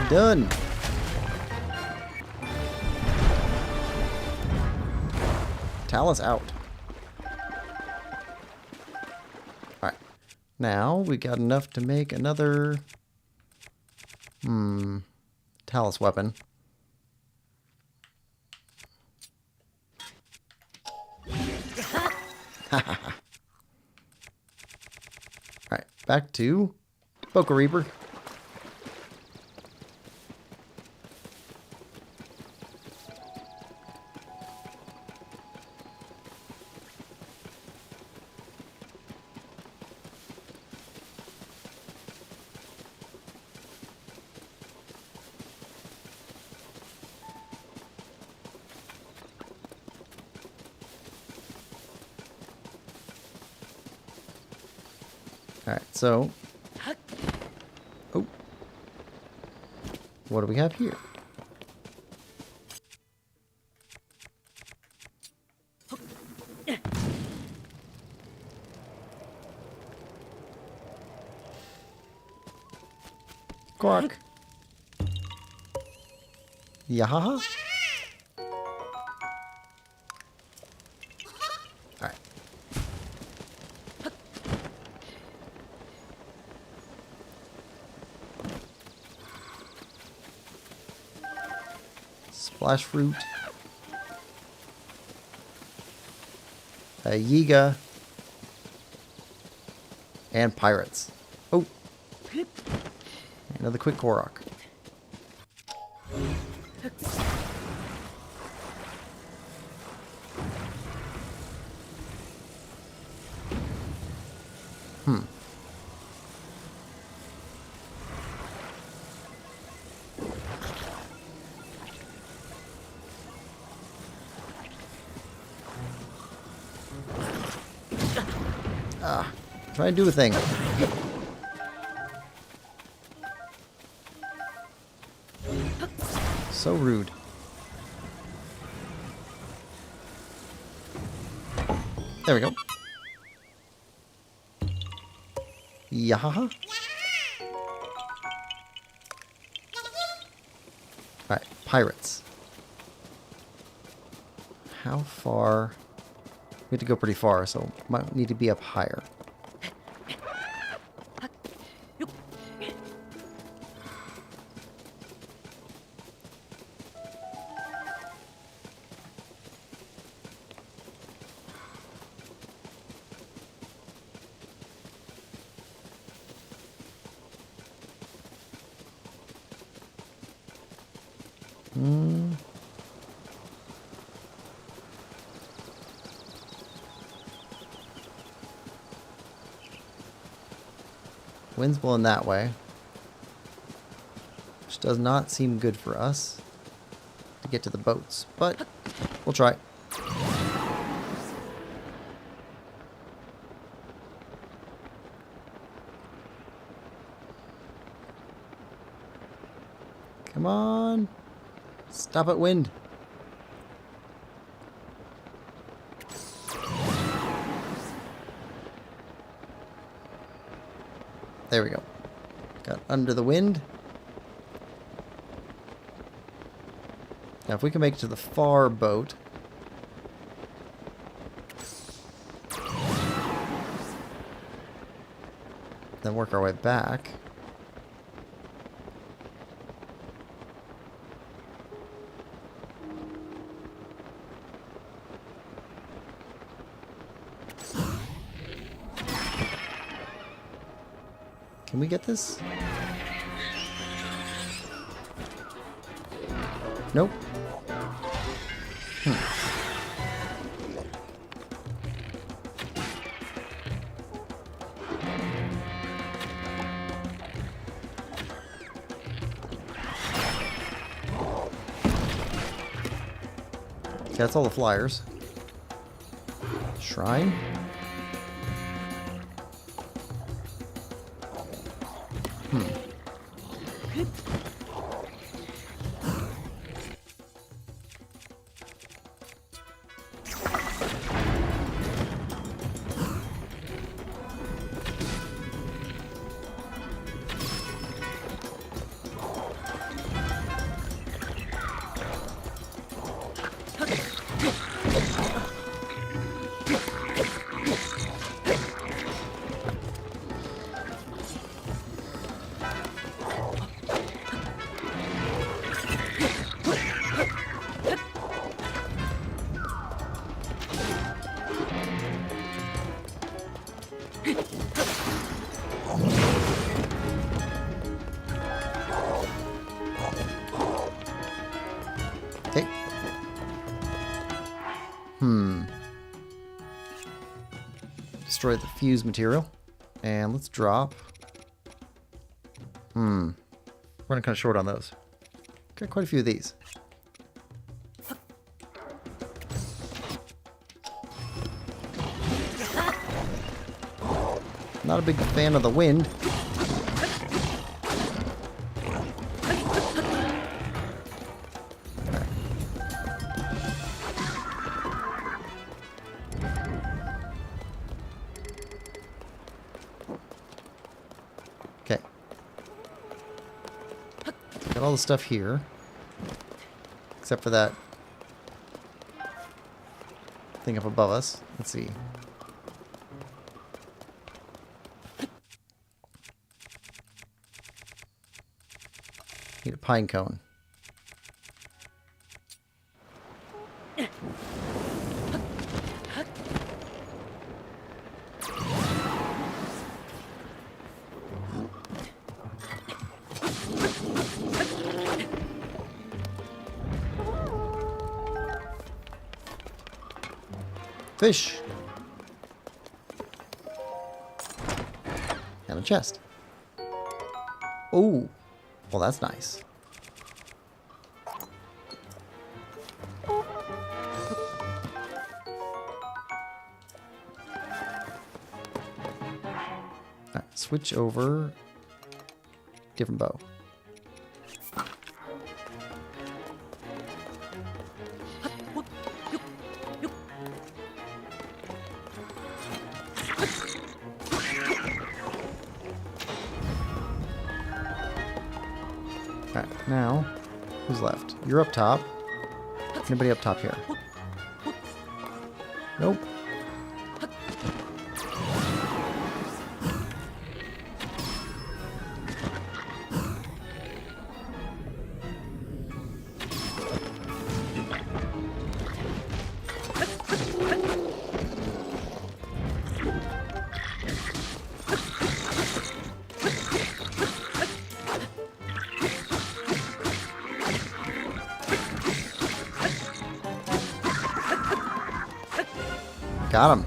B: Done. Talus out. Alright. Now we got enough to make another Talus weapon. Alright, back to Boca Reaper. Alright, so... Oh. What do we have here? Quark. Yahaha. Alright. Splash fruit. Yiga. And pirates. Oh. Another quick Korok. Try and do a thing. So rude. There we go. Yahaha. Alright, pirates. How far? We have to go pretty far, so might need to be up higher. Wind's blowing that way. which does not seem good for us to get to the boats, but we'll try. Come on. Stop it, wind. There we go. Got under the wind. Now if we can make it to the far boat. Then work our way back. Can we get this? Nope. Okay, that's all the flyers. Shrine. Okay. Destroy the fuse material. And let's drop. We're running kind of short on those. Got quite a few of these. Not a big fan of the wind. Okay. Got all the stuff here. Except for that thing up above us. Let's see. Need a pine cone. Fish. And a chest. Oh. Well, that's nice. Alright, switch over. Different bow. Alright, now, who's left? You're up top. Anybody up top here? Nope. Got him.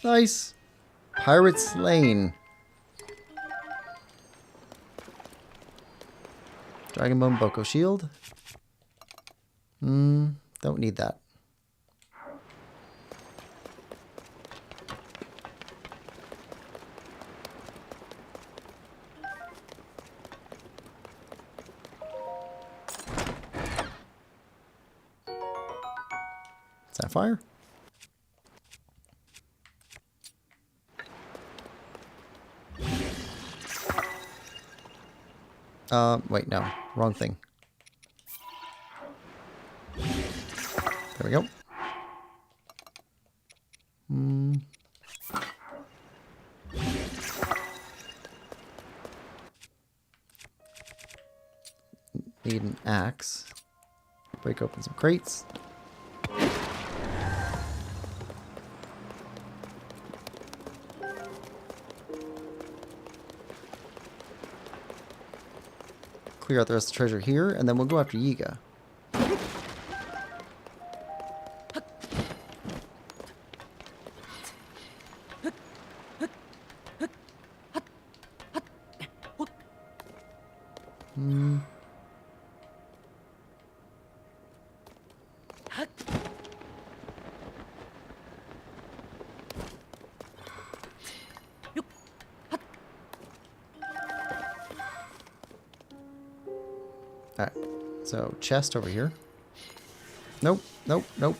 B: Nice. Pirate slain. Dragon Bone Boko Shield. Don't need that. Sapphire. Wait, no. Wrong thing. There we go. Need an axe. Break open some crates. Clear out the rest of the treasure here, and then we'll go after Yiga. Alright, so chest over here. Nope, nope, nope.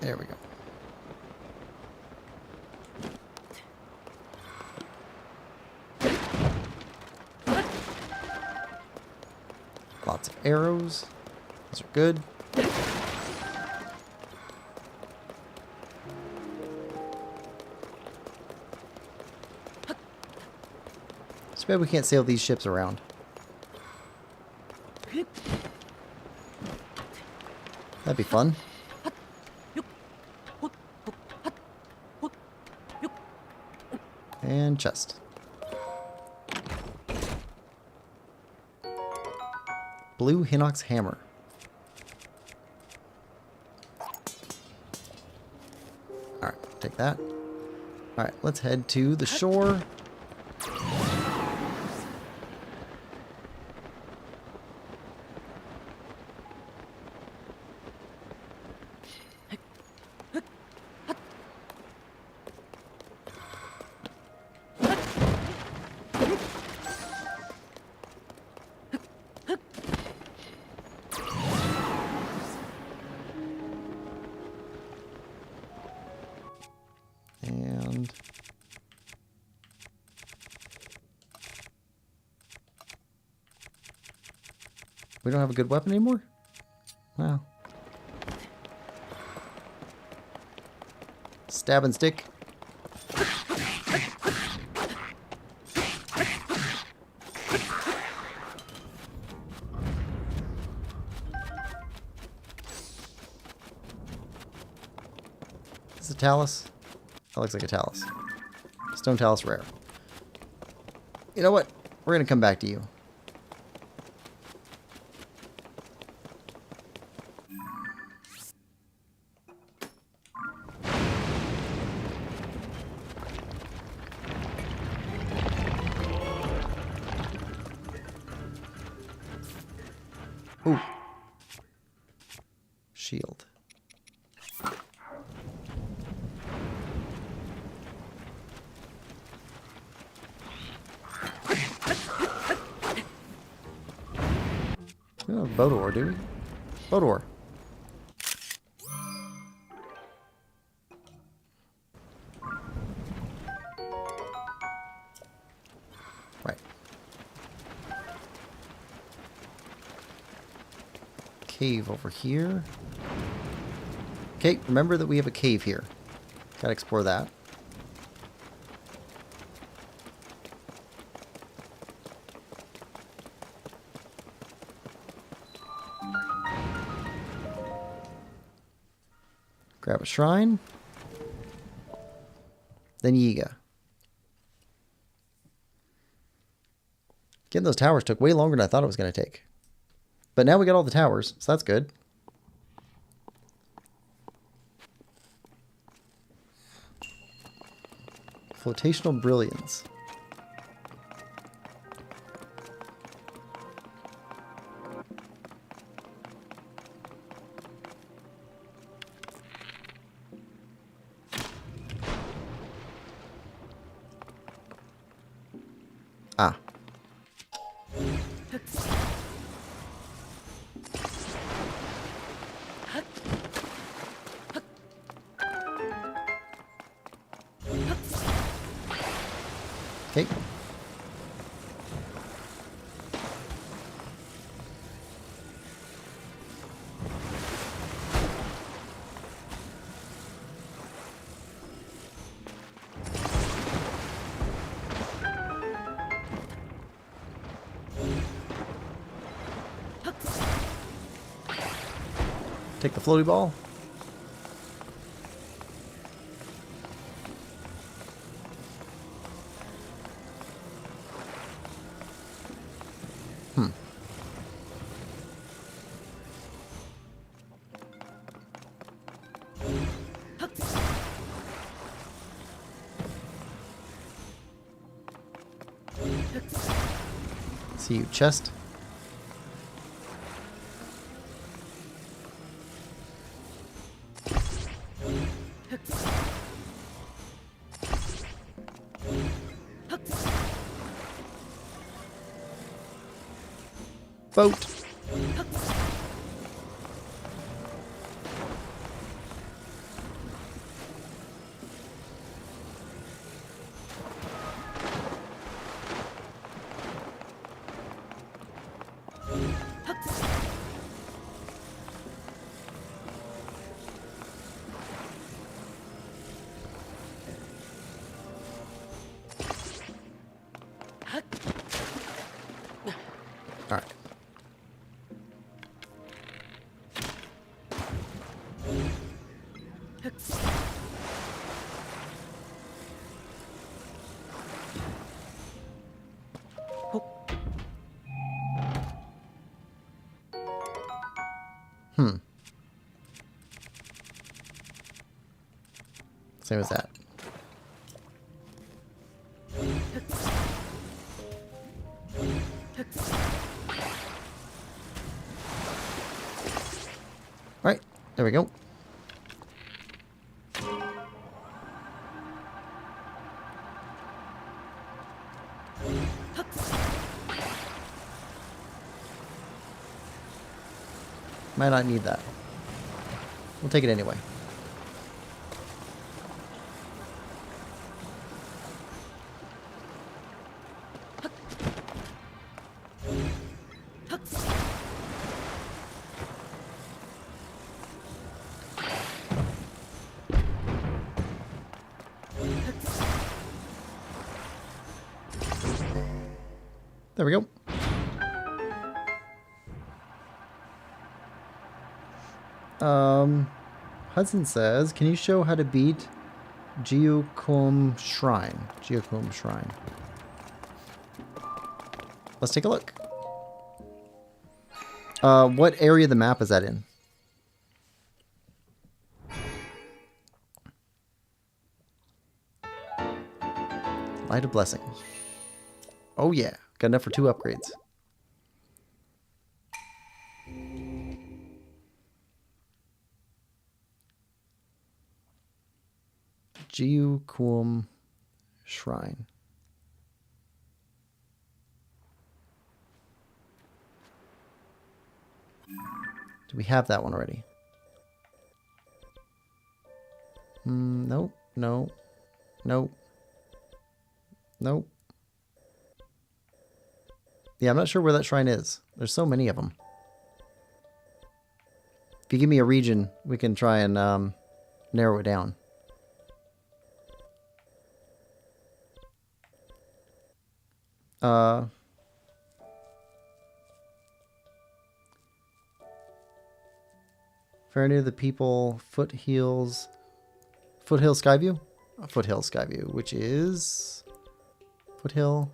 B: There we go. Lots of arrows. Those are good. Too bad we can't sail these ships around. That'd be fun. And chest. Blue Hinox hammer. Alright, take that. Alright, let's head to the shore. And we don't have a good weapon anymore? Wow. Stab and stick. Is this a talus? That looks like a talus. Stone talus rare. You know what? We're going to come back to you. Ooh. Shield. We don't have boat ore, do we? Boat ore. Right. Cave over here. Okay, remember that we have a cave here. Gotta explore that. Grab a shrine. Then Yiga. Getting those towers took way longer than I thought it was going to take. But now we got all the towers, so that's good. Flotational brilliance. Ah. Okay. Take the floaty ball. See you, chest. Boat. All right. Same as that. All right, there we go. Might not need that. We'll take it anyway. There we go. Hudson says, can you show how to beat Geoculm Shrine? Geoculm Shrine. Let's take a look. What area of the map is that in? Light of Blessing. Oh yeah, got enough for 2 upgrades. Geoculm Shrine. Do we have that one already? Nope, no, nope, nope. Yeah, I'm not sure where that shrine is. There's so many of them. If you give me a region, we can try and narrow it down. Very near the people, Foothill Skyview? Foothill Skyview, which is Foothill,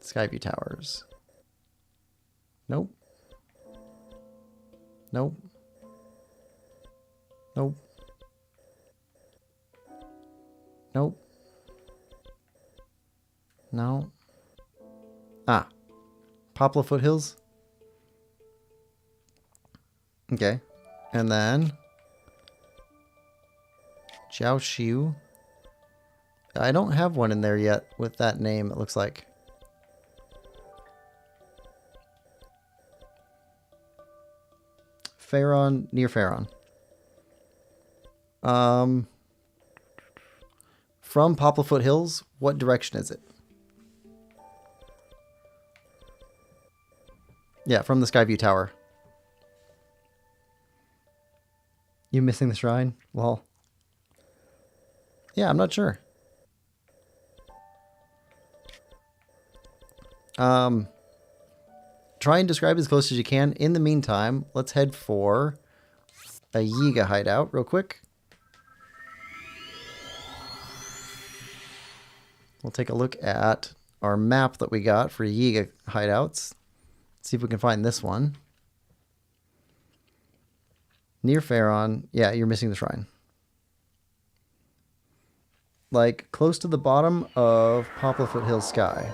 B: Skyview Towers. Nope. Nope. Nope. Nope. No. Ah. Poplar Foothills. Okay. And then Jiaoshu. I don't have one in there yet with that name, it looks like. Faron, near Faron. From Poplar Foothills, what direction is it? Yeah, from the Skyview Tower. You missing the shrine? Well, yeah, I'm not sure. Try and describe as close as you can. In the meantime, let's head for a Yiga hideout real quick. We'll take a look at our map that we got for Yiga hideouts. See if we can find this one. Near Faron. Yeah, you're missing the shrine. Like, close to the bottom of Poplar Foothill Sky.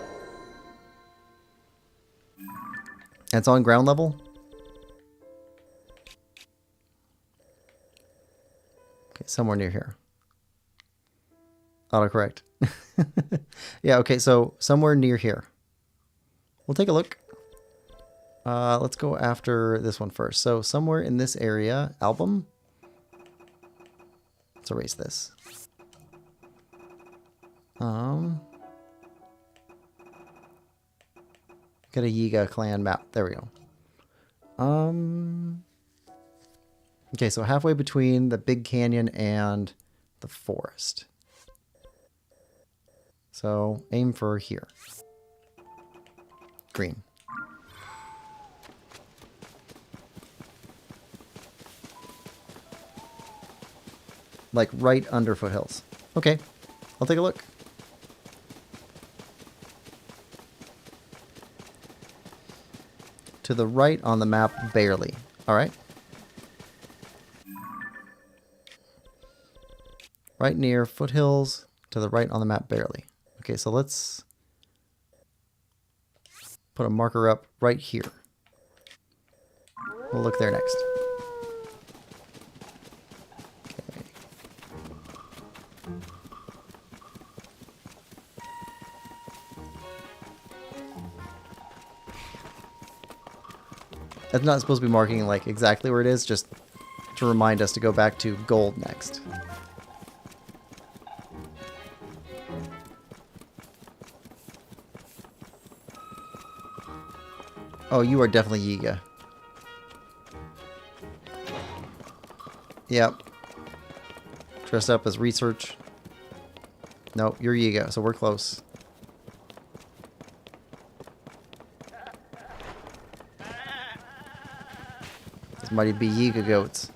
B: And it's on ground level? Okay, somewhere near here. Autocorrect. Yeah, okay, so somewhere near here. We'll take a look. Let's go after this one first. So somewhere in this area, album. Let's erase this. Got a Yiga clan map. There we go. Okay, so halfway between the big canyon and the forest. So aim for here. Green. Like right under Foothills. Okay, I'll take a look. To the right on the map, barely. Alright. Right near Foothills, to the right on the map, barely. Okay, so let's put a marker up right here. We'll look there next. Okay. That's not supposed to be marking like exactly where it is, just to remind us to go back to gold next. Oh, you are definitely Yiga. Yep. Dressed up as research. Nope, you're Yiga, so we're close. This might be Yiga goats.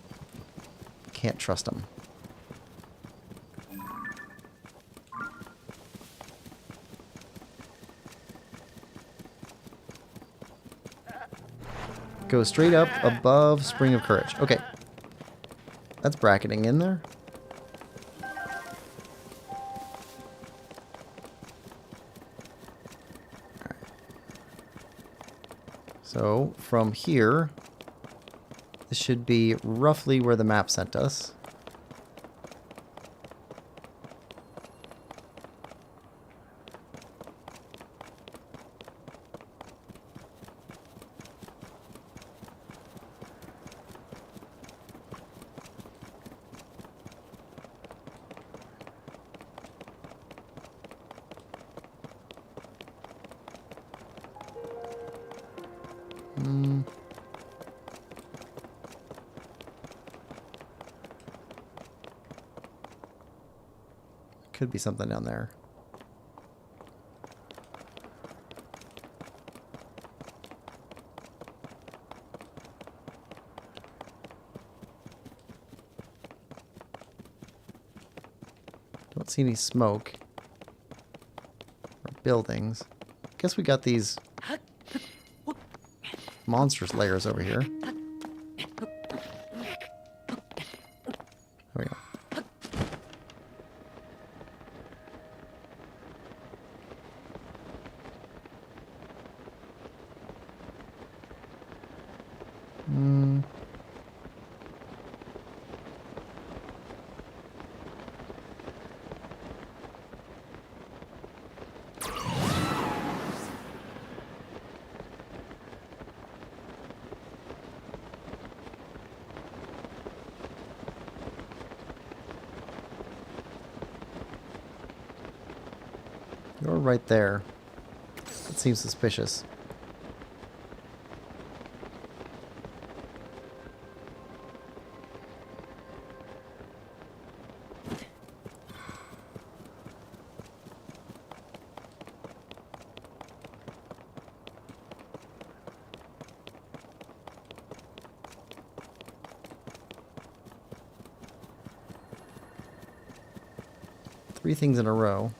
B: Can't trust them. Go straight up above Spring of Courage. Okay. That's bracketing in there. Alright. So, from here, this should be roughly where the map sent us. Could be something down there. Don't see any smoke or buildings. Guess we got these monstrous layers over here. You're right there. That seems suspicious. Three things in a row.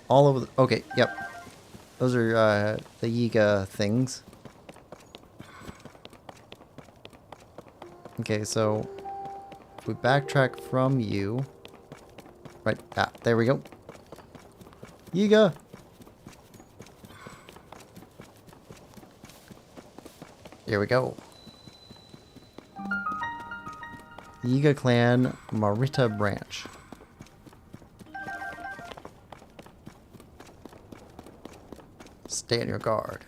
B: All over the... Okay, yep. Those are the Yiga things. Okay, so... if we backtrack from you... Right, there we go. Yiga! Here we go. Yiga Clan Marita Branch. Stay on your guard.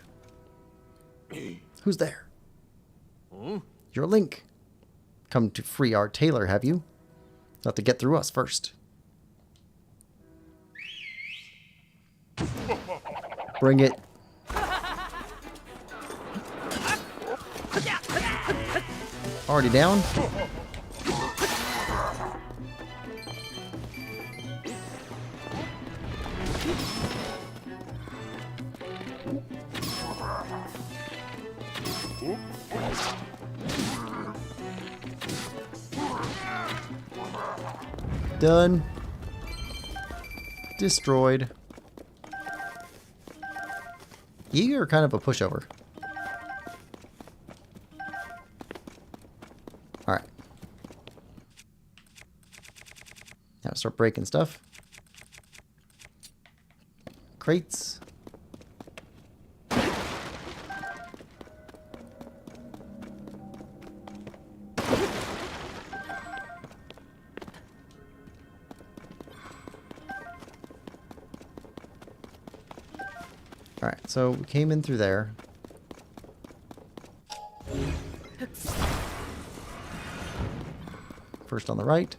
B: Who's there? You're Link. Come to free our tailor, have you? Not to get through us first. Bring it. Already down? Done. Destroyed. Yiga are kind of a pushover. Alright. Now start breaking stuff. Crates. Alright, so we came in through there. First on the right.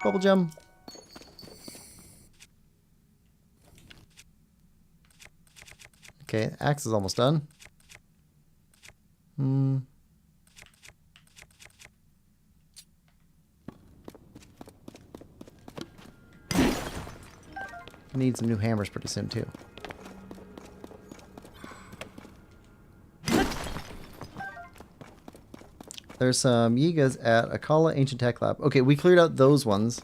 B: Bubble gem. Okay, axe is almost done. Need some new hammers pretty soon too. There's some Yigas at Akala Ancient Tech Lab. Okay, we cleared out those ones.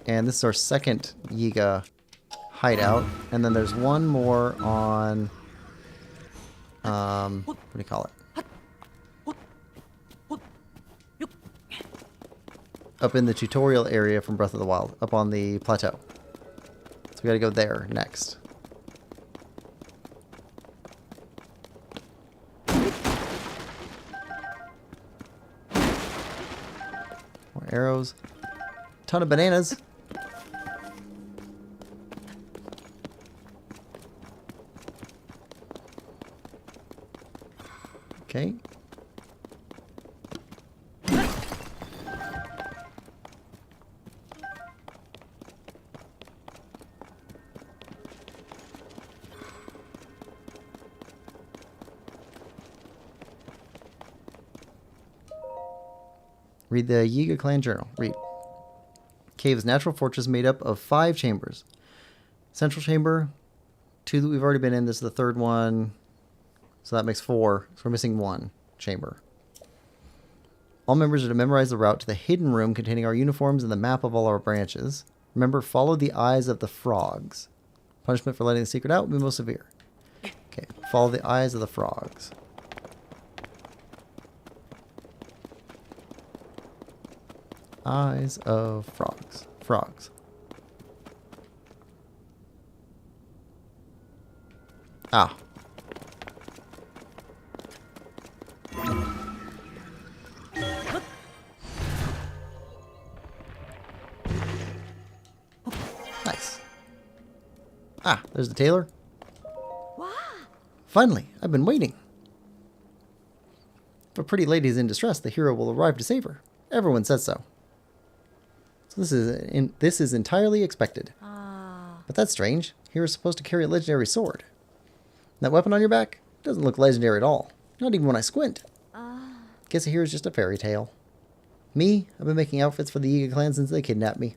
B: And this is our second Yiga hideout. And then there's one more on... what do you call it? Up in the tutorial area from Breath of the Wild. Up on the plateau. So we gotta go there next. More arrows. Ton of bananas. Okay. Read the Yiga Clan Journal. Read. Cave's natural fortress made up of 5 chambers. Central chamber, 2 that we've already been in. This is the 3rd one. So that makes 4. So we're missing 1 chamber. All members are to memorize the route to the hidden room containing our uniforms and the map of all our branches. Remember, follow the eyes of the frogs. Punishment for letting the secret out will be most severe. Okay, follow the eyes of the frogs. Eyes of frogs. Frogs. Ah. Nice. Ah, there's the tailor.
D: Wow.
B: Finally, I've been waiting. If a pretty lady is in distress, the hero will arrive to save her. Everyone says so. So this is entirely expected. But that's strange. Hero's supposed to carry a legendary sword. That weapon on your back doesn't look legendary at all. Not even when I squint. Guess a hero's just a fairy tale. Me, I've been making outfits for the Yiga clan since they kidnapped me.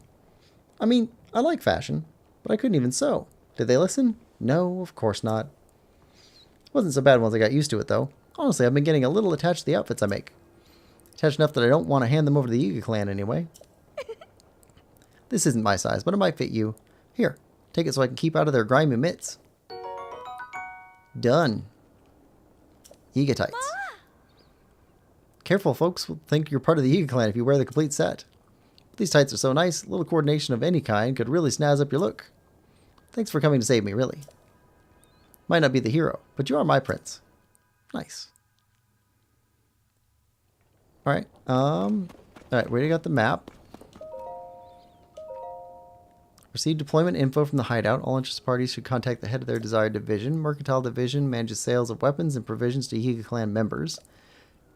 B: I mean, I like fashion, but I couldn't even sew. Did they listen? No, of course not. It wasn't so bad once I got used to it, though. Honestly, I've been getting a little attached to the outfits I make. Attached enough that I don't want to hand them over to the Yiga clan anyway. This isn't my size, but it might fit you. Here, take it so I can keep out of their grimy mitts. Done. Yiga tights. Careful, folks will think you're part of the Yiga clan if you wear the complete set. These tights are so nice, a little coordination of any kind could really snazz up your look. Thanks for coming to save me, really. Might not be the hero, but you are my prince. Nice. Alright, alright, we already got the map. Receive deployment info from the hideout. All interested parties should contact the head of their desired division. Mercantile division manages sales of weapons and provisions to Yiga clan members.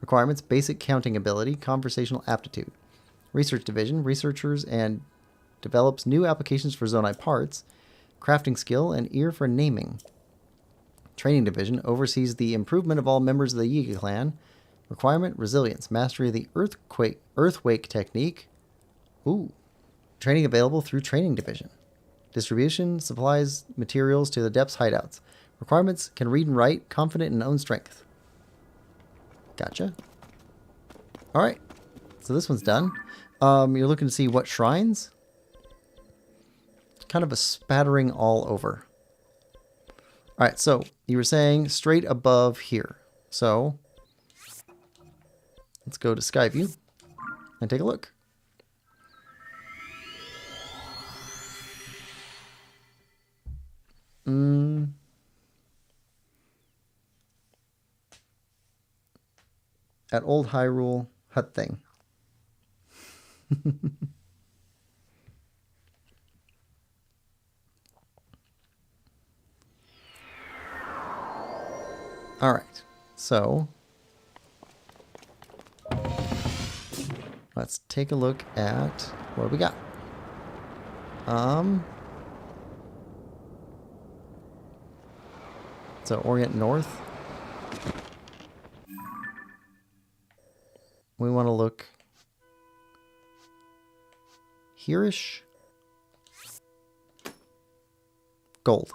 B: Requirements: basic counting ability, conversational aptitude. Research division, researchers and develops new applications for Zonai parts. Crafting skill and ear for naming. Training division oversees the improvement of all members of the Yiga clan. Requirement: resilience, mastery of the earthquake technique. Ooh. Training available through training division. Distribution, supplies, materials to the depths hideouts. Requirements: can read and write, confident in own strength. Gotcha. Alright. So this one's done. You're looking to see what shrines? Kind of a spattering all over. Alright, so you were saying straight above here. So let's go to Skyview and take a look. At Old Hyrule hut thing. Alright, so let's take a look at what we got. So Orient North. We want to look here-ish. Gold.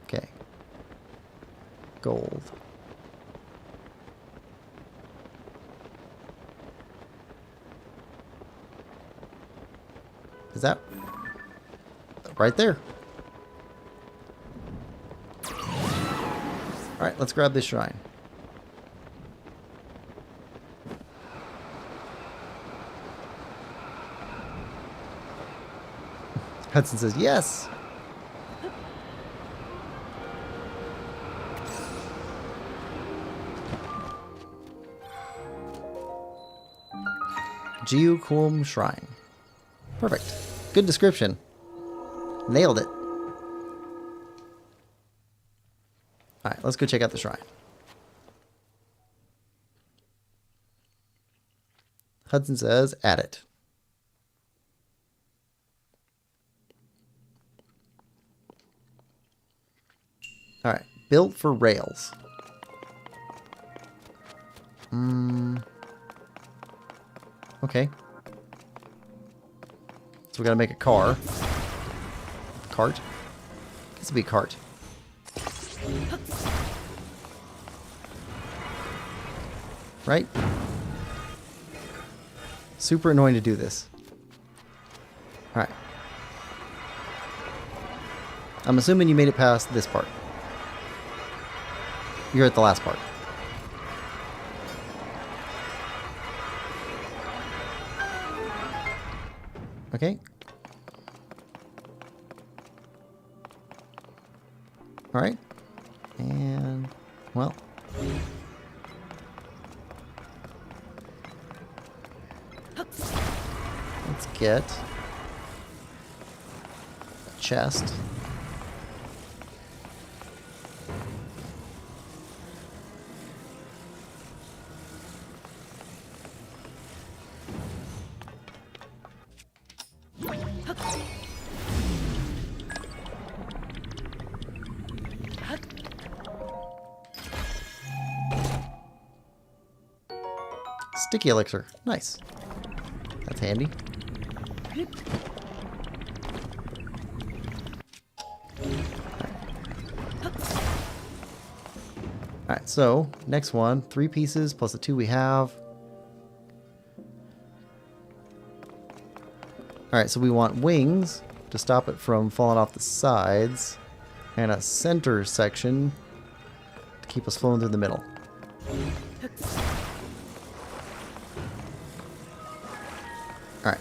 B: Okay. Gold. Is that right there? All right, let's grab this shrine. Hudson says, yes! Jiuquum Shrine. Perfect. Good description. Nailed it. Alright, let's go check out the shrine. Hudson says, add it. Alright, built for rails. Okay. So we gotta make a car. Cart? This would be a cart. Right? Super annoying to do this. Alright. I'm assuming you made it past this part. You're at the last part. Okay. Alright. And, well. Let's get a chest. Sticky elixir. Nice. That's handy. Alright, so next one. 3 pieces plus the 2 we have. Alright, so we want wings to stop it from falling off the sides. And a center section to keep us flowing through the middle. Alright.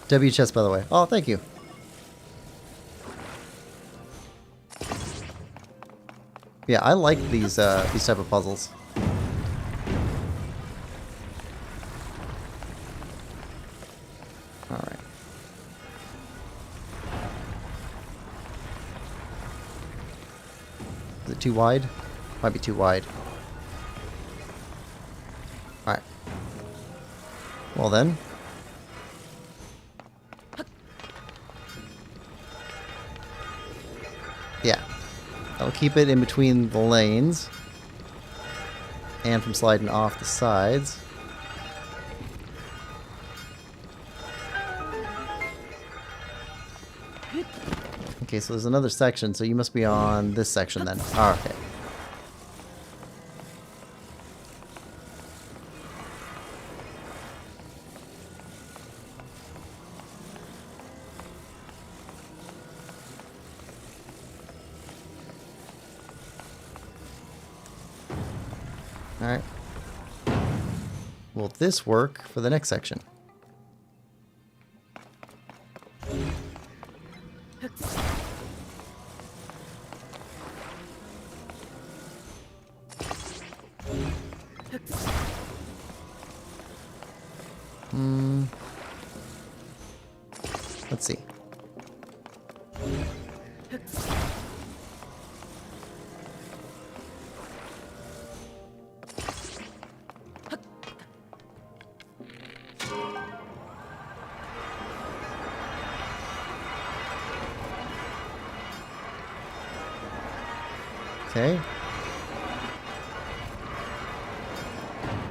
B: W chest, by the way. Oh, thank you. Yeah, I like these type of puzzles. All right. Is it too wide? Might be too wide. All right. Well then. Yeah. That'll keep it in between the lanes. And from sliding off the sides. Okay, so there's another section, so you must be on this section then. Oh, okay. Alright. Will this work for the next section? Let's see. Okay.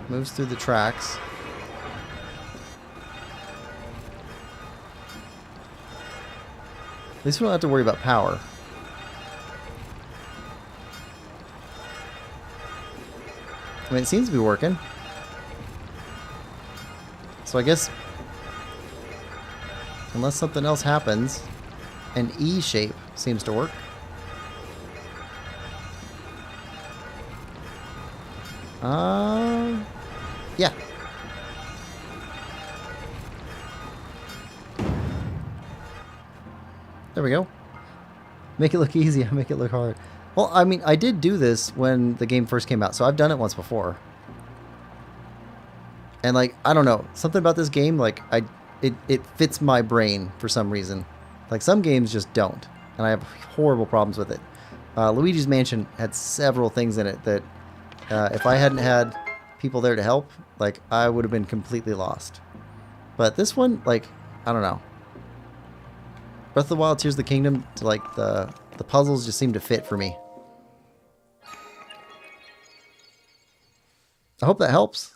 B: Moves through the tracks. At least we don't have to worry about power. I mean, it seems to be working. So I guess, unless something else happens, an E shape seems to work. Yeah. There we go. Make it look easy, I make it look hard. Well, I mean, I did do this when the game first came out, so I've done it once before. And like, I don't know, something about this game, like, it fits my brain for some reason. Like, some games just don't, and I have horrible problems with it. Luigi's Mansion had several things in it that, if I hadn't had people there to help, like, I would have been completely lost. But this one, like, I don't know. Breath of the Wild, Tears of the Kingdom, like, the puzzles just seem to fit for me. I hope that helps.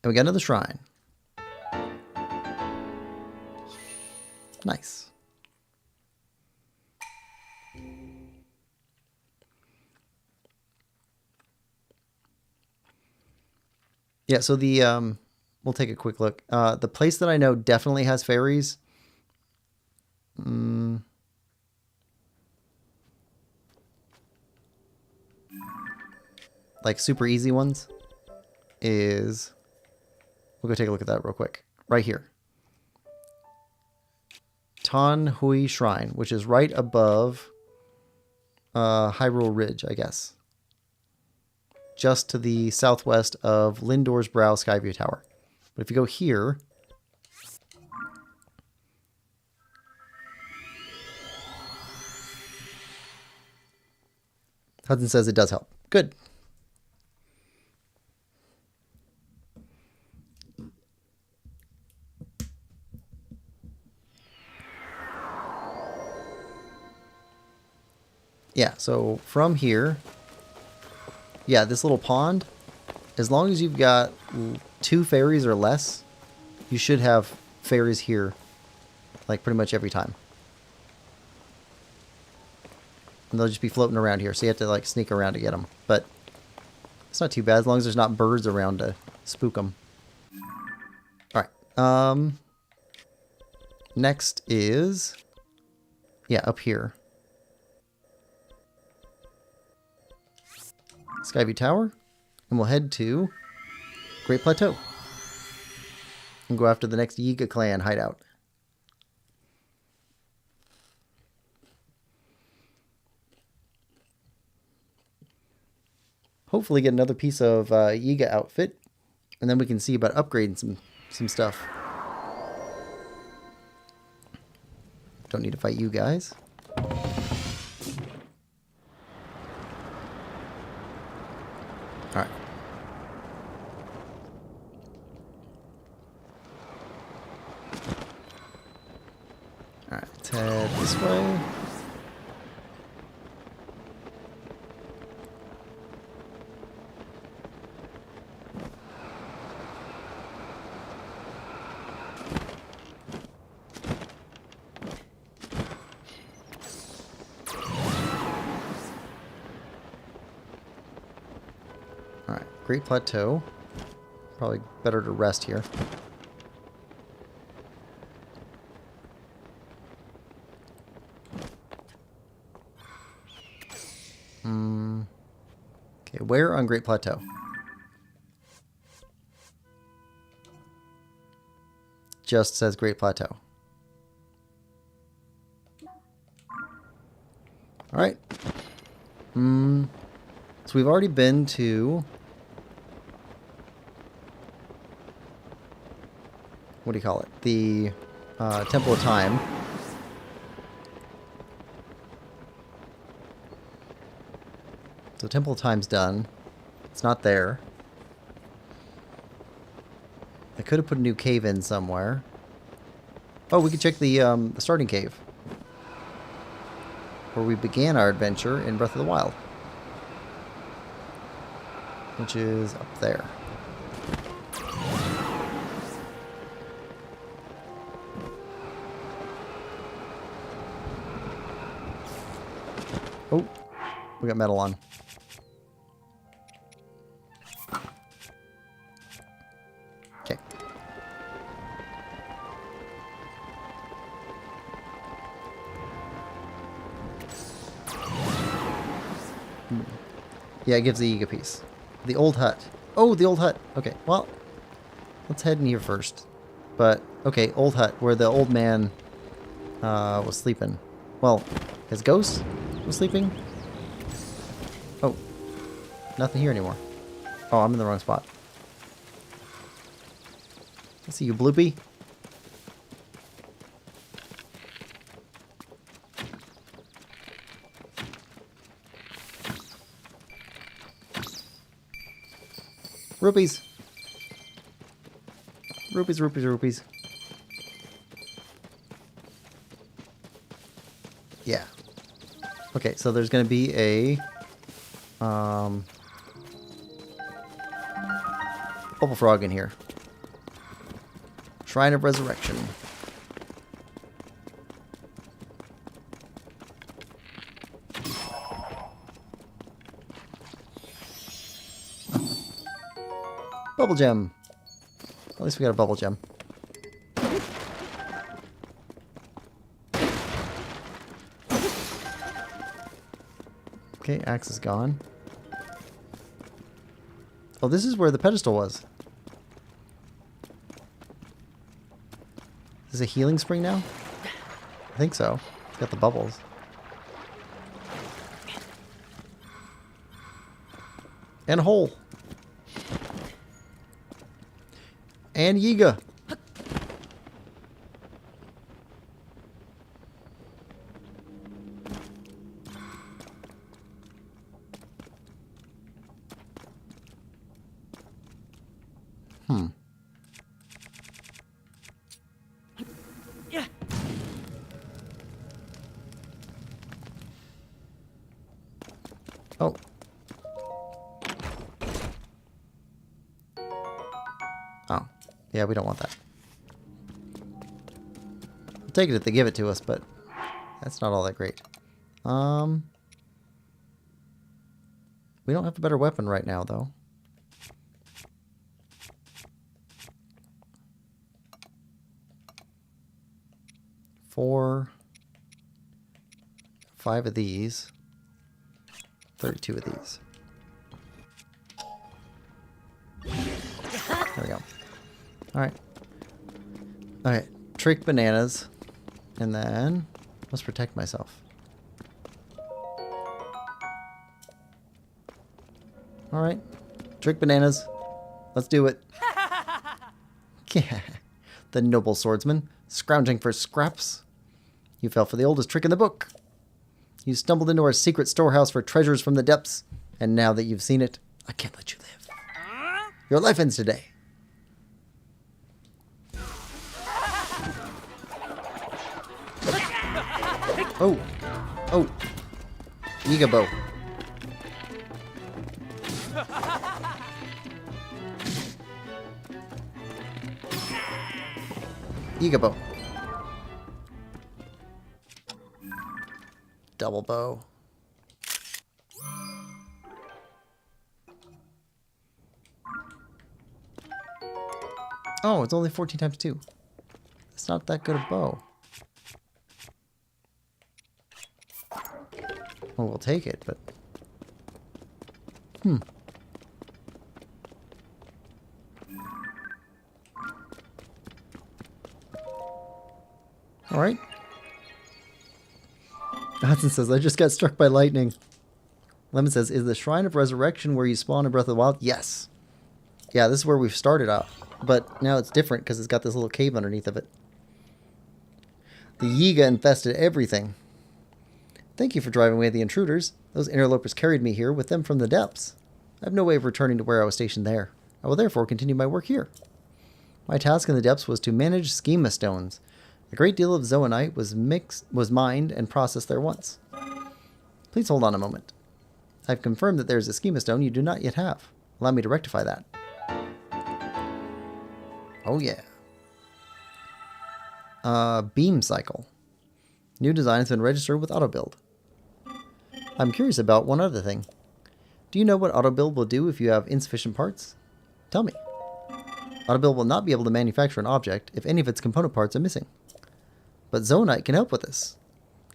B: And we got another shrine. Nice. Yeah, so the we'll take a quick look. The place that I know definitely has fairies. Like super easy ones is, we'll go take a look at that real quick. Right here. Tan Hui Shrine, which is right above Hyrule Ridge, I guess. Just to the southwest of Lindor's Brow Skyview Tower. But if you go here, Hudson says it does help. Good. Yeah, so from here, yeah, this little pond, as long as you've got 2 fairies or less, you should have fairies here, like pretty much every time. And they'll just be floating around here, so you have to like sneak around to get them. But it's not too bad as long as there's not birds around to spook them. All right. Next is, yeah, up here. Skyview Tower, and we'll head to Great Plateau and go after the next Yiga clan hideout. Hopefully get another piece of Yiga outfit, and then we can see about upgrading some stuff. Don't need to fight you guys. Alright. Alright, let's head this way. Alright, Great Plateau. Probably better to rest here. Okay, where on Great Plateau? Just says Great Plateau. Alright. So we've already been to... What do you call it? The Temple of Time. So Temple of Time's done. It's not there. I could have put a new cave in somewhere. Oh, we could check the starting cave, where we began our adventure in Breath of the Wild, which is up there. Oh, we got metal on. Okay. Yeah, it gives the Yiga piece. The old hut. Oh, the old hut. Okay, well, let's head in here first. But, okay, old hut, where the old man was sleeping. Well, his ghost was sleeping? Oh, nothing here anymore. Oh, I'm in the wrong spot. I see you, Bloopy. Rupees. Rupees, rupees, rupees. Yeah. Okay, so there's going to be a bubble frog in here. Shrine of Resurrection. Bubble gem. At least we got a bubble gem. Okay, axe is gone. Oh, this is where the pedestal was. Is this a healing spring now? I think so. It's got the bubbles. And a hole. And Yiga. Yeah, we don't want that. We'll take it if they give it to us, but that's not all that great. We don't have a better weapon right now, though. Five of these. 32 of these. There we go. Alright. Okay. Trick bananas. And then let's protect myself. Alright. Trick bananas. Let's do it. Yeah. The noble swordsman, scrounging for scraps. You fell for the oldest trick in the book. You stumbled into our secret storehouse for treasures from the depths. And now that you've seen it, I can't let you live. Your life ends today. Oh. Oh. Yiga bow. Yiga bow. Double bow. Oh, it's only 14 times 2. It's not that good a bow. Well, we'll take it, but... Alright. Hudson says, I just got struck by lightning. Lemon says, is the Shrine of Resurrection where you spawn in Breath of the Wild? Yes. Yeah, this is where we've started out. But now it's different because it's got this little cave underneath of it. The Yiga infested everything. Thank you for driving away the intruders. Those interlopers carried me here with them from the depths. I have no way of returning to where I was stationed there. I will therefore continue my work here. My task in the depths was to manage schema stones. A great deal of zoanite was mined and processed there once. Please hold on a moment. I've confirmed that there is a schema stone you do not yet have. Allow me to rectify that. Oh yeah. Beam cycle. New design has been registered with AutoBuild. I'm curious about one other thing. Do you know what AutoBuild will do if you have insufficient parts? Tell me. AutoBuild will not be able to manufacture an object if any of its component parts are missing. But zoanite can help with this.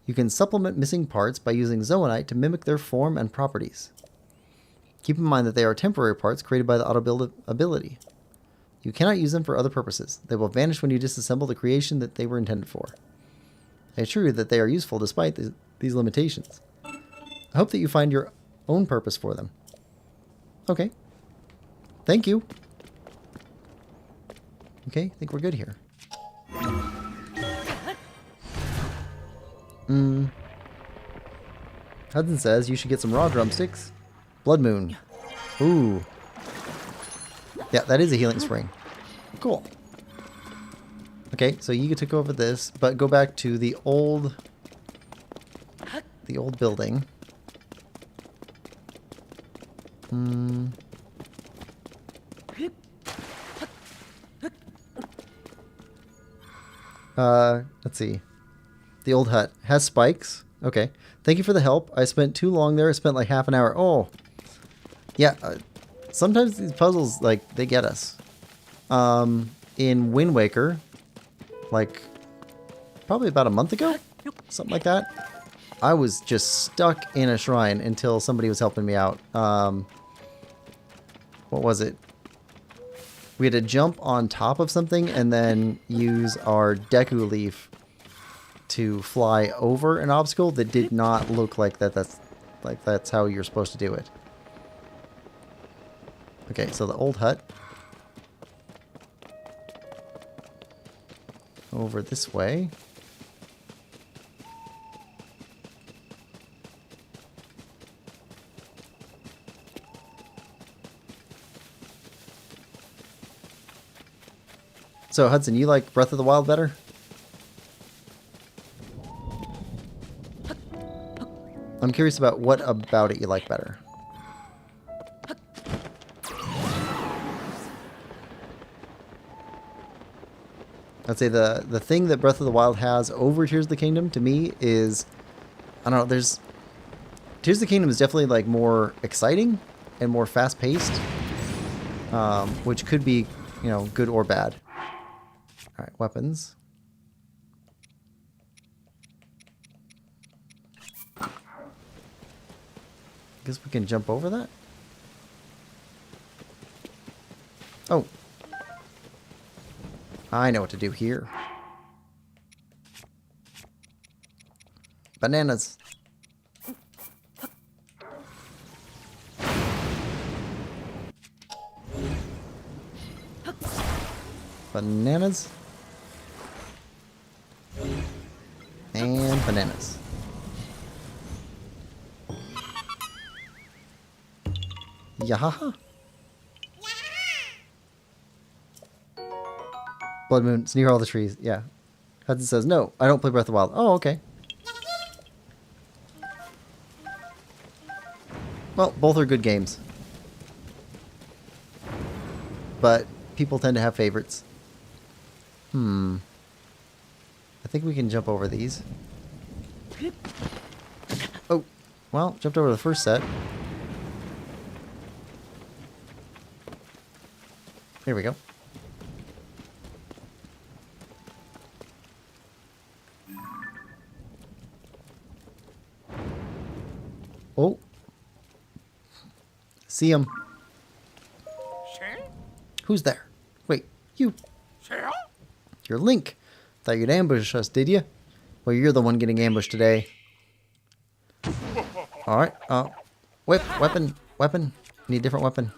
B: You can supplement missing parts by using zoanite to mimic their form and properties. Keep in mind that they are temporary parts created by the AutoBuild ability. You cannot use them for other purposes. They will vanish when you disassemble the creation that they were intended for. I assure you that they are useful despite these limitations. I hope that you find your own purpose for them. Okay. Thank you. Okay, I think we're good here. Hudson says you should get some raw drumsticks. Blood Moon. Ooh. Yeah, that is a healing spring. Cool. Okay, so Yiga took over this, but go back to the old building. Let's see. The old hut has spikes. Okay. Thank you for the help. I spent too long there. I spent like half an hour. Oh. Yeah. Sometimes these puzzles, like, they get us. In Wind Waker, like, probably about a month ago? Something like that. I was just stuck in a shrine until somebody was helping me out. What was it? We had to jump on top of something and then use our Deku Leaf to fly over an obstacle that did not look like that. That's how you're supposed to do it. Okay, so the old hut. Over this way. So, Hudson, you like Breath of the Wild better? I'm curious about what about it you like better. I'd say the thing that Breath of the Wild has over Tears of the Kingdom to me is, I don't know, Tears of the Kingdom is definitely like more exciting and more fast paced, which could be, you know, good or bad. All right, weapons. Guess we can jump over that. Oh. I know what to do here. Bananas. Bananas. And bananas. Yahaha. Blood Moon, it's near all the trees. Yeah. Hudson says, no, I don't play Breath of the Wild. Oh, okay. Well, both are good games. But people tend to have favorites. I think we can jump over these. Oh, well, jumped over the first set. Here we go. Oh. See him. Who's there? Wait, you. You're Link. Thought you'd ambush us, did you? Well, you're the one getting ambushed today. Alright, weapon. Need a different weapon.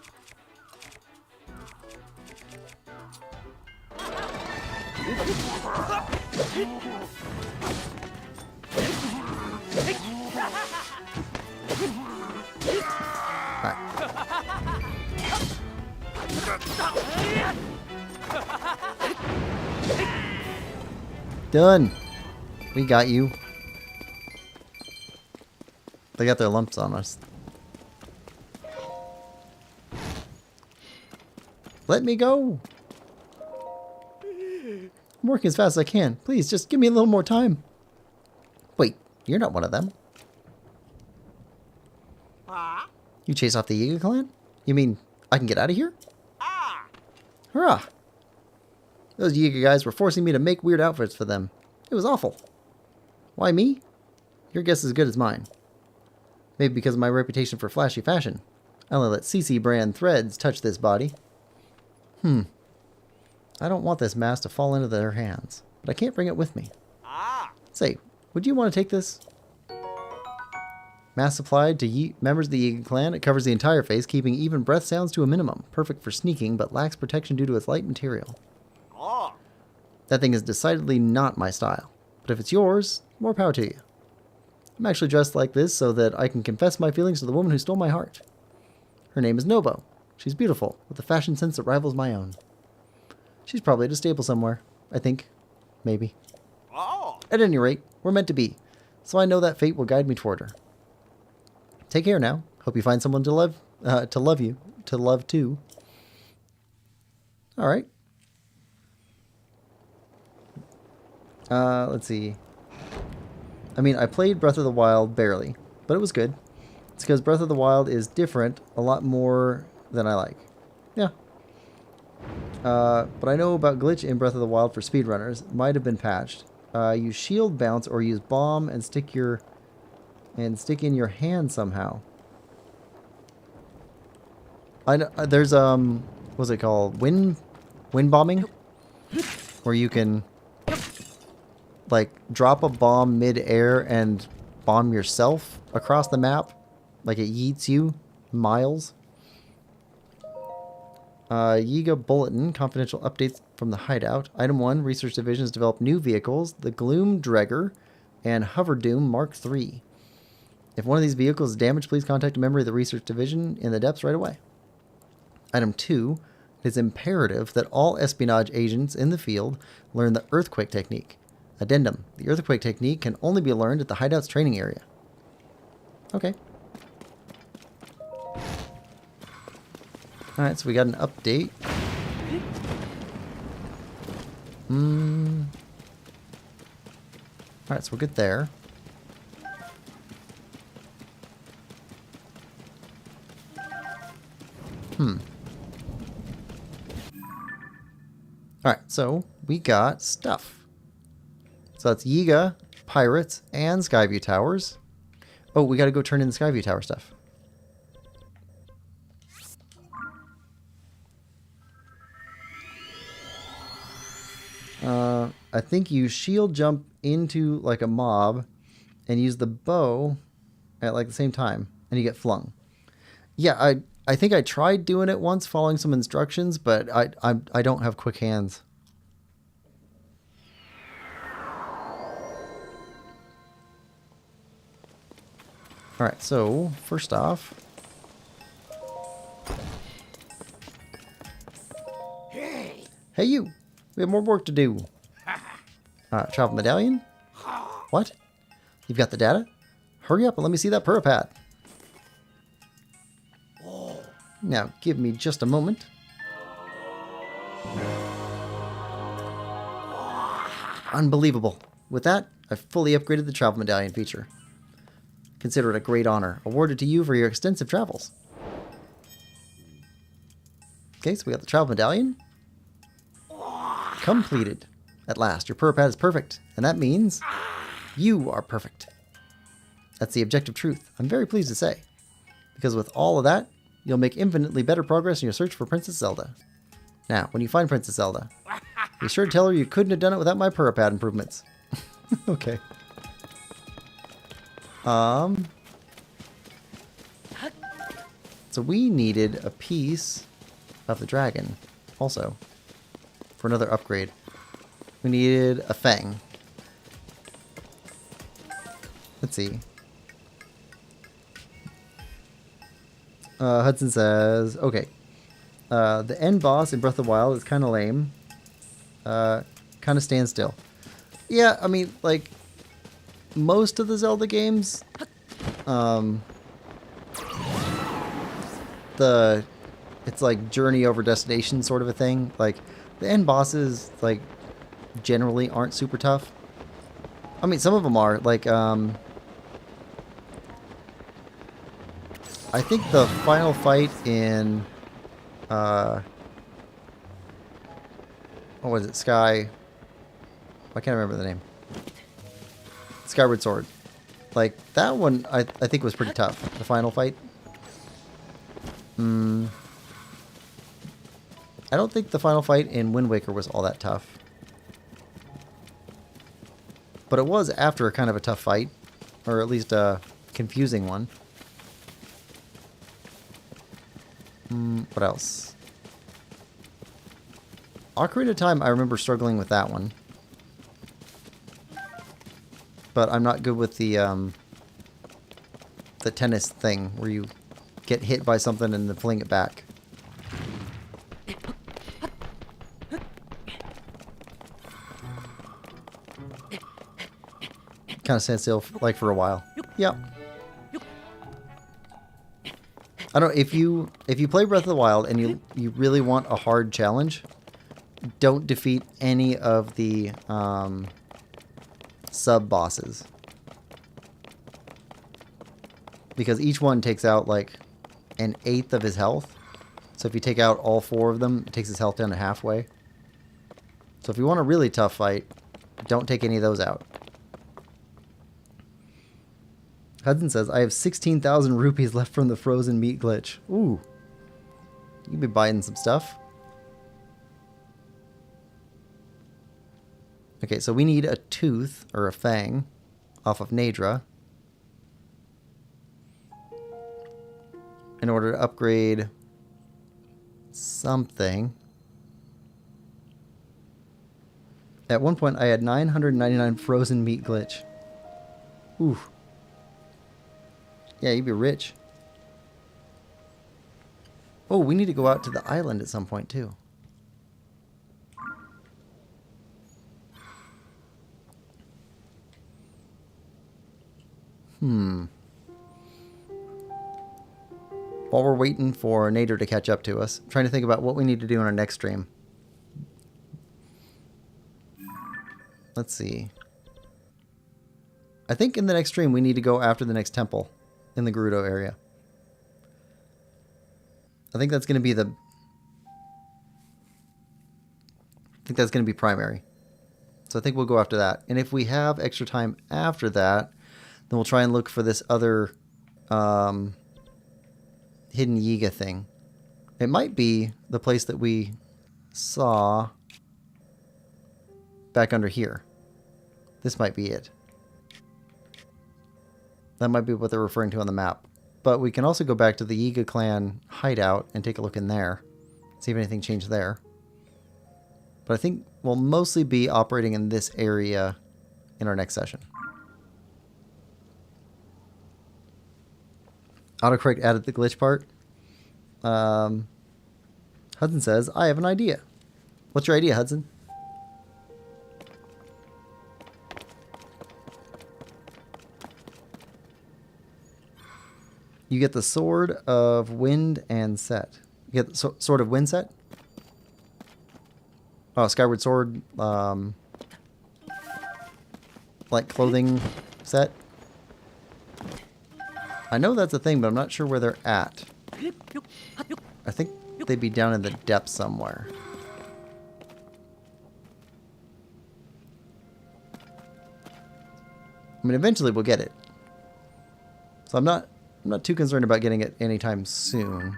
B: Done. We got you. They got their lumps on us. Let me go. I'm working as fast as I can. Please, just give me a little more time. Wait, you're not one of them. You chase off the Yiga clan? You mean I can get out of here? Hurrah! Those Yiga guys were forcing me to make weird outfits for them. It was awful. Why me? Your guess is as good as mine. Maybe because of my reputation for flashy fashion. I only let CC brand threads touch this body. I don't want this mask to fall into their hands, but I can't bring it with me. Say, would you want to take this? Mask supplied to members of the Yiga clan. It covers the entire face, keeping even breath sounds to a minimum. Perfect for sneaking, but lacks protection due to its light material. That thing is decidedly not my style. But if it's yours, more power to you. I'm actually dressed like this so that I can confess my feelings to the woman who stole my heart. Her name is Nobo. She's beautiful, with a fashion sense that rivals my own. She's probably at a stable somewhere, I think. Maybe. At any rate, we're meant to be, so I know that fate will guide me toward her. Take care now. Hope you find someone to love too. All right. Let's see. I mean, I played Breath of the Wild barely, but it was good. It's because Breath of the Wild is different a lot more than I like. Yeah. But I know about glitch in Breath of the Wild for speedrunners. Might have been patched. Use shield bounce or use bomb and stick in your hand somehow. I know, there's what's it called? Wind bombing, where you can like drop a bomb mid-air and bomb yourself across the map, like it yeets you miles. Yiga Bulletin, confidential updates from the Hideout. Item 1, Research Division has developed new vehicles, the Gloom Dregger and Hoverdoom Mark III. If one of these vehicles is damaged, please contact a member of the Research Division in the depths right away. Item 2, it is imperative that all espionage agents in the field learn the Earthquake Technique. Addendum, the Earthquake Technique can only be learned at the Hideout's training area. Okay. Alright, so we got an update. Alright, so we're good there. Alright, so we got stuff. So that's Yiga, Pirates, and Skyview Towers. Oh, we gotta go turn in the Skyview Tower stuff. I think you shield jump into like a mob and use the bow at like the same time and you get flung. Yeah, I think I tried doing it once following some instructions, but I don't have quick hands. Alright, so first off, hey you! We have more work to do. Travel medallion? What? You've got the data? Hurry up and let me see that purapad. Now, give me just a moment. Unbelievable. With that, I've fully upgraded the travel medallion feature. Consider it a great honor, awarded to you for your extensive travels. Okay, so we got the travel medallion. Completed. At last, your purapad is perfect, and that means you are perfect. That's the objective truth, I'm very pleased to say. Because with all of that, you'll make infinitely better progress in your search for Princess Zelda. Now, when you find Princess Zelda, be sure to tell her you couldn't have done it without my purapad improvements. Okay. So we needed a piece of the dragon, also, for another upgrade. We needed a fang. Let's see. Hudson says, okay. The end boss in Breath of the Wild is kind of lame. Kind of stand still. Yeah, I mean, like, most of the Zelda games, it's like journey over destination sort of a thing. Like, the end bosses, like, generally aren't super tough. I mean, some of them are. Like, I think the final fight in, what was it? I can't remember the name. Skyward Sword. Like, that one, I think was pretty tough. The final fight. I don't think the final fight in Wind Waker was all that tough. But it was after a kind of a tough fight. Or at least a confusing one. What else? Ocarina of Time, I remember struggling with that one. But I'm not good with the tennis thing where you get hit by something and then fling it back. Kind of stand still like for a while. Yep. I don't know, if you play Breath of the Wild and you really want a hard challenge, don't defeat any of the sub-bosses. Because each one takes out like an eighth of his health. So if you take out all 4 of them, it takes his health down to halfway. So if you want a really tough fight, don't take any of those out. Hudson says, I have 16,000 rupees left from the frozen meat glitch. Ooh. You can be buying some stuff. Okay, so we need a tooth, or a fang, off of Nadra. In order to upgrade something. At one point, I had 999 frozen meat glitch. Ooh. Yeah, you'd be rich. Oh, we need to go out to the island at some point, too. While we're waiting for Nader to catch up to us, I'm trying to think about what we need to do in our next stream. let's see. I think in the next stream we need to go after the next temple in the Gerudo area. I think that's going to be the... I think that's going to be primary. So I think we'll go after that. And if we have extra time after that, then we'll try and look for this other hidden Yiga thing. It might be the place that we saw back under here. This might be it. That might be what they're referring to on the map. But we can also go back to the Yiga clan hideout and take a look in there. See if anything changed there. But I think we'll mostly be operating in this area in our next session. Autocorrect added the glitch part. Hudson says, I have an idea. What's your idea, Hudson? You get the Sword of Wind and Set. You get the Sword of Wind set? Oh, Skyward Sword, like clothing set. I know that's a thing, but I'm not sure where they're at. I think they'd be down in the depths somewhere. I mean, eventually we'll get it. So I'm not too concerned about getting it anytime soon.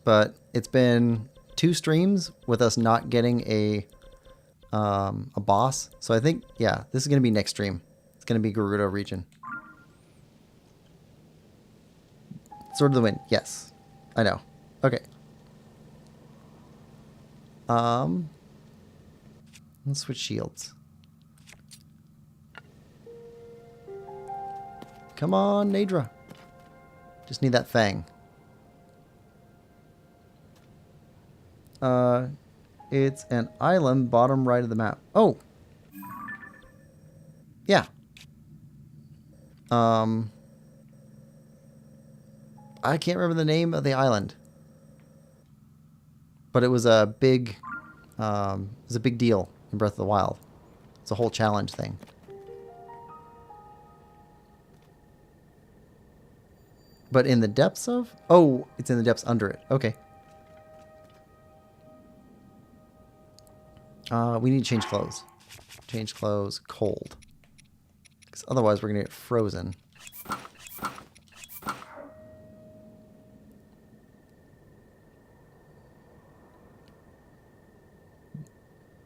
B: But it's been 2 streams with us not getting a boss. So I think, yeah, this is going to be next stream. It's going to be Gerudo region. Sword of the Wind. Yes. I know. Okay. Let's switch shields. Come on, Nadra. Just need that fang. It's an island bottom right of the map. Oh. Yeah. I can't remember the name of the island. But it was a big deal in Breath of the Wild. It's a whole challenge thing. But in the depths of? Oh, it's in the depths under it. Okay. We need to change clothes. Change clothes cold. Because otherwise we're going to get frozen.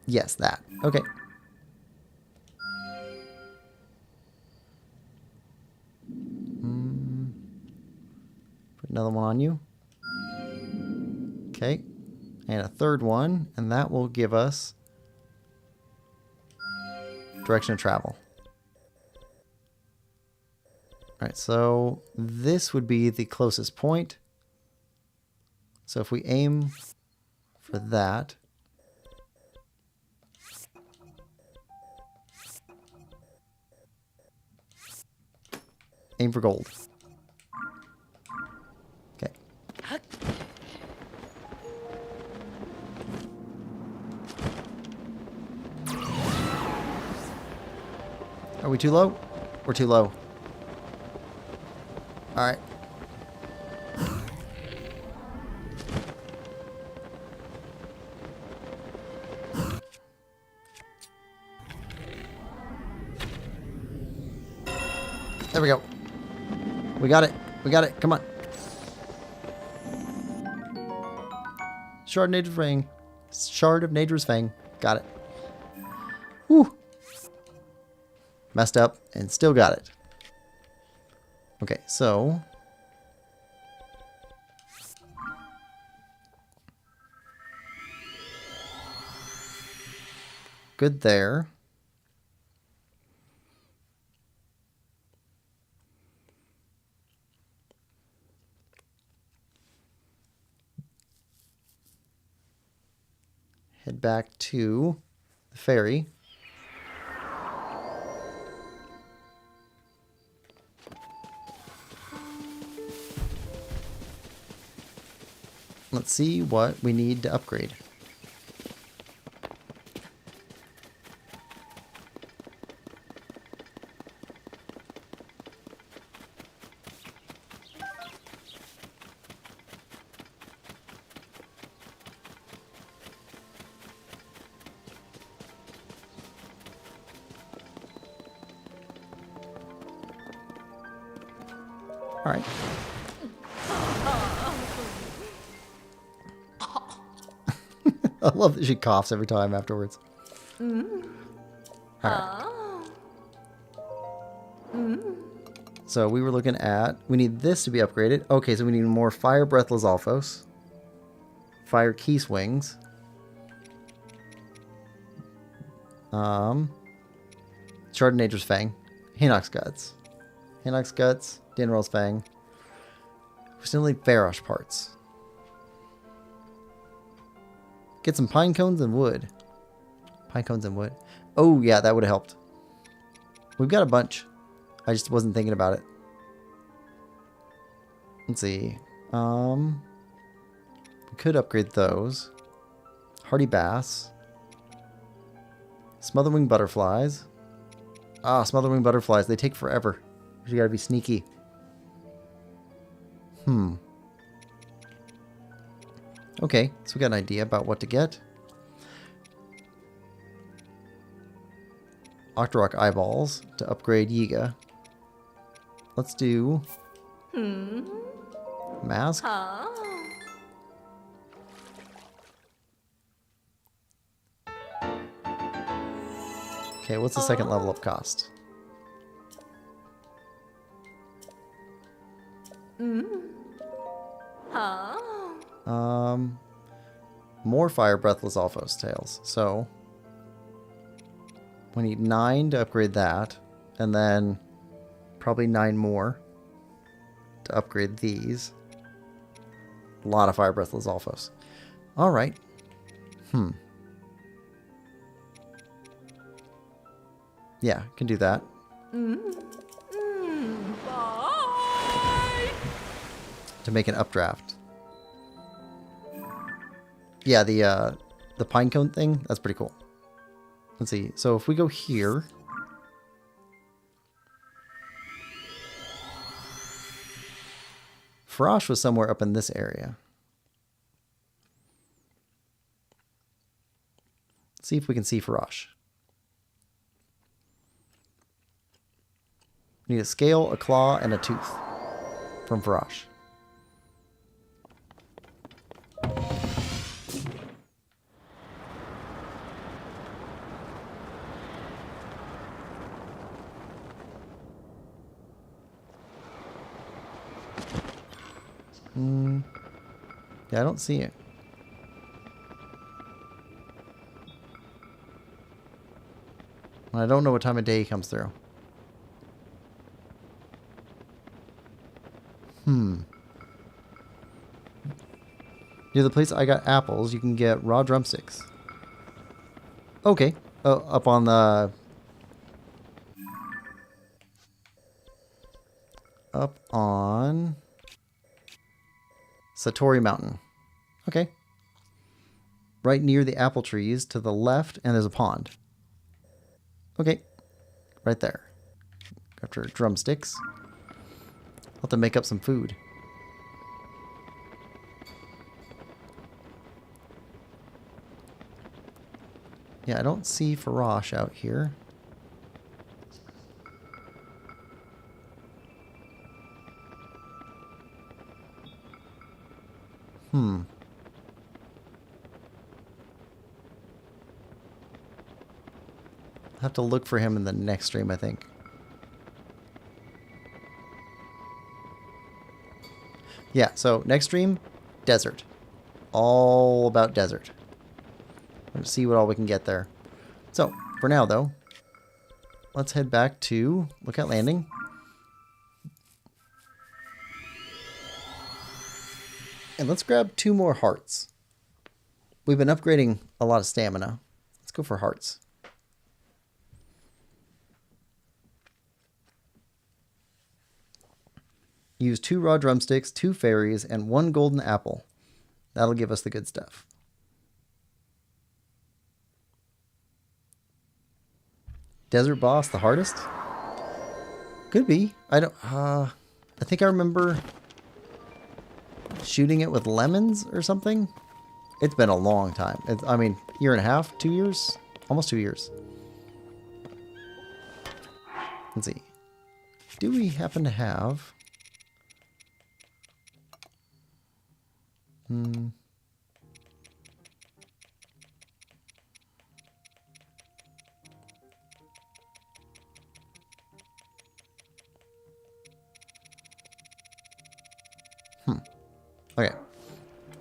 B: Yes, that. Okay. Put another one on you. Okay. And a third one. And that will give us direction of travel. Alright, so this would be the closest point. So if we aim for that. Aim for gold. Okay. Are we too low? We're too low. Alright. There we go. We got it. We got it. Come on. Shard of Nadra's Fang. Shard of Nadra's Fang. Got it. Whew. Messed up and still got it. Okay, so good there. Head back to the ferry. Let's see what we need to upgrade. Alright. I love that she coughs every time afterwards. Alright. So we were looking at... We need this to be upgraded. Okay, so we need more Fire Breath Lizalfos. Fire Key Swings. Chardonnager's Fang. Hinox Guts. Hinox Guts. Dinrel's Fang. We still need Farosh parts. Get some pine cones and wood. Pine cones and wood. Oh, yeah, that would have helped. We've got a bunch. I just wasn't thinking about it. Let's see. We could upgrade those. Hardy Bass. Smotherwing Butterflies. Ah, Smotherwing Butterflies. They take forever. You gotta be sneaky. Okay, so we got an idea about what to get. Octorok Eyeballs to upgrade Yiga. Let's do... Mask. Okay, what's the second level up cost? More Fire Breath Lizalfos tails. So we need 9 to upgrade that, and then probably 9 more to upgrade these. A lot of Fire Breath Lizalfos. All right. Yeah, can do that. To make an updraft. Yeah, the pinecone thing, that's pretty cool. Let's see. So if we go here, Frosh was somewhere up in this area. Let's see if we can see Frosh. Need a scale, a claw, and a tooth from Frosh. Yeah, I don't see it. I don't know what time of day he comes through. Near the place I got apples, you can get raw drumsticks. Okay. Oh, up on the... Up on... Satori Mountain. Okay. Right near the apple trees to the left, and there's a pond. Okay. Right there. After drumsticks. I'll have to make up some food. Yeah, I don't see Frosh out here. I'll have to look for him in the next stream, I think. Yeah, so next stream, desert. All about desert. Let's see what all we can get there. So, for now though, let's head back to Lookout Landing. And let's grab 2 more hearts. We've been upgrading a lot of stamina. Let's go for hearts. Use 2 raw drumsticks, 2 fairies, and 1 golden apple. That'll give us the good stuff. Desert boss, the hardest? Could be. I don't... I think I remember shooting it with lemons or something. It's been a long time. I mean, year and a half, 2 years? Almost 2 years. Let's see. Do we happen to have... Okay.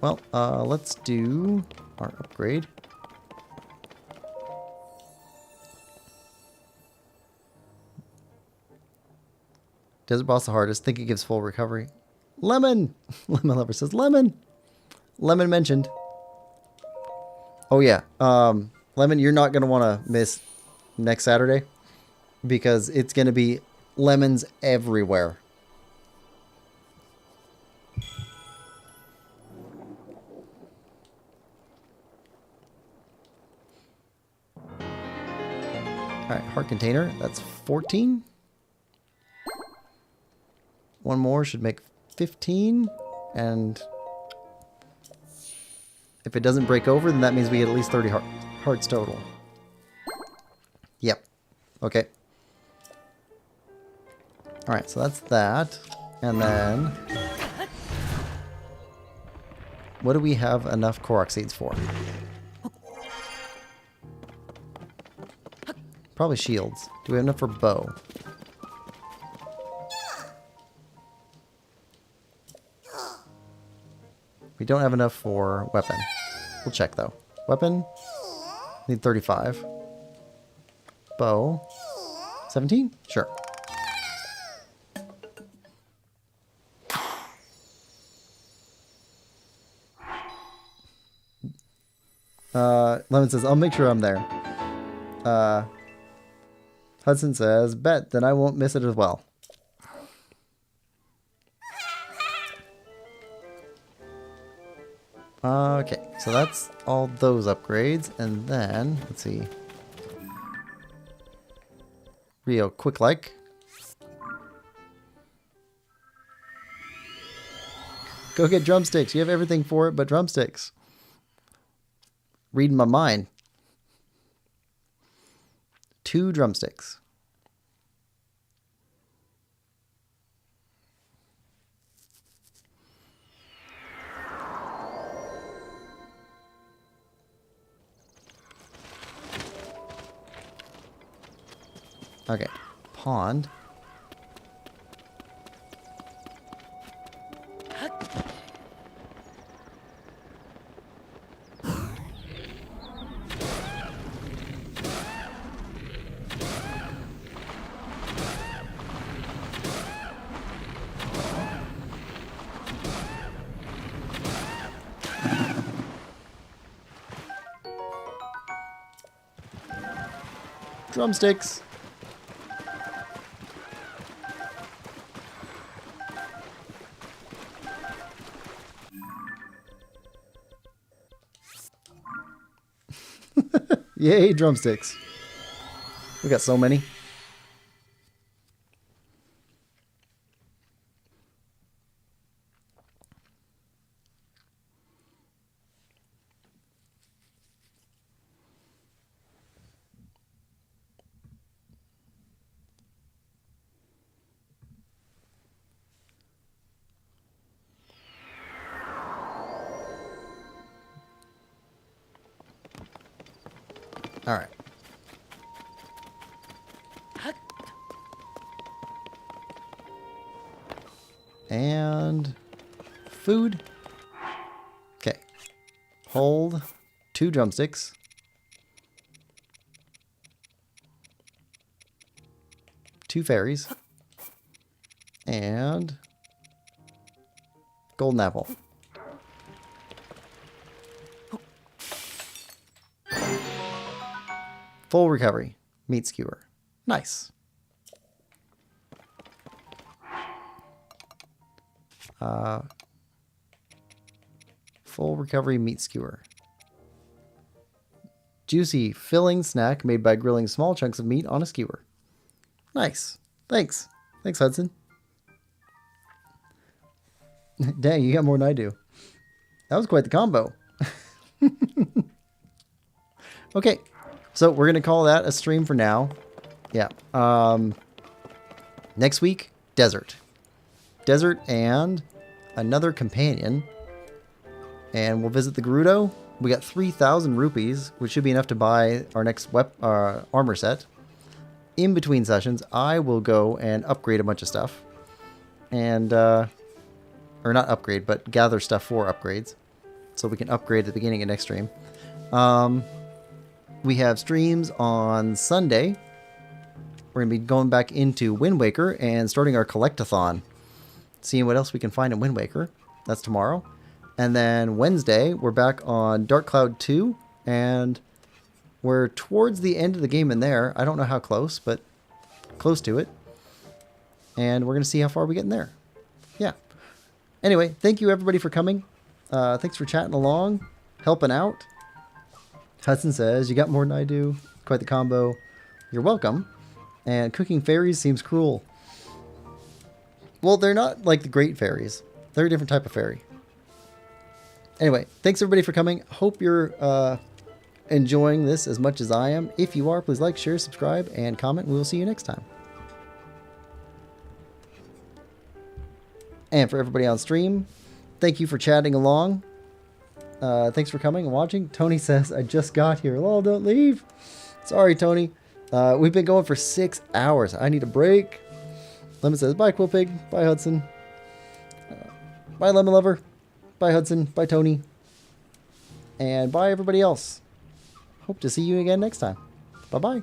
B: Well, let's do our upgrade. Desert boss the hardest. Think it gives full recovery. Lemon! Lemon Lover says lemon! Lemon mentioned. Oh yeah. Lemon, you're not going to want to miss next Saturday because it's going to be lemons everywhere. Alright, heart container. That's 14. One more should make 15. And if it doesn't break over, then that means we get at least 30 hearts total. Yep. Okay. Alright, so that's that. And then what do we have enough Korok seeds for? Probably shields. Do we have enough for bow? We don't have enough for weapon. We'll check though. Weapon? Need 35. Bow? 17? Sure. Lemon says, I'll make sure I'm there. Hudson says, bet, then I won't miss it as well. Okay, so that's all those upgrades. And then, let's see. Rio, quick like. Go get drumsticks. You have everything for it but drumsticks. Reading my mind. 2 drumsticks. Okay, pond. Drumsticks. Yay, drumsticks. We got so many. All right. And food. Okay. Hold 2 drumsticks. 2 fairies. And golden apple. Full recovery. Meat skewer. Nice. Full recovery meat skewer. Juicy, filling snack made by grilling small chunks of meat on a skewer. Nice. Thanks. Thanks, Hudson. Dang, you got more than I do. That was quite the combo. Okay. So we're going to call that a stream for now. Yeah. Next week, desert. Desert and another companion. And we'll visit the Gerudo. We got 3,000 rupees, which should be enough to buy our next armor set. In between sessions, I will go and upgrade a bunch of stuff. And, or not upgrade, but gather stuff for upgrades. So we can upgrade at the beginning of next stream. We have streams on Sunday. We're going to be going back into Wind Waker and starting our collectathon. Seeing what else we can find in Wind Waker. That's tomorrow. And then Wednesday, we're back on Dark Cloud 2. And we're towards the end of the game in there. I don't know how close, but close to it. And we're going to see how far we get in there. Yeah. Anyway, thank you everybody for coming. Thanks for chatting along, helping out. Hudson says, you got more than I do. Quite the combo. You're welcome. And cooking fairies seems cruel. Well, they're not like the great fairies. They're a different type of fairy. Anyway, thanks everybody for coming. Hope you're enjoying this as much as I am. If you are, please like, share, subscribe, and comment. We will see you next time. And for everybody on stream, thank you for chatting along. Thanks for coming and watching. Tony says, I just got here. Lol, don't leave. Sorry, Tony. We've been going for 6 hours. I need a break. Lemon says, bye, Quillpig. Bye, Hudson. Bye, Lemon Lover. Bye, Hudson. Bye, Tony. And bye, everybody else. Hope to see you again next time. Bye-bye.